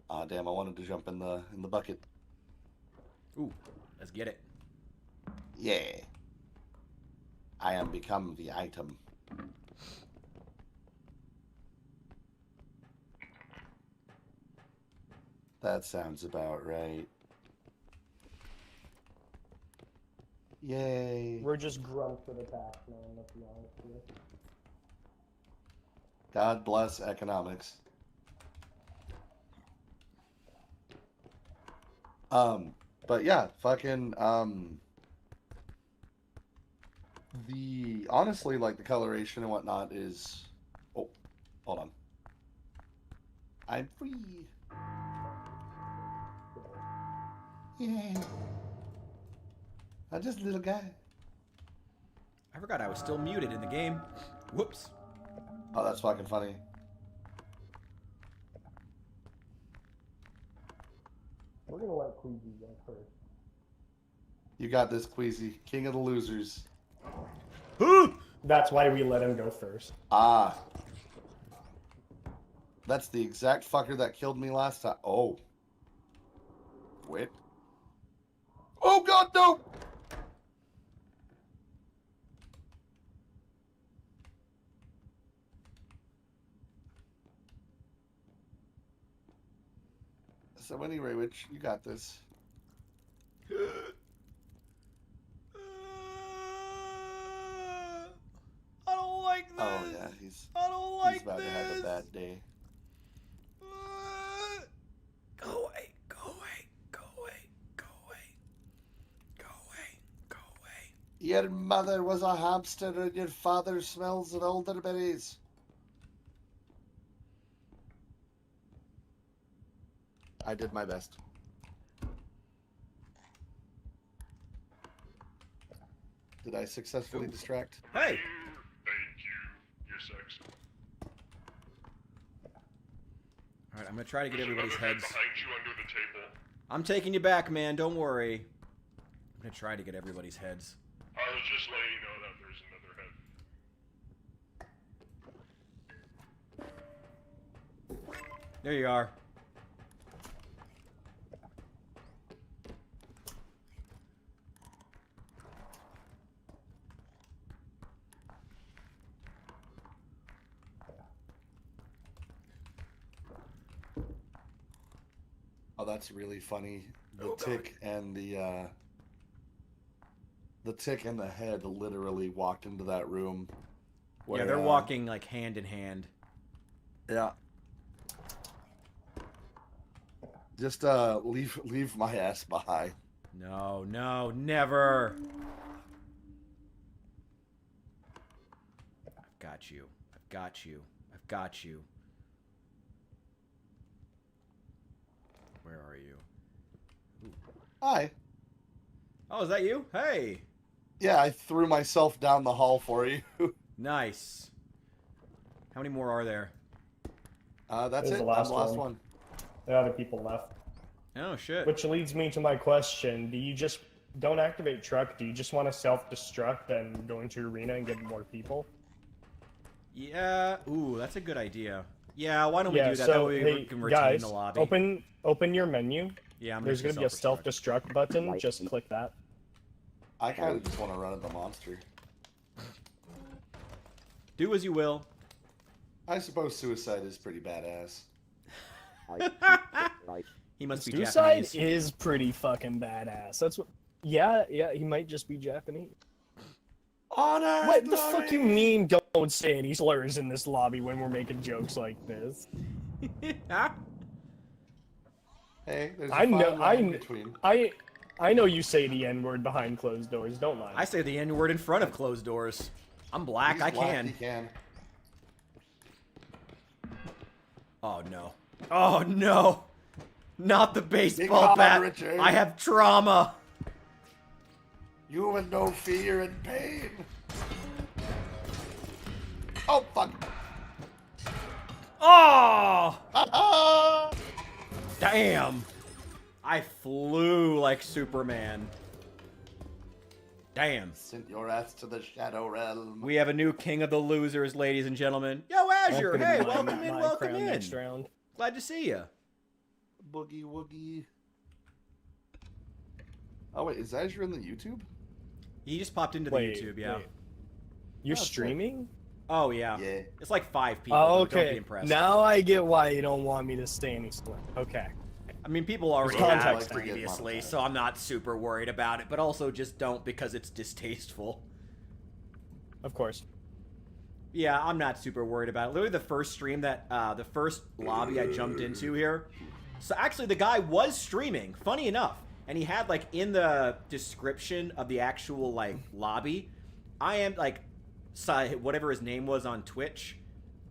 Ah, damn! I wanted to jump in the bucket. Ooh, let's get it. Yeah. I am become the item. That sounds about right. Yay. We're just grunts for the task, man, let's be honest with you. God bless economics. But yeah, fucking, the, honestly, like, the coloration and whatnot is, oh, hold on. I'm free. Yeah. I'm just a little guy. I forgot I was still muted in the game. Whoops. Oh, that's fucking funny. We're gonna let Queasy go first. You got this, Queasy. King of the losers. That's why we let him go first. Ah. That's the exact fucker that killed me last time. Oh. Wait. Oh god, no! So anyway, Rich, you got this. I don't like this. Oh yeah, he's about to have a bad day. Go away, go away, go Your mother was a hamster and your father smells of elderberries. I did my best. Did I successfully distract? Hey! Thank you. You're sexy. Alright, I'm gonna try to get everybody's heads. Behind you under the table. I'm taking you back, man. Don't worry. I'm gonna try to get everybody's heads. I was just letting you know that there's another head. There you are. Oh, that's really funny. The tick and the tick and the head literally walked into that room. Yeah, they're walking like hand in hand. Yeah. Just leave my ass behind. No, no, never. I've got you. I've got you. I've got you. Where are you? Ooh. Hi. Oh, is that you? Hey. Yeah, I threw myself down the hall for you. Nice. How many more are there? That's There's it. the last I'm the last one. one. The other people left. Oh, shit. Which leads me to my question. Do you just... Don't activate truck. Do you just want to self-destruct and go into arena and get more people? Yeah. Ooh, that's a good idea. Yeah, why don't we Yeah, do that? so, That way we hey, can retain guys, the lobby. open your menu. Yeah, I'm There's gonna going to be a self-destruct button. Just click that. I kind of just want to run at the monster. Do as you will. I suppose suicide is pretty badass. He must be Suicide Japanese. is pretty fucking badass. That's what... Yeah, he might just be Japanese. Honor! What the fuck you mean don't say any slurs in this lobby when we're making jokes like this? Hey, there's a I know, fine line between. I know you say the N-word behind closed doors, don't lie. I say the N-word in front of closed doors. I'm black, He's I black, can. he can. Oh no. Oh no! Not the baseball on, bat! Richard. I have trauma! You with no fear and pain. Oh, fuck. Oh! Damn! I flew like Superman. Damn. Sent your ass to the Shadow Realm. We have a new king of the losers, ladies and gentlemen. Yo, Azure! Hey, welcome in, welcome in. Next round. Glad to see you. Boogie woogie. Oh, wait, is Azure in the YouTube? He just popped into the YouTube, yeah. Wait. You're That's streaming? Oh, yeah. Yeah. It's like 5 people. Oh, Don't be okay. impressed. Now I get why you don't want me to stay any slow. Okay. I mean, people already There's have context. previously, so I'm not super worried about it, but also just don't because it's distasteful. Of course. Yeah, I'm not super worried about it. Literally the first stream that, the first lobby I jumped into here. So actually the guy was streaming, funny enough. And he had, like, in the description of the actual, like, lobby, I am, like, whatever his name was on Twitch.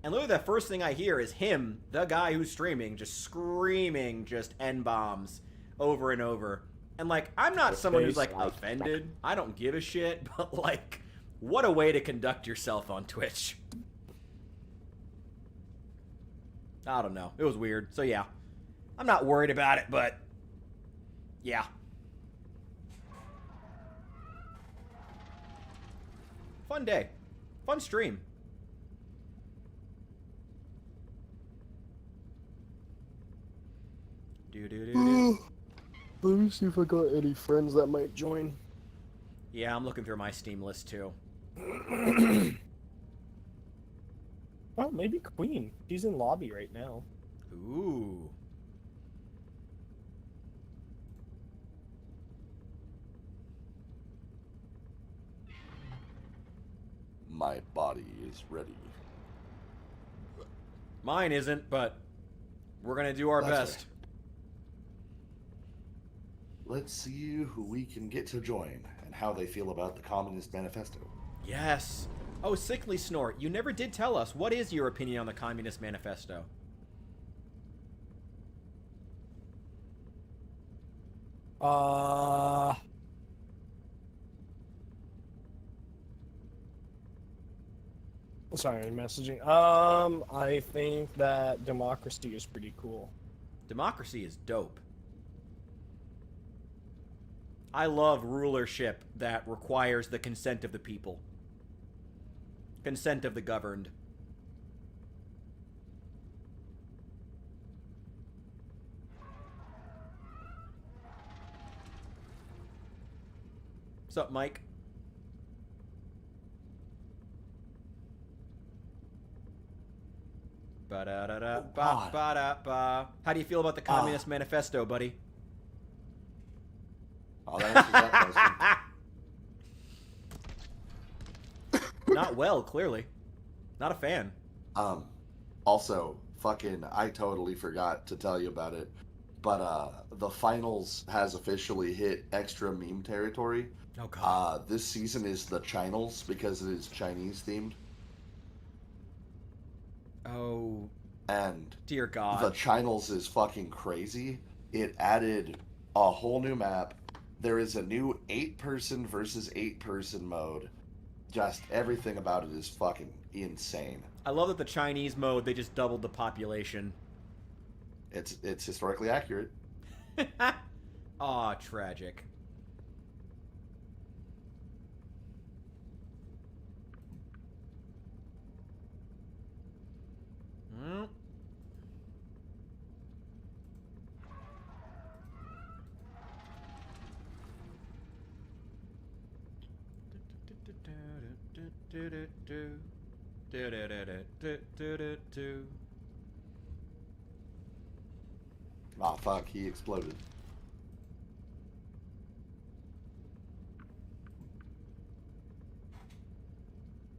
And literally the first thing I hear is him, the guy who's streaming, just screaming just N-bombs over and over. And, like, I'm not someone who's, like, offended. I don't give a shit. But, like, what a way to conduct yourself on Twitch. I don't know. It was weird. So, yeah. I'm not worried about it, but... yeah. Fun day. Fun stream. Let me see if I got any friends that might join. Yeah, I'm looking through my Steam list too. Oh, maybe Queen. She's in lobby right now. Ooh. My body is ready. Mine isn't, but we're gonna do our That's best. Let's see who we can get to join, and how they feel about the Communist Manifesto. Yes. Oh, Sickly Snort, you never did tell us. What is your opinion on the Communist Manifesto? Sorry, messaging. I think that democracy is pretty cool. Democracy is dope. I love rulership that requires the consent of the people. Consent of the governed. What's up, Mike? Ba-da-da-da-ba-ba-da-ba. How do you feel about the Communist Manifesto, buddy? Oh, that answers that question. Not well, clearly. Not a fan. Also, fucking, I totally forgot to tell you about it, but the finals has officially hit extra meme territory. Oh god. This season is the Chinals because it is Chinese themed. Oh. And dear god. The Chinals is fucking crazy. It added a whole new map. There is a new 8-person versus 8-person mode. Just everything about it is fucking insane. I love that the Chinese mode, they just doubled the population. It's historically accurate. Aw, tragic. Hmm. Ah, fuck, he exploded.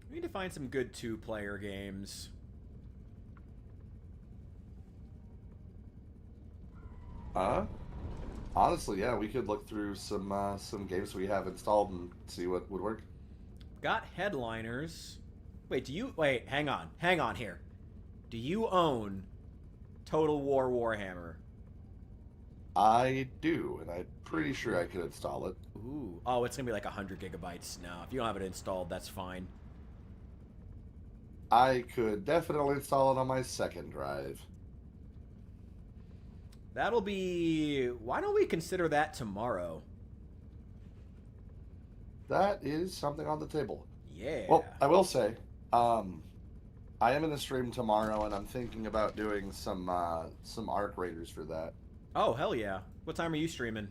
We need to find some good 2-player games. Honestly, yeah, we could look through some games we have installed and see what would work. Got Headliners. Wait, wait, hang on here. Do you own Total War Warhammer? I do, and I'm pretty sure I could install it. Ooh. Oh, it's gonna be like 100 gigabytes. No, if you don't have it installed, that's fine. I could definitely install it on my second drive. That'll be... Why don't we consider that tomorrow? That is something on the table. Yeah. Well, I will say, I am going to stream tomorrow, and I'm thinking about doing some Arc Raiders for that. Oh, hell yeah. What time are you streaming?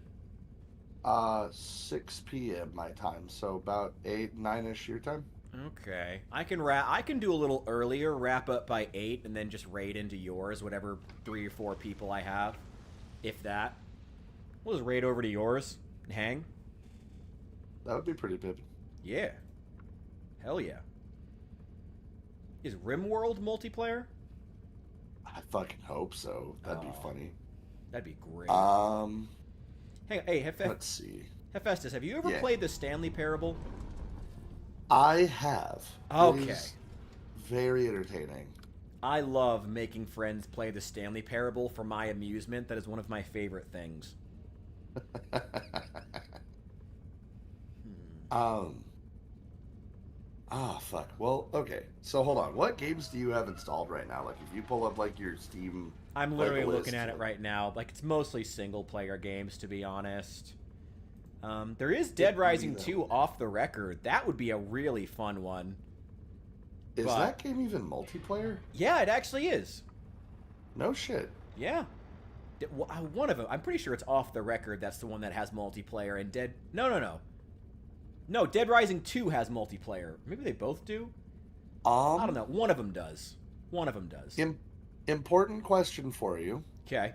6 p.m. my time, so about 8, 9-ish your time. Okay. I can do a little earlier, wrap up by 8, and then just raid into yours, whatever 3 or 4 people I have. If that. We'll just raid over to yours and hang. That would be pretty pippin'. Yeah. Hell yeah. Is RimWorld multiplayer? I fucking hope so. That'd be funny. That'd be great. Hang on, hey, let's see. Hephaestus, have you ever played the Stanley Parable? I have. Okay. It is very entertaining. I love making friends play the Stanley Parable for my amusement. That is one of my favorite things. Fuck. Well, okay. So hold on. What games do you have installed right now? Like, if you pull up like your Steam, I'm literally looking at it right now. Like, it's mostly single-player games, to be honest. There is Dead Rising 2 off the record. That would be a really fun one. Is that game even multiplayer? Yeah, it actually is. No shit. Yeah. One of them. I'm pretty sure it's off the record. That's the one that has multiplayer. And No, Dead Rising 2 has multiplayer. Maybe they both do? I don't know. One of them does. One of them does. Important question for you. Okay.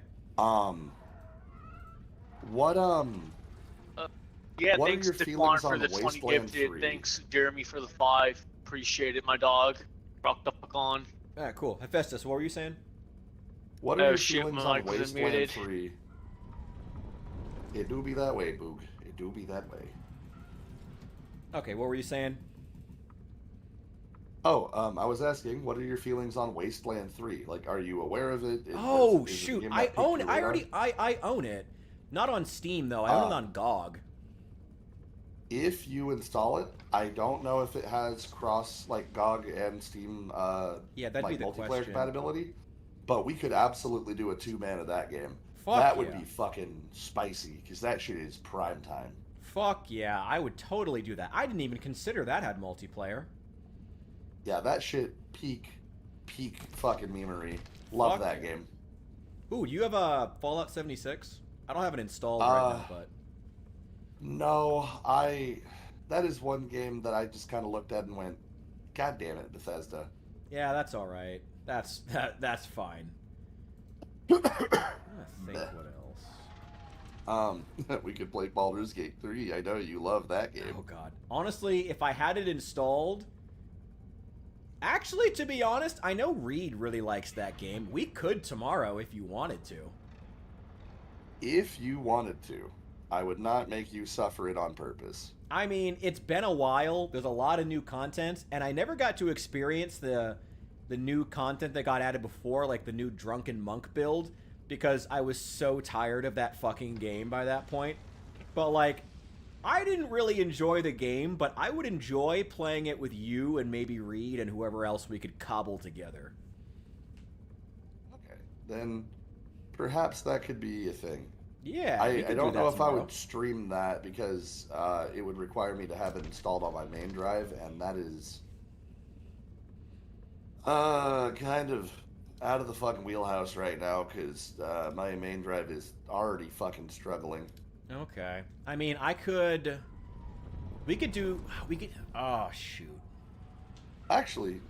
Yeah, what thanks are your Daquan feelings for on the 20 Wasteland gifted. 3? Thanks Jeremy for the 5. Appreciate it, my dog. Rock the fuck on. Alright, cool. Hephaestus, what were you saying? What are your shit, feelings my on mic was Wasteland muted. 3? It do be that way, Boog. It do be that way. Okay, what were you saying? Oh, I was asking, what are your feelings on Wasteland 3? Like, are you aware of it? Oh is it a shoot, game I that piqued own. your I radar? already. I own it. Not on Steam though. I own it on GOG. If you install it, I don't know if it has cross like GOG and Steam Yeah, that'd like be the multiplayer question. compatibility, but we could absolutely do a 2-man of that game. Fuck that would yeah. be fucking spicy because that shit is prime time. Fuck yeah, I would totally do that. I didn't even consider that had multiplayer. Yeah, that shit peak fucking memery. Love Fuck that yeah. game. Ooh, you have a Fallout 76? I don't have it installed right now, but No, that is one game that I just kind of looked at and went, God damn it, Bethesda. yeah, that's all right. That's fine. I'm trying to think what else. We could play Baldur's Gate 3. I know you love that game. Oh god. Honestly, if I had it installed, actually, to be honest, I know Reed really likes that game. We could tomorrow if you wanted to. If you wanted to, I would not make you suffer it on purpose. I mean, it's been a while. There's a lot of new content, and I never got to experience the new content that got added before, like the new Drunken Monk build, because I was so tired of that fucking game by that point. But, like, I didn't really enjoy the game, but I would enjoy playing it with you and maybe Reed and whoever else we could cobble together. Okay, then perhaps that could be a thing. Yeah, we I could don't do know that if I tomorrow. would stream that because it would require me to have it installed on my main drive, and that is kind of out of the fucking wheelhouse right now because my main drive is already fucking struggling. Okay. I mean, we could, oh, shoot. Actually,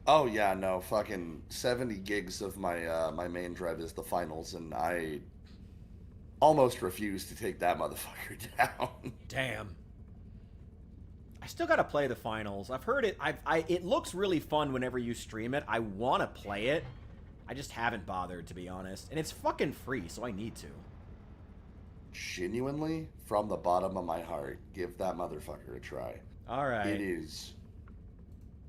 oh yeah, no, fucking 70 gigs of my my main drive is the finals, and I almost refuse to take that motherfucker down. Damn. I still gotta play the finals. I've heard it. It looks really fun whenever you stream it. I want to play it. I just haven't bothered, to be honest. And it's fucking free, so I need to. Genuinely, from the bottom of my heart, give that motherfucker a try. All right. It is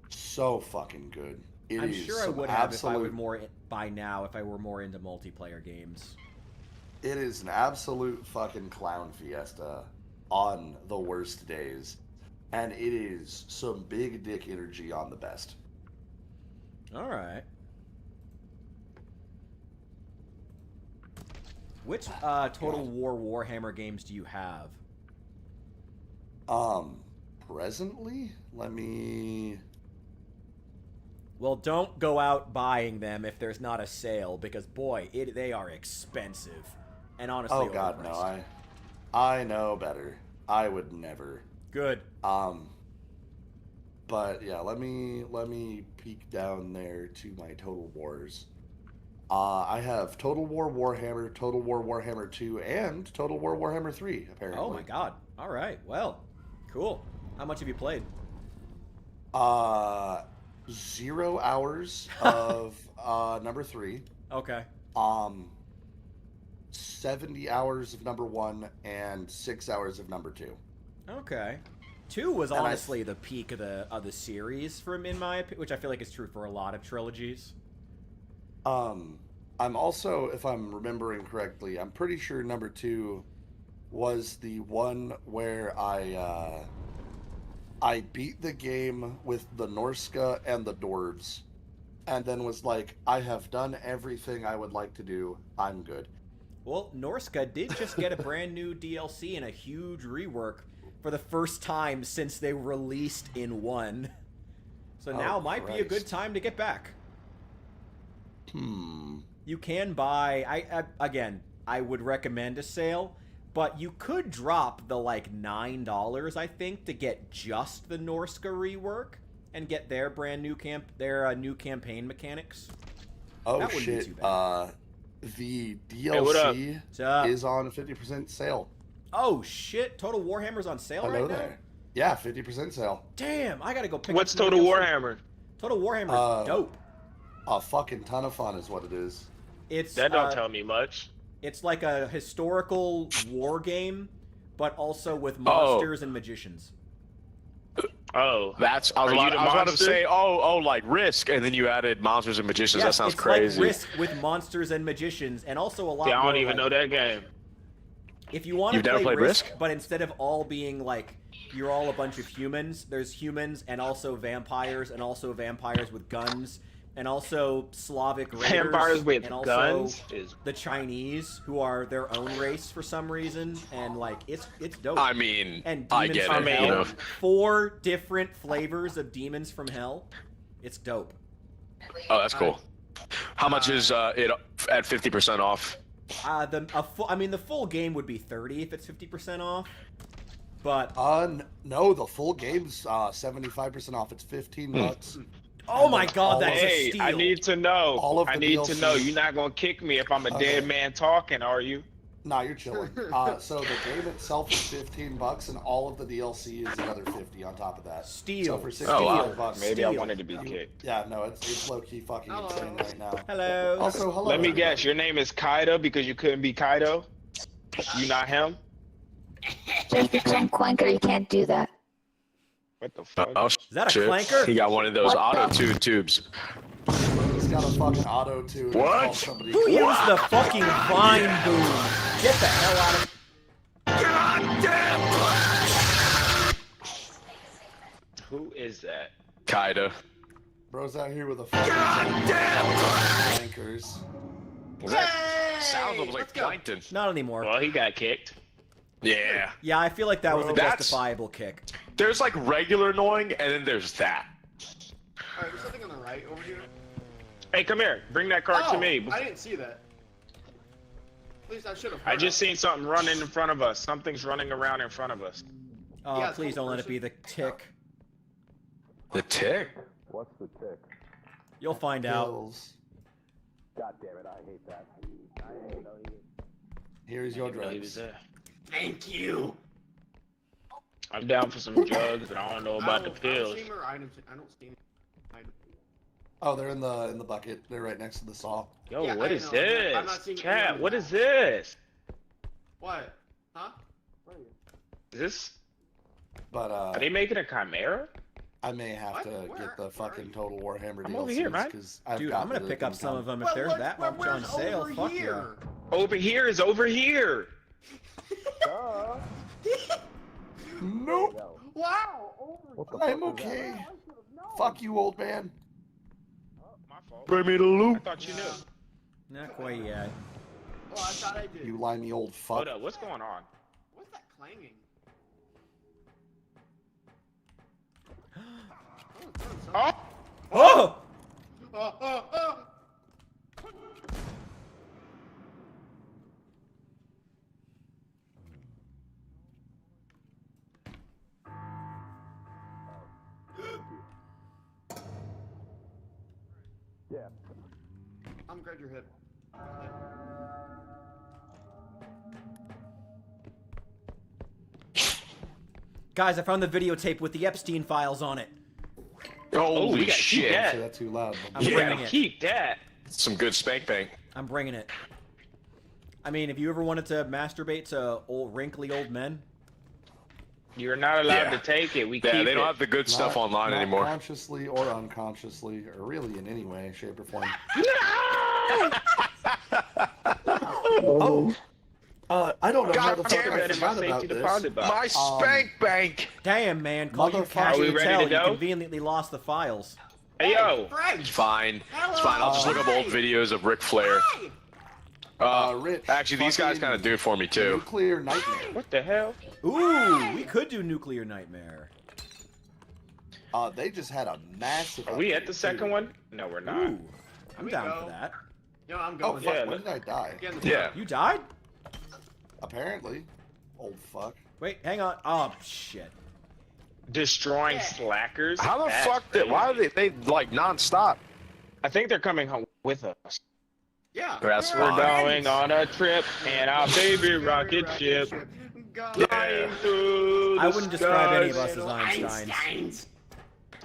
so fucking good. I'm sure I would have if I would more by now if I were more into multiplayer games. It is an absolute fucking clown fiesta on the worst days. And it is some big dick energy on the best. All right. Which Total War Warhammer games do you have? Presently, let me... Well, don't go out buying them if there's not a sale, because boy, they are expensive. And honestly, oh god, no, I know better. I would never. Good. But yeah, let me peek down there to my Total Wars. I have Total War Warhammer, Total War Warhammer 2, and Total War Warhammer 3, apparently. Oh my god. All right. Well, cool. How much have you played? 0 hours of number 3. Okay. 70 hours of number 1 and 6 hours of number 2. Okay. 2 was honestly the peak of the series in my opinion, which I feel like is true for a lot of trilogies. I'm also, if I'm remembering correctly, I'm pretty sure number 2 was the one where I beat the game with the Norska and the Dwarves, and then was like, I have done everything I would like to do. I'm good. Well, Norska did just get a brand new DLC and a huge rework for the first time since they released in 1. So now might be a good time to get back. You can buy... I would recommend a sale, but you could drop the, like, $9, I think, to get just the Norska rework and get their brand new new campaign mechanics. Oh, that wouldn't be shit. too bad. The DLC is on 50% sale. Oh, shit. Total Warhammer's on sale right now? There. Yeah, 50% sale. Damn, I gotta go pick What's up some Total DLC. Warhammer? Total Warhammer's dope. A fucking ton of fun is what it is. That don't tell me much. It's like a historical war game, but also with monsters and magicians. Oh, that's. I was about to say, like Risk, and then you added monsters and magicians. Yes, that sounds it's crazy. like Risk with monsters and magicians, and also a lot. Yeah, I more, don't even like, know that game. If you want to play Risk, but instead of all being like you're all a bunch of humans, there's humans and also vampires with guns. And also Slavic raiders, Vampires with and also guns is the Chinese, who are their own race for some reason, and like it's dope. I mean, and I demons get from it. hell, You know. 4 different flavors of demons from hell. It's dope. Oh, that's cool. How much is it at 50% off? The full game would be 30 if it's 50% off. But no, the full game's 75% off. It's $15. Oh my God, that's a steal. I need to know. All of I the need to DLC. know. You're not gonna kick me if I'm a dead man talking, are you? Nah, you're chilling. So the game itself is $15, and all of the DLC is another $50 on top of that. Steal. So for $65, Maybe I wanted to be kicked. Yeah, no, it's low key fucking insane right now. Hello. Also, hello. Let me guess. Your name is Kaido because you couldn't be Kaido. You not him. Just because I'm Clanker, you can't do that. What the fuck? Oh, is that a shit. clanker? He got one of those auto tubes. He's got a fucking auto tube. What? Who used the fucking vine boom? Get the hell out of. Who is that? Kaido. Bro's out here with a fucking flankers. Sounds almost like Plankton. Not anymore. Well, he got kicked. Yeah. Yeah, I feel like that was a That's- justifiable kick. There's like regular annoying, and then there's that. Alright, there's something on the right over here. Hey, come here. Bring that card to me. I didn't see that. At least I should have. I just seen something running in front of us. Something's running around in front of us. Oh, Yeah, please don't let it be the tick. The tick? What's the tick? You'll find out. God damn it, I hate that. I didn't know he... Here's your He was drugs. there. Thank you. I'm down for some drugs, but I don't know about the pills. I don't see him. Oh, they're in the bucket. They're right next to the saw. Yo, Yeah, what I is know. this? I'm not seeing Cat, any what of is this? What? Huh? Is this? But Are they making a chimera? I may have to get the fucking Total Warhammer I'm DLCs over here, man. because I've Dude, got I'm gonna the pick up some income. of them if they're that much on sale. Over Fuck here? Over here is over here. Nope. Wow. I'm okay. Fuck you, old man. My fault. Bring me the loot. I thought you knew. Not quite yet. Oh, I thought I did. You limey old fuck. Hold up, what's going on? What's that clanging? Oh! Oh! Oh. Yeah. I'm glad you're hit. Guys, I found the videotape with the Epstein files on it. Holy we gotta keep shit. that. Say that too loud. I'm Yeah. bringing it. Keep that. Some good spank bang. I'm bringing it. I mean, if you ever wanted to masturbate to old wrinkly old men, You're not allowed Yeah. to take it. We Yeah, keep they don't it. have the good stuff online not anymore. Consciously or unconsciously, or really in any way, shape, or form. I don't know how the God fuck damn I it, forgot safety about deposit this. box. My spank bank. damn man, call you Motherfucker. cash Are we and ready tell. to You go? conveniently lost the files. Hey, yo. It's fine. It's fine. I'll just look up old videos of Ric Flair. Rich, Actually, these guys fucking kind of do it for me too. Nuclear nightmare. What the hell? Ooh, we could do Nuclear Nightmare. They just had a massive. Are we at update, the second too. one? No, we're not. Ooh, I'm we down go. for that. Yo, I'm Oh going. fuck! Yeah, When did I die? Yeah. You died? Apparently, old fuck. Wait, hang on. Oh shit. Destroying slackers? How the That's fuck did? Why are crazy. they like nonstop? I think they're coming home with us. Yeah. That's We're fine. going on a trip in our baby rocket ship. Flying through I the wouldn't describe any of skies. us as Einsteins.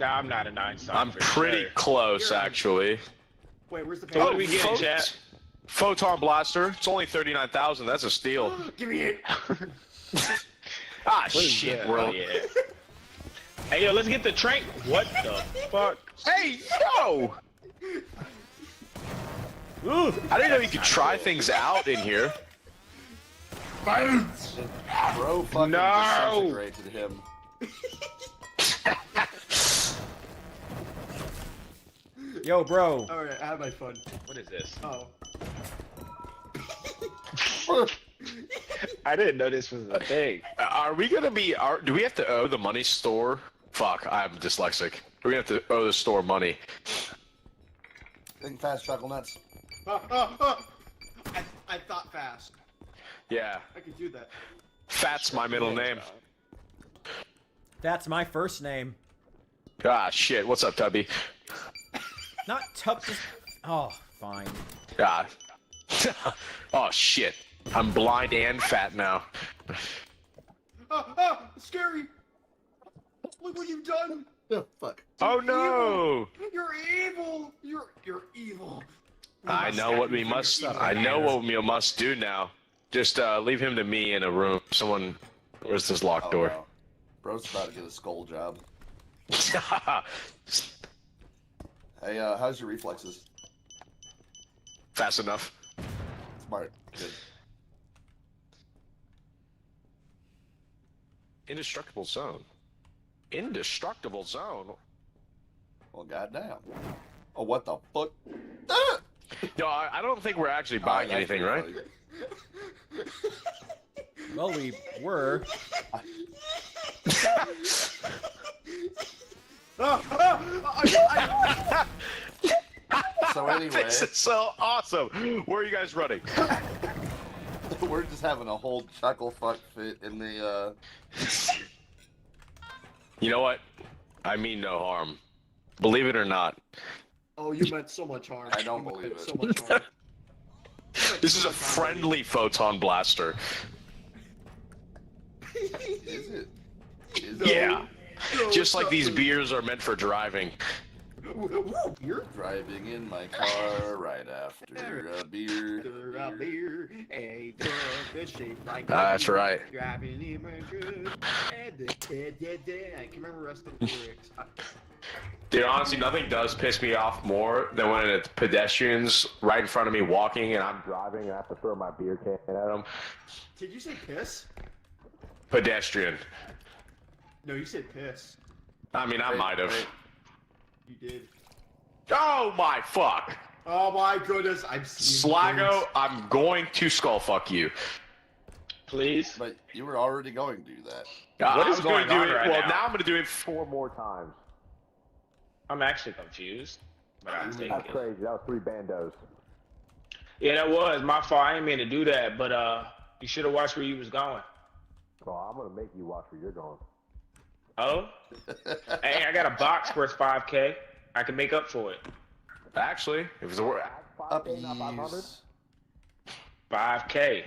No, I'm not an Einstein. I'm for pretty sure. close, actually. Wait, where's the So what do page? we get, chat? Photon blaster. It's only 39,000. That's a steal. Give me it. Ah What is shit, that? bro. Oh, yeah. Hey, yo, let's get the train. What the fuck? Hey, yo! Ooh, I didn't know you could try things out in here. Bro fucking No! disintegrated him. Yo, bro. Alright, I had my fun. What is this? Oh. I didn't know this was a thing. Are we gonna be? Do we have to owe the money store? Fuck, I'm dyslexic. We're gonna have to owe the store money. Think fast, chuckle nuts. I thought fast. Yeah. I could do that. Fat's my middle name. That's my first name. Ah, shit. What's up, Tubby? Not Tub. Just... Oh, fine. Ah. Oh, shit. I'm blind and fat now. Scary! Look what you've done! Oh, fuck. Oh, no! You're evil! You're evil! I know what we must. I know what we must do now. Just leave him to me in a room. Someone. Where's this locked door? No. Bro's about to get a skull job. Hey, how's your reflexes? Fast enough. Smart. Good. Indestructible zone. Indestructible zone. Well, goddamn. Oh, what the fuck? No, I don't think we're actually buying anything, right? Well, we were. So anyway, This is so awesome. Where are you guys running? we're just having a whole chuckle fuck fit in the. You know what? I mean no harm. Believe it or not. Oh, you meant so much harm. I don't believe it. So much harm. This is a friendly photon blaster. Is it? Yeah. Just like these beers are meant for driving. You're driving in my car right after a beer. That's right. Driving in my truck. I can remember the rest of the lyrics. Dude, honestly, nothing does piss me off more than when it's pedestrians right in front of me walking and I'm driving and I have to throw my beer can at them. Did you say piss? Pedestrian. No, you said piss. I mean, I might have. You did. Oh my fuck! Oh my goodness, I'm seeing Slago, things. I'm going to skull fuck you. Please? But you were already going to do that. What I is was going going to do on it. right Well, now? now I'm going to do it 4 more times. I'm actually confused. But I'm thinking. That's crazy. That was 3 bandos. Yeah, that was my fault. I didn't mean to do that, but you should have watched where you was going. Well, I'm going to make you watch where you're going. Oh? Hey, I got a box for it's 5K. I can make up for it. Actually, if it's a word. Uppies. 5K.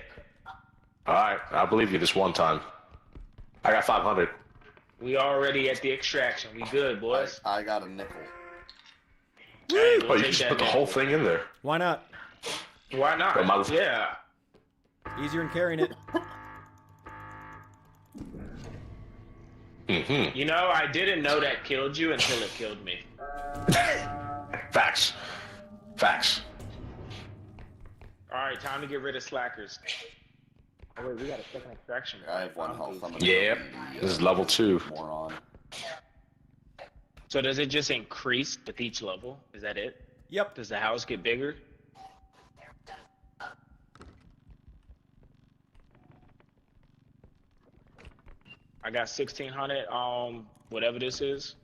Alright, I believe you this one time. I got 500. We already at the extraction. We good, boys. I got a nickel. Hey, Oh, we'll you take just that put the now. whole thing in there. Why not? Why not? Well, motherf- Yeah. Easier than carrying it. Mm-hmm. You know, I didn't know that killed you until it killed me. Facts. Facts. Alright, time to get rid of slackers. Oh wait, we got a second extraction. I have one health. I'm gonna Yep. This is level 2. moron. So does it just increase with each level? Is that it? Yep. Does the house get bigger? I got 1600 whatever this is.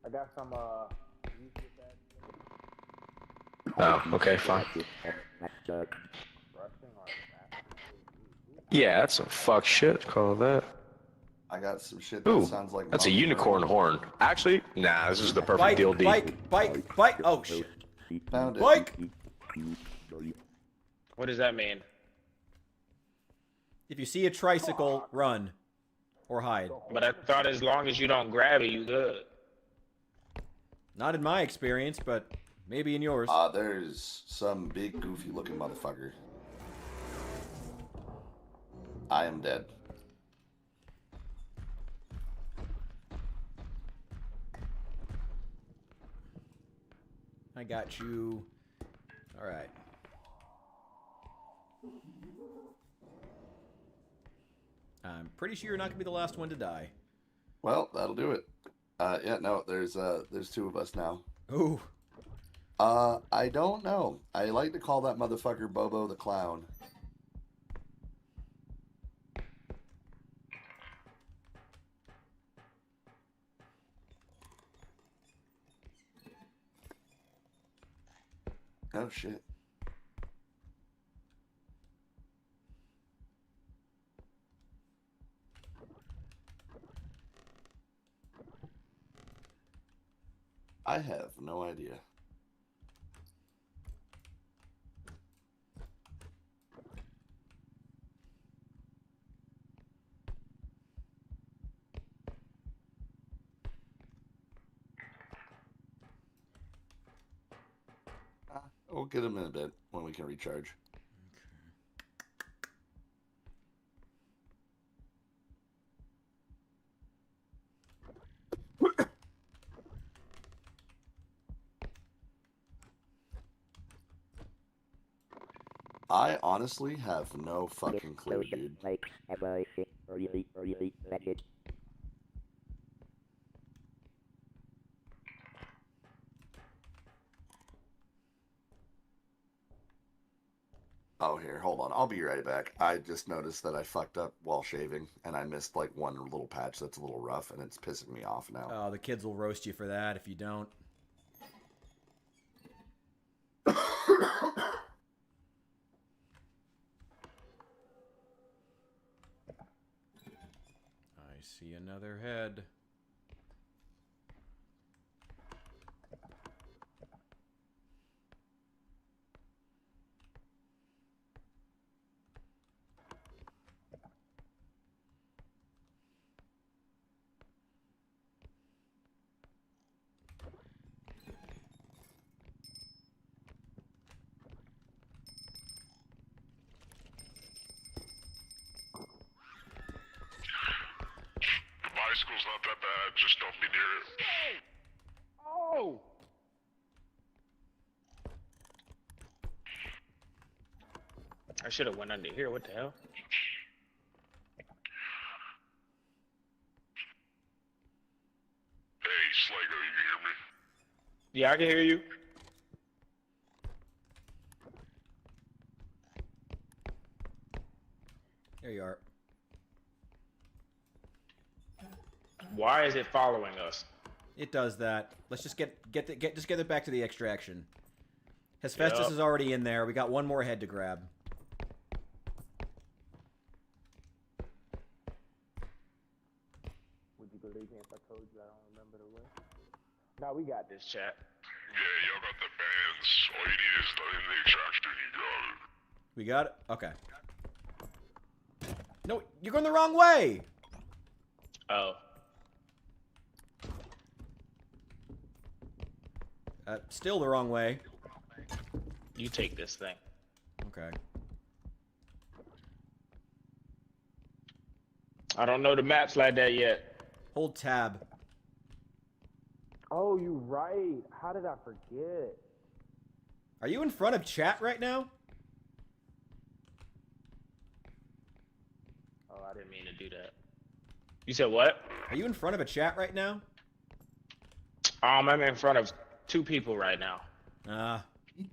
I got some Oh, okay, fine. Yeah, that's some fuck shit. Call that. I got some shit that Ooh, sounds like that's a monkey unicorn horn. Actually, nah, this is the perfect Bike, deal. D. bike. Oh shit. Found it. Bike. what does that mean? If you see a tricycle, run or hide. But I thought as long as you don't grab it, you good. Not in my experience, but maybe in yours. There's some big goofy looking motherfucker. I am dead. I got you. All right. I'm pretty sure you're not gonna be the last one to die. Well, that'll do it. Yeah, no, there's two of us now. Ooh. I don't know. I like to call that motherfucker Bobo the Clown. Oh shit. I have no idea. We'll get him in a bit when we can recharge. I honestly have no fucking clue, dude. Oh, here, hold on. I'll be right back. I just noticed that I fucked up while shaving, and I missed, like, one little patch that's a little rough, and it's pissing me off now. Oh, the kids will roast you for that if you don't. I see another head. Bicycle's not that bad, just don't be near it. Oh! I should have went under here. What the hell? Hey, Slago, you hear me? Yeah, I can hear you. There you are. Why is it following us? It does that. Let's just get it back to the extraction. Hephaestus is already in there. We got one more head to grab. Would you believe me if I told you I don't remember the way? No, we got this, chat. Yeah, y'all got the bands. All you need is in the extraction, you got it. We got it? Okay. No, you're going the wrong way! Oh. Still the wrong way. You take this thing. Okay. I don't know the maps like that yet. Hold tab. Oh, you right. How did I forget? Are you in front of chat right now? Oh, I didn't mean to do that. You said what? Are you in front of a chat right now? I'm in front of 2 people right now.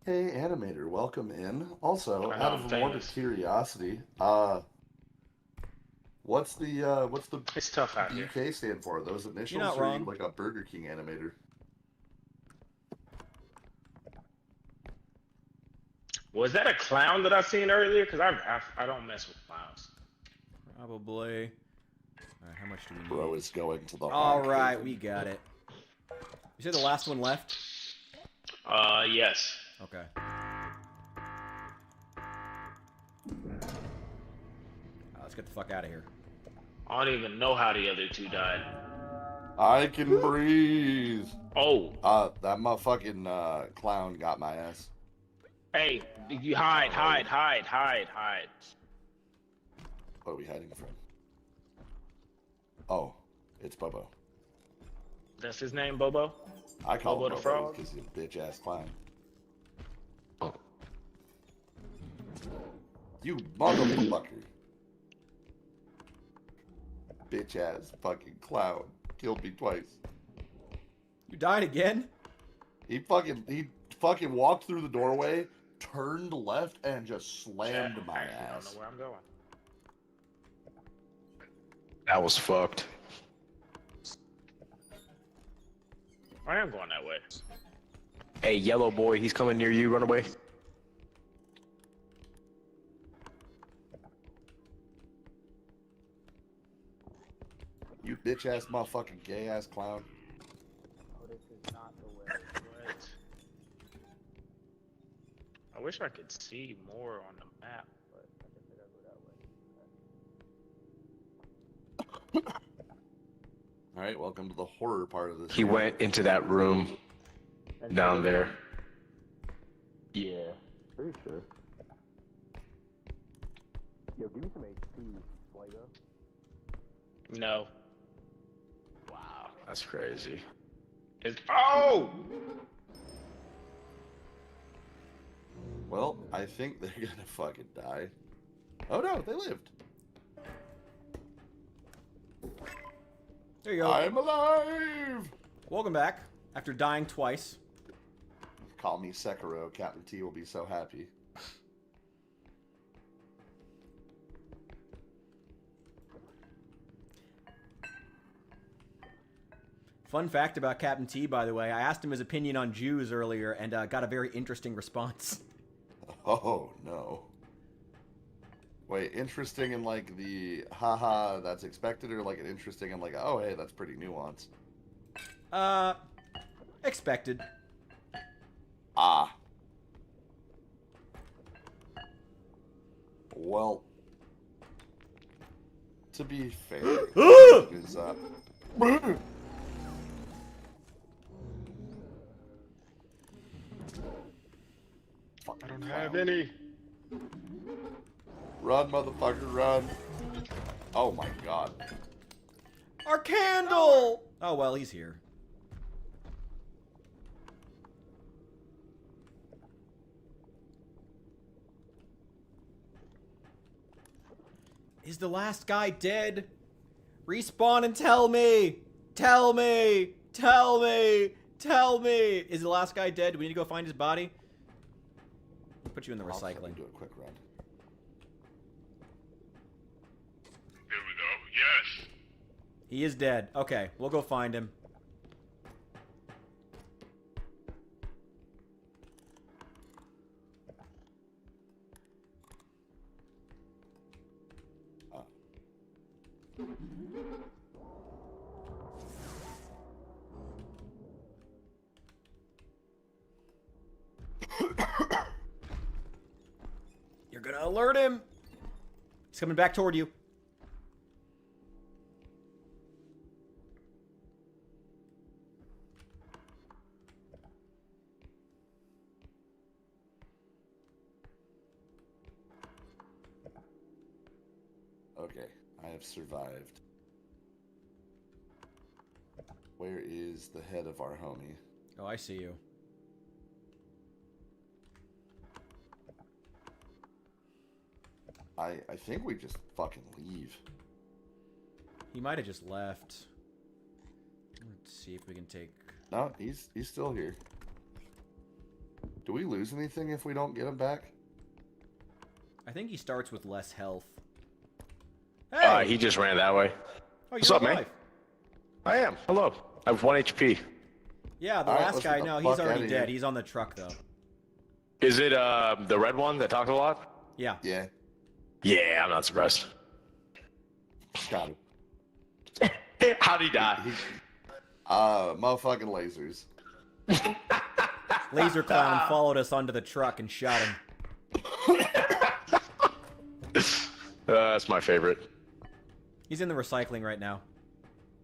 Hey, Animator, welcome in. Also, I know, out I'm of morbid famous. curiosity, what's the It's tough out here. BK stand for? Those initials, not or are wrong. you like a Burger King animator? Was that a clown that I seen earlier? Because I don't mess with clowns. Probably. Alright, how much do we need? Bro is going to the Alright, we got it. You said the last one left? Yes. Okay. Let's get the fuck out of here. I don't even know how the other 2 died. I can breathe. Oh. That motherfucking clown got my ass. Hey, you hide. What are we hiding from? Oh, it's Bobo. That's his name, Bobo? I call Bobo him the frog? because he's a bitch ass clown. You motherfucker. Bitch ass fucking clown. Killed me twice. You died again? He fucking walked through the doorway, turned left, and just slammed my I ass. don't know where I'm going. That was fucked. I am going that way. Hey, yellow boy, he's coming near you. Run away. You bitch ass motherfucking gay ass clown. Oh, this is not the way. What? I wish I could see more on the map, but I guess I gotta go that way. Alright, welcome to the horror part of this. He went into that room down there. Yeah, pretty sure. Yo, give me some HP, Fuego. No. Wow, that's crazy. Oh! Well, I think they're gonna fucking die. Oh no, they lived. There you go. I'm alive! Welcome back. After dying twice. Call me Sekiro. Captain T will be so happy. Fun fact about Captain T, by the way, I asked him his opinion on Jews earlier and got a very interesting response. Oh, no. Wait, interesting in like the haha that's expected, or like an interesting in like, oh hey, that's pretty nuanced? Expected. Ah. Well, to be fair, is I don't have any. Run, motherfucker, run. Oh my god. Our candle! Oh, well, he's here. Is the last guy dead? Respawn and tell me! Tell me! Tell me! Tell me! Is the last guy dead? Do we need to go find his body? Put you in the recycling. Do a quick run. Here we go. Yes. He is dead. Okay, we'll go find him. You're gonna alert him. He's coming back toward you. Okay, I have survived. Where is the head of our homie? Oh, I see you. I think we just fucking leave. He might have just left. Let's see if we can take... No, he's still here. Do we lose anything if we don't get him back? I think he starts with less health. He just ran that way. Oh, What's you're up, alive. man? I am. Hello. I have 1 HP. Yeah, the All right, last let's guy, get the no, fuck he's outta already here. dead. He's on the truck, though. Is it the red one that talked a lot? Yeah. Yeah. Yeah, I'm not surprised. Got him. How'd he die? Motherfucking lasers. Laser Clown followed us onto the truck and shot him. That's my favorite. He's in the recycling right now.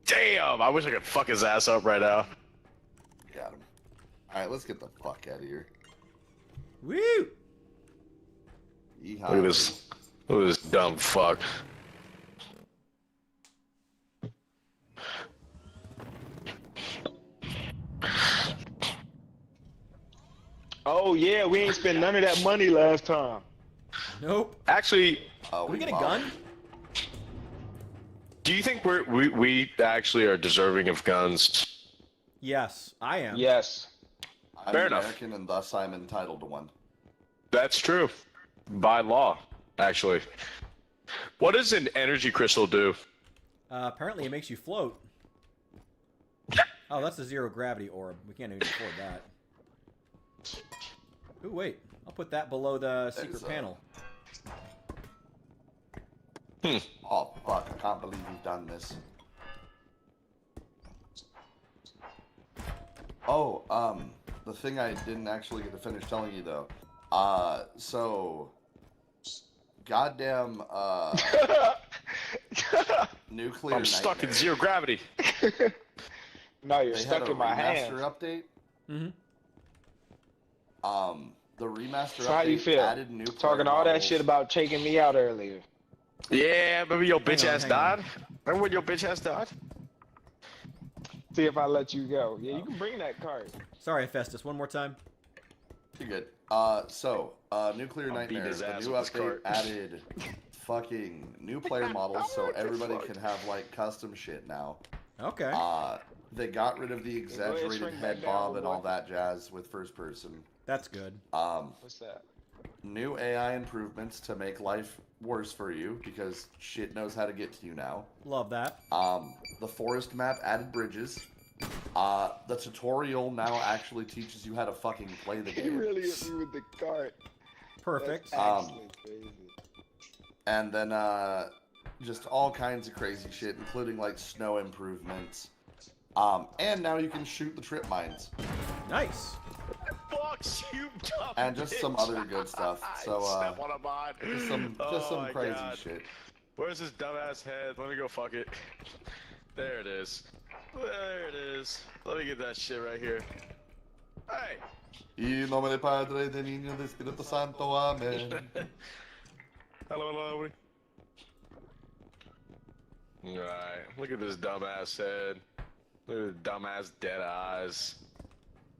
Damn, I wish I could fuck his ass up right now. Got him. Alright, let's get the fuck out of here. Woo! Yeehaw. Look at this dumb fuck. Oh yeah, we ain't spent none of that money last time. Nope. Actually, Can we get a gun? do you think we actually are deserving of guns? Yes, I am. Yes. I'm Fair enough. American, and thus I'm entitled to one. That's true. By law, actually. What does an energy crystal do? Apparently it makes you float. Oh, that's a zero gravity orb. We can't even afford that. Ooh, wait. I'll put that below the secret panel. Oh, fuck. I can't believe you've done this. Oh, the thing I didn't actually get to finish telling you, though. So... Goddamn, nuclear I'm stuck in nightmare. zero gravity. No, you're They stuck had a in my remaster hands. update. Mm-hmm. The remaster So how you update feel? added new Talking all that shit about taking me out earlier. Yeah, remember your bitch ass hang died? Remember when your bitch ass died? See if I let you go. Yeah, you can bring that card. Sorry, Festus. One more time. You're good. Nuclear I'll beat Nightmare, his the ass new with this update cart. added fucking new player models so everybody can have like custom shit now. Okay. They got rid of the ahead, exaggerated shrink head that down, bob and boy. all that jazz with first person. That's good. What's that? New AI improvements to make life worse for you because shit knows how to get to you now. Love that. The forest map added bridges. The tutorial now actually teaches you how to fucking play the He game. really hit me with the cart. Perfect. That's actually crazy. And then just all kinds of crazy shit, including like snow improvements. And now you can shoot the trip mines. Nice. Fuck you, dumb And just some bitch. other good stuff. So Step on a mod. just some my crazy God. shit. Where's this dumbass head? Let me go fuck it. There it is. There it is. Let me get that shit right here. Hey. In nome del Padre, del Niño, del Espíritu Santo, Amen. Hello. Alright, look at this dumbass head. Look at the dumbass dead eyes.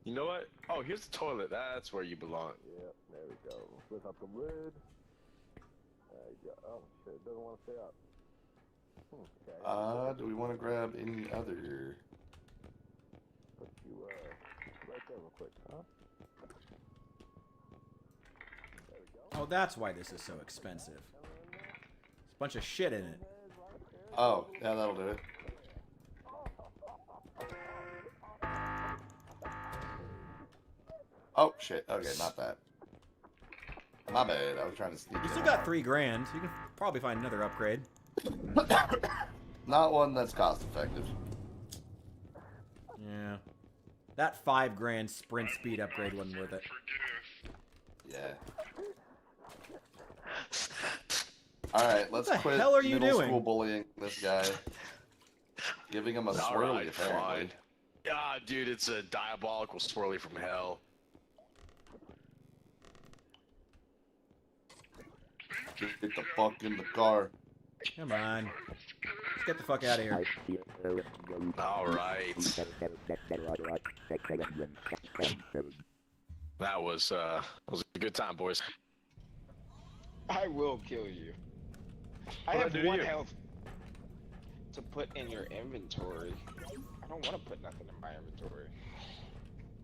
You know what? Oh, here's the toilet. That's where you belong. Yep, there we go. Lift up the lid. There you go. Oh shit, it doesn't want to stay up. Okay. Do we want to grab any other? Put you right there real quick, huh? There we go. Oh, that's why this is so expensive. There's a bunch of shit in it. Oh, yeah, that'll do it. Oh shit. Okay, not that. My bad. I was trying to sneak. You in. still got $3,000. You can probably find another upgrade. Not one that's cost effective. Yeah. That $5,000 sprint speed upgrade wasn't worth it. Yeah. All right, let's What the quit hell are you middle doing? school bullying this guy. Giving him a swirly, Alright, apparently. fine. Ah, dude, it's a diabolical swirly from hell. Get the fuck in the car. Come on. Let's get the fuck out of here. Alright. That was a good time, boys. I will kill you. I What'd I have do to 1 you? health to put in your inventory. I don't want to put nothing in my inventory.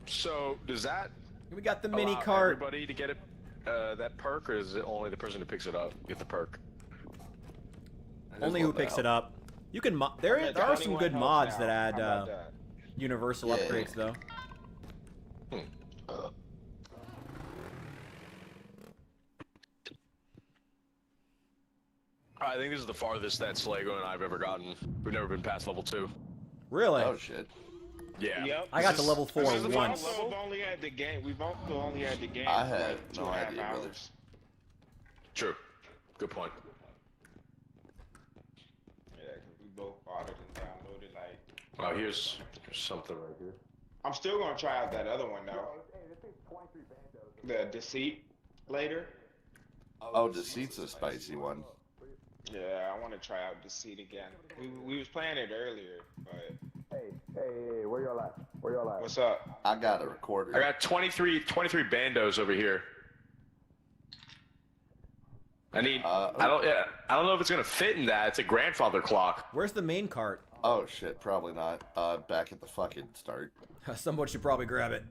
So, does that We got the mini allow cart. everybody to get it, that perk, or is it only the person who picks it up get the perk? Only who picks it up. You can there are some good mods that add universal upgrades though. I think this is the farthest that Slago and I've ever gotten. We've never been past level 2. Really? Oh shit. Yeah. Yep. I got to level 4 This is the once. final level. We've only had the game. We've only had the game. I for had like no 2.5 idea, brother. hours. True. Good point. Yeah, because we both bought it and downloaded like. Oh, here's something right here. I'm still gonna try out that other one though. The Deceit later. Oh, Deceit's a spicy one. Yeah, I want to try out Deceit again. We was playing it earlier, but Hey, where y'all at? Where y'all at? What's up? I got a recorder. I got 23 bandos over here. I need. I don't know if it's gonna fit in that. It's a grandfather clock. Where's the main cart? Oh shit, probably not. Back at the fucking start. Someone should probably grab it.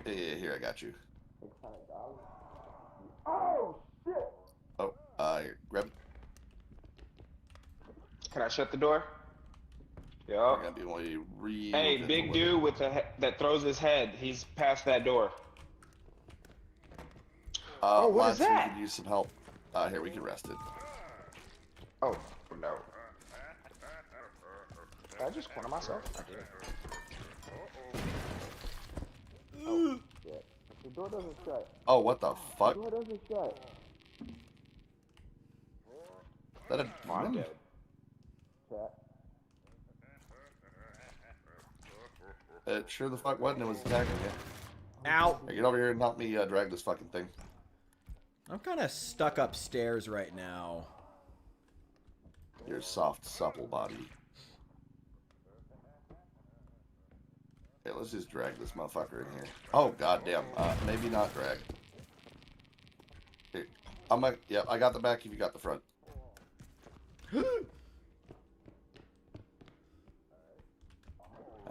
Yeah, here I got you. Oh shit! Oh, here, grab it. Can I shut the door? You're Yup. gonna be only Hey, big dude with the that throws his head. He's past that door. What what is that? We could use some help. Here, we can rest it. Oh no! Did I just corner myself? I did. Oh shit! The door doesn't shut. Oh, what the fuck? The door doesn't shut. Is that a I'm demon? dead. Chat. It sure the fuck wasn't. It was attacking you. Ow! Hey, get over here and help me drag this fucking thing. I'm kind of stuck upstairs right now. Your soft, supple body. Okay, let's just drag this motherfucker in here. Oh, goddamn. Maybe not drag. Here. Yep, I got the back if you got the front.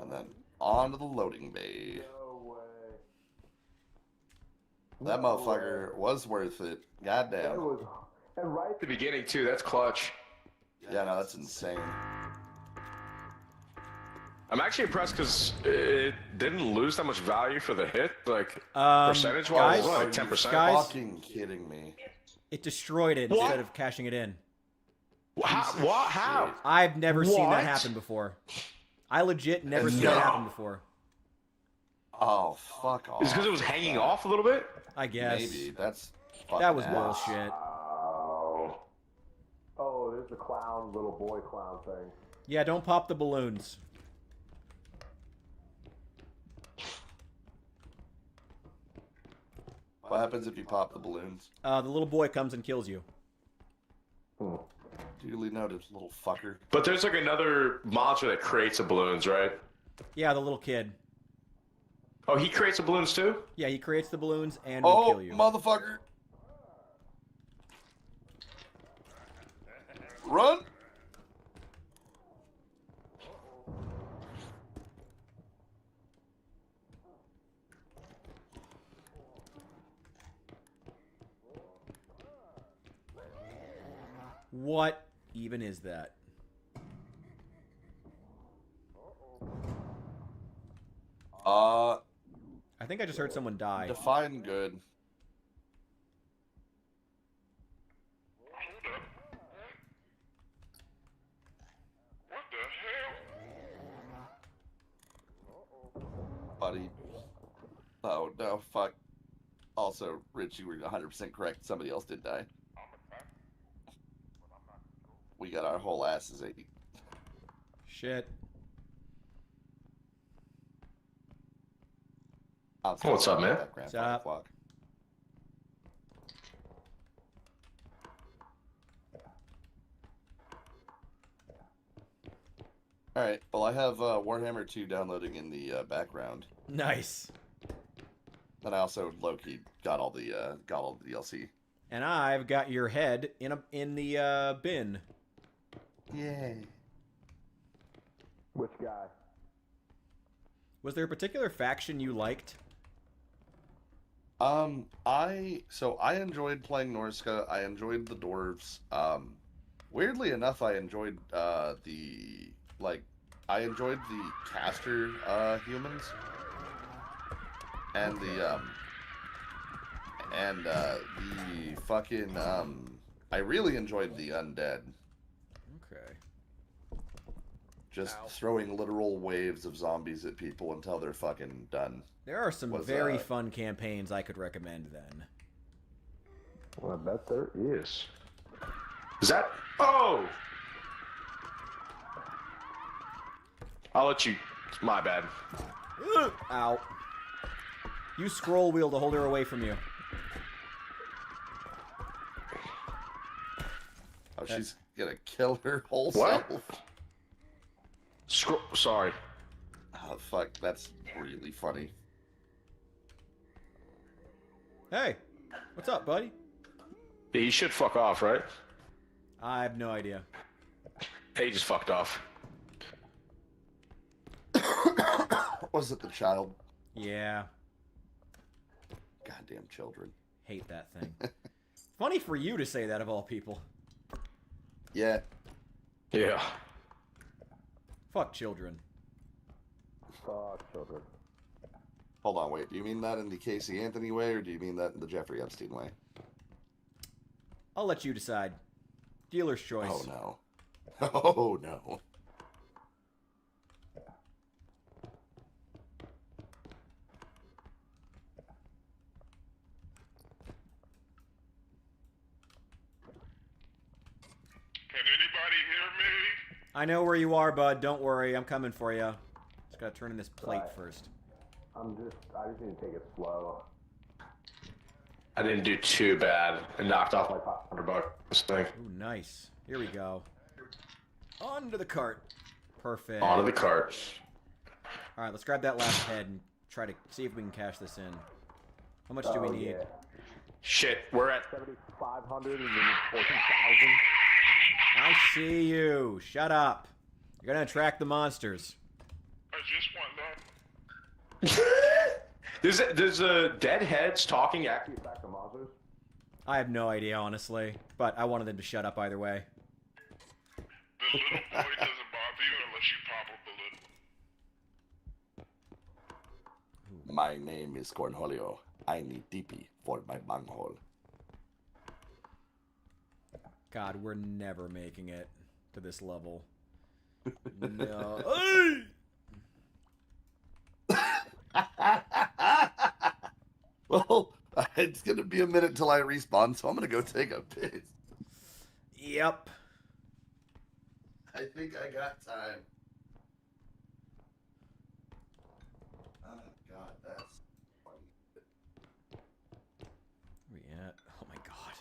And then on to the loading bay. No way. That motherfucker was worth it. Goddamn. That was, and right At the beginning too. That's clutch. Yeah, no, that's insane. I'm actually impressed because it didn't lose that much value for the hit. Like Guys, percentage-wise, like 10%. guys, Fucking kidding me. it destroyed it What? instead of cashing it in. How? What? How? I've never seen that What? happen before. I legit never seen No. that happen before. Oh, fuck off. Is it because it was hanging off a little bit? I guess. Maybe. That's That was fucking ass. bullshit. Oh, there's the clown, little boy clown thing. Yeah, don't pop the balloons. What happens if you pop the balloons? The little boy comes and kills you. Duly noted, little fucker. But there's like another monster that creates the balloons, right? Yeah, the little kid. Oh, he creates the balloons too? Yeah, he creates the balloons and will kill you. Motherfucker! Run! What even is that? I think I just heard someone die. Define good. Buddy. Oh, no, fuck. Also, Rich, you were 100% correct. Somebody else did die. We got our whole asses ate. Shit. What's up, man? What's up? Alright, well, I have Warhammer 2 downloading in the background. Nice. And I also low-key got all the DLC. And I've got your head in the bin. Yay. Which guy? Was there a particular faction you liked? I enjoyed playing Norska. I enjoyed the dwarves. Weirdly enough, I enjoyed I enjoyed the caster humans and the fucking I really enjoyed the undead. Okay. Just throwing literal waves of zombies at people until they're fucking done. There are some very fun campaigns I could recommend then. Well, I bet there is. Is that? Oh! I'll let you. It's my bad. Ow. Use scroll wheel to hold her away from you. Oh, she's gonna kill her whole What? self. Sorry. Oh fuck, that's really funny. Hey, what's up, buddy? Yeah, you should fuck off, right? I have no idea. Hey, you just fucked off. Was it the child? Yeah. Goddamn children. Hate that thing. Funny for you to say that of all people. Yeah. Yeah. Fuck children. Fuck children. Hold on, wait. Do you mean that in the Casey Anthony way, or do you mean that in the Jeffrey Epstein way? I'll let you decide. Dealer's choice. Oh no. Oh no. Can anybody hear me? I know where you are, bud. Don't worry. I'm coming for you. Just gotta turn in this plate first. I just need to take it slow. I didn't do too bad. I knocked off like $500 this thing. Ooh, nice. Here we go. Onto the cart. Perfect. Onto the cart. All right, let's grab that last head and try to see if we can cash this in. How much do we need? Yeah. Shit, we're at 7,500 and you need 14,000. I see you. Shut up. You're gonna attract the monsters. I just want that. Does dead heads talking actually affect the monsters? I have no idea, honestly, but I wanted them to shut up either way. The little boy doesn't bother you unless you pop a balloon. My name is Cornholio. I need TP for my bunghole. God, we're never making it to this level. No. Well, it's gonna be a minute till I respawn, so I'm gonna go take a piss. Yep. I think I got time. Oh god, that's funny. Where we at? Oh my god.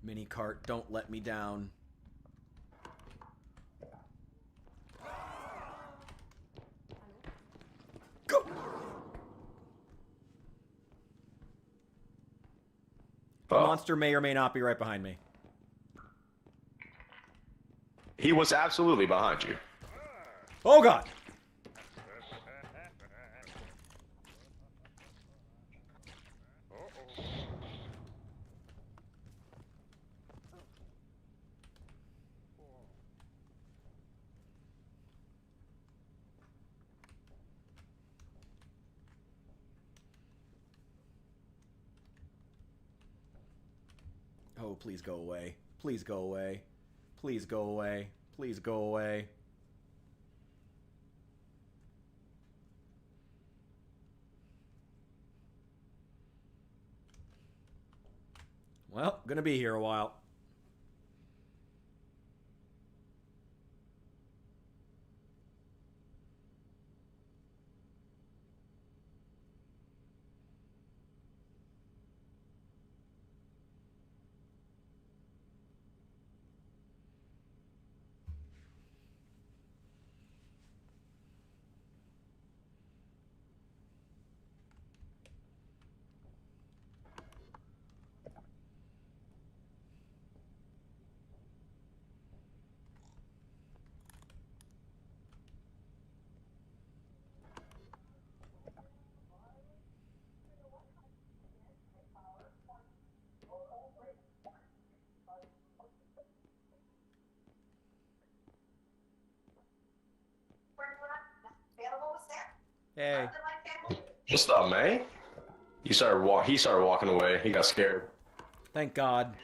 Mini cart, don't let me down. Go! The monster may or may not be right behind me. He was absolutely behind you. Oh god! Oh, please go away. Please go away. Please go away. Please go away. Well, gonna be here a while. Hey. What's up, man? He started walking away. He got scared. Thank God.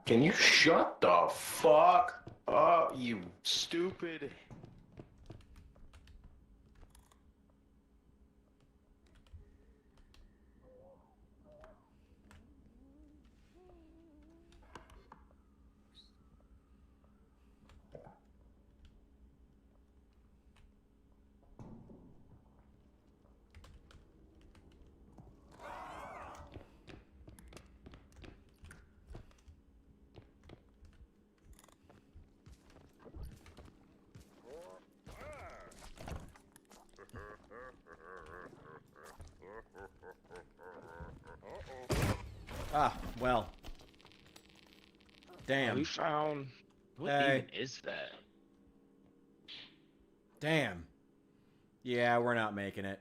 Can you shut the fuck up, you stupid? Ah, well. Damn. We found. What Hey. even is that? Damn. Yeah, we're not making it.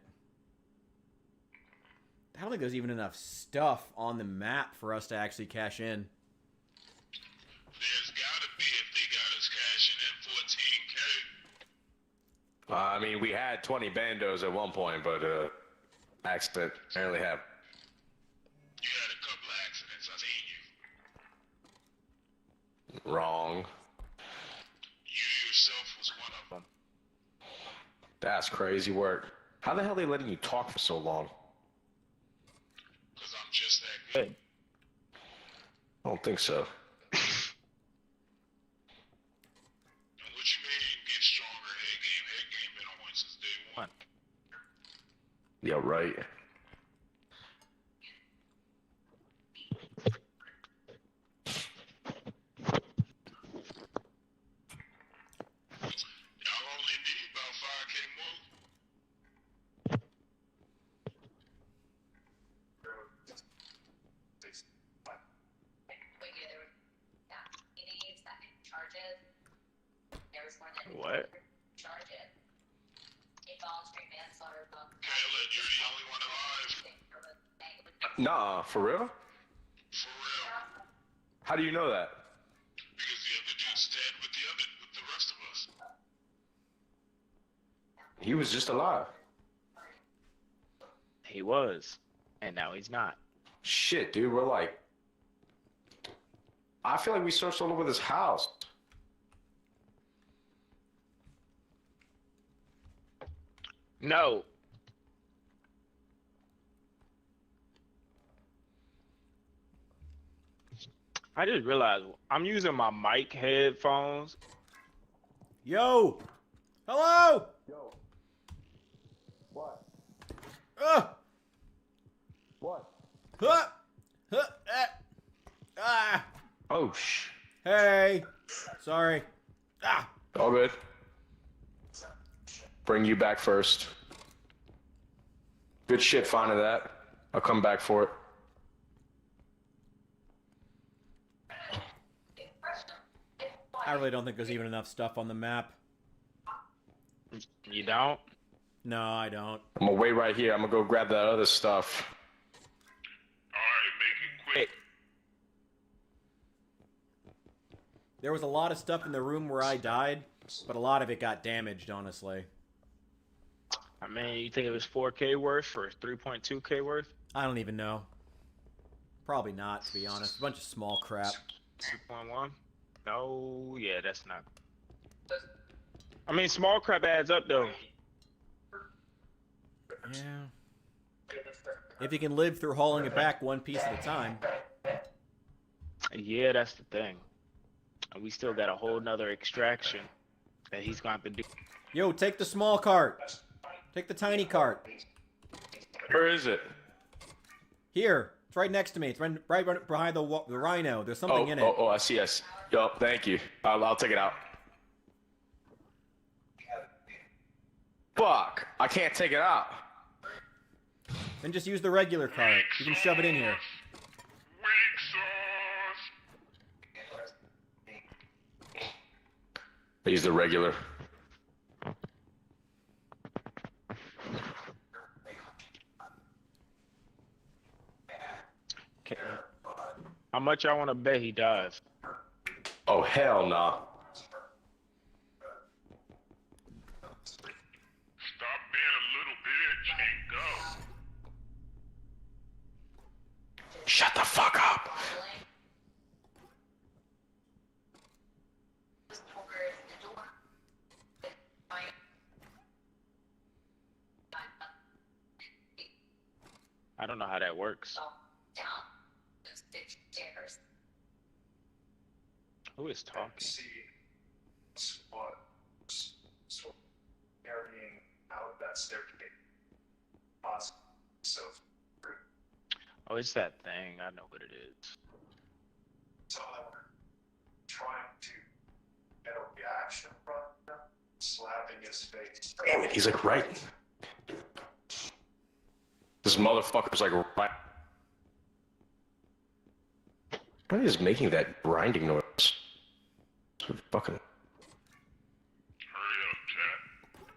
I don't think there's even enough stuff on the map for us to actually cash in. There's gotta be if they got us cashing in 14K. I mean, we had 20 bandos at one point, but accident apparently happened. You had a couple of accidents. I seen you. Wrong. You yourself was one of them. That's crazy work. How the hell are they letting you talk for so long? Because I'm just that good. I don't think so. And what you mean get stronger head game? Head game been on point since day one. Yeah, right. Y'all only need about 5K more. What? Kayla, you're the only one alive. Nah, for real? For real. How do you know that? Because the other dude's dead with the rest of us. He was just alive. He was, and now he's not. Shit, dude, we're like... I feel like we searched all over this house. No. I just realized I'm using my mic headphones. Yo! Hello! Yo. What? What? Huh? Huh? Ah! Oh, Hey! Sorry. Ah! All good. Bring you back first. Good shit finding that. I'll come back for it. I really don't think there's even enough stuff on the map. You don't? No, I don't. I'm gonna wait right here. I'm gonna go grab that other stuff. Alright, make it quick. There was a lot of stuff in the room where I died, but a lot of it got damaged, honestly. I mean, you think it was 4K worth or 3.2K worth? I don't even know. Probably not, to be honest. A bunch of small crap. 2.1? No, yeah, that's not. I mean, small crap adds up, though. Yeah. If you can live through hauling it back one piece at a time. Yeah, that's the thing. And we still got a whole nother extraction that he's going to have to do. Yo, take the small cart. Take the tiny cart. Where is it? Here. It's right next to me. It's right behind the rhino. There's something in it. Oh, I see. Yo, thank you. I'll take it out. Fuck. I can't take it out. Then just use the regular cart. You can shove it in here. I use the regular. Okay. How much I want to bet he dies? Oh, hell nah. I don't know how that works. Who is talking? Carrying out that staircase. So. Oh, it's that thing. I know what it is. So trying to get a reaction from him, slapping his face. Damn it, he's like right. This motherfucker's like right. Why is he making that grinding noise? So fucking. Hurry up, chat.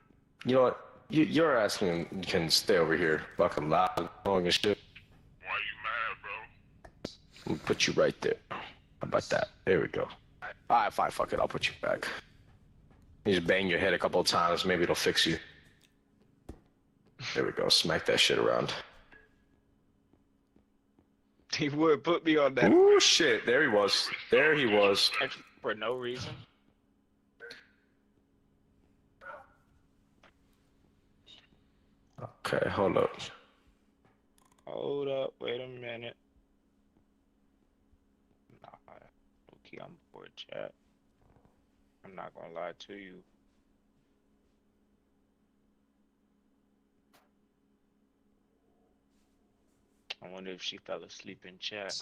You know what? You're asking you can stay over here fucking loud, long as shit. Why you mad, bro? I'm gonna put you right there. How about that? There we go. Alright, fine, fuck it, I'll put you back. You just bang your head a couple of times, maybe it'll fix you. There we go, smack that shit around. He would put me on that. Ooh, shit, there he was. There he was. For no reason. Okay, hold up. Hold up, wait a minute. Nah, okay, I'm bored, chat. I'm not gonna lie to you. I wonder if she fell asleep in chat.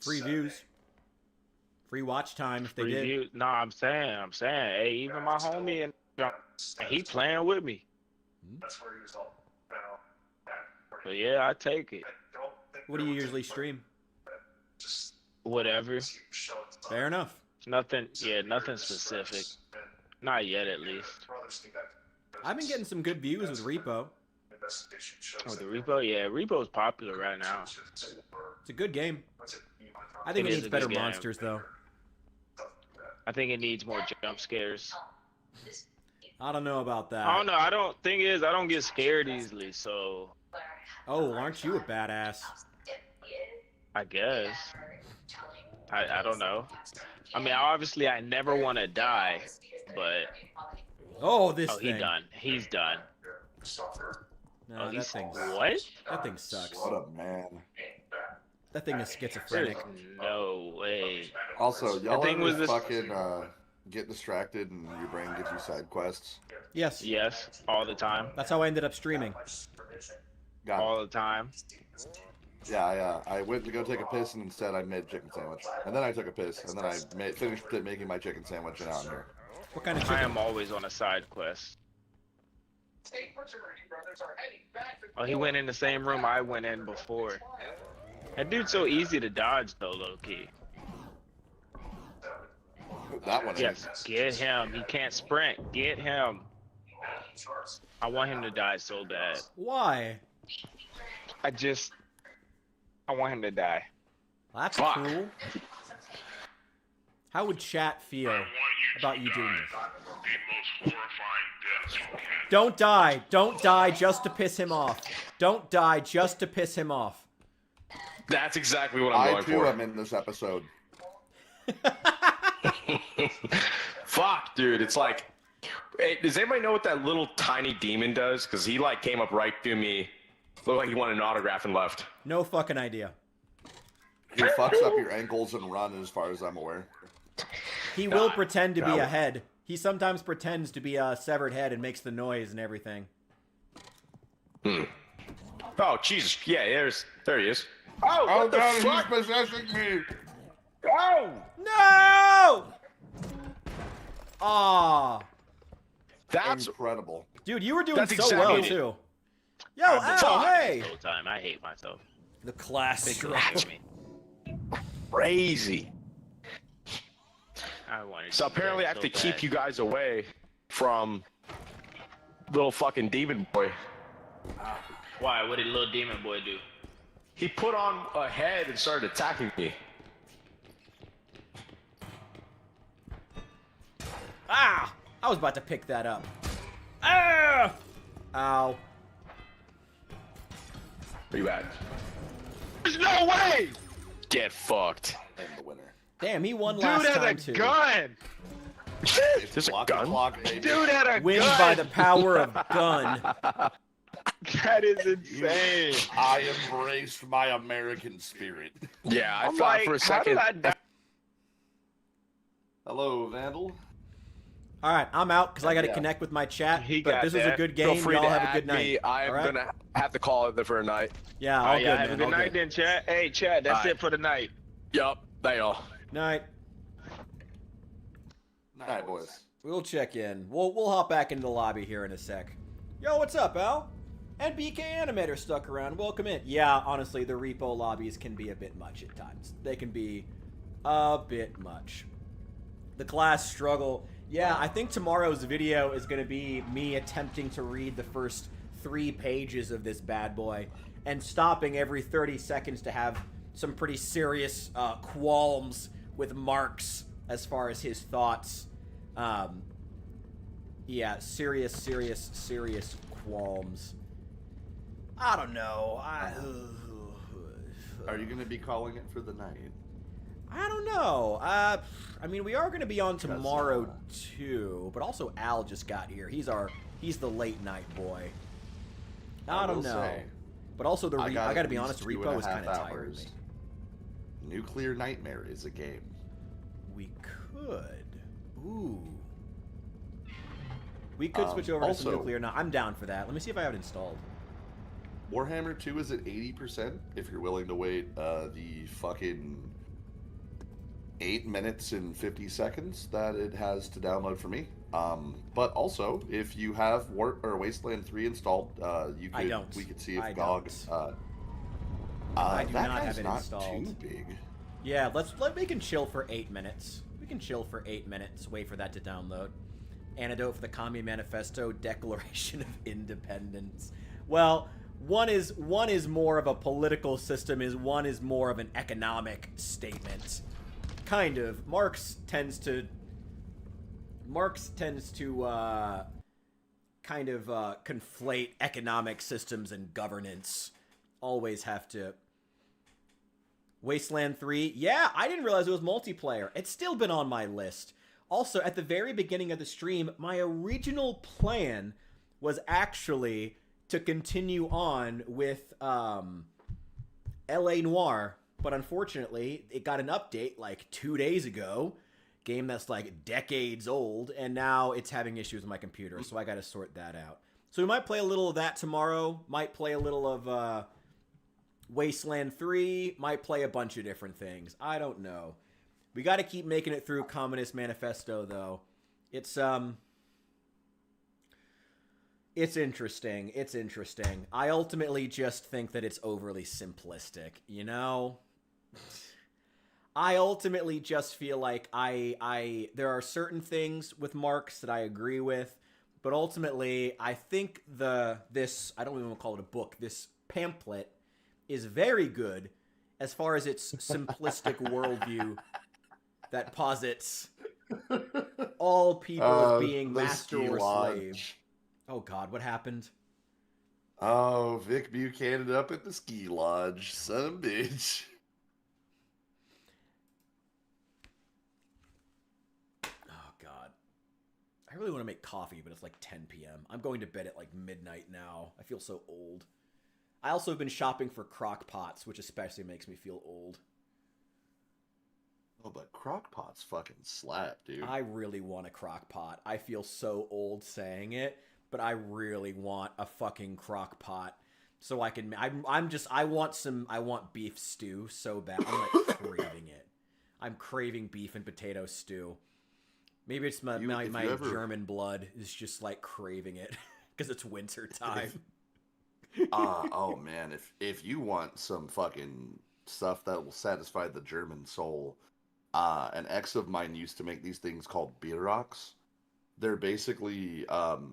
Free views. Free watch time if they did. Review. No, I'm saying, hey, even my homie and he playing with me. That's where he was all. But yeah, I take it. What do you usually stream? Whatever. Fair enough. Nothing. Yeah, nothing specific. Not yet, at least. I've been getting some good views with R.E.P.O. Oh, the R.E.P.O. Yeah, R.E.P.O.'s popular right now. It's a good game. I think it It is needs a better good game. monsters, though. I think it needs more jump scares. I don't know about that. I don't know. I don't get scared easily, so Oh, aren't you a badass? I guess. I don't know. I mean, obviously, I never want to die, but Oh, this oh, thing. He's done. No, Oh, that he's thing. what? That thing sucks. What a man. That thing is schizophrenic. There's no way. Also, y'all thing ever was this- fucking get distracted and your brain gives you side quests? Yes. Yes, all the time. That's how I ended up streaming. Got it. All the time. Yeah, I went to go take a piss and instead I made a chicken sandwich. And then I took a piss and then I finished making my chicken sandwich and now I'm here. What kind of I chicken? am always on a side quest. Oh, he went in the same room I went in before. That dude's so easy to dodge, though, low key. That one. Yes, get him. He can't sprint. Get him. I want him to die so bad. Why? I want him to die. That's Fuck. cool. How would chat feel about you doing this? The most horrifying deaths you can. Don't die. Don't die just to piss him off. Don't die just to piss him off. That's exactly what I'm I going too for. am in this episode. Fuck, dude. It's like, hey, does anybody know what that little tiny demon does? Because he like came up right to me, looked like he wanted an autograph and left. No fucking idea. He fucks up your ankles and run as far as I'm aware. He will pretend to be God. a head. He sometimes pretends to be a severed head and makes the noise and everything. Oh, Jesus. Yeah, there he is. Oh, what the God, fuck? he's possessing me! Oh! No! Aw. That's incredible. Dude, you were doing That's so exactly well, it. too. Yo, I've been Al, talking hey! this whole time. I hate myself. The class They struggle. hate me. crazy. I wanted So to do apparently I that have to so keep bad. you guys away from little fucking demon boy. Why? What did little demon boy do? He put on a head and started attacking me. Ah! I was about to pick that up. Ah! Ow. Where you at? There's no way! Get fucked. And the winner. Damn, he won Dude last had a time, too. gun! There's a Block gun? the clock, baby. Dude had a Wins gun! by the power of gun. That is insane. I embraced my American spirit. Yeah, I I'm thought like, for a how did second. I die? Hello, Vandal. All right, I'm out because I got to Yeah. connect with my chat. He but got this was a that. good Feel game. free Y'all to have a add good night. me. I am All right? gonna have to call it for a night. Yeah, Oh, all yeah, good, have man. a good all night good. then, chat. Hey, chat, that's All right. it for the night. Yup. They all. Night. Night, boys. We'll check in. We'll hop back into the lobby here in a sec. Yo, what's up, Al? And BK Animator stuck around. Welcome in. Yeah, honestly, the repo lobbies can be a bit much at times. They can be a bit much. The class struggle. Yeah, I think tomorrow's video is going to be me attempting to read the first 3 pages of this bad boy and stopping every 30 seconds to have some pretty serious qualms with Marx as far as his thoughts. Yeah, serious qualms. I don't know. Are you going to be calling it for the night? I don't know. I mean, we are going to be on tomorrow too, but also Al just got here. He's the late night boy. I don't know. But also the I got to be honest, Repo is kind of tiring me. Nuclear Nightmare is a game. We could. Ooh. We could switch over to some Nuclear. No, I'm down for that. Let me see if I have it installed. Warhammer 2 is at 80% if you're willing to wait the fucking 8 minutes and 50 seconds that it has to download for me. But also, if you have Wasteland 3 installed, you could we could see if GOG. I do that not guy's have it not installed. too big. Yeah, we can chill for 8 minutes. We can chill for 8 minutes. Wait for that to download. Antidote for the Commie Manifesto, Declaration of Independence. Well, one is more of a political system. One is more of an economic statement. Kind of. Marx tends to kind of conflate economic systems and governance. Always have to. Wasteland 3. Yeah, I didn't realize it was multiplayer. It's still been on my list. Also, at the very beginning of the stream, my original plan was actually to continue on with L.A. Noire, but unfortunately, it got an update like 2 days ago. Game that's like decades old, and now it's having issues with my computer, so I gotta sort that out. So we might play a little of that tomorrow, might play a little of Wasteland 3, might play a bunch of different things. I don't know. We gotta keep making it through Communist Manifesto, though. It's interesting. It's interesting. I ultimately just think that it's overly simplistic, you know? I ultimately just feel like there are certain things with Marx that I agree with, but ultimately I think this I don't even want to call it a book, this pamphlet is very good as far as its simplistic worldview that posits all people as being master or slave. Oh God, what happened? Oh, Vic Buchanan up at the ski lodge, son of a bitch. I really want to make coffee, but it's like 10 p.m. I'm going to bed at like midnight now. I feel so old. I also have been shopping for crock pots, which especially makes me feel old. Oh, but crock pots fucking slap, dude. I really want a crock pot. I feel so old saying it, but I really want a fucking crock pot so I can. I want beef stew so bad. I'm like craving it. I'm craving beef and potato stew. Maybe it's my German blood is just like craving it because it's winter time. Oh man, if you want some fucking stuff that will satisfy the German soul, an ex of mine used to make these things called Bierocks. They're basically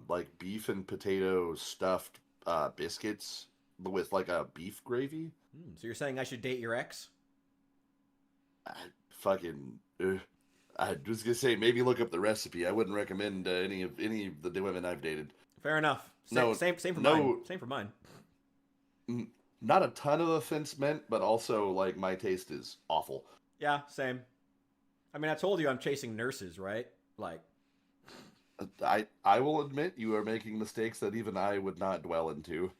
like beef and potato stuffed biscuits with like a beef gravy. So you're saying I should date your ex? I was gonna say maybe look up the recipe. I wouldn't recommend any of the women I've dated. Fair enough. Same for mine. Same for mine. Not a ton of offense meant, but also like my taste is awful. Yeah, same. I mean, I told you I'm chasing nurses, right? Like, I will admit you are making mistakes that even I would not dwell into.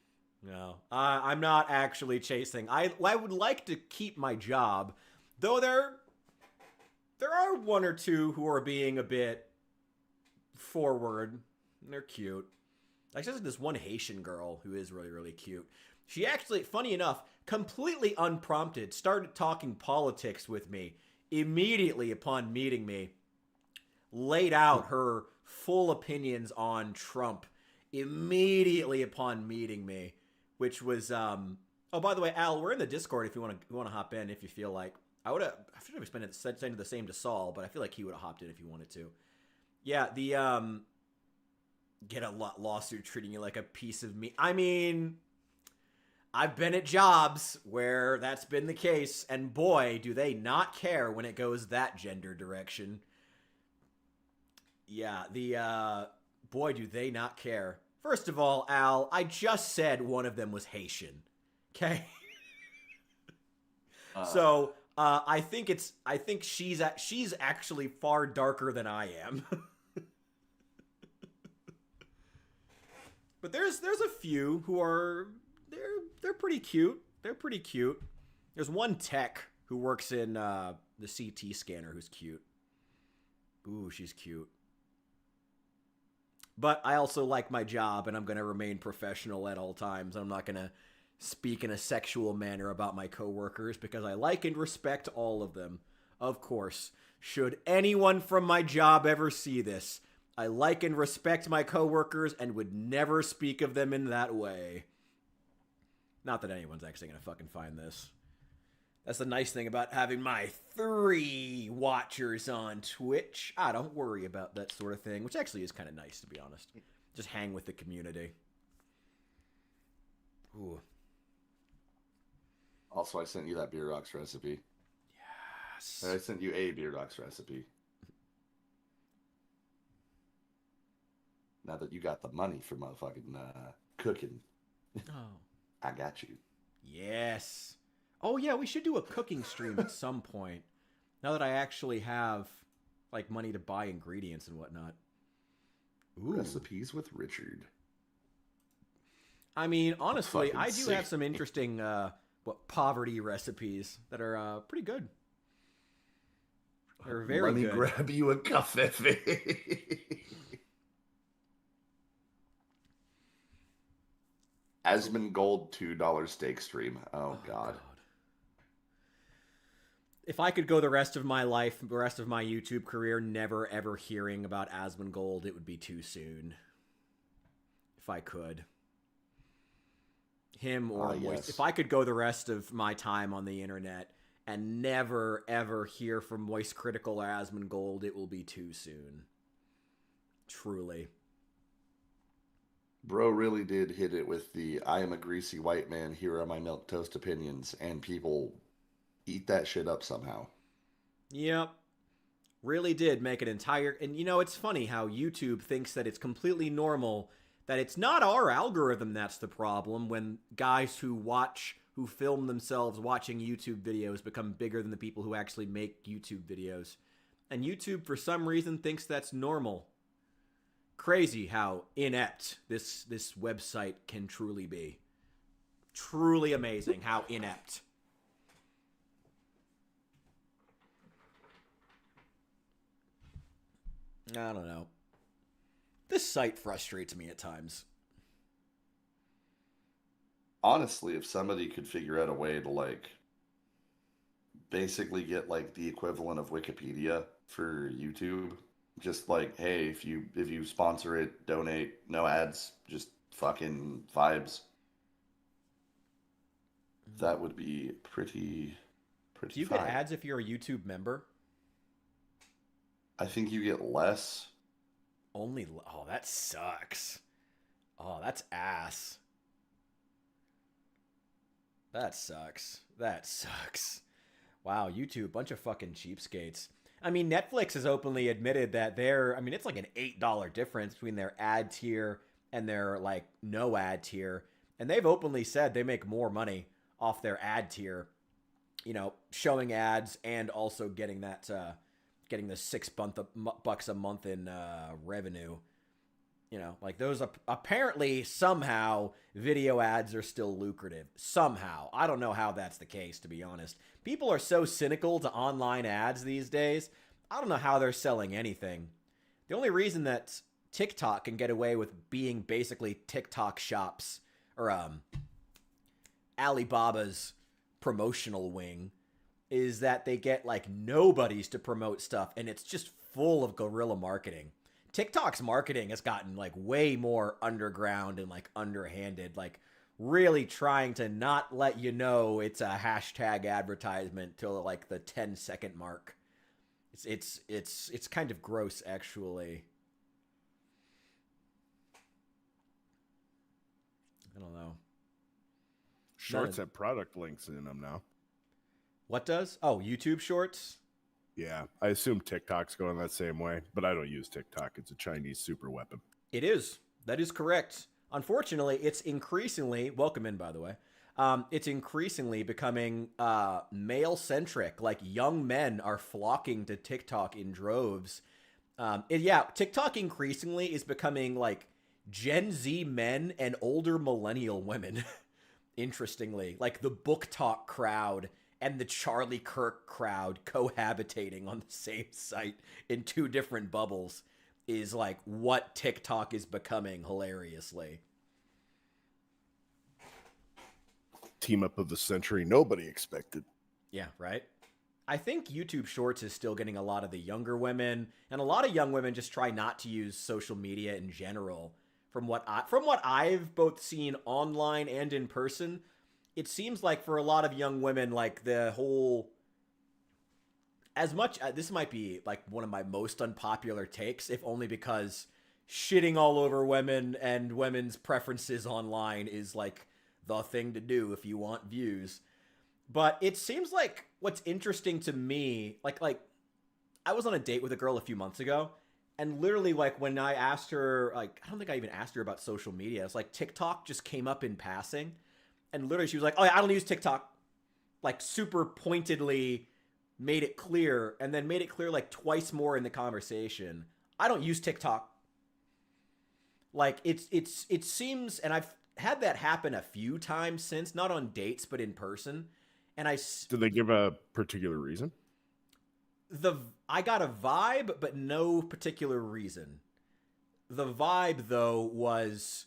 No, I'm not actually chasing. I would like to keep my job, though there are one or two who are being a bit forward. They're cute. Like, there's this one Haitian girl who is really, really cute. She actually, funny enough, completely unprompted, started talking politics with me immediately upon meeting me. Laid out her full opinions on Trump immediately upon meeting me, which was oh, by the way, Al, we're in the Discord if you want to hop in if you feel like. I should have said the same to Saul, but I feel like he would have hopped in if he wanted to. Yeah, the get a lawsuit treating you like a piece of meat. I mean, I've been at jobs where that's been the case, and boy, do they not care when it goes that gender direction. Yeah, boy, do they not care. First of all, Al, I just said one of them was Haitian. Okay? So, I think she's actually far darker than I am. But there's a few who are they're pretty cute. They're pretty cute. There's one tech who works in the CT scanner who's cute. Ooh, she's cute. But I also like my job, and I'm going to remain professional at all times. I'm not going to speak in a sexual manner about my coworkers because I like and respect all of them. Of course, should anyone from my job ever see this, I like and respect my coworkers and would never speak of them in that way. Not that anyone's actually going to fucking find this. That's the nice thing about having my 3 watchers on Twitch. I don't worry about that sort of thing, which actually is kind of nice, to be honest. Just hang with the community. Ooh. Also, I sent you that Beer Rocks recipe. Yes. I sent you a Beer Rocks recipe. Now that you got the money for motherfucking cooking, I got you. Yes. Oh, yeah, we should do a cooking stream at some point. Now that I actually have, like, money to buy ingredients and whatnot. Ooh. Recipes with Richard. I mean, honestly, I do have some interesting, poverty recipes that are pretty good. They're very good. Let me grab you a coffee. Asmongold $2 steak stream. Oh, God. If I could go the rest of my life, the rest of my YouTube career, never ever hearing about Asmongold, it would be too soon. If I could. Him or Moist. Yes. If I could go the rest of my time on the internet and never ever hear from Moist Critical or Asmongold, it will be too soon. Truly. Bro really did hit it with the I am a greasy white man, here are my milquetoast opinions, and people eat that shit up somehow. Yep. Really did make an entire... And, you know, it's funny how YouTube thinks that it's completely normal, that it's not our algorithm that's the problem when guys who film themselves watching YouTube videos become bigger than the people who actually make YouTube videos. And YouTube, for some reason, thinks that's normal. Crazy how inept this website can truly be. Truly amazing how inept. I don't know. This site frustrates me at times. Honestly, if somebody could figure out a way to, like, basically get, like, the equivalent of Wikipedia for YouTube, just like, hey, if you sponsor it, donate, no ads, just fucking vibes. That would be pretty Do you fine. get ads if you're a YouTube member? I think you get less. Oh, that sucks. Oh, that's ass. That sucks. That sucks. Wow, YouTube, bunch of fucking cheapskates. I mean, Netflix has openly admitted that it's like an $8 difference between their ad tier and their, like, no ad tier. And they've openly said they make more money off their ad tier, you know, showing ads and also getting that, getting the $6 a month in revenue. You know, like those apparently somehow video ads are still lucrative. Somehow. I don't know how that's the case, to be honest. People are so cynical to online ads these days. I don't know how they're selling anything. The only reason that TikTok can get away with being basically TikTok shops or Alibaba's promotional wing is that they get like nobodies to promote stuff, and it's just full of guerrilla marketing. TikTok's marketing has gotten like way more underground and like underhanded, like really trying to not let you know it's a hashtag advertisement till like the 10-second mark. It's kind of gross, actually. I don't know. Shorts have product links in them now. What does? Oh, YouTube Shorts? Yeah, I assume TikTok's going that same way, but I don't use TikTok. It's a Chinese super weapon. It is. That is correct. Unfortunately, it's increasingly, welcome in, by the way, it's increasingly becoming male-centric. Like, young men are flocking to TikTok in droves. TikTok increasingly is becoming, like, Gen Z men and older millennial women, interestingly. Like, the book talk crowd and the Charlie Kirk crowd cohabitating on the same site in two different bubbles is like what TikTok is becoming hilariously. Team up of the century nobody expected. Yeah, right? I think YouTube Shorts is still getting a lot of the younger women, and a lot of young women just try not to use social media in general. From what I've both seen online and in person, it seems like for a lot of young women, like the whole, as much, this might be like one of my most unpopular takes, if only because shitting all over women and women's preferences online is like the thing to do if you want views. But it seems like what's interesting to me, like I was on a date with a girl a few months ago, and literally like when I asked her, like, I don't think I even asked her about social media. It's like TikTok just came up in passing. And literally she was like, oh yeah, I don't use TikTok. Like super pointedly made it clear, and then made it clear like twice more in the conversation. I don't use TikTok. Like it seems, and I've had that happen a few times since, not on dates, but in person. And did they give a particular reason? I got a vibe, but no particular reason. The vibe though was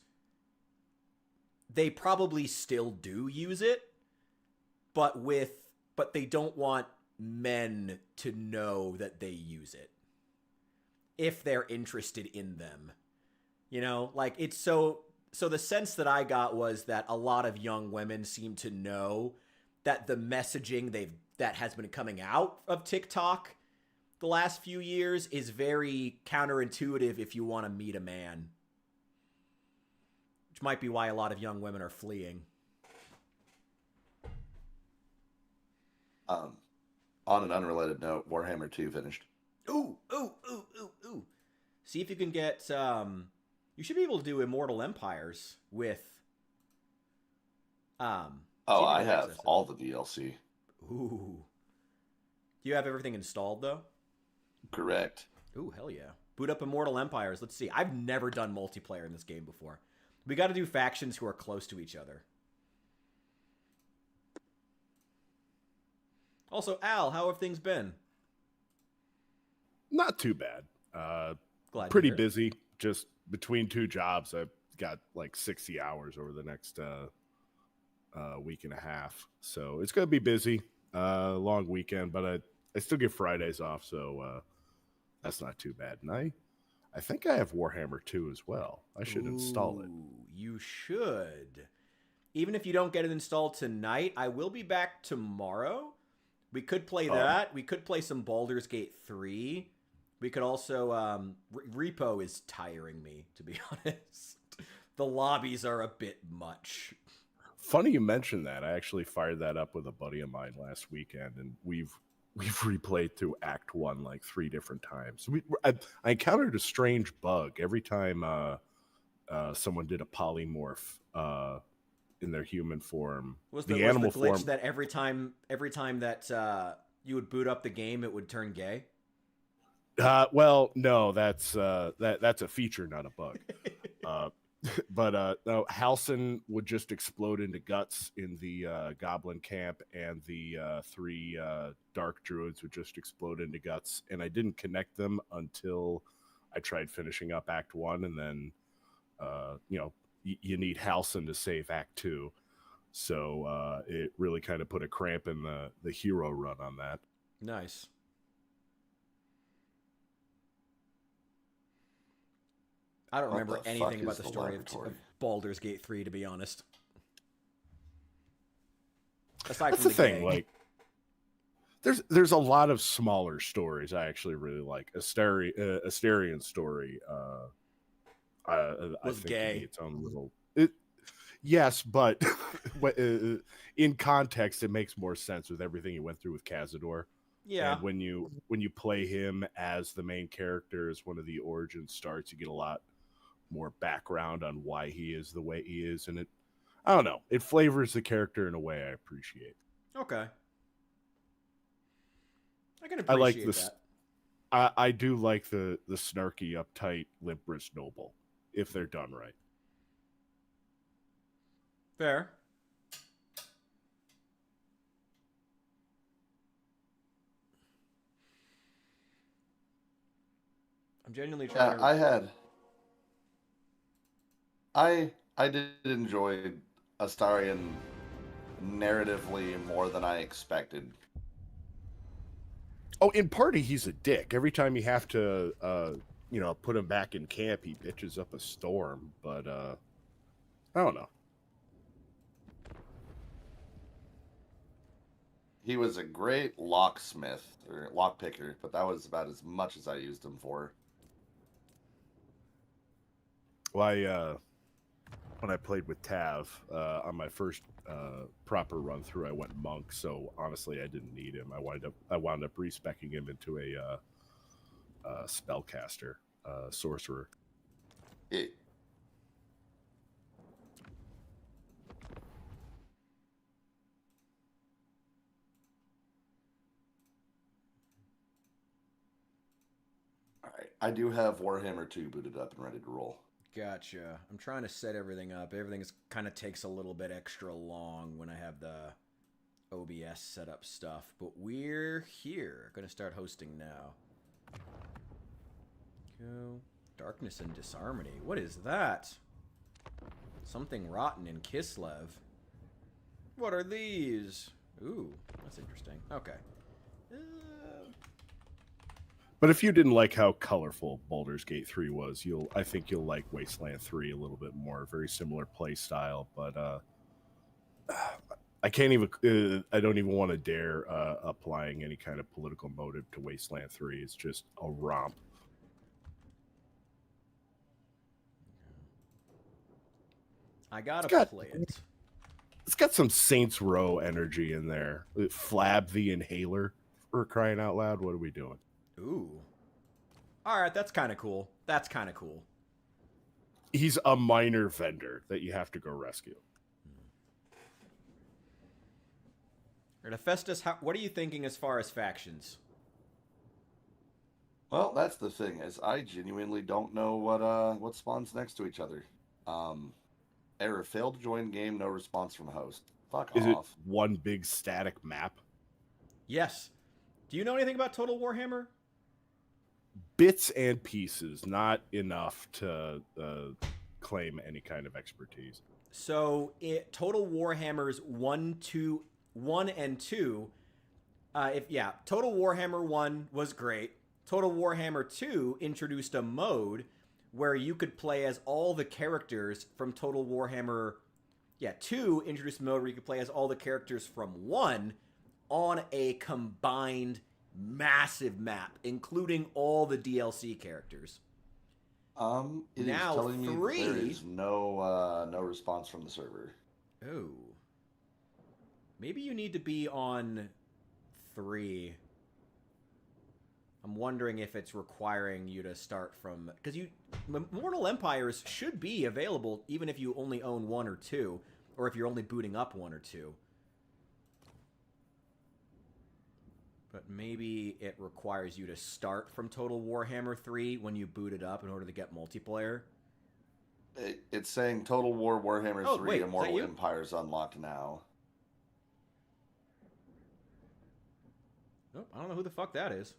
they probably still do use it, but they don't want men to know that they use it if they're interested in them. You know, like it's so the sense that I got was that a lot of young women seem to know that the messaging that has been coming out of TikTok the last few years is very counterintuitive if you want to meet a man. Which might be why a lot of young women are fleeing. On an unrelated note, Warhammer 2 finished. Ooh. See if you can get, you should be able to do Immortal Empires with, I have all the DLC. Ooh. Do you have everything installed, though? Correct. Ooh, hell yeah. Boot up Immortal Empires. Let's see. I've never done multiplayer in this game before. We got to do factions who are close to each other. Also, Al, how have things been? Not too bad. Glad pretty busy. Just between two jobs, I've got like 60 hours over the next week and a half. So it's going to be busy. Long weekend, but I still get Fridays off, so that's not too bad. And I think I have Warhammer 2 as well. I should install it. You should. Even if you don't get it installed tonight, I will be back tomorrow. We could play that. We could play some Baldur's Gate 3. We could also... R.E.P.O is tiring me, to be honest. The lobbies are a bit much. Funny you mentioned that. I actually fired that up with a buddy of mine last weekend, and we've replayed through Act 1 like 3 different times. I encountered a strange bug every time someone did a polymorph in their human form. Was the animal glitch form that every time that you would boot up the game, it would turn gay? Well, no, that's a feature, not a bug. But no, Halcyon would just explode into guts in the Goblin camp, and the 3 Dark Druids would just explode into guts. And I didn't connect them until I tried finishing up Act 1, and then, you need Halcyon to save Act 2. So it really kind of put a cramp in the hero run on that. Nice. I don't remember anything about the story of Baldur's Gate 3, to be honest. Aside That's from the thing, like, there's a lot of smaller stories I actually really like. Asterian's story I was think gay. can be its own little... Yes, but in context, it makes more sense with everything he went through with Cazador. Yeah. And when you play him as the main character, as one of the origin starts, you get a lot more background on why he is the way he is, and I don't know, it flavors the character in a way I appreciate. Okay. I can I like appreciate that. I do like the snarky, uptight, limp-wrist noble, if they're done right. Fair. I'm genuinely trying to... I did enjoy Astarion narratively more than I expected. Oh, in party, he's a dick. Every time you have to, put him back in camp, he bitches up a storm. But I don't know. He was a great locksmith or lockpicker, but that was about as much as I used him for. Well, when I played with Tav on my first proper run through, I went monk. So honestly, I didn't need him. I wound up respecking him into a spellcaster, sorcerer. Alright, I do have Warhammer 2 booted up and ready to roll. Gotcha. I'm trying to set everything up. Everything kind of takes a little bit extra long when I have the OBS setup stuff, but we're here. Gonna start hosting now. Go. Darkness and Disharmony. What is that? Something rotten in Kislev. What are these? Ooh, that's interesting. Okay. But if you didn't like how colorful Baldur's Gate 3 was, I think you'll like Wasteland 3 a little bit more. Very similar play style, but I can't even. I don't even want to dare applying any kind of political motive to Wasteland 3. It's just a romp. I gotta play it. It's got some Saints Row energy in there. Flab the Inhaler, for crying out loud. What are we doing? Ooh. Alright, that's kind of cool. That's kind of cool. He's a minor vendor that you have to go rescue. Alright, Hephaestus, what are you thinking as far as factions? Well, that's the thing, is I genuinely don't know what spawns next to each other. Error, failed to join game, no response from host. Fuck off. Is it one big static map? Yes. Do you know anything about Total Warhammer? Bits and pieces, not enough to claim any kind of expertise. So, Total Warhammer's 1 and 2, Total Warhammer 1 was great. Total Warhammer 2 introduced a mode where you could play as all the characters from Total Warhammer. 2 introduced a mode where you could play as all the characters from 1 on a combined massive map, including all the DLC characters. It now is telling 3... me there is no response from the server. Oh. Maybe you need to be on 3. I'm wondering if it's requiring you to start from... Because Mortal Empires should be available even if you only own 1 or 2, or if you're only booting up 1 or 2. But maybe it requires you to start from Total Warhammer 3 when you boot it up in order to get multiplayer. It's saying Total War Warhammer 3 Oh, wait, is that Immortal you? Empires unlocked now. Oh, I don't know who the fuck that is.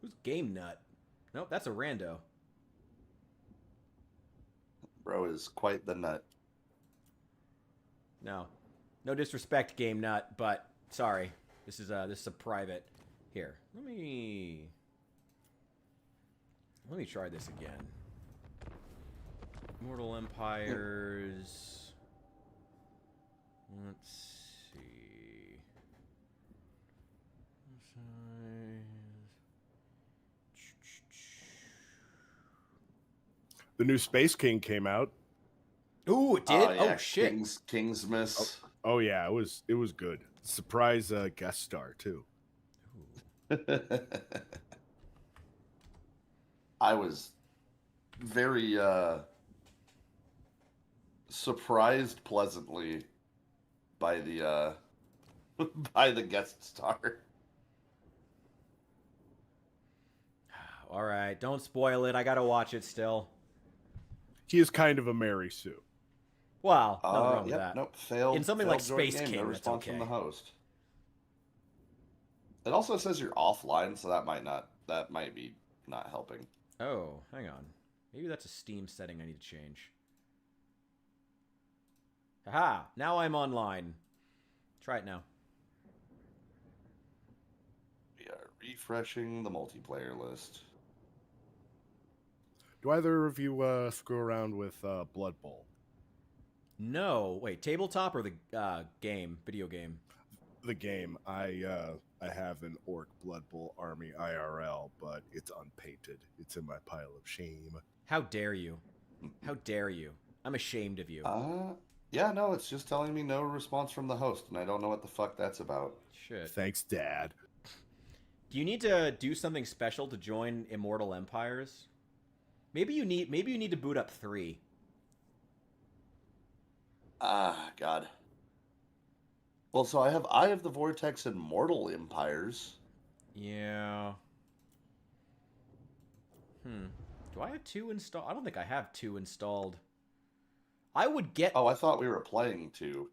Who's Game Nut? Nope, that's a rando. Bro is quite the nut. No. No disrespect, Game Nut, but sorry. This is a private. Here. Let me try this again. Mortal Empires. Let's see. The new Space King came out. Ooh, it did? Yeah. Oh shit. King's Miss. Oh yeah, it was good. Surprise guest star too. I was very surprised pleasantly by the by the guest star. All right, don't spoil it. I gotta watch it still. He is kind of a Mary Sue. Well, nothing wrong with Yep, that. nope, failed. In something failed like joint Space game, King, no that's response okay. from the host. It also says you're offline, so that might be not helping. Oh, hang on. Maybe that's a Steam setting I need to change. Haha, now I'm online. Try it now. We are refreshing the multiplayer list. Do either of you screw around with Blood Bowl? No, wait, tabletop or the video game? The game. I have an Orc Blood Bowl army IRL, but it's unpainted. It's in my pile of shame. How dare you? How dare you? I'm ashamed of you. Yeah, no, it's just telling me no response from the host, and I don't know what the fuck that's about. Shit. Thanks, Dad. Do you need to do something special to join Immortal Empires? Maybe you need to boot up 3. God. Well, so I have the Vortex and Mortal Empires. Yeah. Do I have 2 installed? I don't think I have 2 installed. I would get... Oh, I thought we were playing 2.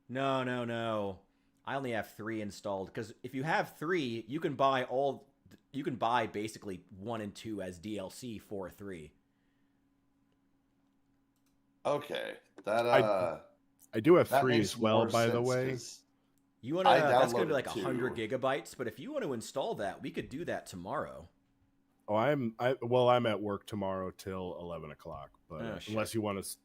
No. I only have 3 installed, because if you have 3, you can buy basically 1 and 2 as DLC for 3. Okay. That I do have that 3 makes as well, more by the sense, way. 'cause You want to? That's going to be like 2. 100 gigabytes. But if you want to install that, we could do that tomorrow. Oh, I'm at work tomorrow till 11 o'clock. But unless you want to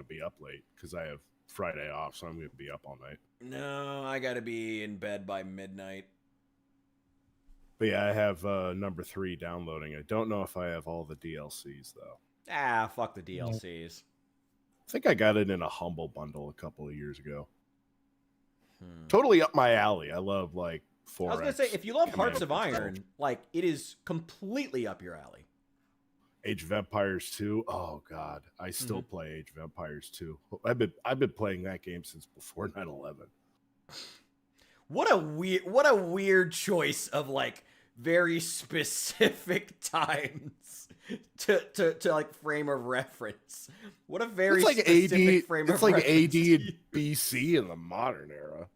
be up late, because I have Friday off, so I'm going to be up all night. No, I got to be in bed by midnight. But yeah, I have number 3 downloading. I don't know if I have all the DLCs though. Fuck the DLCs. I think I got it in a Humble bundle a couple of years ago. Totally up my alley. I love like 4X. I was gonna say, if you love Hearts of Iron, like it is completely up your alley. Age of Empires 2. Oh God, I still play Age of Empires 2. I've been playing that game since before 9/11. What a weird choice of like very specific times to like frame of reference. What a very specific frame of reference. It's like AD and BC in the modern era.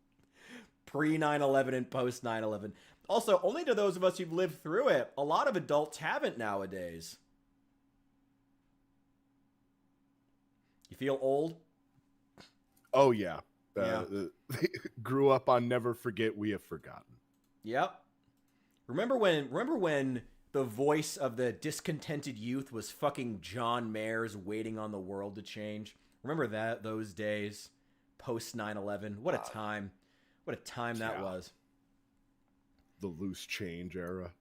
Pre 9/11 and post 9/11. Also, only to those of us who've lived through it. A lot of adults haven't nowadays. You feel old? Oh yeah. Grew up on Never Forget, We Have Forgotten. Yep. Remember when the voice of the discontented youth was fucking John Mayer's Waiting on the World to Change? Remember those days post 9/11? What a time. What a time that was. The loose change era.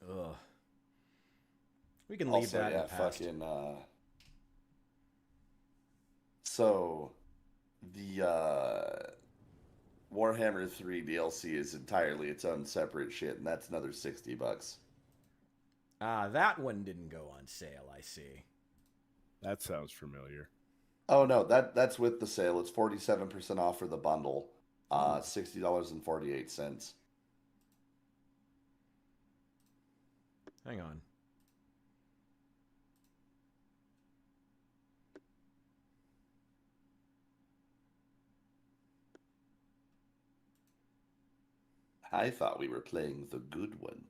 Ugh. We can leave that in the past. Fucking so the Warhammer 3 DLC is entirely its own separate shit, and that's another $60. That one didn't go on sale, I see. That sounds familiar. Oh no, that's with the sale. It's 47% off for the bundle. $60.48. Hang on. I thought we were playing the good one.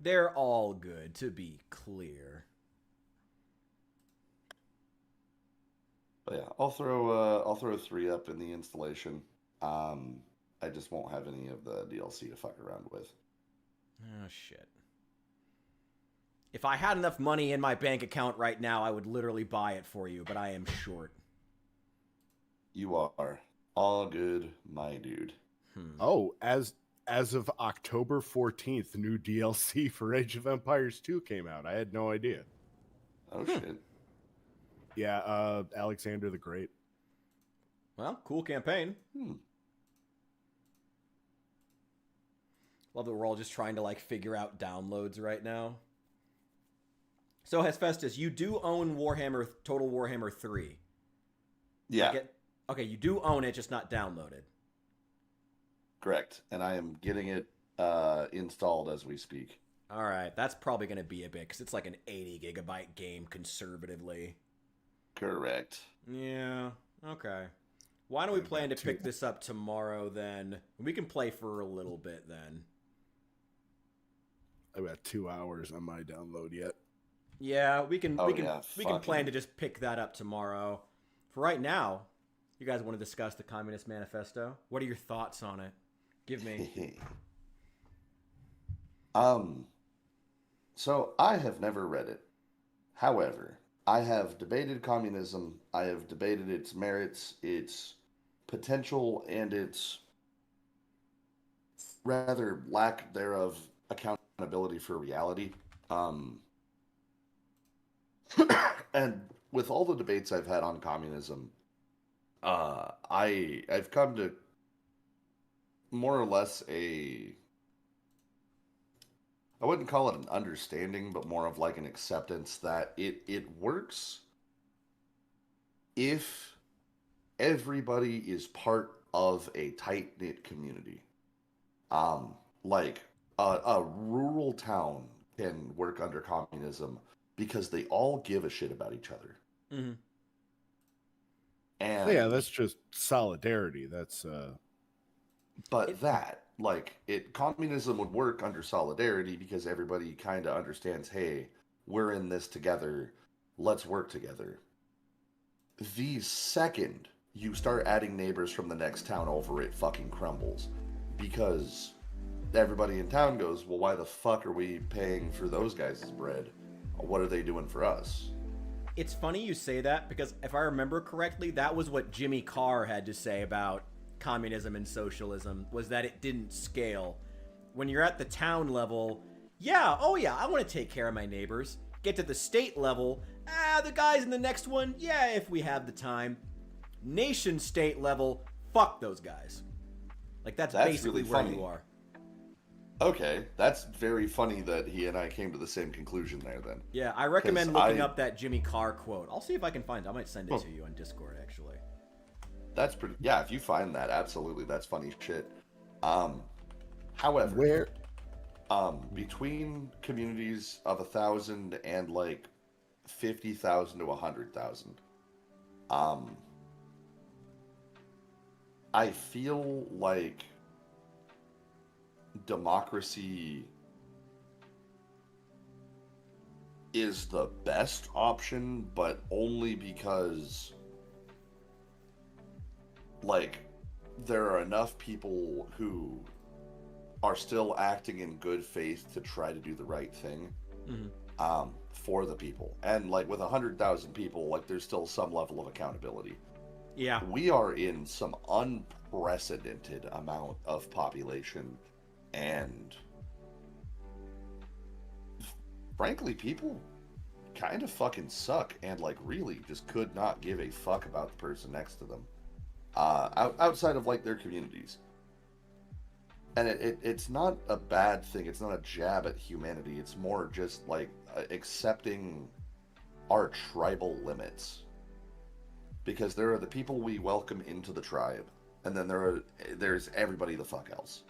They're all good, to be clear. But yeah, I'll throw 3 up in the installation. I just won't have any of the DLC to fuck around with. Oh, shit. If I had enough money in my bank account right now, I would literally buy it for you, but I am short. You are all good, my dude. Oh, as of October 14th, new DLC for Age of Empires 2 came out. I had no idea. Oh, shit. Yeah, Alexander the Great. Well, cool campaign. Love that we're all just trying to, like, figure out downloads right now. So, Hephaestus, you do own Total Warhammer 3. Yeah. Okay, you do own it, just not downloaded. Correct. And I am getting it installed as we speak. All right, that's probably going to be a bit, because it's like an 80 gigabyte game conservatively. Correct. Yeah, okay. Why don't we plan to pick this up tomorrow then? We can play for a little bit then. I've got 2 hours on my download yet. Yeah, we can fucking- plan to just pick that up tomorrow. For right now, you guys want to discuss the Communist Manifesto? What are your thoughts on it? Give me. So I have never read it. However, I have debated communism. I have debated its merits, its potential, and its rather lack thereof accountability for reality. And with all the debates I've had on communism, I've come to more or less I wouldn't call it an understanding, but more of like an acceptance that it works if everybody is part of a tight-knit community. Like a rural town can work under communism because they all give a shit about each other. Mm-hmm. And yeah, that's just solidarity. That's But communism would work under solidarity because everybody kind of understands, hey, we're in this together, let's work together. The second you start adding neighbors from the next town over, it fucking crumbles. Because everybody in town goes, well, why the fuck are we paying for those guys' bread? What are they doing for us? It's funny you say that, because if I remember correctly, that was what Jimmy Carr had to say about communism and socialism, was that it didn't scale. When you're at the town level, I want to take care of my neighbors. Get to the state level, the guys in the next one, if we have the time. Nation state level, fuck those guys. Like, that's basically really where funny. you are. Okay, that's very funny that he and I came to the same conclusion there then. Yeah, I recommend looking up that Jimmy Carr quote. I'll see if I can find it. I might send it to you on Discord, actually. That's pretty. Yeah, if you find that, absolutely, that's funny shit. However, between communities of 1,000 and like 50,000 to 100,000, I feel like democracy is the best option, but only because like there are enough people who are still acting in good faith to try to do the right thing for the people. And like with 100,000 people, like there's still some level of accountability. Yeah. We are in some unprecedented amount of population, and frankly, people kind of fucking suck and like really just could not give a fuck about the person next to them. Outside of like their communities. And it's not a bad thing. It's not a jab at humanity. It's more just like accepting our tribal limits. Because there are the people we welcome into the tribe, and then there's everybody the fuck else.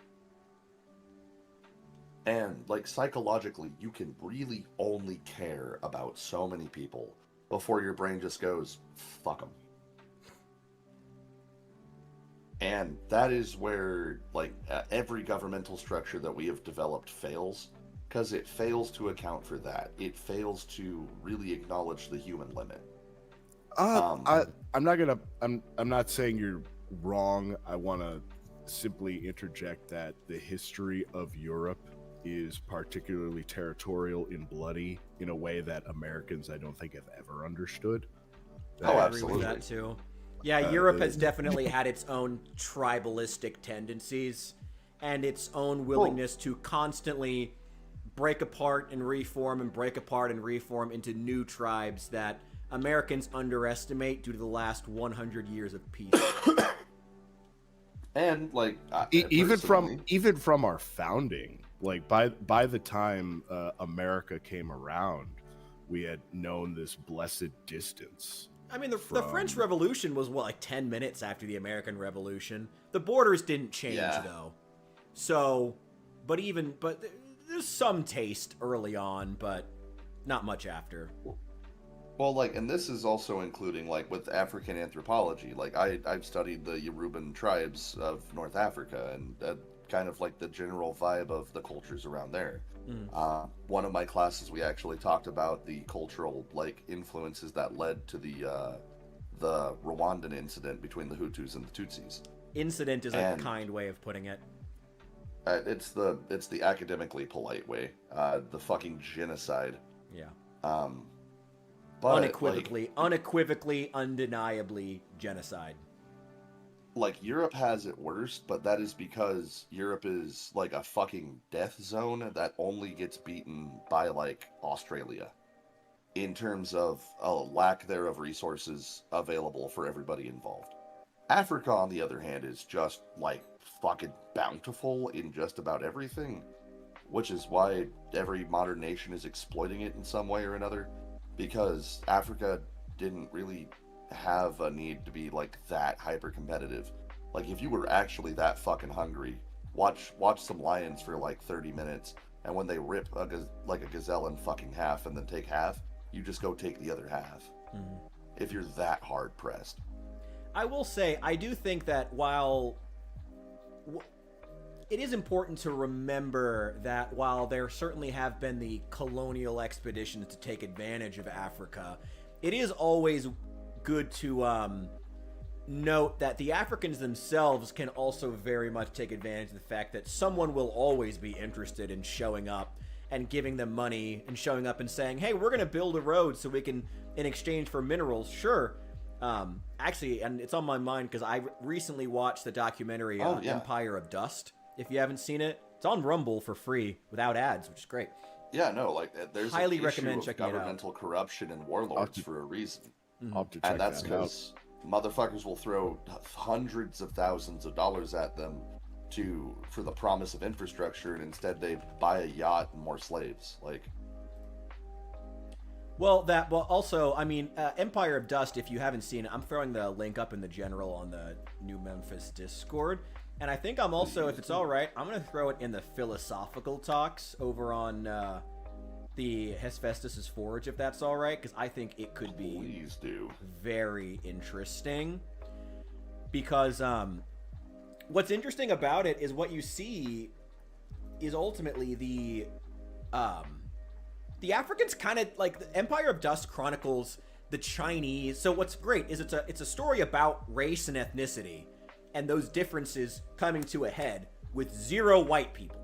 And like psychologically, you can really only care about so many people before your brain just goes, fuck them. And that is where, like, every governmental structure that we have developed fails, because it fails to account for that. It fails to really acknowledge the human limit. I'm not saying you're wrong. I want to simply interject that the history of Europe is particularly territorial and bloody in a way that Americans, I don't think, have ever understood. I agree with that too. Yeah, Europe has definitely had its own tribalistic tendencies and its own willingness to constantly break apart and reform and break apart and reform into new tribes that Americans underestimate due to the last 100 years of peace. And like even from our founding, like by the time America came around, we had known this blessed distance. I mean, the French Revolution was, what, like 10 minutes after the American Revolution. The borders didn't change, though. So, but there's some taste early on, but not much after. Well, like, and this is also including, like, with African anthropology. Like, I've studied the Yoruban tribes of North Africa, and kind of, like, the general vibe of the cultures around there. One of my classes, we actually talked about the cultural, like, influences that led to the Rwandan incident between the Hutus and the Tutsis. Incident is a kind way of putting it. It's the academically polite way. The fucking genocide. Yeah. But, unequivocally, undeniably genocide. Like, Europe has it worse, but that is because Europe is like a fucking death zone that only gets beaten by, like, Australia in terms of a lack there of resources available for everybody involved. Africa, on the other hand, is just, like, fucking bountiful in just about everything, which is why every modern nation is exploiting it in some way or another, because Africa didn't really have a need to be, like, that hyper competitive. Like, if you were actually that fucking hungry, watch some lions for like 30 minutes, and when they rip a gazelle in fucking half and then take half, you just go take the other half. If you're that hard pressed. I will say, I do think that while it is important to remember that while there certainly have been the colonial expeditions to take advantage of Africa, it is always good to note that the Africans themselves can also very much take advantage of the fact that someone will always be interested in showing up and giving them money and showing up and saying, hey, we're going to build a road so we can, in exchange for minerals, sure. Actually, and it's on my mind because I recently watched the documentary Empire of Dust. If you haven't seen it, it's on Rumble for free without ads, which is great. Yeah, no, like, there's highly an recommend issue of checking it out. Governmental corruption and warlords for a reason. I'll have to check And that's that out. because motherfuckers will throw hundreds of thousands of dollars at them for the promise of infrastructure, and instead they buy a yacht and more slaves. Like, well, also, I mean, Empire of Dust, if you haven't seen it, I'm throwing the link up in the general on the New Memphis Discord. And I think I'm also, if it's all right, I'm going to throw it in the philosophical talks over on the Hephaestus' Forge, if that's all right, because I think it could be very interesting. Because what's interesting about it is what you see is ultimately the Africans kind of, like, the Empire of Dust chronicles the Chinese. So what's great is it's a story about race and ethnicity, and those differences coming to a head with 0 white people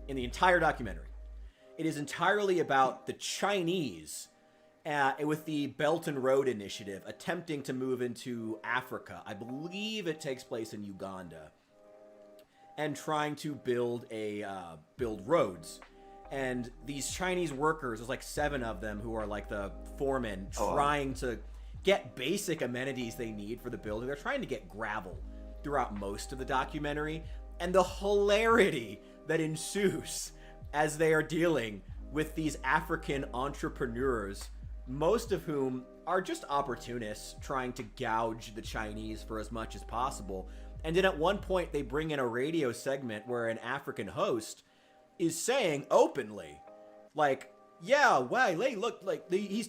in the entire documentary. It is entirely about the Chinese with the Belt and Road Initiative attempting to move into Africa. I believe it takes place in Uganda, and trying to build roads. And these Chinese workers, there's like 7 of them who are like the foremen, trying to get basic amenities they need for the building. They're trying to get gravel throughout most of the documentary, and the hilarity that ensues as they are dealing with these African entrepreneurs, most of whom are just opportunists trying to gouge the Chinese for as much as possible. And then at one point they bring in a radio segment where an African host is saying openly, like, yeah, well, hey, look, like, they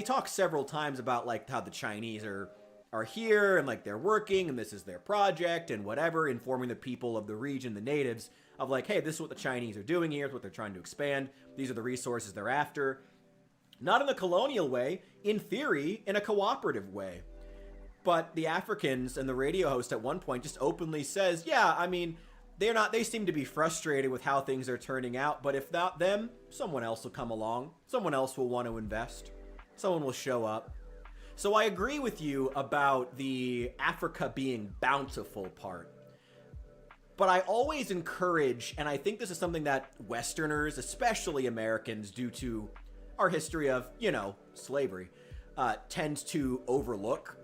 talk several times about, like, how the Chinese are are here and like they're working and this is their project and whatever, informing the people of the region, the natives, of like, hey, this is what the Chinese are doing here, it's what they're trying to expand, these are the resources they're after. Not in a colonial way, in theory, in a cooperative way. But the Africans and the radio host at one point just openly says, yeah, I mean, they seem to be frustrated with how things are turning out, but if not them, someone else will come along. Someone else will want to invest. Someone will show up. So I agree with you about the Africa being bountiful part. But I always encourage, and I think this is something that Westerners, especially Americans, due to our history of, you know, slavery, tends to overlook,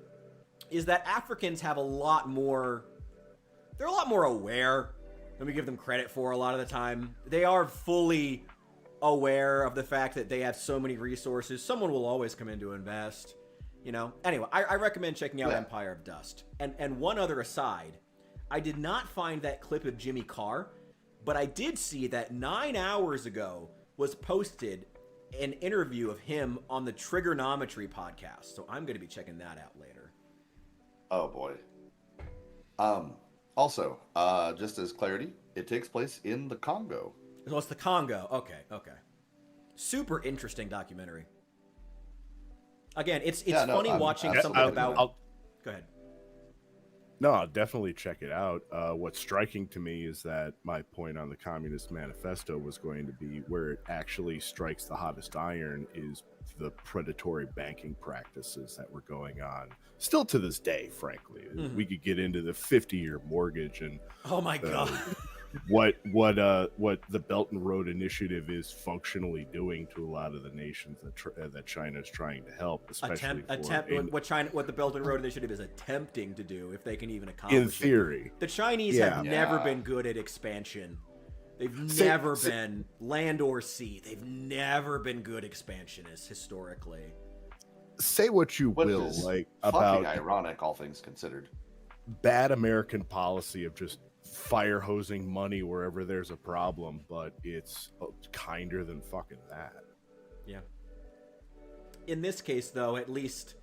is that Africans have a lot more, they're a lot more aware than we give them credit for a lot of the time. They are fully aware of the fact that they have so many resources. Someone will always come in to invest, you know? Anyway, I recommend checking out Empire of Dust. And one other aside, I did not find that clip of Jimmy Carr, but I did see that 9 hours ago was posted an interview of him on the Trigonometry podcast. So I'm going to be checking that out later. Oh boy. Also, just as clarity, it takes place in the Congo. So it's the Congo. Okay. Super interesting documentary. Again, it's funny watching something about. Go ahead. No, I'll definitely check it out. What's striking to me is that my point on the Communist Manifesto was going to be where it actually strikes the hottest iron is the predatory banking practices that were going on. Still to this day, frankly. Mhm. We could get into the 50-year mortgage and oh my god, what the Belt and Road Initiative is functionally doing to a lot of the nations that China is trying to help, especially what the Belt and Road Initiative is attempting to do, if they can even accomplish in theory. The Chinese have never been good at expansion. They've never been land or sea. They've never been good expansionists historically. Say what you will, Is like fucking about ironic, all things considered. bad American policy of just fire hosing money wherever there's a problem, but it's kinder than fucking that. Yeah. In this case, though, at least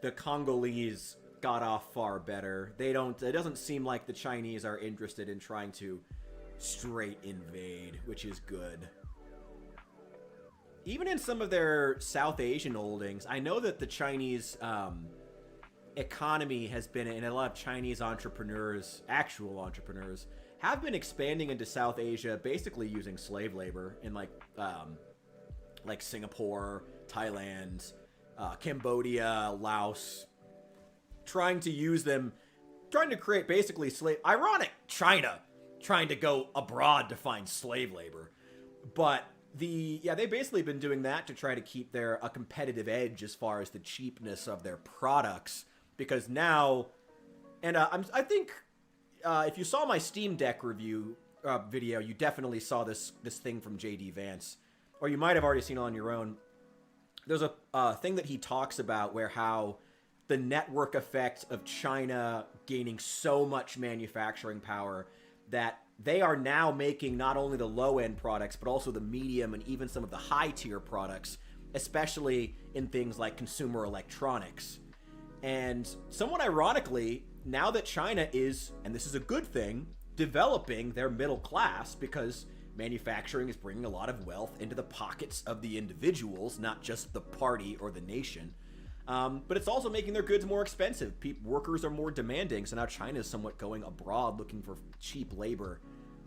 the Congolese got off far better. It doesn't seem like the Chinese are interested in trying to straight invade, which is good. Even in some of their South Asian holdings, I know that the Chinese economy has been, and a lot of Chinese entrepreneurs, actual entrepreneurs, have been expanding into South Asia, basically using slave labor in like Singapore, Thailand, Cambodia, Laos, trying to use them, trying to create basically ironic China trying to go abroad to find slave labor, but they've basically been doing that to try to keep a competitive edge as far as the cheapness of their products. Because now, and I think if you saw my Steam Deck review video, you definitely saw this thing from JD Vance, or you might have already seen it on your own. There's a thing that he talks about where how the network effect of China gaining so much manufacturing power that they are now making not only the low-end products, but also the medium and even some of the high-tier products, especially in things like consumer electronics. And somewhat ironically, now that China is, and this is a good thing, developing their middle class, because manufacturing is bringing a lot of wealth into the pockets of the individuals, not just the party or the nation. But it's also making their goods more expensive. Workers are more demanding, so now China is somewhat going abroad looking for cheap labor.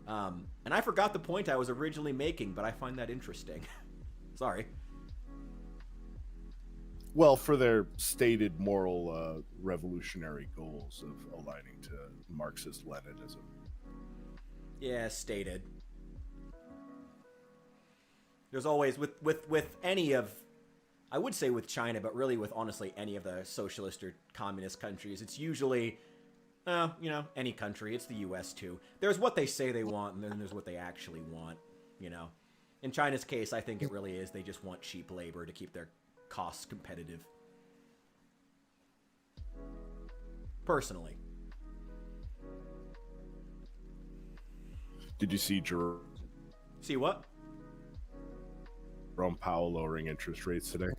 And I forgot the point I was originally making, but I find that interesting. Sorry. Well, for their stated moral revolutionary goals of aligning to Marxist-Leninism. Yeah, stated. There's always, with any of, I would say with China, but really with honestly any of the socialist or communist countries, it's usually, any country. It's the U.S. too. There's what they say they want, and then there's what they actually want, In China's case, I think it really is they just want cheap labor to keep their costs competitive. Personally. Did you see See what? Jerome Powell lowering interest rates today?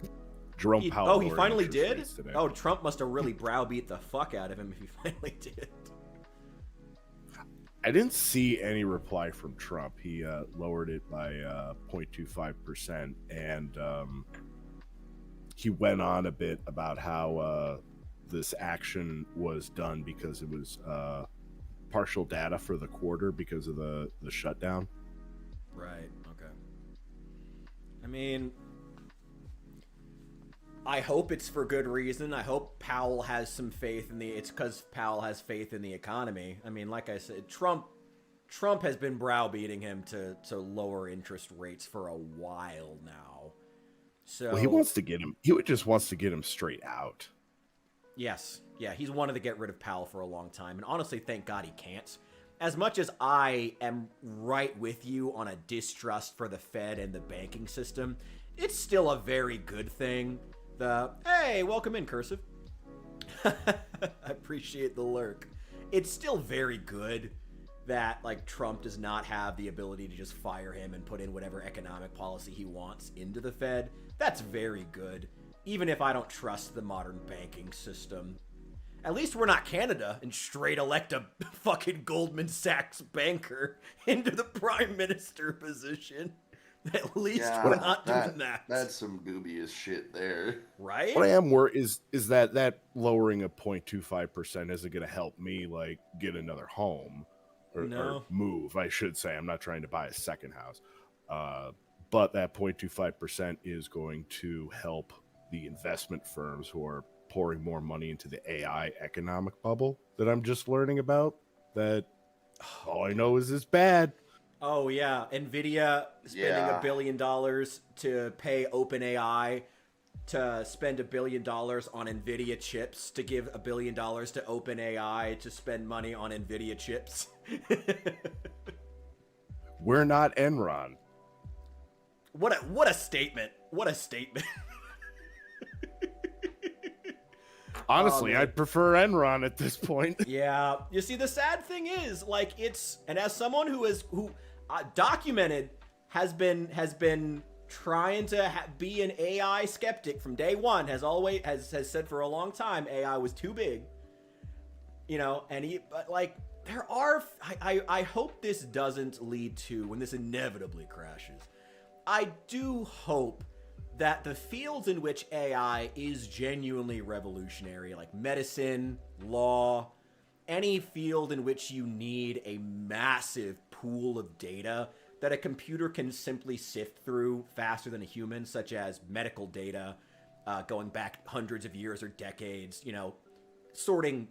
Jerome Powell. Oh, he lowered finally interest did? rates today. Oh, Trump must have really browbeat the fuck out of him if he finally did. I didn't see any reply from Trump. He lowered it by 0.25%, and he went on a bit about how this action was done because it was partial data for the quarter because of the shutdown. Right, okay. I mean, I hope it's for good reason. I hope Powell has some faith in it's because Powell has faith in the economy. I mean, like I said, Trump has been browbeating him to lower interest rates for a while now. So Well, he wants to get him. He just wants to get him straight out. Yes, yeah, he's wanted to get rid of Powell for a long time, and honestly, thank God he can't. As much as I am right with you on a distrust for the Fed and the banking system, it's still a very good thing. Hey, welcome in, Cursive. I appreciate the lurk. It's still very good that, like, Trump does not have the ability to just fire him and put in whatever economic policy he wants into the Fed. That's very good, even if I don't trust the modern banking system. At least we're not Canada and straight elect a fucking Goldman Sachs banker into the prime minister position. At least we're not doing that. That's some dubious shit there. Right? What I am worried is that lowering of 0.25% isn't going to help me, like, get another home or move, I should say. I'm not trying to buy a second house. But that 0.25% is going to help the investment firms who are pouring more money into the AI economic bubble that I'm just learning about. That all I know is it's bad. Oh, yeah. NVIDIA spending $1 billion to pay OpenAI to spend $1 billion on NVIDIA chips to give $1 billion to OpenAI to spend money on NVIDIA chips. We're not Enron. What a statement. What a statement. Honestly, I'd prefer Enron at this point. Yeah. You see, the sad thing is, like, and as someone who documented has been trying to be an AI skeptic from day one, has said for a long time AI was too big, but like I hope this doesn't lead to, when this inevitably crashes, I do hope that the fields in which AI is genuinely revolutionary, like medicine, law, any field in which you need a massive pool of data that a computer can simply sift through faster than a human, such as medical data, going back hundreds of years or decades, sorting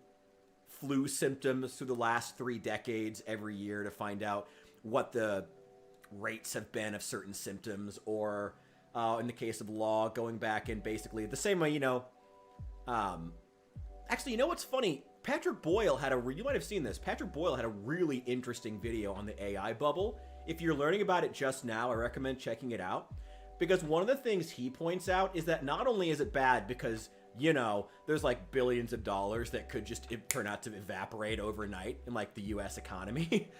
flu symptoms through the last 3 decades every year to find out what the rates have been of certain symptoms, or in the case of law, going back and basically the same way, actually, what's funny? Patrick Boyle you might have seen this. Patrick Boyle had a really interesting video on the AI bubble. If you're learning about it just now, I recommend checking it out. Because one of the things he points out is that not only is it bad because, there's like billions of dollars that could just turn out to evaporate overnight in like the US economy,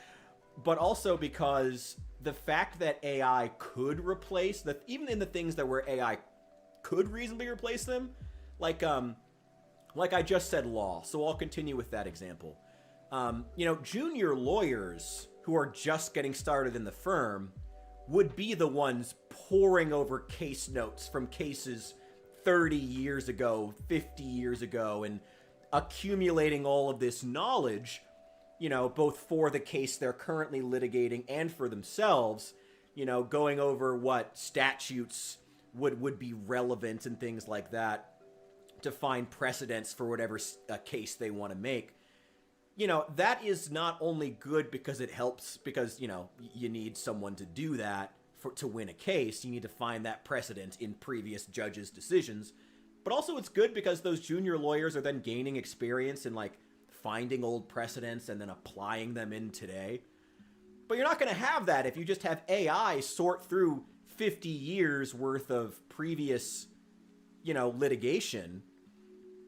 but also because the fact that AI could replace even in the things that where AI could reasonably replace them, like I just said, law. So I'll continue with that example. Junior lawyers who are just getting started in the firm would be the ones poring over case notes from cases 30 years ago, 50 years ago, and accumulating all of this knowledge, both for the case they're currently litigating and for themselves, going over what statutes would be relevant and things like that to find precedents for whatever case they want to make. That is not only good because it helps, because, you need someone to do that to win a case. You need to find that precedent in previous judges' decisions. But also it's good because those junior lawyers are then gaining experience in, like, finding old precedents and then applying them in today. But you're not going to have that if you just have AI sort through 50 years worth of previous, litigation.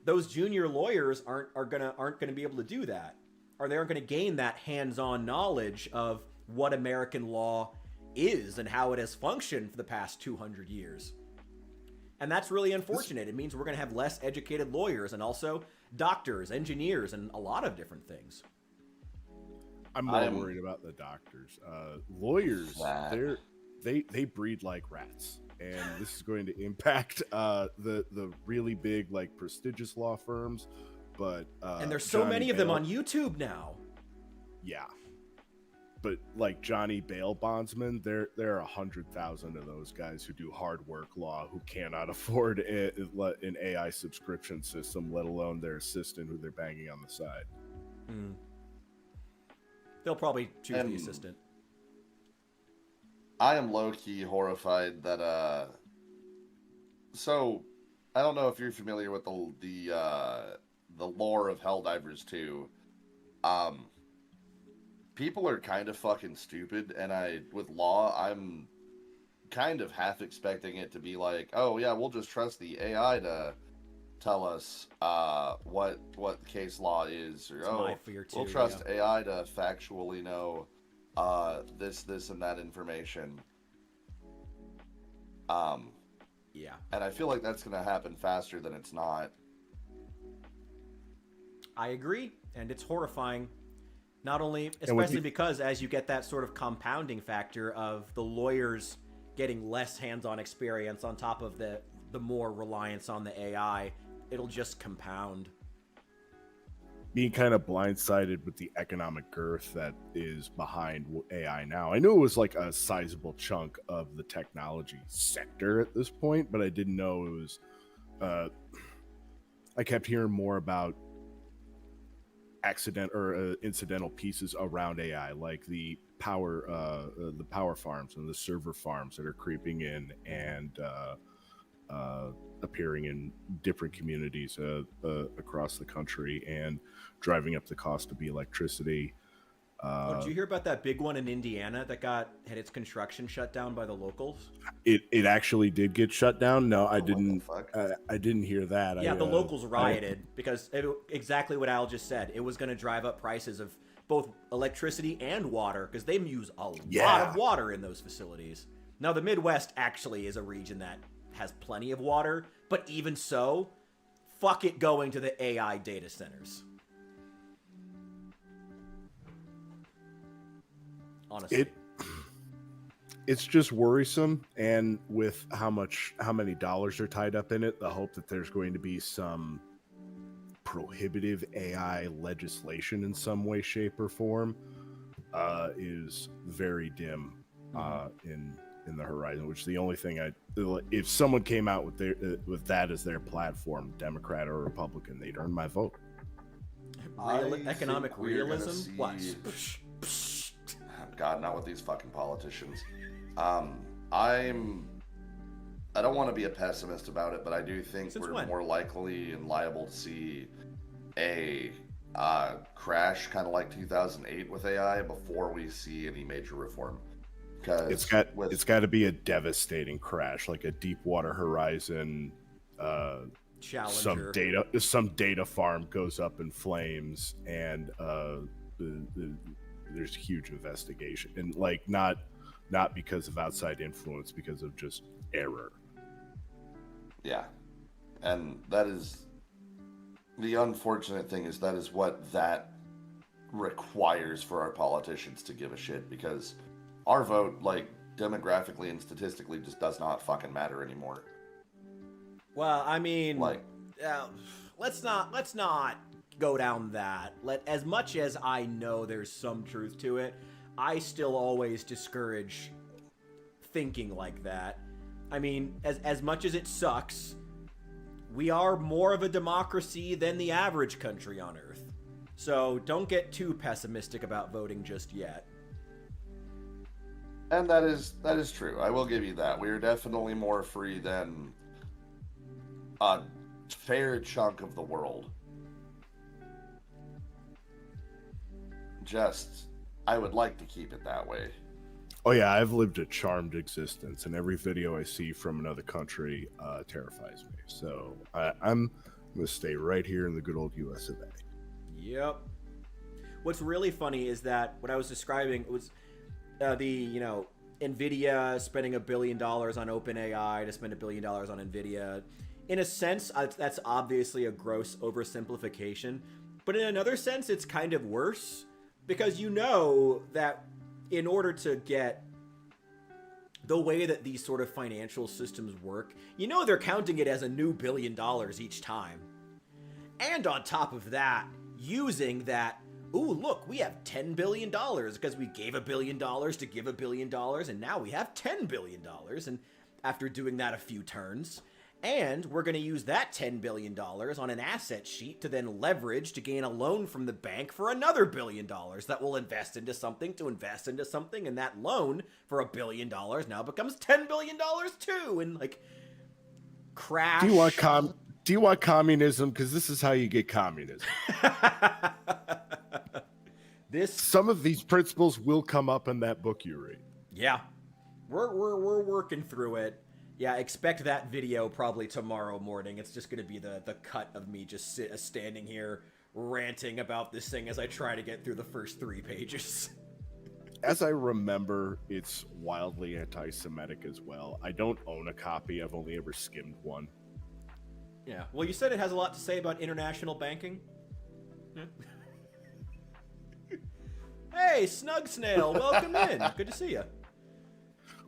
Those junior lawyers aren't gonna be able to do that, or they aren't going to gain that hands-on knowledge of what American law is and how it has functioned for the past 200 years. And that's really unfortunate. It means we're going to have less educated lawyers and also doctors, engineers, and a lot of different things. I'm more worried about the doctors. Lawyers, they breed like rats, and this is going to impact the really big, like, prestigious law firms. But and there's so many of them on YouTube now. Yeah, but like Johnny bail bondsmen, there are 100,000 of those guys who do hard work law who cannot afford an AI subscription system, let alone their assistant who they're banging on the side. Mm. They'll probably choose the assistant. I am low-key horrified that so I don't know if you're familiar with the lore of Helldivers 2. People are kind of fucking stupid, and with law, I'm kind of half expecting it to be like, oh yeah, we'll just trust the AI to tell us what case law is, or we'll trust AI to factually know this and that information. Yeah. And I feel like that's going to happen faster than it's not. I agree, and it's horrifying. Not only, especially because as you get that sort of compounding factor of the lawyers getting less hands-on experience on top of the more reliance on the AI, it'll just compound. Being kind of blindsided with the economic girth that is behind AI now. I knew it was like a sizable chunk of the technology sector at this point, but I didn't know it was. I kept hearing more about incidental pieces around AI, like the power farms and the server farms that are creeping in and appearing in different communities across the country and driving up the cost of the electricity. Did you hear about that big one in Indiana that had its construction shut down by the locals? It actually did get shut down. No, I didn't. I didn't hear that. Yeah, the locals rioted because exactly what Al just said. It was going to drive up prices of both electricity and water because they use a lot of water in those facilities. Now, the Midwest actually is a region that has plenty of water, but even so, fuck it going to the AI data centers. Honestly. It's just worrisome, and with how many dollars are tied up in it, the hope that there's going to be some prohibitive AI legislation in some way, shape, or form is very dim in the horizon. Which is the only thing if someone came out with that as their platform, Democrat or Republican, they'd earn my vote. Economic realism? What? God, not with these fucking politicians. I don't want to be a pessimist about it, but I do think we're more likely and liable to see a crash, kind of like 2008 with AI, before we see any major reform. Because it's got to be a devastating crash, like a Deepwater Horizon. Challenger. Some data farm goes up in flames, and there's huge investigation, and like not because of outside influence, because of just error. Yeah, and that is the unfortunate thing, is that is what that requires for our politicians to give a shit, because our vote, like, demographically and statistically, just does not fucking matter anymore. Well, I mean, like, let's not go down that. As much as I know there's some truth to it, I still always discourage thinking like that. I mean, as much as it sucks, we are more of a democracy than the average country on Earth. So don't get too pessimistic about voting just yet. And that is true. I will give you that. We are definitely more free than a fair chunk of the world. I would like to keep it that way. Oh yeah, I've lived a charmed existence, and every video I see from another country terrifies me. So I'm gonna stay right here in the good old US of A. Yep. What's really funny is that what I was describing was NVIDIA spending $1 billion on OpenAI to spend $1 billion on NVIDIA. In a sense, that's obviously a gross oversimplification. But in another sense, it's kind of worse. Because you know that in order to get the way that these sort of financial systems work, you know they're counting it as a new $1 billion each time. And on top of that, using that, ooh, look, we have $10 billion because we gave $1 billion to give $1 billion, and now we have $10 billion. And after doing that a few turns, and we're going to use that $10 billion on an asset sheet to then leverage to gain a loan from the bank for another $1 billion that will invest into something to invest into something, and that loan for $1 billion now becomes $10 billion too, and like crash. Do you want communism? Because this is how you get communism. Some of these principles will come up in that book you read. Yeah, we're working through it. Yeah, expect that video probably tomorrow morning. It's just going to be the cut of me just standing here ranting about this thing as I try to get through the first 3 pages. As I remember, it's wildly anti-Semitic as well. I don't own a copy. I've only ever skimmed one. Yeah. Well, you said it has a lot to say about international banking. Yeah. Hey, Snug Snail, welcome in. Good to see you.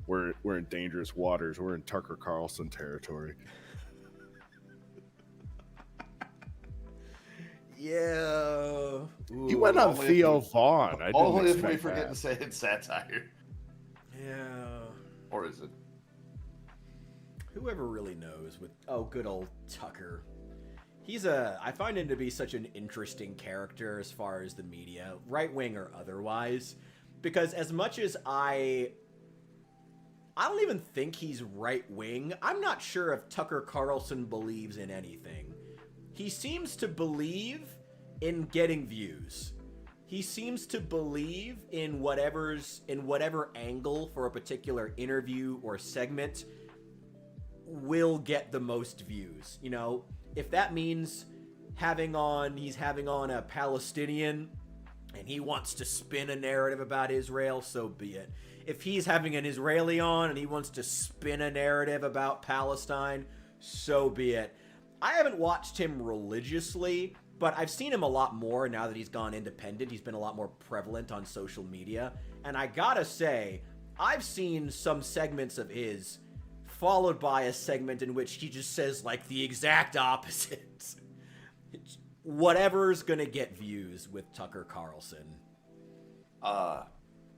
We're in dangerous waters. We're in Tucker Carlson territory. Yeah. You went on Theo Vaughn. I didn't Only if we expect forget that. to say it's satire. Yeah. Or is it? Whoever really knows with good old Tucker. I find him to be such an interesting character as far as the media, right wing or otherwise, because as much as I don't even think he's right wing. I'm not sure if Tucker Carlson believes in anything. He seems to believe in getting views. He seems to believe in whatever angle for a particular interview or segment will get the most views. You know, if that means he's having on a Palestinian and he wants to spin a narrative about Israel, so be it. If he's having an Israeli on and he wants to spin a narrative about Palestine, so be it. I haven't watched him religiously, but I've seen him a lot more now that he's gone independent. He's been a lot more prevalent on social media. And I gotta say, I've seen some segments of his followed by a segment in which he just says like the exact opposite. Whatever's gonna get views with Tucker Carlson.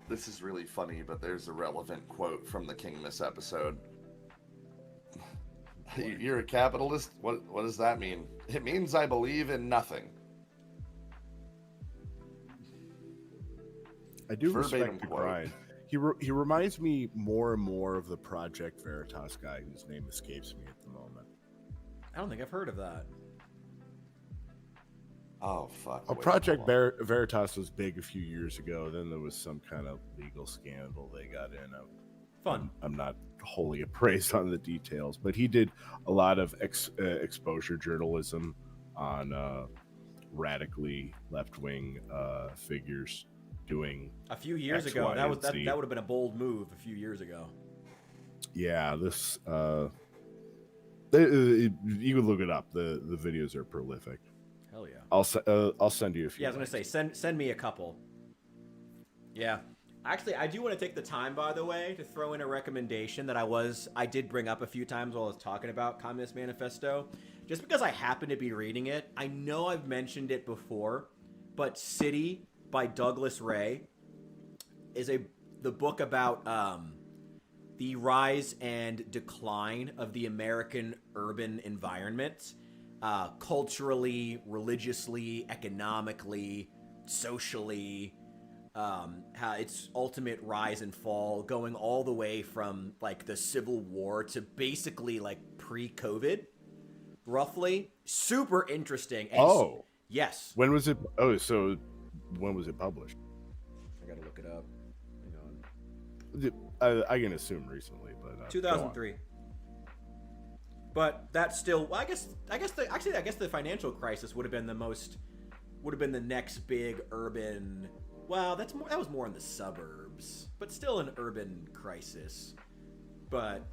This is really funny, but there's a relevant quote from the King this episode. You're a capitalist? What does that mean? It means I believe in nothing. I do Verbatim respect the quote. grind. He reminds me more and more of the Project Veritas guy whose name escapes me at the moment. I don't think I've heard of that. Oh, fuck. Oh, wait, Project hold on. Veritas was big a few years ago. Then there was some kind of legal scandal they got in. Fun. I'm not wholly appraised on the details, but he did a lot of exposure journalism on radically left-wing figures doing A few years X, ago, Y, that and Z. would have been a bold move a few years ago. Yeah, this you can look it up. The videos are prolific. Hell yeah. I'll send you a few. Yeah, I was gonna say send me a couple. Yeah. Actually, I do want to take the time, by the way, to throw in a recommendation that I did bring up a few times while I was talking about Communist Manifesto. Just because I happen to be reading it, I know I've mentioned it before, but City by Douglas Ray is the book about the rise and decline of the American urban environment, culturally, religiously, economically, socially. How its ultimate rise and fall, going all the way from like the Civil War to basically like pre-COVID, roughly. Super interesting. And yes. When was it? Oh, so when was it published? I gotta look it up. Hang on. I can assume recently, but 2003. But that's still. Well, I guess the financial crisis would have been the next big urban. Well, that was more in the suburbs. suburbs, but still an urban crisis. But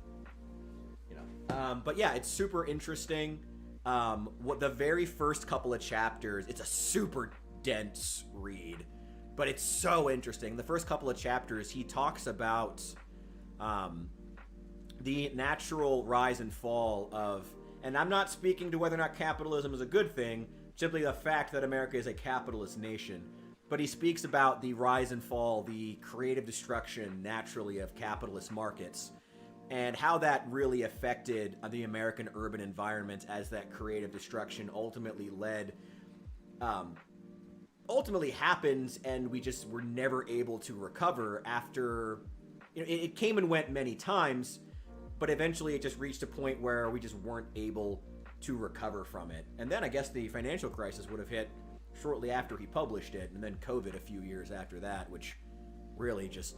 but yeah, it's super interesting. What the very first couple of chapters, it's a super dense read, but it's so interesting. The first couple of chapters, he talks about the natural rise and fall of, and I'm not speaking to whether or not capitalism is a good thing, simply the fact that America is a capitalist nation. But he speaks about the rise and fall, the creative destruction naturally of capitalist markets, and how that really affected the American urban environment as that creative destruction ultimately happens, and we just were never able to recover after, it came and went many times, but eventually it just reached a point where we just weren't able to recover from it. And then I guess the financial crisis would have hit shortly after he published it, and then COVID a few years after that, which really just,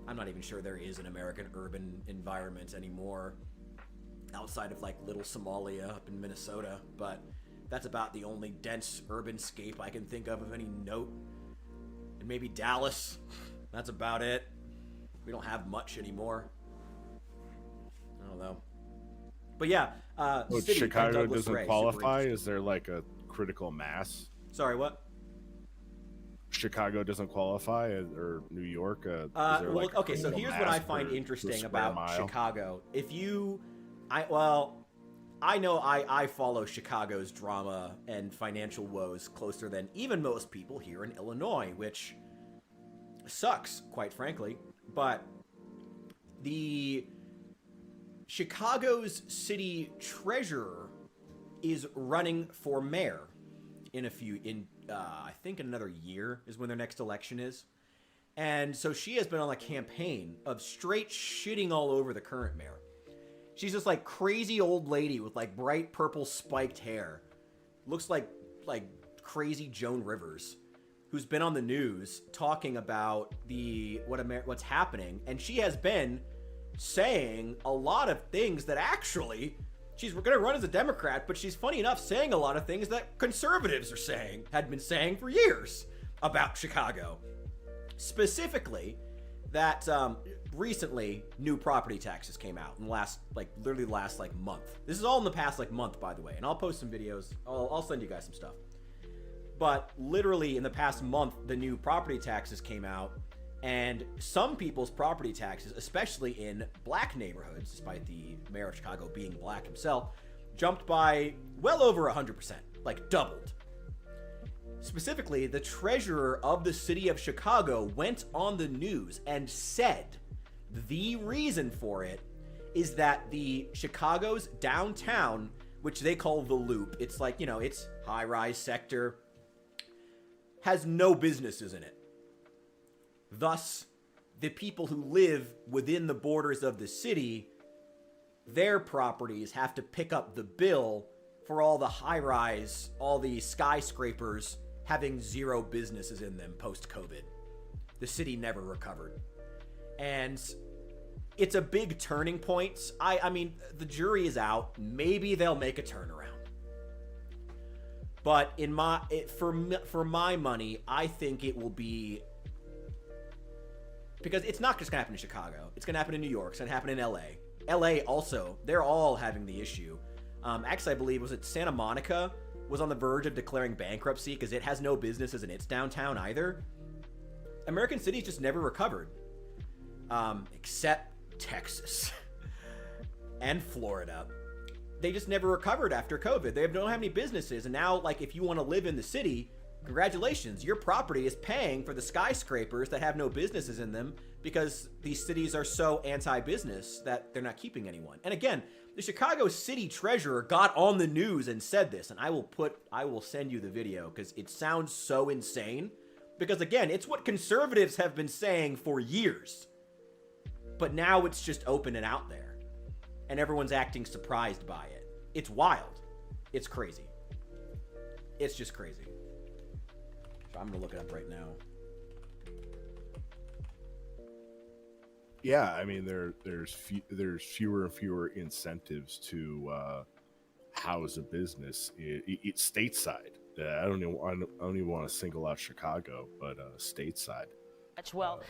I'm not even sure there is an American urban environment anymore outside of like little Somalia up in Minnesota, but that's about the only dense urban scape I can think of any note. And maybe Dallas. That's about it. We don't have much anymore. I don't know. But yeah, City, Chicago Douglas doesn't Ray, qualify? Is there like a critical mass? Sorry, what? Chicago doesn't qualify, or New York? Is there well, like a okay, so critical here's what mass I find per interesting square about mile? Chicago. I know I follow Chicago's drama and financial woes closer than even most people here in Illinois, which sucks, quite frankly. But the Chicago's city treasurer is running for mayor I think in another year is when their next election is. And so she has been on a campaign of straight shitting all over the current mayor. She's this like crazy old lady with like bright purple spiked hair. Looks like crazy Joan Rivers, who's been on the news talking about what's happening. And she has been saying a lot of things that actually she's going to run as a Democrat, but she's funny enough saying a lot of things that conservatives had been saying for years about Chicago. Specifically, that recently new property taxes came out in the last month. This is all in the past month, by the way, and I'll post some videos. I'll send you guys some stuff. But literally in the past month, the new property taxes came out, and some people's property taxes, especially in black neighborhoods, despite the mayor of Chicago being black himself, jumped by well over 100%, doubled. Specifically, the treasurer of the city of Chicago went on the news and said the reason for it is that the Chicago's downtown, which they call the Loop, it's it's high-rise sector, has no businesses in it. Thus, the people who live within the borders of the city, their properties have to pick up the bill for all the high-rise, all the skyscrapers having zero businesses in them post-COVID. The city never recovered. And it's a big turning point. I mean, the jury is out. Maybe they'll make a turnaround. But for my money, I think it will be, because it's not just going to happen in Chicago. It's going to happen in New York. It's going to happen in LA. LA also, they're all having the issue. Actually, I believe, was it Santa Monica was on the verge of declaring bankruptcy because it has no businesses in its downtown either. American cities just never recovered. Except Texas and Florida. They just never recovered after COVID. They don't have any businesses. And now, if you want to live in the city, congratulations, your property is paying for the skyscrapers that have no businesses in them because these cities are so anti-business that they're not keeping anyone. And again, the Chicago city treasurer got on the news and said this, and I will send you the video because it sounds so insane. Because again, it's what conservatives have been saying for years. But now it's just open and out there. And everyone's acting surprised by it. It's wild. It's crazy. It's just crazy. So I'm going to look it up right now. Yeah, I mean, there's fewer and fewer incentives to house a business. It's stateside. I don't even want to single out Chicago, but stateside. Well,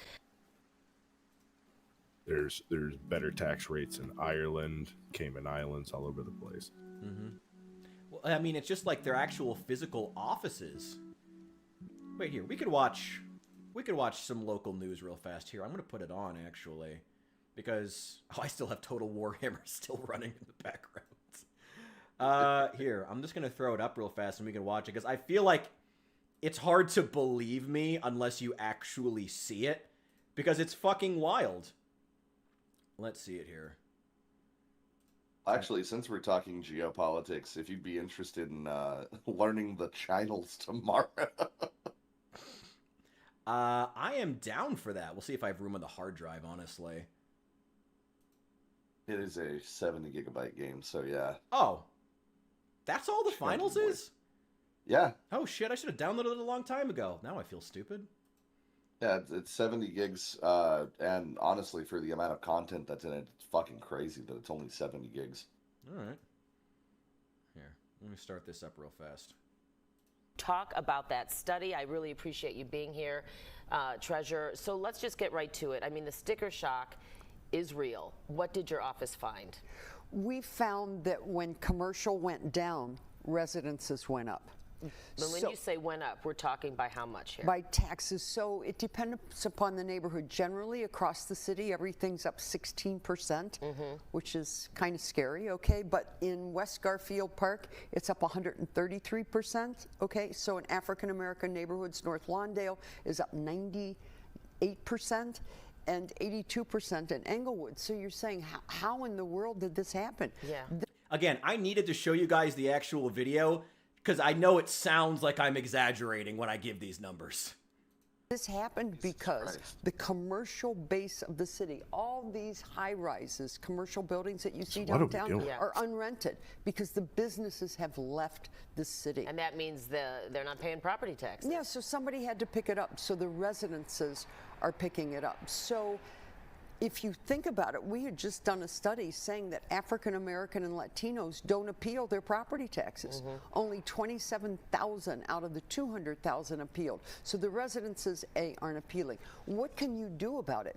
There's better tax rates in Ireland, Cayman Islands, all over the place. Mm-hmm. Well, I mean, it's just like their actual physical offices. Wait here, we could watch some local news real fast here. I'm gonna put it on actually, because I still have Total Warhammer still running in the background. Here, I'm just gonna throw it up real fast and we can watch it because I feel like it's hard to believe me unless you actually see it, because it's fucking wild. Let's see it here. Actually, since we're talking geopolitics, if you'd be interested in learning the channels tomorrow. I am down for that. We'll see if I have room on the hard drive, honestly. It is a 70 gigabyte game, so yeah. Oh. That's all the finals is? Yeah. Oh shit, I should have downloaded it a long time ago. Now I feel stupid. Yeah, it's 70 gigs, and honestly, for the amount of content that's in it, it's fucking crazy that it's only 70 gigs. Alright. Here, let me start this up real fast. Talk about that study. I really appreciate you being here, Treasure. So let's just get right to it. I mean, the sticker shock is real. What did your office find? We found that when commercial went down, residences went up. But when you say went up, we're talking by how much here? By taxes. So it depends upon the neighborhood. Generally, across the city, everything's up 16%, which is kind of scary, okay? But in West Garfield Park, it's up 133%, okay? So in African-American neighborhoods, North Lawndale is up 98%. And 82% in Englewood. So you're saying, how in the world did this happen? Yeah. Again, I needed to show you guys the actual video because I know it sounds like I'm exaggerating when I give these numbers. This happened because the commercial base of the city, all these high-rises, commercial buildings that you see downtown are unrented because the businesses have left the city. And that means they're not paying property taxes. Yeah, so somebody had to pick it up. So the residences are picking it up. So if you think about it, we had just done a study saying that African American and Latinos don't appeal their property taxes. Only 27,000 out of the 200,000 appealed. So the residences aren't appealing. What can you do about it?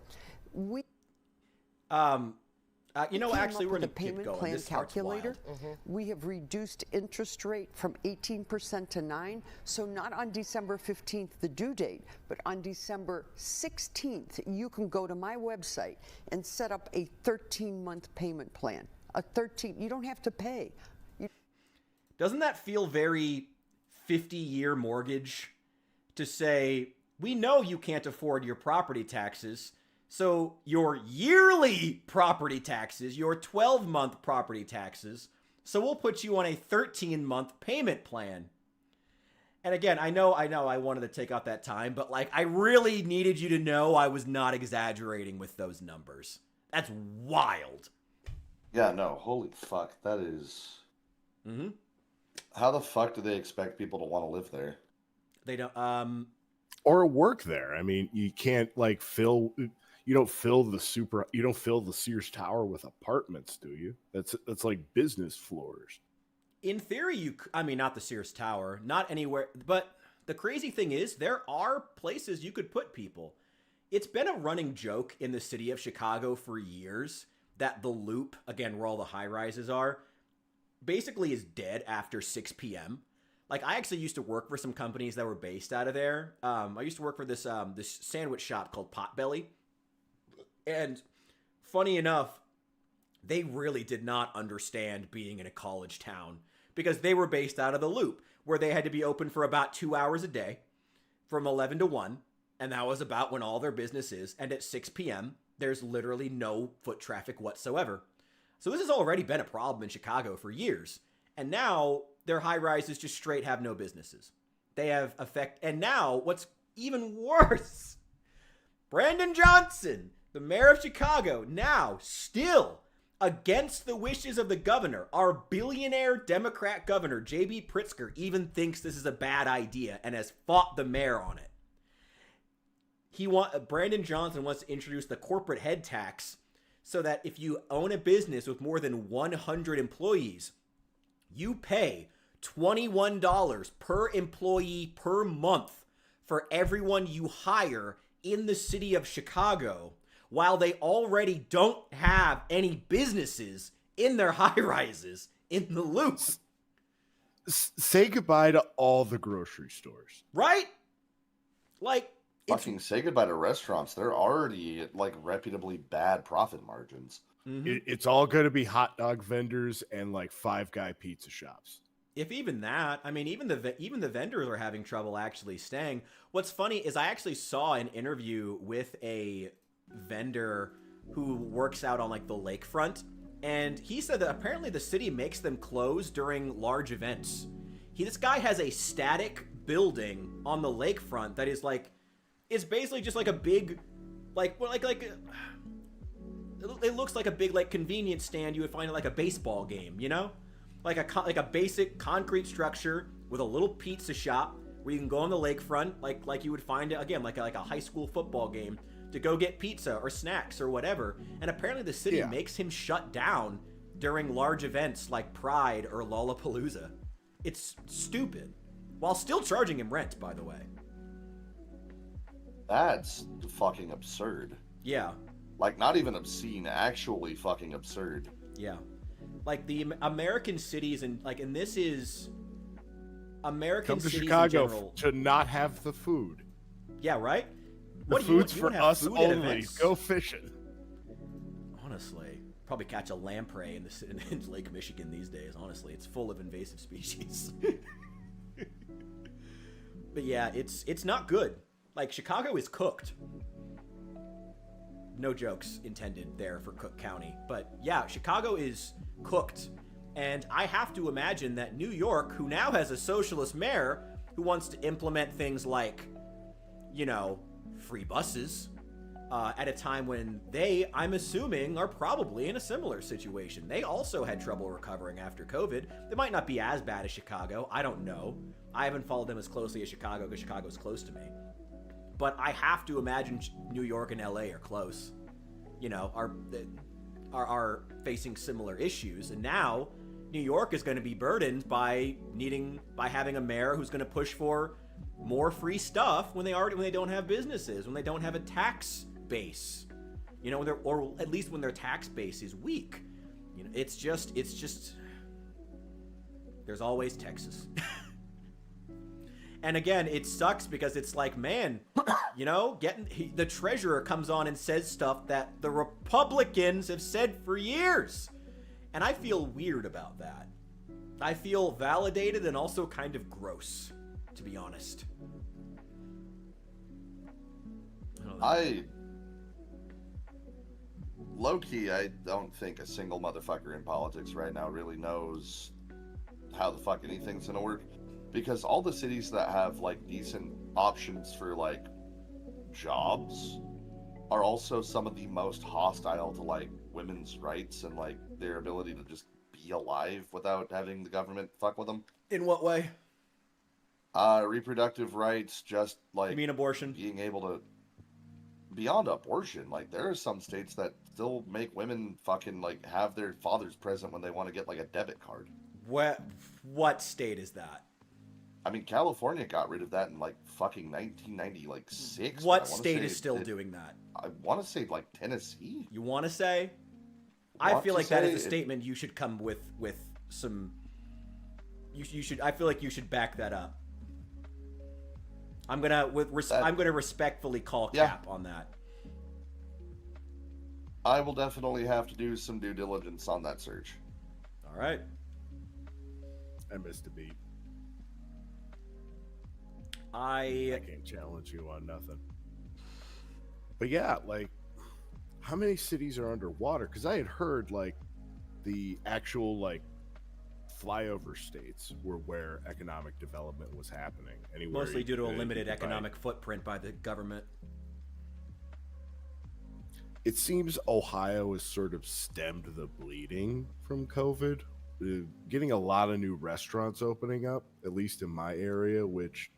You know, actually, we're the going to keep payment going. plan This part's calculator. wild. We have reduced interest rate from 18% to 9%. So not on December 15th, the due date, but on December 16th, you can go to my website and set up a 13-month payment plan. You don't have to pay. Doesn't that feel very 50-year mortgage to say, we know you can't afford your property taxes, so your yearly property taxes, your 12-month property taxes, so we'll put you on a 13-month payment plan. And again, I know I wanted to take out that time, but like I really needed you to know I was not exaggerating with those numbers. That's wild. Yeah, no, holy fuck, that is... How the fuck do they expect people to want to live there? They don't, Or work there. I mean, you can't like you don't fill the Sears Tower with apartments, do you? That's like business floors. In theory, I mean, not the Sears Tower, not anywhere, but the crazy thing is there are places you could put people. It's been a running joke in the city of Chicago for years that the Loop, again, where all the high rises are, basically is dead after 6 p.m. Like, I actually used to work for some companies that were based out of there. I used to work for this sandwich shop called Potbelly. And funny enough, they really did not understand being in a college town because they were based out of the Loop, where they had to be open for about 2 hours a day from 11 to 1. And that was about when all their business is. And at 6 p.m., there's literally no foot traffic whatsoever. So this has already been a problem in Chicago for years. And now their high rises just straight have no businesses. They have effect. And now what's even worse, Brandon Johnson, the mayor of Chicago, now still against the wishes of the governor, our billionaire Democrat governor, J.B. Pritzker, even thinks this is a bad idea and has fought the mayor on it. Brandon Johnson wants to introduce the corporate head tax so that if you own a business with more than 100 employees, you pay $21 per employee per month for everyone you hire in the city of Chicago, while they already don't have any businesses in their high-rises in the loop. Say goodbye to all the grocery stores. Right? Like, fucking say goodbye to restaurants. They're already at like reputably bad profit margins. It's all going to be hot dog vendors and like Five Guy pizza shops. If even that, I mean, even the vendors are having trouble actually staying. What's funny is I actually saw an interview with a vendor who works out on like the lakefront, and he said that apparently the city makes them close during large events. This guy has a static building on the lakefront that is like, it's basically just like a big, it looks like a big like convenience stand you would find at like a baseball game, you know? Like a basic concrete structure with a little pizza shop where you can go on the lakefront, like you would find it again, like a high school football game, to go get pizza or snacks or whatever. And apparently the city makes him shut down during large events like Pride or Lollapalooza. It's stupid, while still charging him rent, by the way. That's fucking absurd. Yeah. Like, not even obscene, actually fucking absurd. Yeah. Like, the American cities, and this is American cities in Chicago general. to not have the food. Yeah, right? The food's for us only. Go fishing. Honestly. Probably catch a lamprey in Lake Michigan these days, honestly. It's full of invasive species. But yeah, it's not good. Like, Chicago is cooked. No jokes intended there for Cook County. But yeah, Chicago is cooked. And I have to imagine that New York, who now has a socialist mayor who wants to implement things like, you know, free buses, at a time when they, I'm assuming, are probably in a similar situation. They also had trouble recovering after COVID. They might not be as bad as Chicago. I don't know. I haven't followed them as closely as Chicago because Chicago's close to me. But I have to imagine New York and LA are close, you know, are facing similar issues. And now New York is going to be burdened by having a mayor who's going to push for more free stuff when they don't have businesses, when they don't have a tax base, you know, or at least when their tax base is weak. You know, it's just there's always Texas. And again, it sucks because it's like, man, you know, the treasurer comes on and says stuff that the Republicans have said for years. And I feel weird about that. I feel validated and also kind of gross, to be honest. Low-key, I don't think a single motherfucker in politics right now really knows how the fuck anything's gonna work. Because all the cities that have, like, decent options for, like, jobs are also some of the most hostile to, like, women's rights and, like, their ability to just be alive without having the government fuck with them. In what way? Reproductive rights, just, like... You mean abortion? Being able to... Beyond abortion, like, there are some states that still make women fucking, like, have their fathers present when they want to get, like, a debit card. What state is that? I mean, California got rid of that in, like, fucking 1996. What state is still doing that? I want to say, like, Tennessee. You want to say? I feel like that is a statement you should come with some... You should... I feel like you should back that up. I'm gonna respectfully call cap on that. I will definitely have to do some due diligence on that search. All right. I missed a beat. I can't challenge you on nothing. But yeah, like, how many cities are underwater? Because I had heard, like, the actual, like, flyover states were where economic development was happening. Mostly due to a limited economic footprint by the government. It seems Ohio has sort of stemmed the bleeding from COVID, getting a lot of new restaurants opening up, at least in my area, which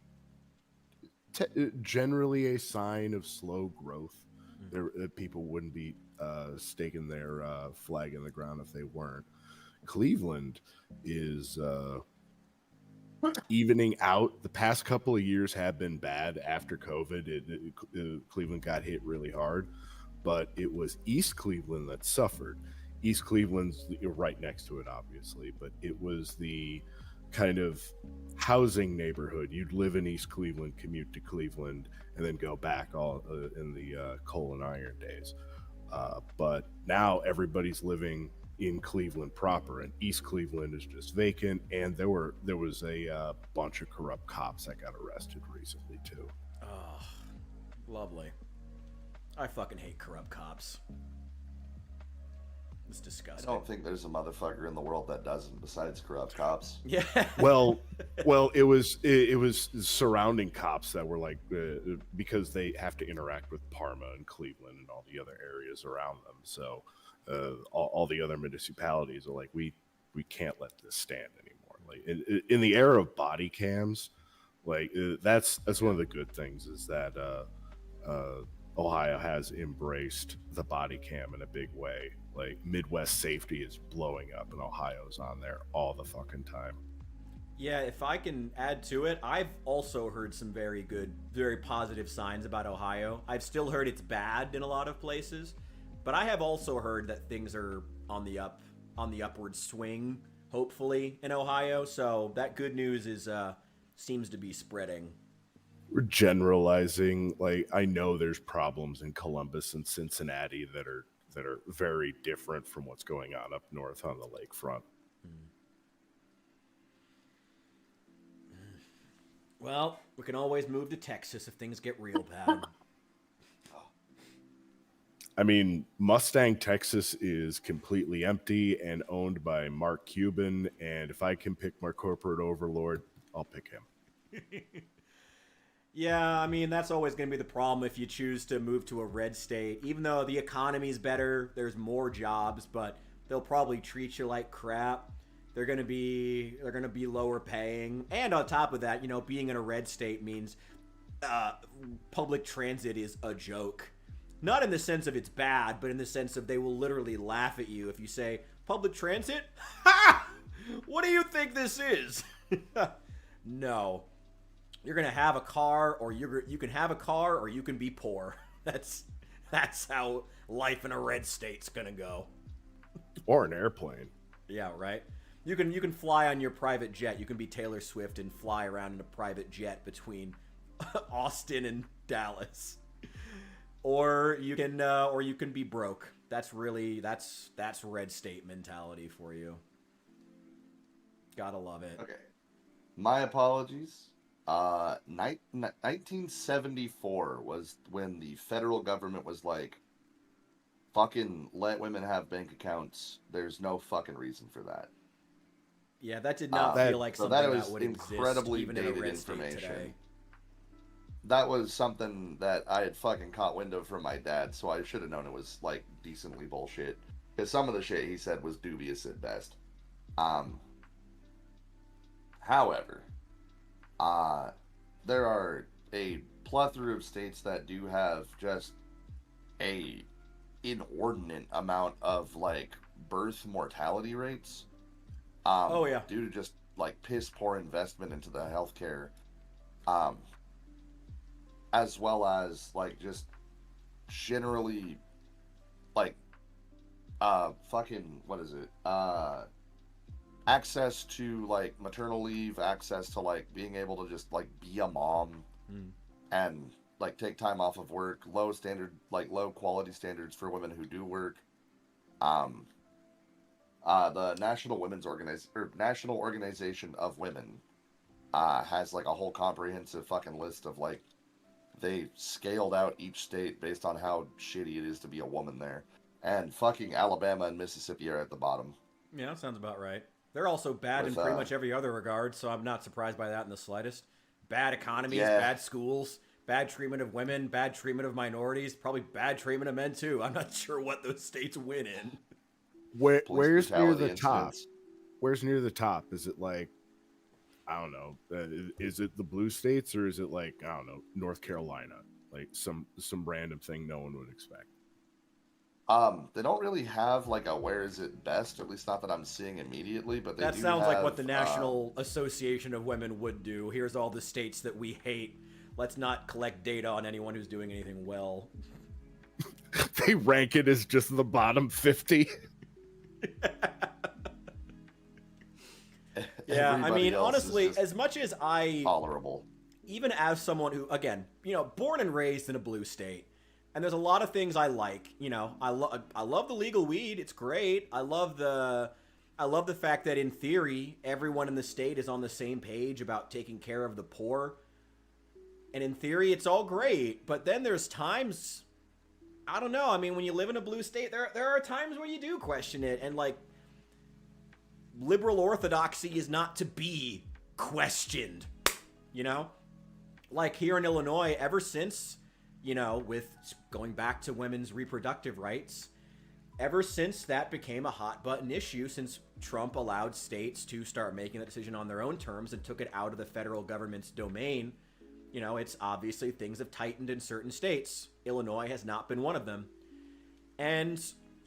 generally a sign of slow growth. People wouldn't be staking their flag in the ground if they weren't. Cleveland is evening out. The past couple of years have been bad after COVID. Cleveland got hit really hard, but it was East Cleveland that suffered. East Cleveland's right next to it, obviously, but it was the kind of housing neighborhood. You'd live in East Cleveland, commute to Cleveland, and then go back all in the coal and iron days. But now everybody's living in Cleveland proper, and East Cleveland is just vacant. And there was a bunch of corrupt cops that got arrested recently too. Oh, lovely. I fucking hate corrupt cops. It's disgusting. I don't think there's a motherfucker in the world that doesn't, besides corrupt cops. Yeah. well, it was surrounding cops that were like because they have to interact with Parma and Cleveland and all the other areas around them. So all the other municipalities are like, we can't let this stand anymore. Like in the era of body cams, like that's one of the good things is that Ohio has embraced the body cam in a big way. Like Midwest safety is blowing up, and Ohio's on there all the fucking time. Yeah, if I can add to it, I've also heard some very good, very positive signs about Ohio. I've still heard it's bad in a lot of places, but I have also heard that things are on the upward swing, hopefully, in Ohio. So that good news is seems to be spreading. We're generalizing. Like, I know there's problems in Columbus and Cincinnati that are very different from what's going on up north on the lakefront. Well, we can always move to Texas if things get real bad. I mean, Mustang, Texas is completely empty and owned by Mark Cuban, and if I can pick my corporate overlord, I'll pick him. Yeah, I mean, that's always going to be the problem if you choose to move to a red state. Even though the economy's better, there's more jobs, but they'll probably treat you like crap. They're going to be lower paying. And on top of that, you know, being in a red state means public transit is a joke. Not in the sense of it's bad, but in the sense of they will literally laugh at you if you say, "Public transit? Ha! What do you think this is?" No. You're gonna have a car, or you can have a car, or you can be poor. That's how life in a red state's gonna go. Or an airplane. Yeah, right. You can fly on your private jet. You can be Taylor Swift and fly around in a private jet between Austin and Dallas. Or you can be broke. That's red state mentality for you. Gotta love it. Okay. My apologies. 1974 was when the federal government was like, fucking let women have bank accounts. There's no fucking reason for that. Yeah, that did not feel like something that would incredibly exist even in a dated red state information. today. That was something that I had fucking caught wind of from my dad, so I should have known it was like decently bullshit. Because some of the shit he said was dubious at best. However, there are a plethora of states that do have just a inordinate amount of like birth mortality rates. Oh yeah. Due to just like piss poor investment into the healthcare, as well as like just generally like fucking what is it? Access to like maternal leave, access to like being able to just like be a mom and like take time off of work, low quality standards for women who do work. The National Organization of Women has like a whole comprehensive fucking list of like, they scaled out each state based on how shitty it is to be a woman there. And fucking Alabama and Mississippi are at the bottom. Yeah, that sounds about right. They're also bad in pretty much every other regard, so I'm not surprised by that in the slightest. Bad economies, bad schools, bad treatment of women, bad treatment of minorities, probably bad treatment of men too. I'm not sure what those states win in. Where's near the top? Where's near the top? Is it like, I don't know, is it the blue states, or is it like, I don't know, North Carolina? Like some random thing no one would expect. They don't really have like a where is it best, at least not that I'm seeing immediately, but that sounds like what the National Association of Women would do. Here's all the states that we hate. Let's not collect data on anyone who's doing anything well. They rank it as just the bottom 50. Yeah, I Everybody mean, else is honestly, just as much as I, tolerable. even as someone who, again, born and raised in a blue state, and there's a lot of things I like. I love the legal weed. It's great. I love the fact that in theory everyone in the state is on the same page about taking care of the poor. And in theory, it's all great. But then there's times, I don't know. I mean, when you live in a blue state, there are times where you do question it, and like, liberal orthodoxy is not to be questioned, Like here in Illinois, ever since, with going back to women's reproductive rights, ever since that became a hot button issue, since Trump allowed states to start making the decision on their own terms and took it out of the federal government's domain, it's obviously things have tightened in certain states. Illinois has not been one of them. And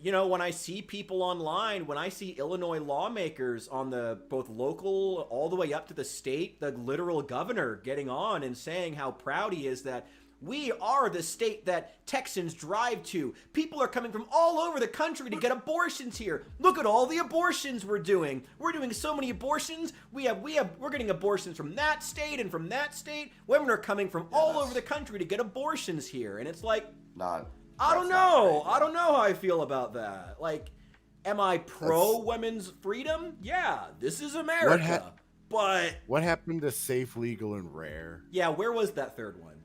when I see people online, when I see Illinois lawmakers on the both local all the way up to the state, the literal governor getting on and saying how proud he is that we are the state that Texans drive to. People are coming from all over the country to get abortions here. Look at all the abortions we're doing. We're doing so many abortions. We're getting abortions from that state and from that state. Women are coming from all over the country to get abortions here. And it's like, I don't know. I don't know how I feel about that. Like, am I pro women's freedom? Yeah, this is America. But what happened to safe, legal, and rare? Yeah, where was that third one?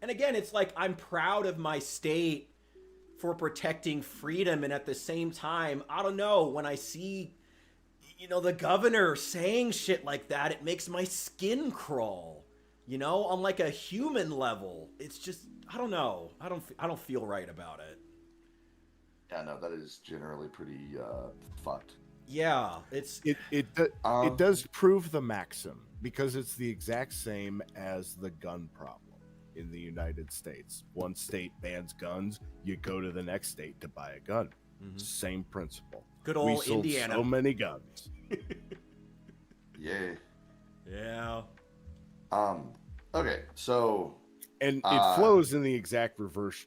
And again, it's like, I'm proud of my state for protecting freedom, and at the same time, I don't know, when I see, the governor saying shit like that, it makes my skin crawl, on like a human level. It's just, I don't know. I don't feel right about it. Yeah, no, that is generally pretty fucked. Yeah, it does prove the maxim, because it's the exact same as the gun problem in the United States. One state bans guns, you go to the next state to buy a gun. Mm-hmm. Same principle. Good old we sold Indiana. So many guns. Yeah. Yeah. Okay, so and it flows in the exact reverse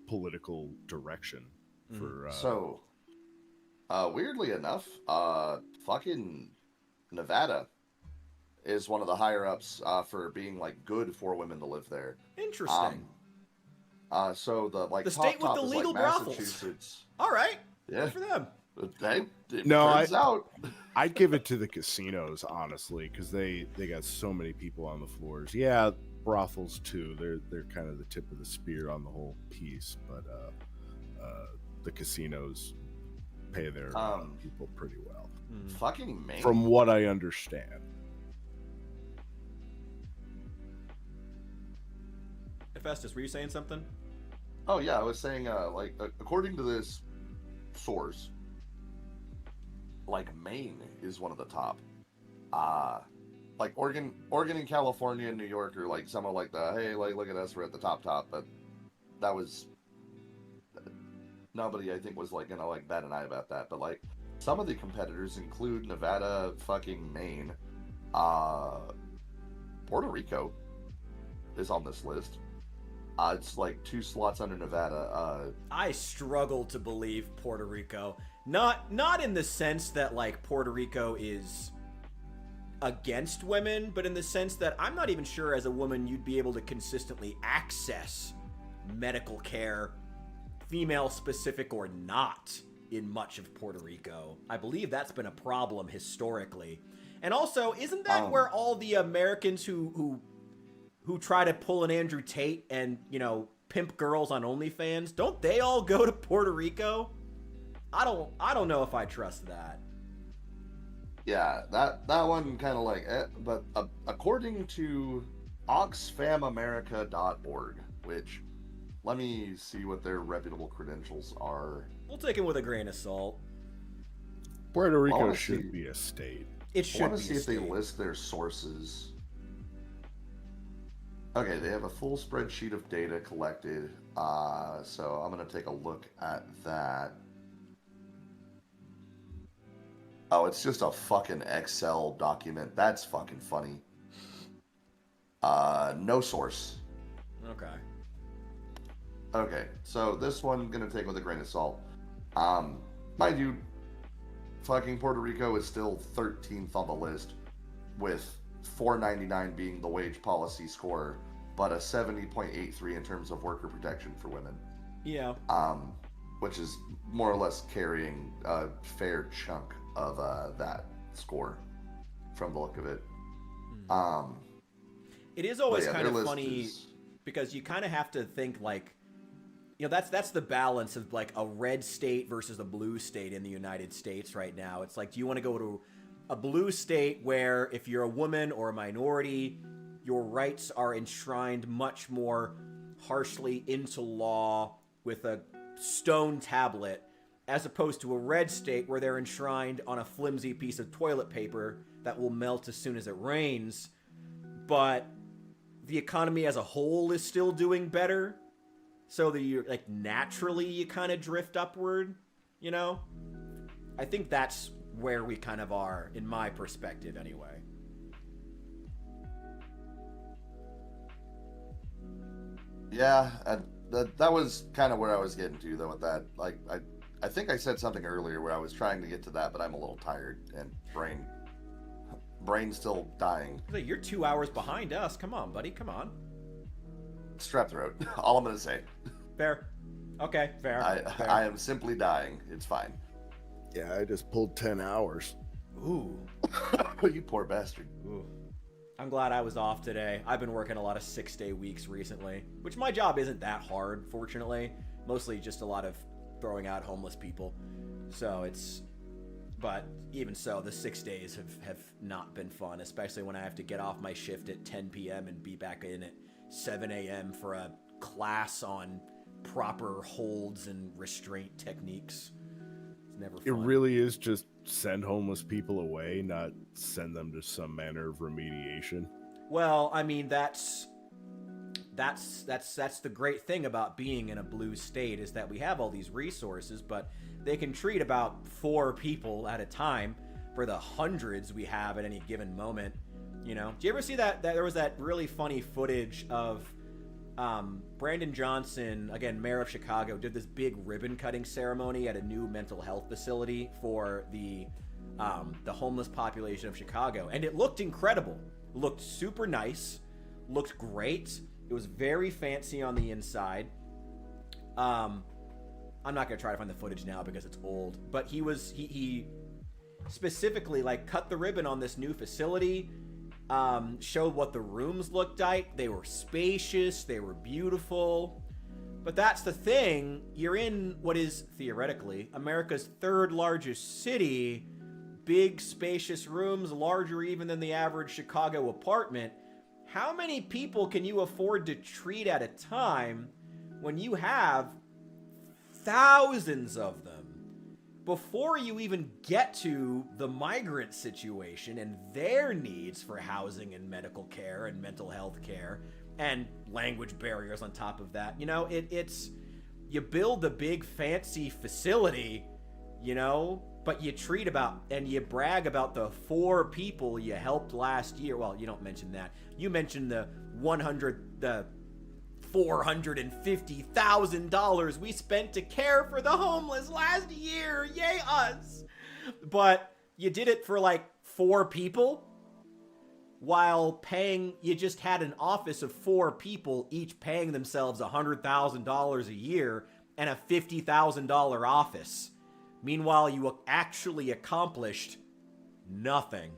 political direction for weirdly enough, fucking Nevada is one of the higher ups for being like good for women to live there. Interesting. So the state with top the is legal like brothels. Massachusetts. All right. Yeah. Good for them. Hey, I'd give it to the casinos, honestly, because they got so many people on the floors. Yeah, brothels too. They're kind of the tip of the spear on the whole piece, but the casinos pay their people pretty well. Fucking Maine. From what I understand. Festus, were you saying something? Oh yeah, I was saying according to this source, like Maine is one of the top. Like Oregon and California and New York are like somewhat like the hey, like look at us, we're at the top, but that was nobody I think was like gonna like bat an eye about that. But like some of the competitors include Nevada, fucking Maine, Puerto Rico is on this list. It's like 2 slots under Nevada. I struggle to believe Puerto Rico. Not in the sense that like Puerto Rico is against women, but in the sense that I'm not even sure as a woman you'd be able to consistently access medical care, female specific or not, in much of Puerto Rico. I believe that's been a problem historically. And also, isn't that where all the Americans who try to pull an Andrew Tate and, pimp girls on OnlyFans, don't they all go to Puerto Rico? I don't know if I trust that. Yeah, that one kind of like, but according to oxfamamerica.org, which, let me see what their reputable credentials are. We'll take it with a grain of salt. Puerto Rico should be a state. It should be. I want to see if they list their sources. Okay, they have a full spreadsheet of data collected, so I'm going to take a look at that. Oh, it's just a fucking Excel document. That's fucking funny. No source. Okay. Okay, so this one I'm gonna take with a grain of salt. Mind you, fucking Puerto Rico is still 13th on the list, with $4.99 being the wage policy score, but a 70.83 in terms of worker protection for women. Yeah. Which is more or less carrying a fair chunk of that score, from the look of it. It is always yeah, kind their of list funny is- because you kind of have to think like, you know, that's the balance of like a red state versus a blue state in the United States right now. It's like, do you want to go to a blue state where if you're a woman or a minority, your rights are enshrined much more harshly into law with a stone tablet, as opposed to a red state where they're enshrined on a flimsy piece of toilet paper that will melt as soon as it rains, but the economy as a whole is still doing better, so that you're like naturally you kind of drift upward, you know? I think that's where we kind of are, in my perspective anyway. Yeah, that was kind of where I was getting to, though, with that. Like, I think I said something earlier where I was trying to get to that, but I'm a little tired, and brain's still dying. You're 2 hours behind us. Come on, buddy. Come on. Strep throat. All I'm going to say. Fair. Okay, fair. I am simply dying. It's fine. Yeah, I just pulled 10 hours. Ooh. You poor bastard. Ooh. I'm glad I was off today. I've been working a lot of 6-day weeks recently, which my job isn't that hard, fortunately. Mostly just a lot of throwing out homeless people. So it's... But even so, the 6 days have not been fun, especially when I have to get off my shift at 10 p.m. and be back in at 7 a.m. for a class on proper holds and restraint techniques. It's never fun. It really is just send homeless people away, not send them to some manner of remediation. Well, I mean, that's the great thing about being in a blue state, is that we have all these resources, but they can treat about 4 people at a time for the hundreds we have at any given moment. You know, do you ever see that there was that really funny footage of Brandon Johnson, again, mayor of Chicago, did this big ribbon cutting ceremony at a new mental health facility for the homeless population of Chicago, and it looked incredible. It looked super nice, looked great. It was very fancy on the inside. I'm not gonna try to find the footage now because it's old, but he specifically like cut the ribbon on this new facility. Showed what the rooms looked like. They were spacious, they were beautiful. But that's the thing, you're in what is theoretically America's 3rd largest city, big spacious rooms, larger even than the average Chicago apartment. How many people can you afford to treat at a time when you have thousands of them? Before you even get to the migrant situation and their needs for housing and medical care and mental health care and language barriers on top of that, you know, it's you build a big fancy facility, you know, but you treat about and you brag about the 4 people you helped last year. Well, you don't mention that. You mentioned the $450,000 we spent to care for the homeless last year. Yay us. But you did it for like 4 people while you just had an office of 4 people, each paying themselves $100,000 a year and a $50,000 office. Meanwhile, you actually accomplished nothing.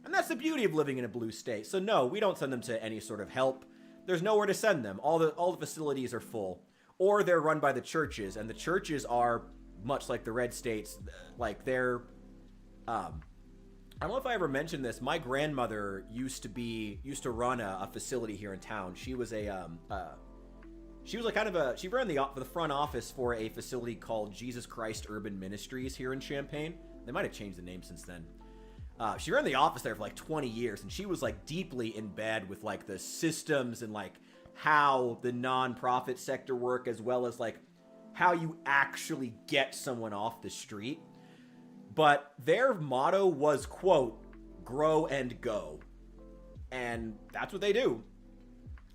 And that's the beauty of living in a blue state. So no, we don't send them to any sort of help. There's nowhere to send them. All the facilities are full, or they're run by the churches, and the churches are much like the red states. Like they're, I don't know if I ever mentioned this. My grandmother used to run a facility here in town. She was she ran the front office for a facility called Jesus Christ Urban Ministries here in Champaign. They might have changed the name since then. She ran the office there for like 20 years, and she was like deeply in bed with like the systems and like how the nonprofit sector work, as well as like how you actually get someone off the street. But their motto was, quote, grow and go. And that's what they do.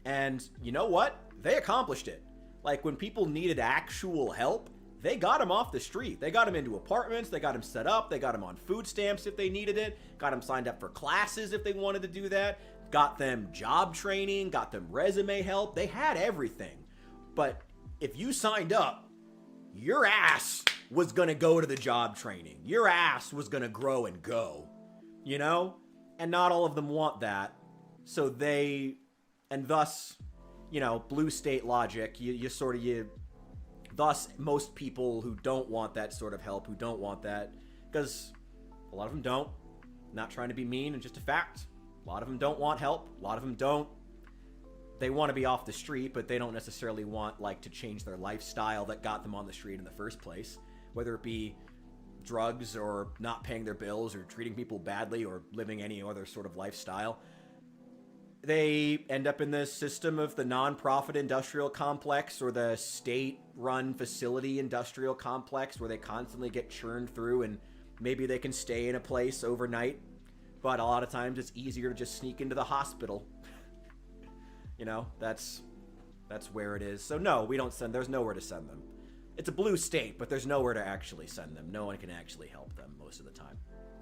And you know what? They accomplished it. Like, when people needed actual help, they got them off the street. They got them into apartments. They got them set up. They got them on food stamps if they needed it. Got them signed up for classes if they wanted to do that. Got them job training. Got them resume help. They had everything. But if you signed up, your ass was going to go to the job training. Your ass was going to grow and go, you know? And not all of them want that. So they, and thus, you know, blue state logic, thus most people who don't want that sort of help, who don't want that, because a lot of them don't, not trying to be mean and just a fact. A lot of them don't want help. A lot of them don't. They want to be off the street, but they don't necessarily want, like, to change their lifestyle that got them on the street in the first place, whether it be drugs or not paying their bills or treating people badly or living any other sort of lifestyle. They end up in the system of the nonprofit industrial complex or the state-run facility industrial complex where they constantly get churned through, and maybe they can stay in a place overnight, but a lot of times it's easier to just sneak into the hospital. You know, that's where it is. So no, we don't send, there's nowhere to send them. It's a blue state, but there's nowhere to actually send them. No one can actually help them most of the time.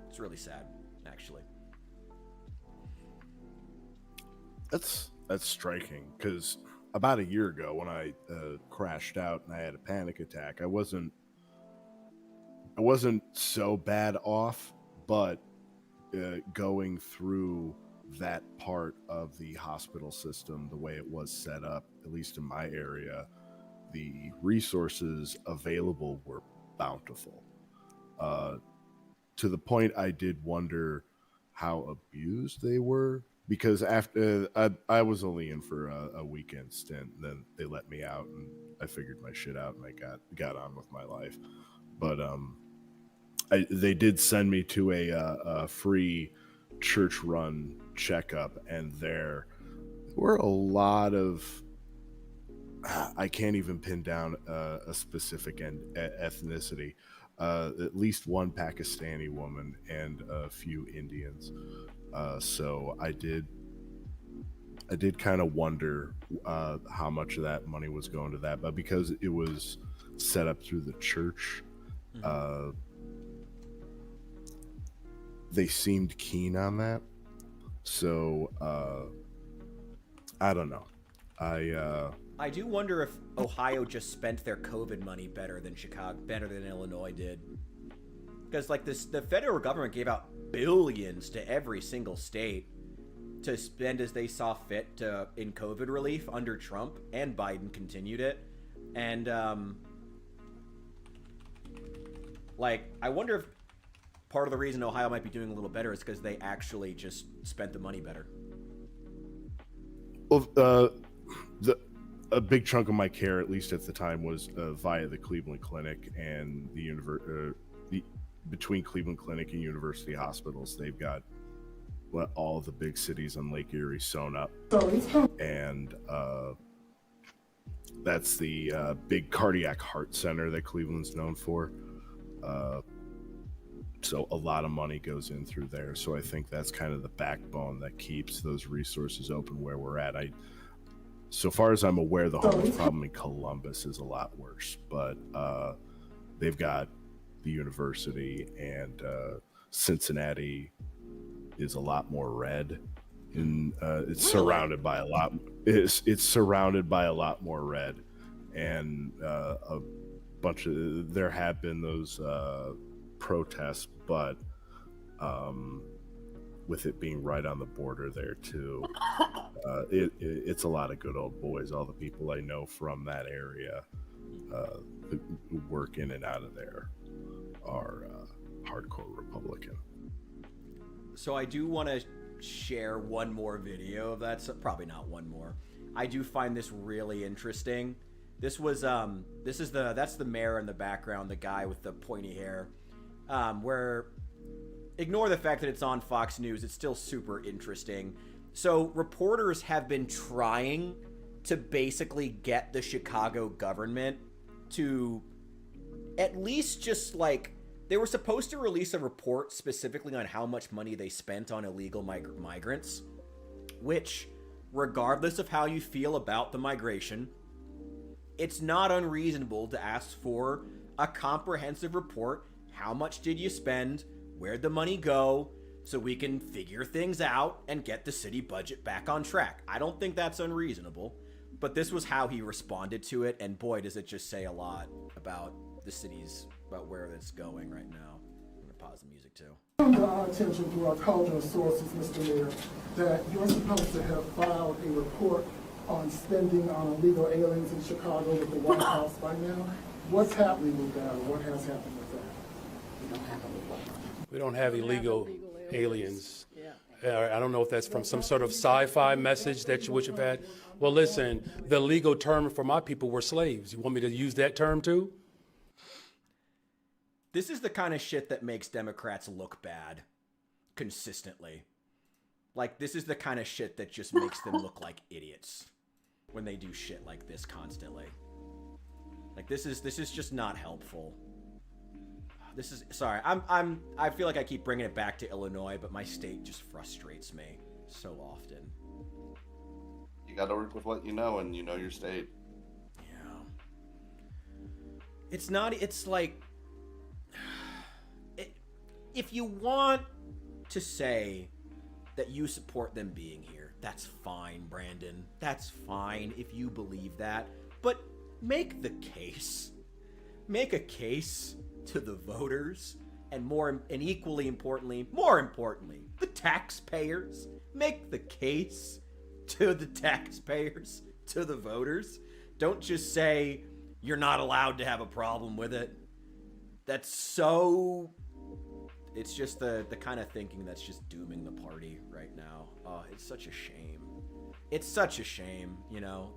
It's really sad, actually. That's striking, because about a year ago when I crashed out and I had a panic attack, I wasn't so bad off, but going through that part of the hospital system, the way it was set up, at least in my area, the resources available were bountiful. To the point I did wonder how abused they were, because after I was only in for a weekend stint, and then they let me out and I figured my shit out and I got on with my life. But they did send me to a free church-run checkup, and there were a lot of, I can't even pin down a specific ethnicity, at least one Pakistani woman and a few Indians. So I did kind of wonder how much of that money was going to that, but because it was set up through the church, they seemed keen on that. So I don't know. I do wonder if Ohio just spent their COVID money better than Illinois did. Because, like, the federal government gave out billions to every single state to spend as they saw fit in COVID relief under Trump, and Biden continued it. And, like, I wonder if part of the reason Ohio might be doing a little better is because they actually just spent the money better. Well, a big chunk of my care, at least at the time, was via the Cleveland Clinic and between Cleveland Clinic and University Hospitals. They've got all the big cities on Lake Erie sewn up, and that's the big cardiac heart center that Cleveland's known for. So a lot of money goes in through there. So I think that's kind of the backbone that keeps those resources open where we're at. So far as I'm aware, the homeless problem in Columbus is a lot worse, but they've got the university, and Cincinnati is a lot more red, and it's surrounded by a lot. It's surrounded by a lot more red, and a bunch of there have been those protests, but with it being right on the border there too, it's a lot of good old boys. All the people I know from that area who work in and out of there are hardcore Republican. So I do want to share one more video of that. So probably not one more. I do find this really interesting. This was that's the mayor in the background, the guy with the pointy hair. Where ignore the fact that it's on Fox News, it's still super interesting. So reporters have been trying to basically get the Chicago government to at least just, like, they were supposed to release a report specifically on how much money they spent on illegal migrants, which, regardless of how you feel about the migration, it's not unreasonable to ask for a comprehensive report. How much did you spend? Where'd the money go? So we can figure things out and get the city budget back on track. I don't think that's unreasonable, but this was how he responded to it, and boy, does it just say a lot about the city's, about where it's going right now. I'm gonna pause the music too. Under our attention through our cauldron sources, Mr. Mayor, that you're supposed to have filed a report on spending on illegal aliens in Chicago with the White House by now. What's happening with that, or what has happened with that? We don't have a report. We don't have illegal aliens. I don't know if that's from some sort of sci-fi message that you would have had. Well, listen, the legal term for my people were slaves. You want me to use that term too? This is the kind of shit that makes Democrats look bad consistently. Like, this is the kind of shit that just makes them look like idiots when they do shit like this constantly. Like, this is just not helpful. This is, sorry, I feel like I keep bringing it back to Illinois, but my state just frustrates me so often. You got to work with what you know, and you know your state. Yeah. It's not, it's like, if you want to say that you support them being here, that's fine, Brandon. That's fine if you believe that. But make the case. Make a case to the voters, and equally importantly, more importantly, the taxpayers. Make the case to the taxpayers, to the voters. Don't just say you're not allowed to have a problem with it. That's so... It's just the kind of thinking that's just dooming the party right now. Oh, it's such a shame. It's such a shame, you know,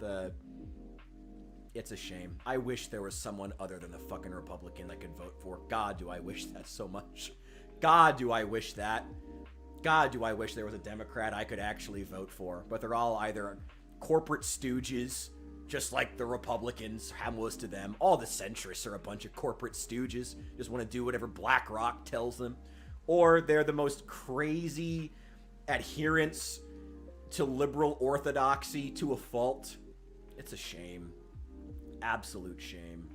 it's a shame. I wish there was someone other than the fucking Republican that could vote for. God, do I wish that so much. God, do I wish that. God, do I wish there was a Democrat I could actually vote for. But they're all either corporate stooges, just like the Republicans, most of them. All the centrists are a bunch of corporate stooges, just want to do whatever BlackRock tells them. Or they're the most crazy adherents to liberal orthodoxy to a fault. It's a shame. Absolute shame.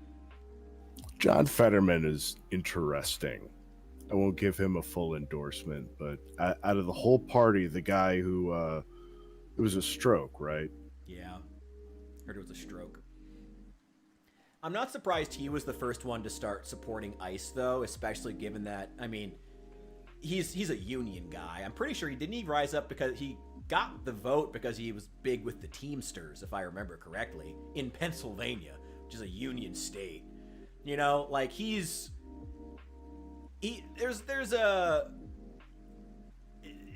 John Fetterman is interesting. I won't give him a full endorsement, but out of the whole party, the guy who it was a stroke, right? Yeah, heard it was a stroke. I'm not surprised he was the first one to start supporting ICE, though, especially given that, I mean, he's a union guy. I'm pretty sure he didn't rise up because he got the vote because he was big with the Teamsters, if I remember correctly, in Pennsylvania, which is a union state. You know, like there's a,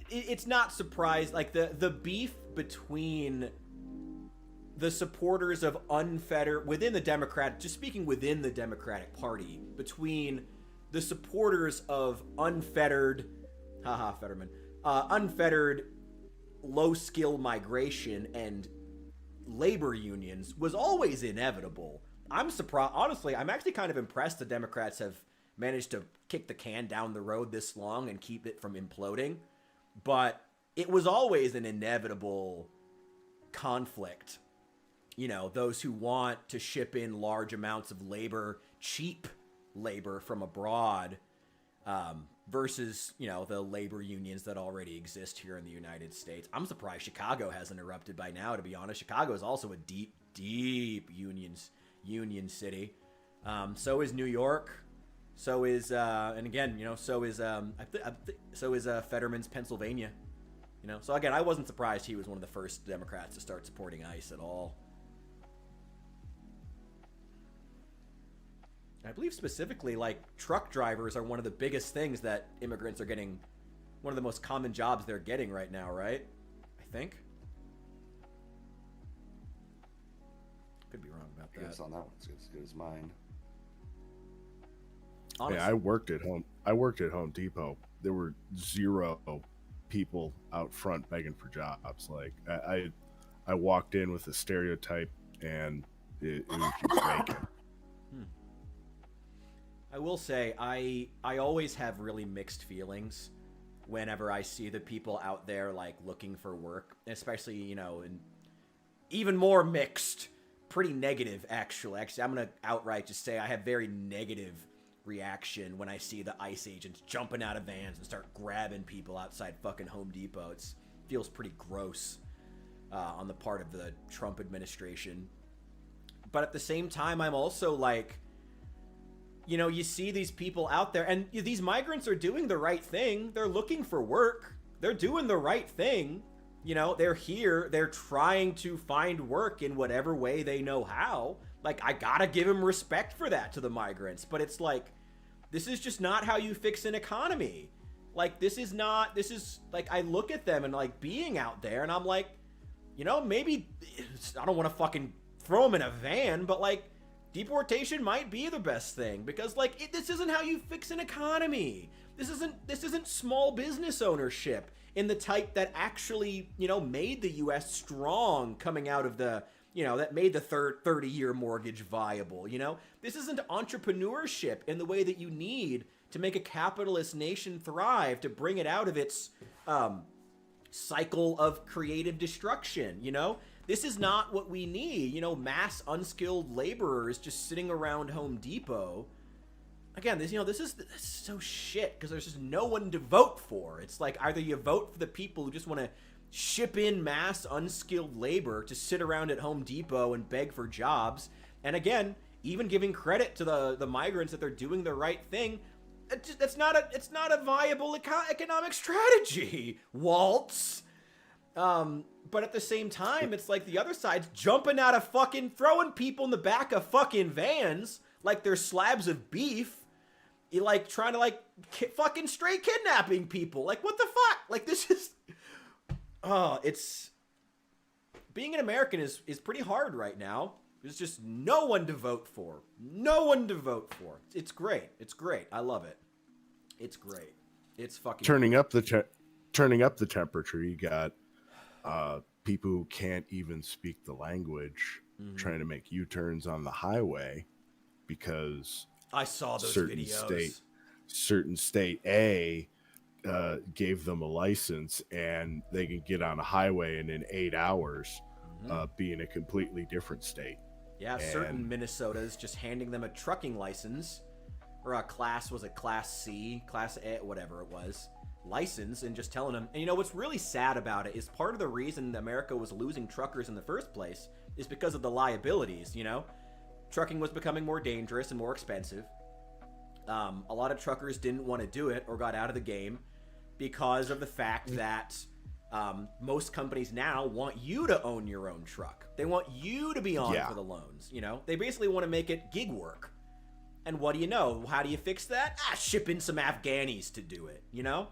it's not surprised, like the beef between the supporters of unfettered, within the Democrat, just speaking within the Democratic Party, between the supporters of unfettered, Fetterman, unfettered low-skill migration and labor unions was always inevitable. I'm surprised, honestly, I'm actually kind of impressed the Democrats have managed to kick the can down the road this long and keep it from imploding. But it was always an inevitable conflict. You know, those who want to ship in large amounts of labor, cheap labor from abroad, versus, you know, the labor unions that already exist here in the United States. I'm surprised Chicago hasn't erupted by now, to be honest. Chicago is also a deep, deep union city. So is New York. So is, and again, you know, so is Fetterman's Pennsylvania. You know, so again, I wasn't surprised he was one of the first Democrats to start supporting ICE at all. I believe specifically, like, truck drivers are one of the biggest things that immigrants are getting, one of the most common jobs they're getting right now, right? I think. Could be wrong about that. Guess on that one's as good as mine. Yeah, I worked at Home Depot. There were 0 people out front begging for jobs. Like, I walked in with a stereotype, and it was just vacant. I will say, I always have really mixed feelings whenever I see the people out there, like, looking for work, especially, you know, and even more mixed pretty negative, actually. I'm going to outright just say I have very negative reaction when I see the ICE agents jumping out of vans and start grabbing people outside fucking Home Depot. It feels pretty gross on the part of the Trump administration. But at the same time, I'm also like, you know, you see these people out there, and these migrants are doing the right thing. They're looking for work. They're doing the right thing. You know, they're here. They're trying to find work in whatever way they know how. Like, I gotta give them respect for that to the migrants. But it's like, this is just not how you fix an economy. Like, this is, like, I look at them and, like, being out there, and I'm like, you know, maybe, I don't want to fucking throw them in a van, but, like, deportation might be the best thing, because, like, this isn't how you fix an economy. This isn't small business ownership in the type that actually, you know, made the U.S. strong coming out of the, you know, that made the 30-year mortgage viable, you know? This isn't entrepreneurship in the way that you need to make a capitalist nation thrive, to bring it out of its cycle of creative destruction, you know? This is not what we need, you know, mass unskilled laborers just sitting around Home Depot. Again, this is so shit, because there's just no one to vote for. It's like, either you vote for the people who just want to ship in mass unskilled labor to sit around at Home Depot and beg for jobs. And again, even giving credit to the migrants that they're doing the right thing, it's not a viable economic strategy, Waltz. But at the same time, it's like the other side's jumping out of fucking, throwing people in the back of fucking vans like they're slabs of beef. You like trying to like fucking straight kidnapping people. Like, what the fuck? Like, this is, it's, being an American is pretty hard right now. There's just no one to vote for. No one to vote for. It's great. It's great. I love it. It's great. It's fucking turning up the temperature. You got people who can't even speak the language trying to make U-turns on the highway because I saw those videos. Certain state A gave them a license and they can get on a highway and in 8 hours be in a completely different state. Yeah, certain Minnesota's just handing them a trucking license or a class C, class A, whatever it was, license, and just telling them. And you know what's really sad about it is part of the reason America was losing truckers in the first place is because of the liabilities. You know, trucking was becoming more dangerous and more expensive. A lot of truckers didn't want to do it or got out of the game because of the fact that most companies now want you to own your own truck. They want you to be on for the loans. You know, they basically want to make it gig work. And what do you know? How do you fix that? Ship in some Afghanis to do it. You know,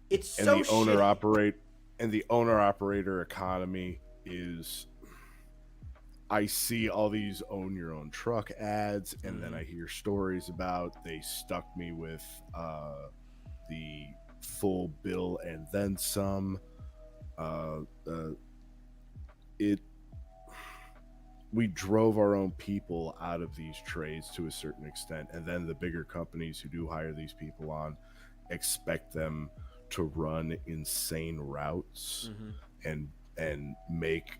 it's so shitty. The owner-operator economy is. I see all these own your own truck ads, and then I hear stories about they stuck me with the full bill and then some. We drove our own people out of these trades to a certain extent, and then the bigger companies who do hire these people on expect them to run insane routes and make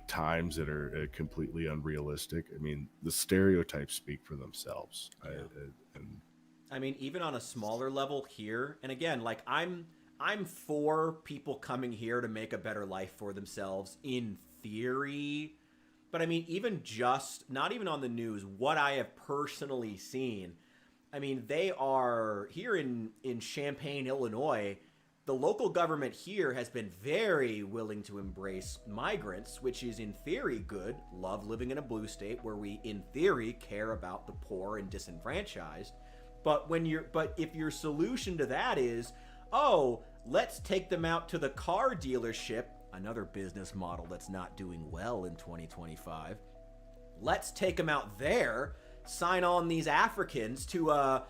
times that are completely unrealistic. I mean, the stereotypes speak for themselves. I mean, even on a smaller level here, and again, like I'm for people coming here to make a better life for themselves in theory. But I mean, even just, not even on the news, what I have personally seen, I mean, they are, here in Champaign, Illinois, the local government here has been very willing to embrace migrants, which is in theory good. Love living in a blue state where we, in theory, care about the poor and disenfranchised. But if your solution to that is, oh, let's take them out to the car dealership, another business model that's not doing well in 2025. Let's take them out there, sign on these Africans to a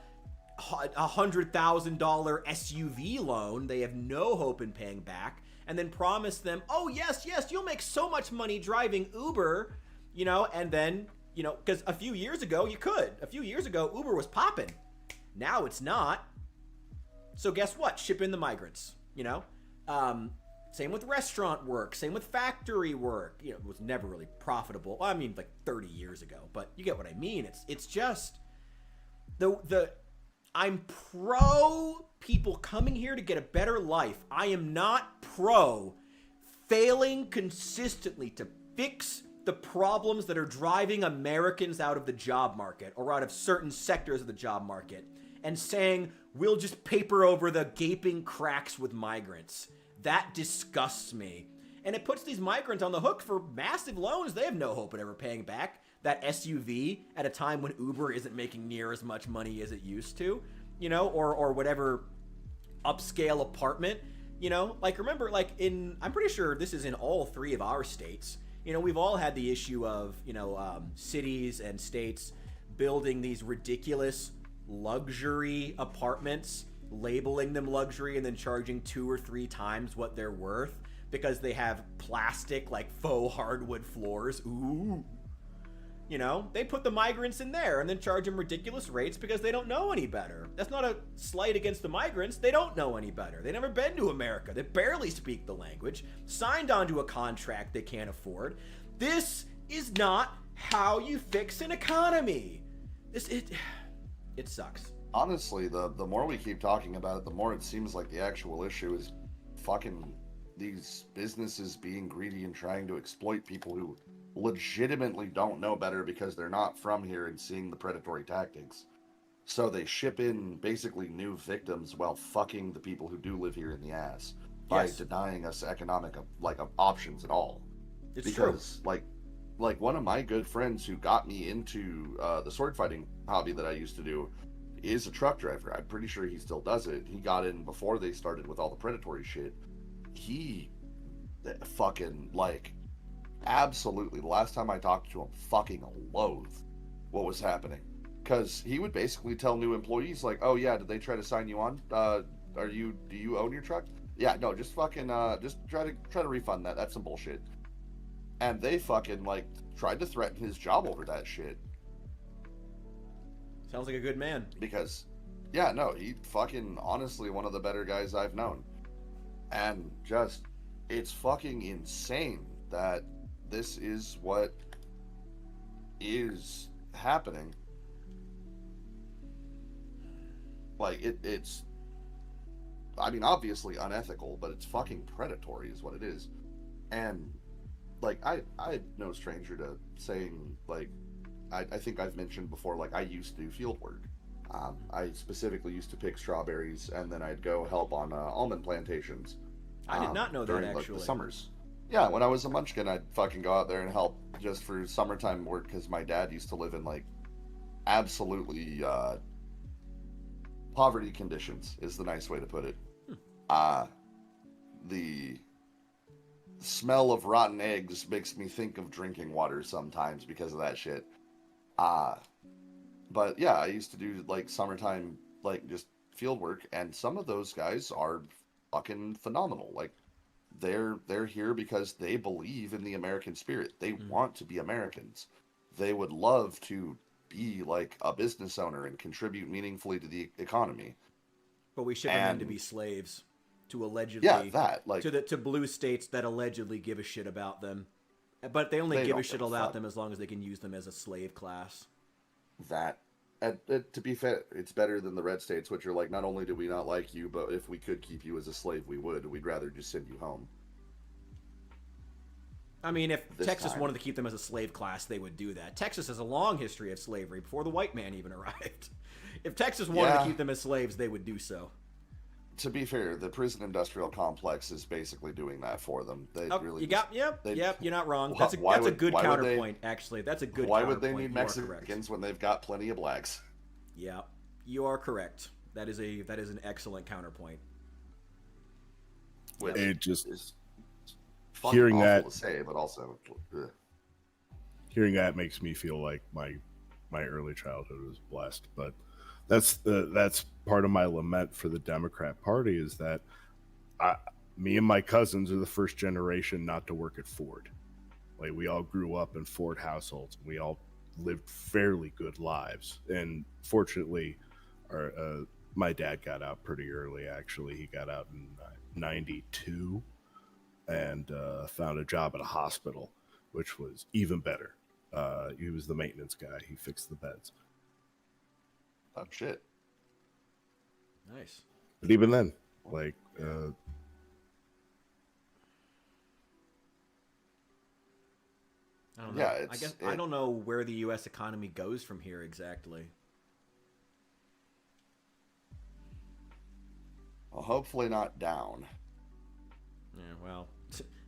$100,000 SUV loan they have no hope in paying back, and then promise them, oh, yes, you'll make so much money driving Uber, you know, and then, you know, because a few years ago, Uber was popping. Now it's not. So guess what? Ship in the migrants, you know? Same with restaurant work. Same with factory work. You know, it was never really profitable. Well, I mean, like 30 years ago, but you get what I mean. It's just I'm pro people coming here to get a better life. I am not pro failing consistently to fix the problems that are driving Americans out of the job market or out of certain sectors of the job market and saying we'll just paper over the gaping cracks with migrants. That disgusts me. And it puts these migrants on the hook for massive loans they have no hope of ever paying back. That SUV at a time when Uber isn't making near as much money as it used to, you know, or whatever upscale apartment, you know, like remember, like I'm pretty sure this is in all 3 of our states. You know, we've all had the issue of, you know, cities and states building these ridiculous luxury apartments, labeling them luxury and then charging 2 or 3 times what they're worth because they have plastic, like faux hardwood floors. Ooh. You know, they put the migrants in there and then charge them ridiculous rates because they don't know any better. That's not a slight against the migrants. They don't know any better. They've never been to America. They barely speak the language, signed onto a contract they can't afford. This is not how you fix an economy. It sucks. Honestly, the more we keep talking about it, the more it seems like the actual issue is fucking these businesses being greedy and trying to exploit people who legitimately don't know better because they're not from here and seeing the predatory tactics. So they ship in basically new victims while fucking the people who do live here in the ass by denying us economic options at all. It's because true. Like one of my good friends who got me into the sword fighting hobby that I used to do is a truck driver. I'm pretty sure he still does it. He got in before they started with all the predatory shit. He fucking absolutely, the last time I talked to him, fucking loathed what was happening, because he would basically tell new employees like, oh yeah, did they try to sign you on, do you own your truck? Yeah, no, just fucking just try to refund that. That's some bullshit. And they fucking tried to threaten his job over that shit. Sounds like a good man. Because yeah, no, he fucking honestly one of the better guys I've known. And just, it's fucking insane that this is what is happening. It's I mean, obviously unethical, but it's fucking predatory is what it is. And I'm no stranger to saying I think I've mentioned before, I used to do field work. I specifically used to pick strawberries, and then I'd go help on almond plantations. I did not know that, during actually. The summers. Yeah, when I was a munchkin, I'd fucking go out there and help just for summertime work, because my dad used to live in absolutely poverty conditions is the nice way to put it. The smell of rotten eggs makes me think of drinking water sometimes because of that shit. But yeah, I used to do summertime just field work, and some of those guys are fucking phenomenal. They're here because they believe in the American spirit. They want to be Americans. They would love to be a business owner and contribute meaningfully to the economy. But we ship them in to be slaves to allegedly to blue states that allegedly give a shit about them. But they only give a shit about them as long as they can use them as a slave class. To be fair, it's better than the red states, which are not only do we not like you, but if we could keep you as a slave, we would. We'd rather just send you home. I mean, if Texas wanted to keep them as a slave class, they would do that. Texas has a long history of slavery before the white man even arrived. If Texas wanted to keep them as slaves, they would do so. To be fair, the prison industrial complex is basically doing that for them. You're not wrong. That's a good counterpoint, actually. That's a good counterpoint. Why would they need Mexicans when they've got plenty of blacks? Yeah, you are correct. That is an excellent counterpoint. It just is hearing awful that to say, but also hearing that makes me feel like my early childhood was blessed. But that's part of my lament for the Democrat Party is that me and my cousins are the first generation not to work at Ford. We all grew up in Ford households. And we all lived fairly good lives. And fortunately, my dad got out pretty early, actually. He got out in 92. and found a job at a hospital, which was even better. He was the maintenance guy. He fixed the beds. Oh shit! Nice. But even then, like, I don't know. Yeah, I guess I don't know where the U.S. economy goes from here exactly. Well, hopefully not down. Yeah, well,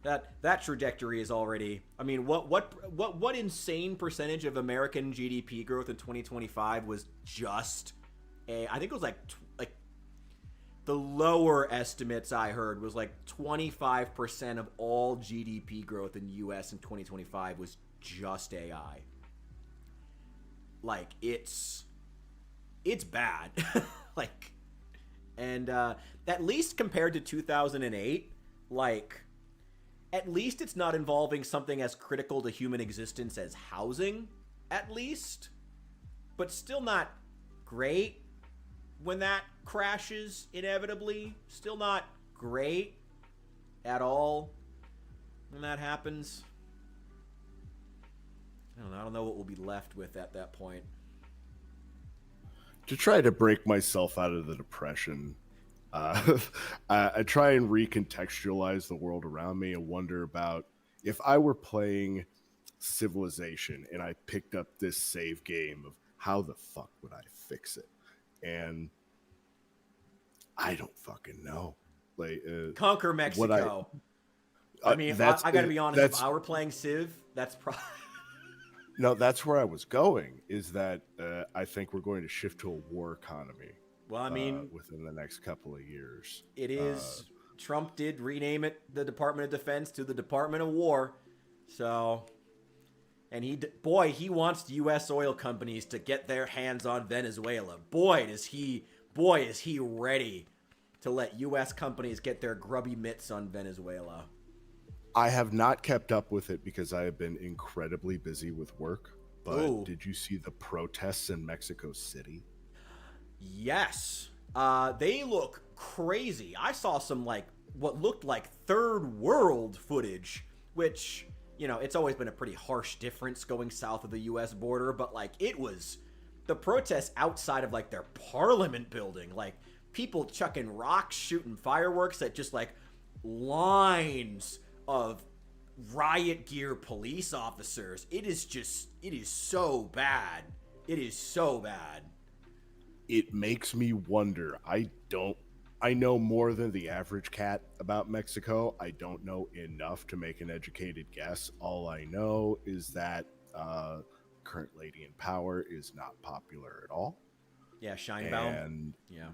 that trajectory is already. I mean, what insane percentage of American GDP growth in 2025 was just I think it was like the lower estimates I heard was like 25% of all GDP growth in the U.S. in 2025 was just AI. Like it's bad. Like, and at least compared to 2008, like at least it's not involving something as critical to human existence as housing, at least, but still not great. When that crashes inevitably, still not great at all when that happens. I don't know what we'll be left with at that point. To try to break myself out of the depression, I try and recontextualize the world around me and wonder about if I were playing Civilization and I picked up this save game of how the fuck would I fix it? And I don't fucking know. Like conquer Mexico. I mean, I got to be honest. If I were playing Civ, that's probably no. That's where I was going. Is that I think we're going to shift to a war economy. Well, I mean, within the next couple of years, it is. Trump did rename it the Department of Defense to the Department of War. So. And he wants U.S. oil companies to get their hands on Venezuela. Boy, is he ready to let U.S. companies get their grubby mitts on Venezuela. I have not kept up with it because I have been incredibly busy with work. But did you see the protests in Mexico City? Yes. They look crazy. I saw some what looked like third world footage, which... it's always been a pretty harsh difference going south of the U.S. border, but, it was the protests outside of, their parliament building. People chucking rocks, shooting fireworks at just, lines of riot gear police officers. It is so bad. It is so bad. It makes me wonder. I know more than the average cat about Mexico. I don't know enough to make an educated guess. All I know is that current lady in power is not popular at all. Yeah, Scheinbaum. And yeah,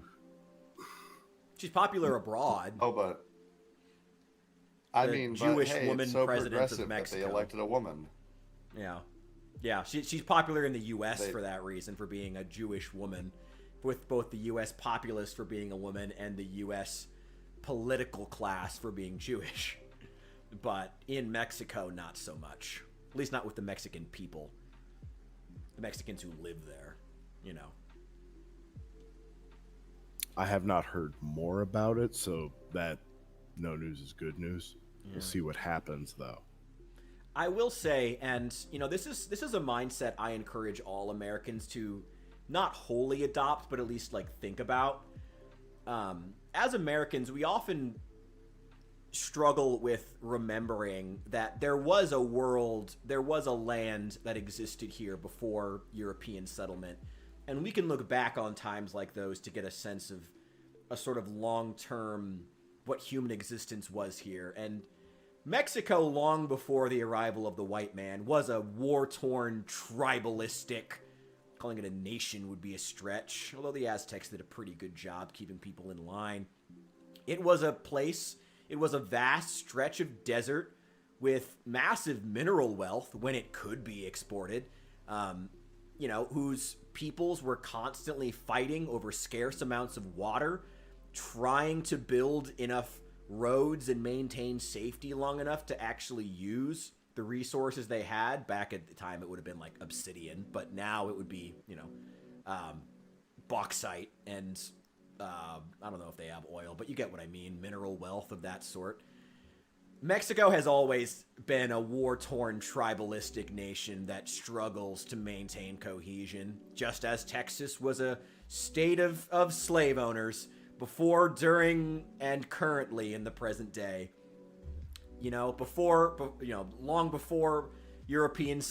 she's popular abroad. Oh, but Jewish woman so president of Mexico. They elected a woman. Yeah. She's popular in the U.S. for that reason, for being a Jewish woman. With both the U.S. populace for being a woman and the U.S. political class for being Jewish. But in Mexico, not so much. At least not with the Mexican people. The Mexicans who live there, I have not heard more about it, so that no news is good news. Yeah. We'll see what happens, though. I will say, and, this is a mindset I encourage all Americans to not wholly adopt, but at least think about. As Americans, we often struggle with remembering that there was a land that existed here before European settlement. And we can look back on times like those to get a sense of a sort of long-term what human existence was here. And Mexico, long before the arrival of the white man, was a war-torn, tribalistic... Calling it a nation would be a stretch, although the Aztecs did a pretty good job keeping people in line. It was a vast stretch of desert with massive mineral wealth when it could be exported, whose peoples were constantly fighting over scarce amounts of water, trying to build enough roads and maintain safety long enough to actually use the resources they had. Back at the time, it would have been obsidian, but now it would be, bauxite and I don't know if they have oil, but you get what I mean, mineral wealth of that sort. Mexico has always been a war-torn tribalistic nation that struggles to maintain cohesion, just as Texas was a state of slave owners before, during, and currently in the present day. You know, long before European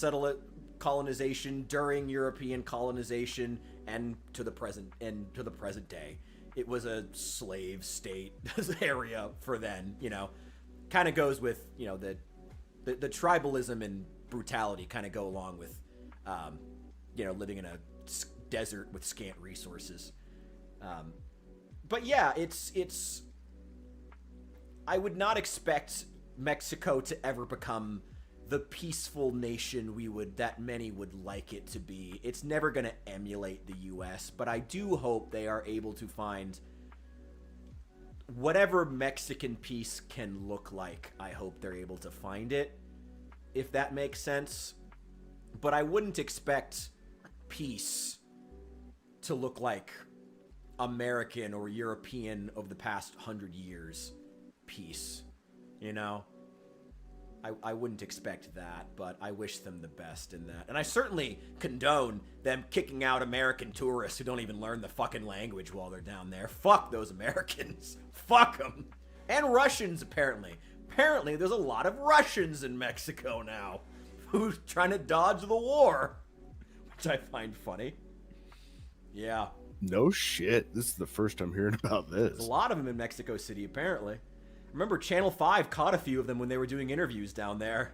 colonization, during European colonization, and to the present day. It was a slave state area for then, you know. Kind of goes with, you know, the tribalism and brutality kind of go along with, you know, living in a desert with scant resources. But yeah, it's. I would not expect Mexico to ever become the peaceful nation that many would like it to be. It's never going to emulate the U.S., but I do hope they are able to find whatever Mexican peace can look like. I hope they're able to find it, if that makes sense. But I wouldn't expect peace to look like American or European of the past 100 years peace, you know? I wouldn't expect that, but I wish them the best in that. And I certainly condone them kicking out American tourists who don't even learn the fucking language while they're down there. Fuck those Americans. Fuck them. And Russians, apparently. Apparently, there's a lot of Russians in Mexico now who's trying to dodge the war, which I find funny. Yeah. No shit. This is the first I'm hearing about this. There's a lot of them in Mexico City, apparently. Remember, Channel 5 caught a few of them when they were doing interviews down there.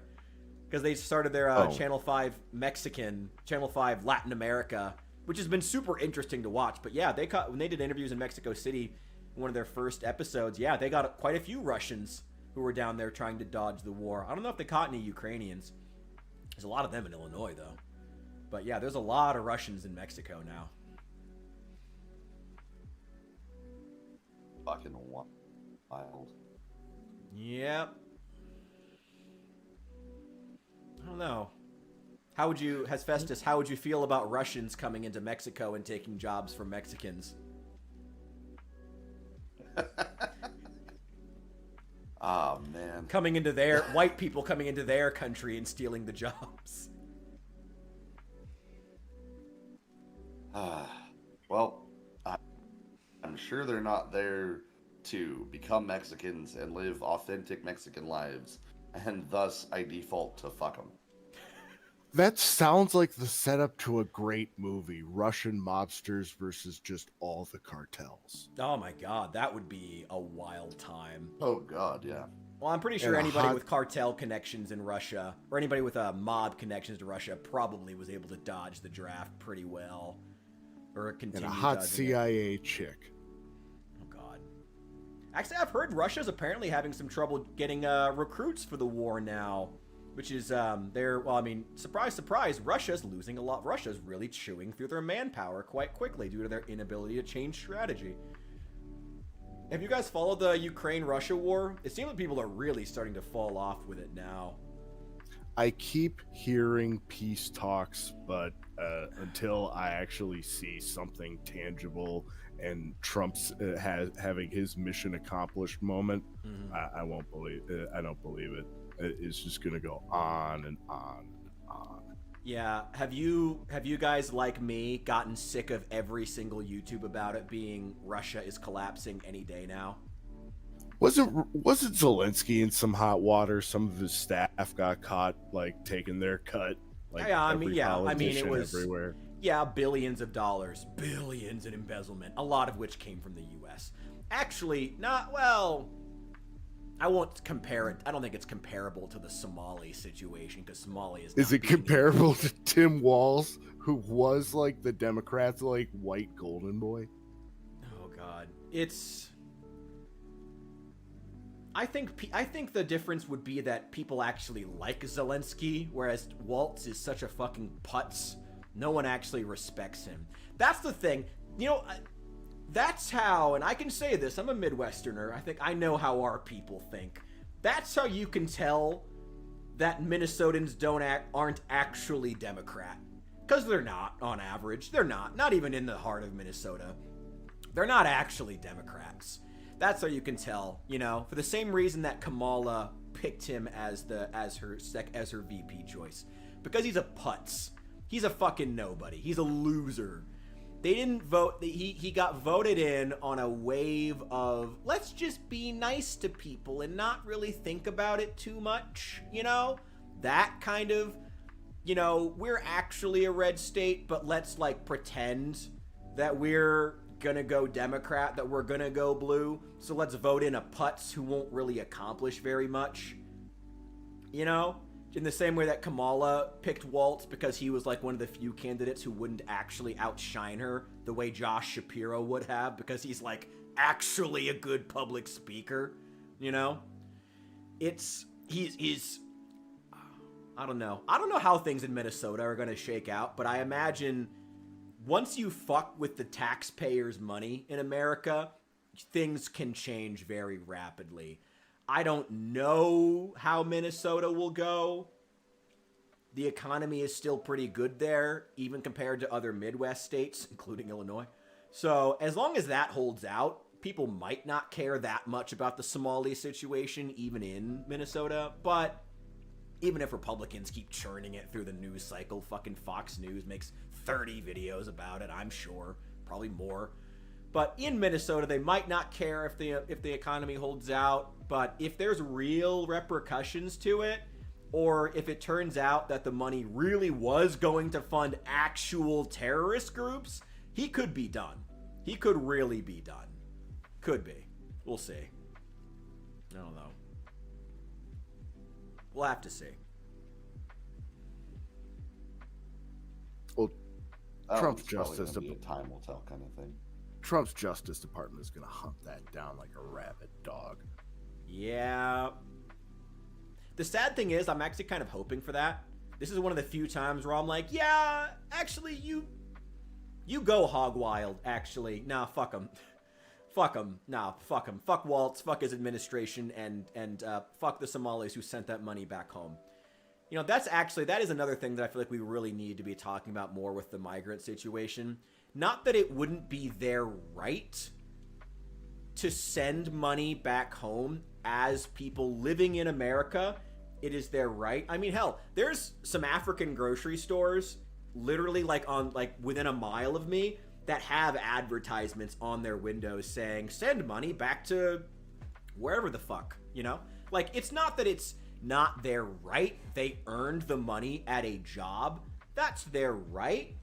Because they started their Channel 5 Mexican, Channel 5 Latin America, which has been super interesting to watch. But yeah, when they did interviews in Mexico City, one of their first episodes, yeah, they got quite a few Russians who were down there trying to dodge the war. I don't know if they caught any Ukrainians. There's a lot of them in Illinois, though. But yeah, there's a lot of Russians in Mexico now. Fucking wild. Yep. I don't know. Festus, how would you feel about Russians coming into Mexico and taking jobs from Mexicans? Oh, man. White people coming into their country and stealing the jobs. Well, I'm sure they're not there to become Mexicans and live authentic Mexican lives, and thus I default to fuck them. That sounds like the setup to a great movie, Russian mobsters versus just all the cartels. Oh my god, that would be a wild time. Oh god, yeah. Well, I'm pretty sure anybody with cartel connections in Russia, or anybody with mob connections to Russia, probably was able to dodge the draft pretty well. Or continue and a hot dodging CIA chick. Actually, I've heard Russia's apparently having some trouble getting recruits for the war now, which is surprise, surprise, Russia's losing a lot. Russia's really chewing through their manpower quite quickly due to their inability to change strategy. Have you guys followed the Ukraine-Russia war? It seems like people are really starting to fall off with it now. I keep hearing peace talks, but until I actually see something tangible and Trump's having his mission accomplished moment, I won't believe it. I don't believe it. It's just going to go on and on and on. Yeah. Have you guys, like me, gotten sick of every single YouTube about it being Russia is collapsing any day now? Wasn't Zelensky in some hot water? Some of his staff got caught like taking their cut. Like it was everywhere. Yeah, billions of dollars, billions in embezzlement, a lot of which came from the U.S. Actually, I won't compare it. I don't think it's comparable to the Somali situation because Somali is. Is it comparable to Tim Walz, who was like the Democrats' like white golden boy? Oh God, I think the difference would be that people actually like Zelensky, whereas Waltz is such a fucking putz. No one actually respects him. That's the thing. You know, that's how, and I can say this, I'm a Midwesterner. I think I know how our people think. That's how you can tell that Minnesotans aren't actually Democrat. Because they're not, on average. They're not. Not even in the heart of Minnesota. They're not actually Democrats. That's how you can tell, you know, for the same reason that Kamala picked him as her VP choice? Because he's a putz. He's a fucking nobody. He's a loser. They didn't vote. He got voted in on a wave of let's just be nice to people and not really think about it too much. You know, that kind of, you know, we're actually a red state, but let's like pretend that we're gonna go Democrat, that we're gonna go blue. So let's vote in a putz who won't really accomplish very much. You know? In the same way that Kamala picked Waltz because he was like one of the few candidates who wouldn't actually outshine her the way Josh Shapiro would have, because he's like actually a good public speaker, you know? He's I don't know. I don't know how things in Minnesota are going to shake out, but I imagine once you fuck with the taxpayers' money in America, things can change very rapidly. I don't know how Minnesota will go. The economy is still pretty good there, even compared to other Midwest states, including Illinois. So as long as that holds out, people might not care that much about the Somali situation, even in Minnesota. But even if Republicans keep churning it through the news cycle, fucking Fox News makes 30 videos about it, I'm sure. Probably more. But in Minnesota, they might not care if the economy holds out. But if there's real repercussions to it, or if it turns out that the money really was going to fund actual terrorist groups, he could be done. He could really be done. Could be. We'll see. I don't know. We'll have to see. Well, Trump's It's probably Justice gonna be a time will tell kind of thing. Trump's Justice Department is going to hunt that down like a rabid dog. Yeah. The sad thing is, I'm actually kind of hoping for that. This is one of the few times where I'm like, yeah, actually, you go hog wild, actually. Nah, fuck him. Fuck him. Nah, fuck him. Fuck Waltz, fuck his administration, and fuck the Somalis who sent that money back home. You know, that is another thing that I feel like we really need to be talking about more with the migrant situation. Not that it wouldn't be their right to send money back home as people living in America. It is their right. I mean, hell, there's some African grocery stores literally like within a mile of me that have advertisements on their windows saying send money back to wherever the fuck, you know? Like, it's not that it's not their right. They earned the money at a job. That's their right.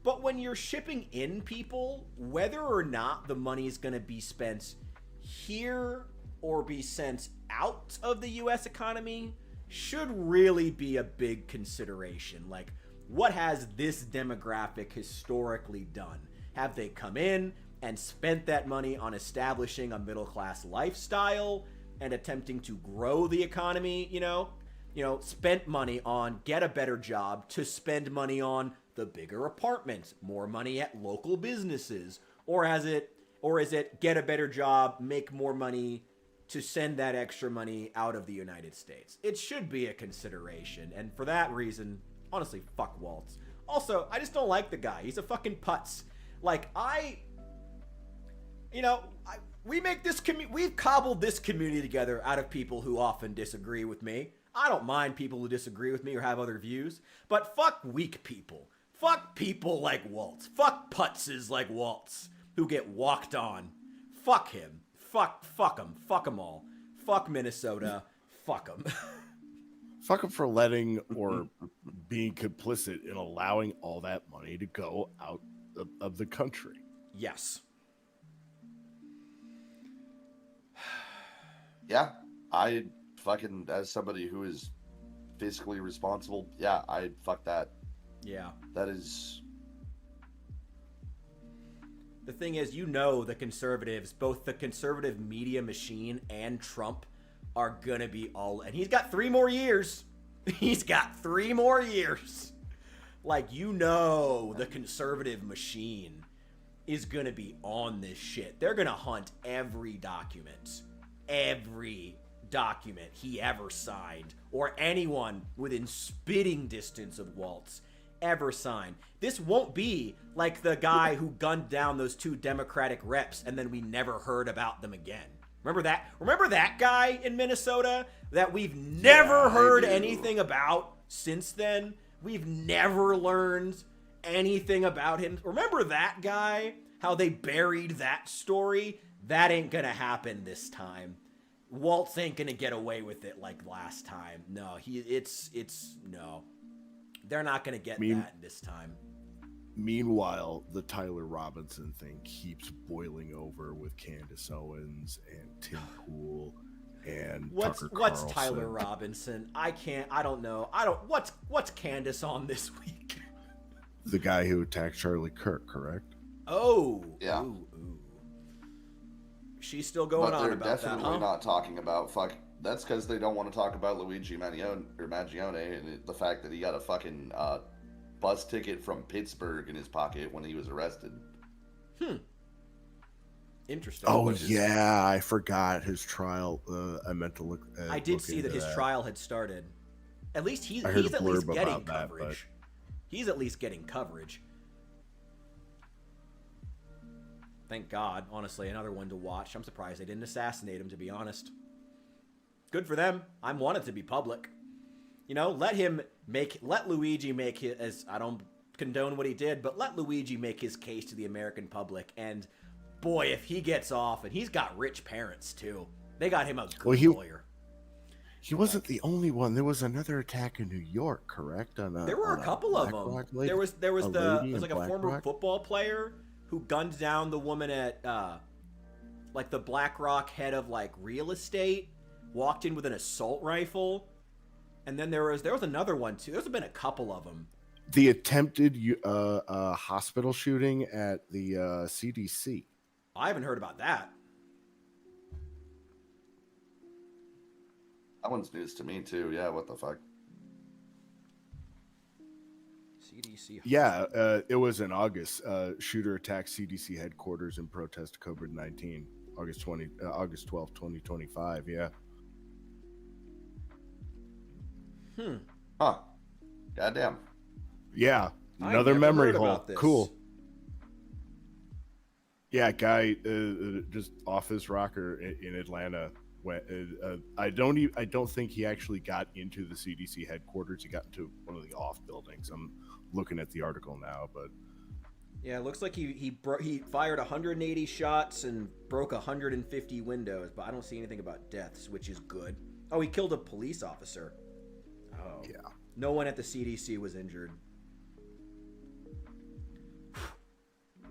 But when you're shipping in people, whether or not the money is going to be spent here or be sent out of the U.S. economy should really be a big consideration. Like, what has this demographic historically done? Have they come in and spent that money on establishing a middle-class lifestyle and attempting to grow the economy, you know, spent money on get a better job to spend money on the bigger apartments, more money at local businesses, or is it get a better job, make more money to send that extra money out of the United States? It should be a consideration, and for that reason, honestly, fuck Waltz. Also, I just don't like the guy. He's a fucking putz. Like, we've cobbled this community together out of people who often disagree with me. I don't mind people who disagree with me or have other views, but fuck weak people. Fuck people like Waltz. Fuck putzes like Waltz who get walked on. Fuck him. Fuck him. Fuck them all. Fuck Minnesota. Fuck him. Fuck him for letting or being complicit in allowing all that money to go out of the country. Yes. Yeah, I fucking, as somebody who is fiscally responsible, yeah, I fuck that. Yeah. That is... The thing is, the conservatives, both the conservative media machine and Trump, are gonna be all... And he's got 3 more years. He's got 3 more years. Like, the conservative machine is gonna be on this shit. They're gonna hunt every document he ever signed, or anyone within spitting distance of Waltz ever signed. This won't be like the guy who gunned down those 2 Democratic reps and then we never heard about them again. Remember that? Remember that guy in Minnesota that we've never heard anything about since then? We've never learned anything about him. Remember that guy? How they buried that story? That ain't gonna happen this time. Waltz ain't gonna get away with it like last time. No, no. They're not gonna get that this time. Meanwhile, the Tyler Robinson thing keeps boiling over with Candace Owens and Tim Pool and Tucker What's Carlson. Tyler Robinson? I don't know. What's Candace on this week? The guy who attacked Charlie Kirk, correct? Oh. Yeah. Ooh. She's still going on about that, huh? They're definitely not talking about That's because they don't want to talk about Luigi Mangione and the fact that he got a fucking bus ticket from Pittsburgh in his pocket when he was arrested. Interesting. Oh yeah, I forgot his trial. I meant to look. I did see that his trial had started. At least he's at least getting coverage. He's at least getting coverage. Thank God. Honestly, another one to watch. I'm surprised they didn't assassinate him, to be honest. Good for them. I want it to be public. You know, let Luigi make his, I don't condone what he did, but let Luigi make his case to the American public. And boy, if he gets off, and he's got rich parents too. They got him a good lawyer. He wasn't the only one. There was another attack in New York, correct? There were a couple of them. There was like a former football player who gunned down the woman at like the BlackRock head of like real estate, walked in with an assault rifle, and then there was another one too. There's been a couple of them. The attempted hospital shooting at the CDC. I haven't heard about that. That one's news to me too. Yeah, what the fuck? CDC. Yeah, it was in August. Shooter attacked CDC headquarters in protest of COVID-19. August 12th, 2025. Yeah. Huh. Goddamn. Yeah. Another memory hole. Cool. Yeah, guy just off his rocker in Atlanta. I don't think he actually got into the CDC headquarters. He got into one of the off buildings. I'm looking at the article now, but yeah, it looks like he fired 180 shots and broke 150 windows, but I don't see anything about deaths, which is good. Oh, he killed a police officer. Oh. Yeah. No one at the CDC was injured.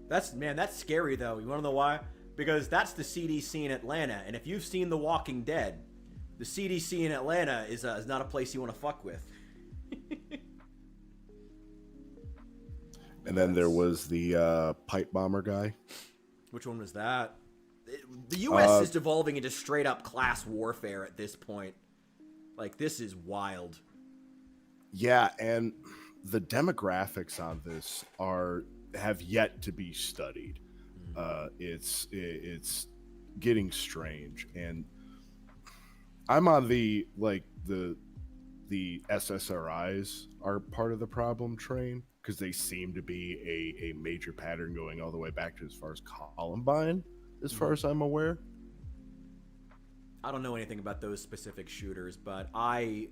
That's scary though. You want to know why? Because that's the CDC in Atlanta, and if you've seen The Walking Dead, the CDC in Atlanta is not a place you want to fuck with. And then there was the pipe bomber guy. Which one was that? The U.S. is devolving into straight up class warfare at this point. Like, this is wild. Yeah, and the demographics on this have yet to be studied. It's getting strange, and I'm on the SSRIs are part of the problem train, because they seem to be a major pattern going all the way back to as far as Columbine, as far as I'm aware. I don't know anything about those specific shooters, but I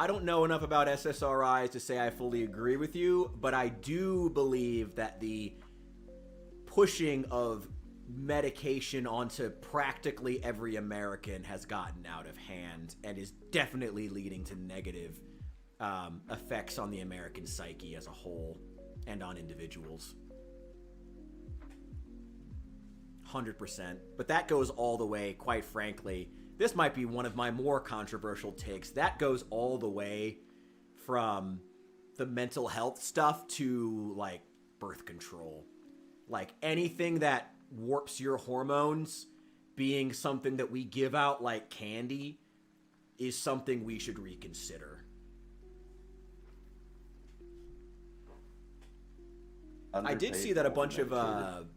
don't know enough about SSRIs to say I fully agree with you, but I do believe that the pushing of medication onto practically every American has gotten out of hand and is definitely leading to negative effects on the American psyche as a whole and on individuals. 100%. But that goes all the way, quite frankly. This might be one of my more controversial takes. That goes all the way from the mental health stuff to, like, birth control. Like, anything that warps your hormones being something that we give out like candy is something we should reconsider. I did see that a bunch of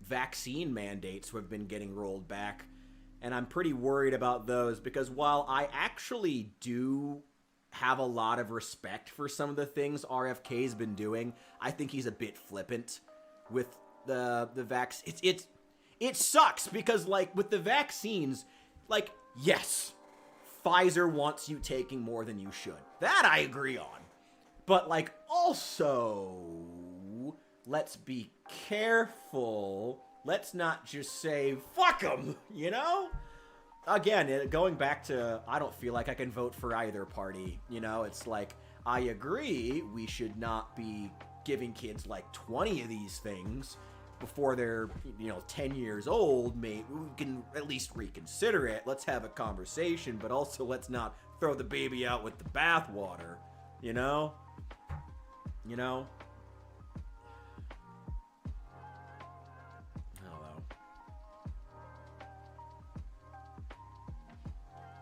vaccine mandates have been getting rolled back, and I'm pretty worried about those because while I actually do have a lot of respect for some of the things RFK's been doing, I think he's a bit flippant with the vaccine. it sucks because, like, with the vaccines, like, yes, Pfizer wants you taking more than you should. That I agree on. But, like, also, let's be careful. Let's not just say, fuck them, you know? Again, going back to, I don't feel like I can vote for either party. You know, it's like, I agree we should not be giving kids like 20 of these things before they're, 10 years old. Maybe we can at least reconsider it. Let's have a conversation, but also let's not throw the baby out with the bathwater, you know? You know?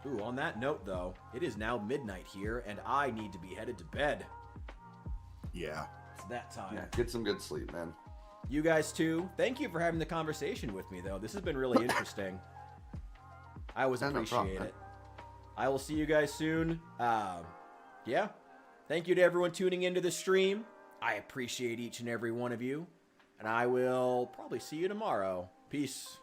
Ooh, on that note, though, it is now midnight here, and I need to be headed to bed. Yeah. It's that time. Yeah, get some good sleep, man. You guys, too. Thank you for having the conversation with me, though. This has been really interesting. I always appreciate it. I will see you guys soon. Yeah. Thank you to everyone tuning into the stream. I appreciate each and every one of you. And I will probably see you tomorrow. Peace.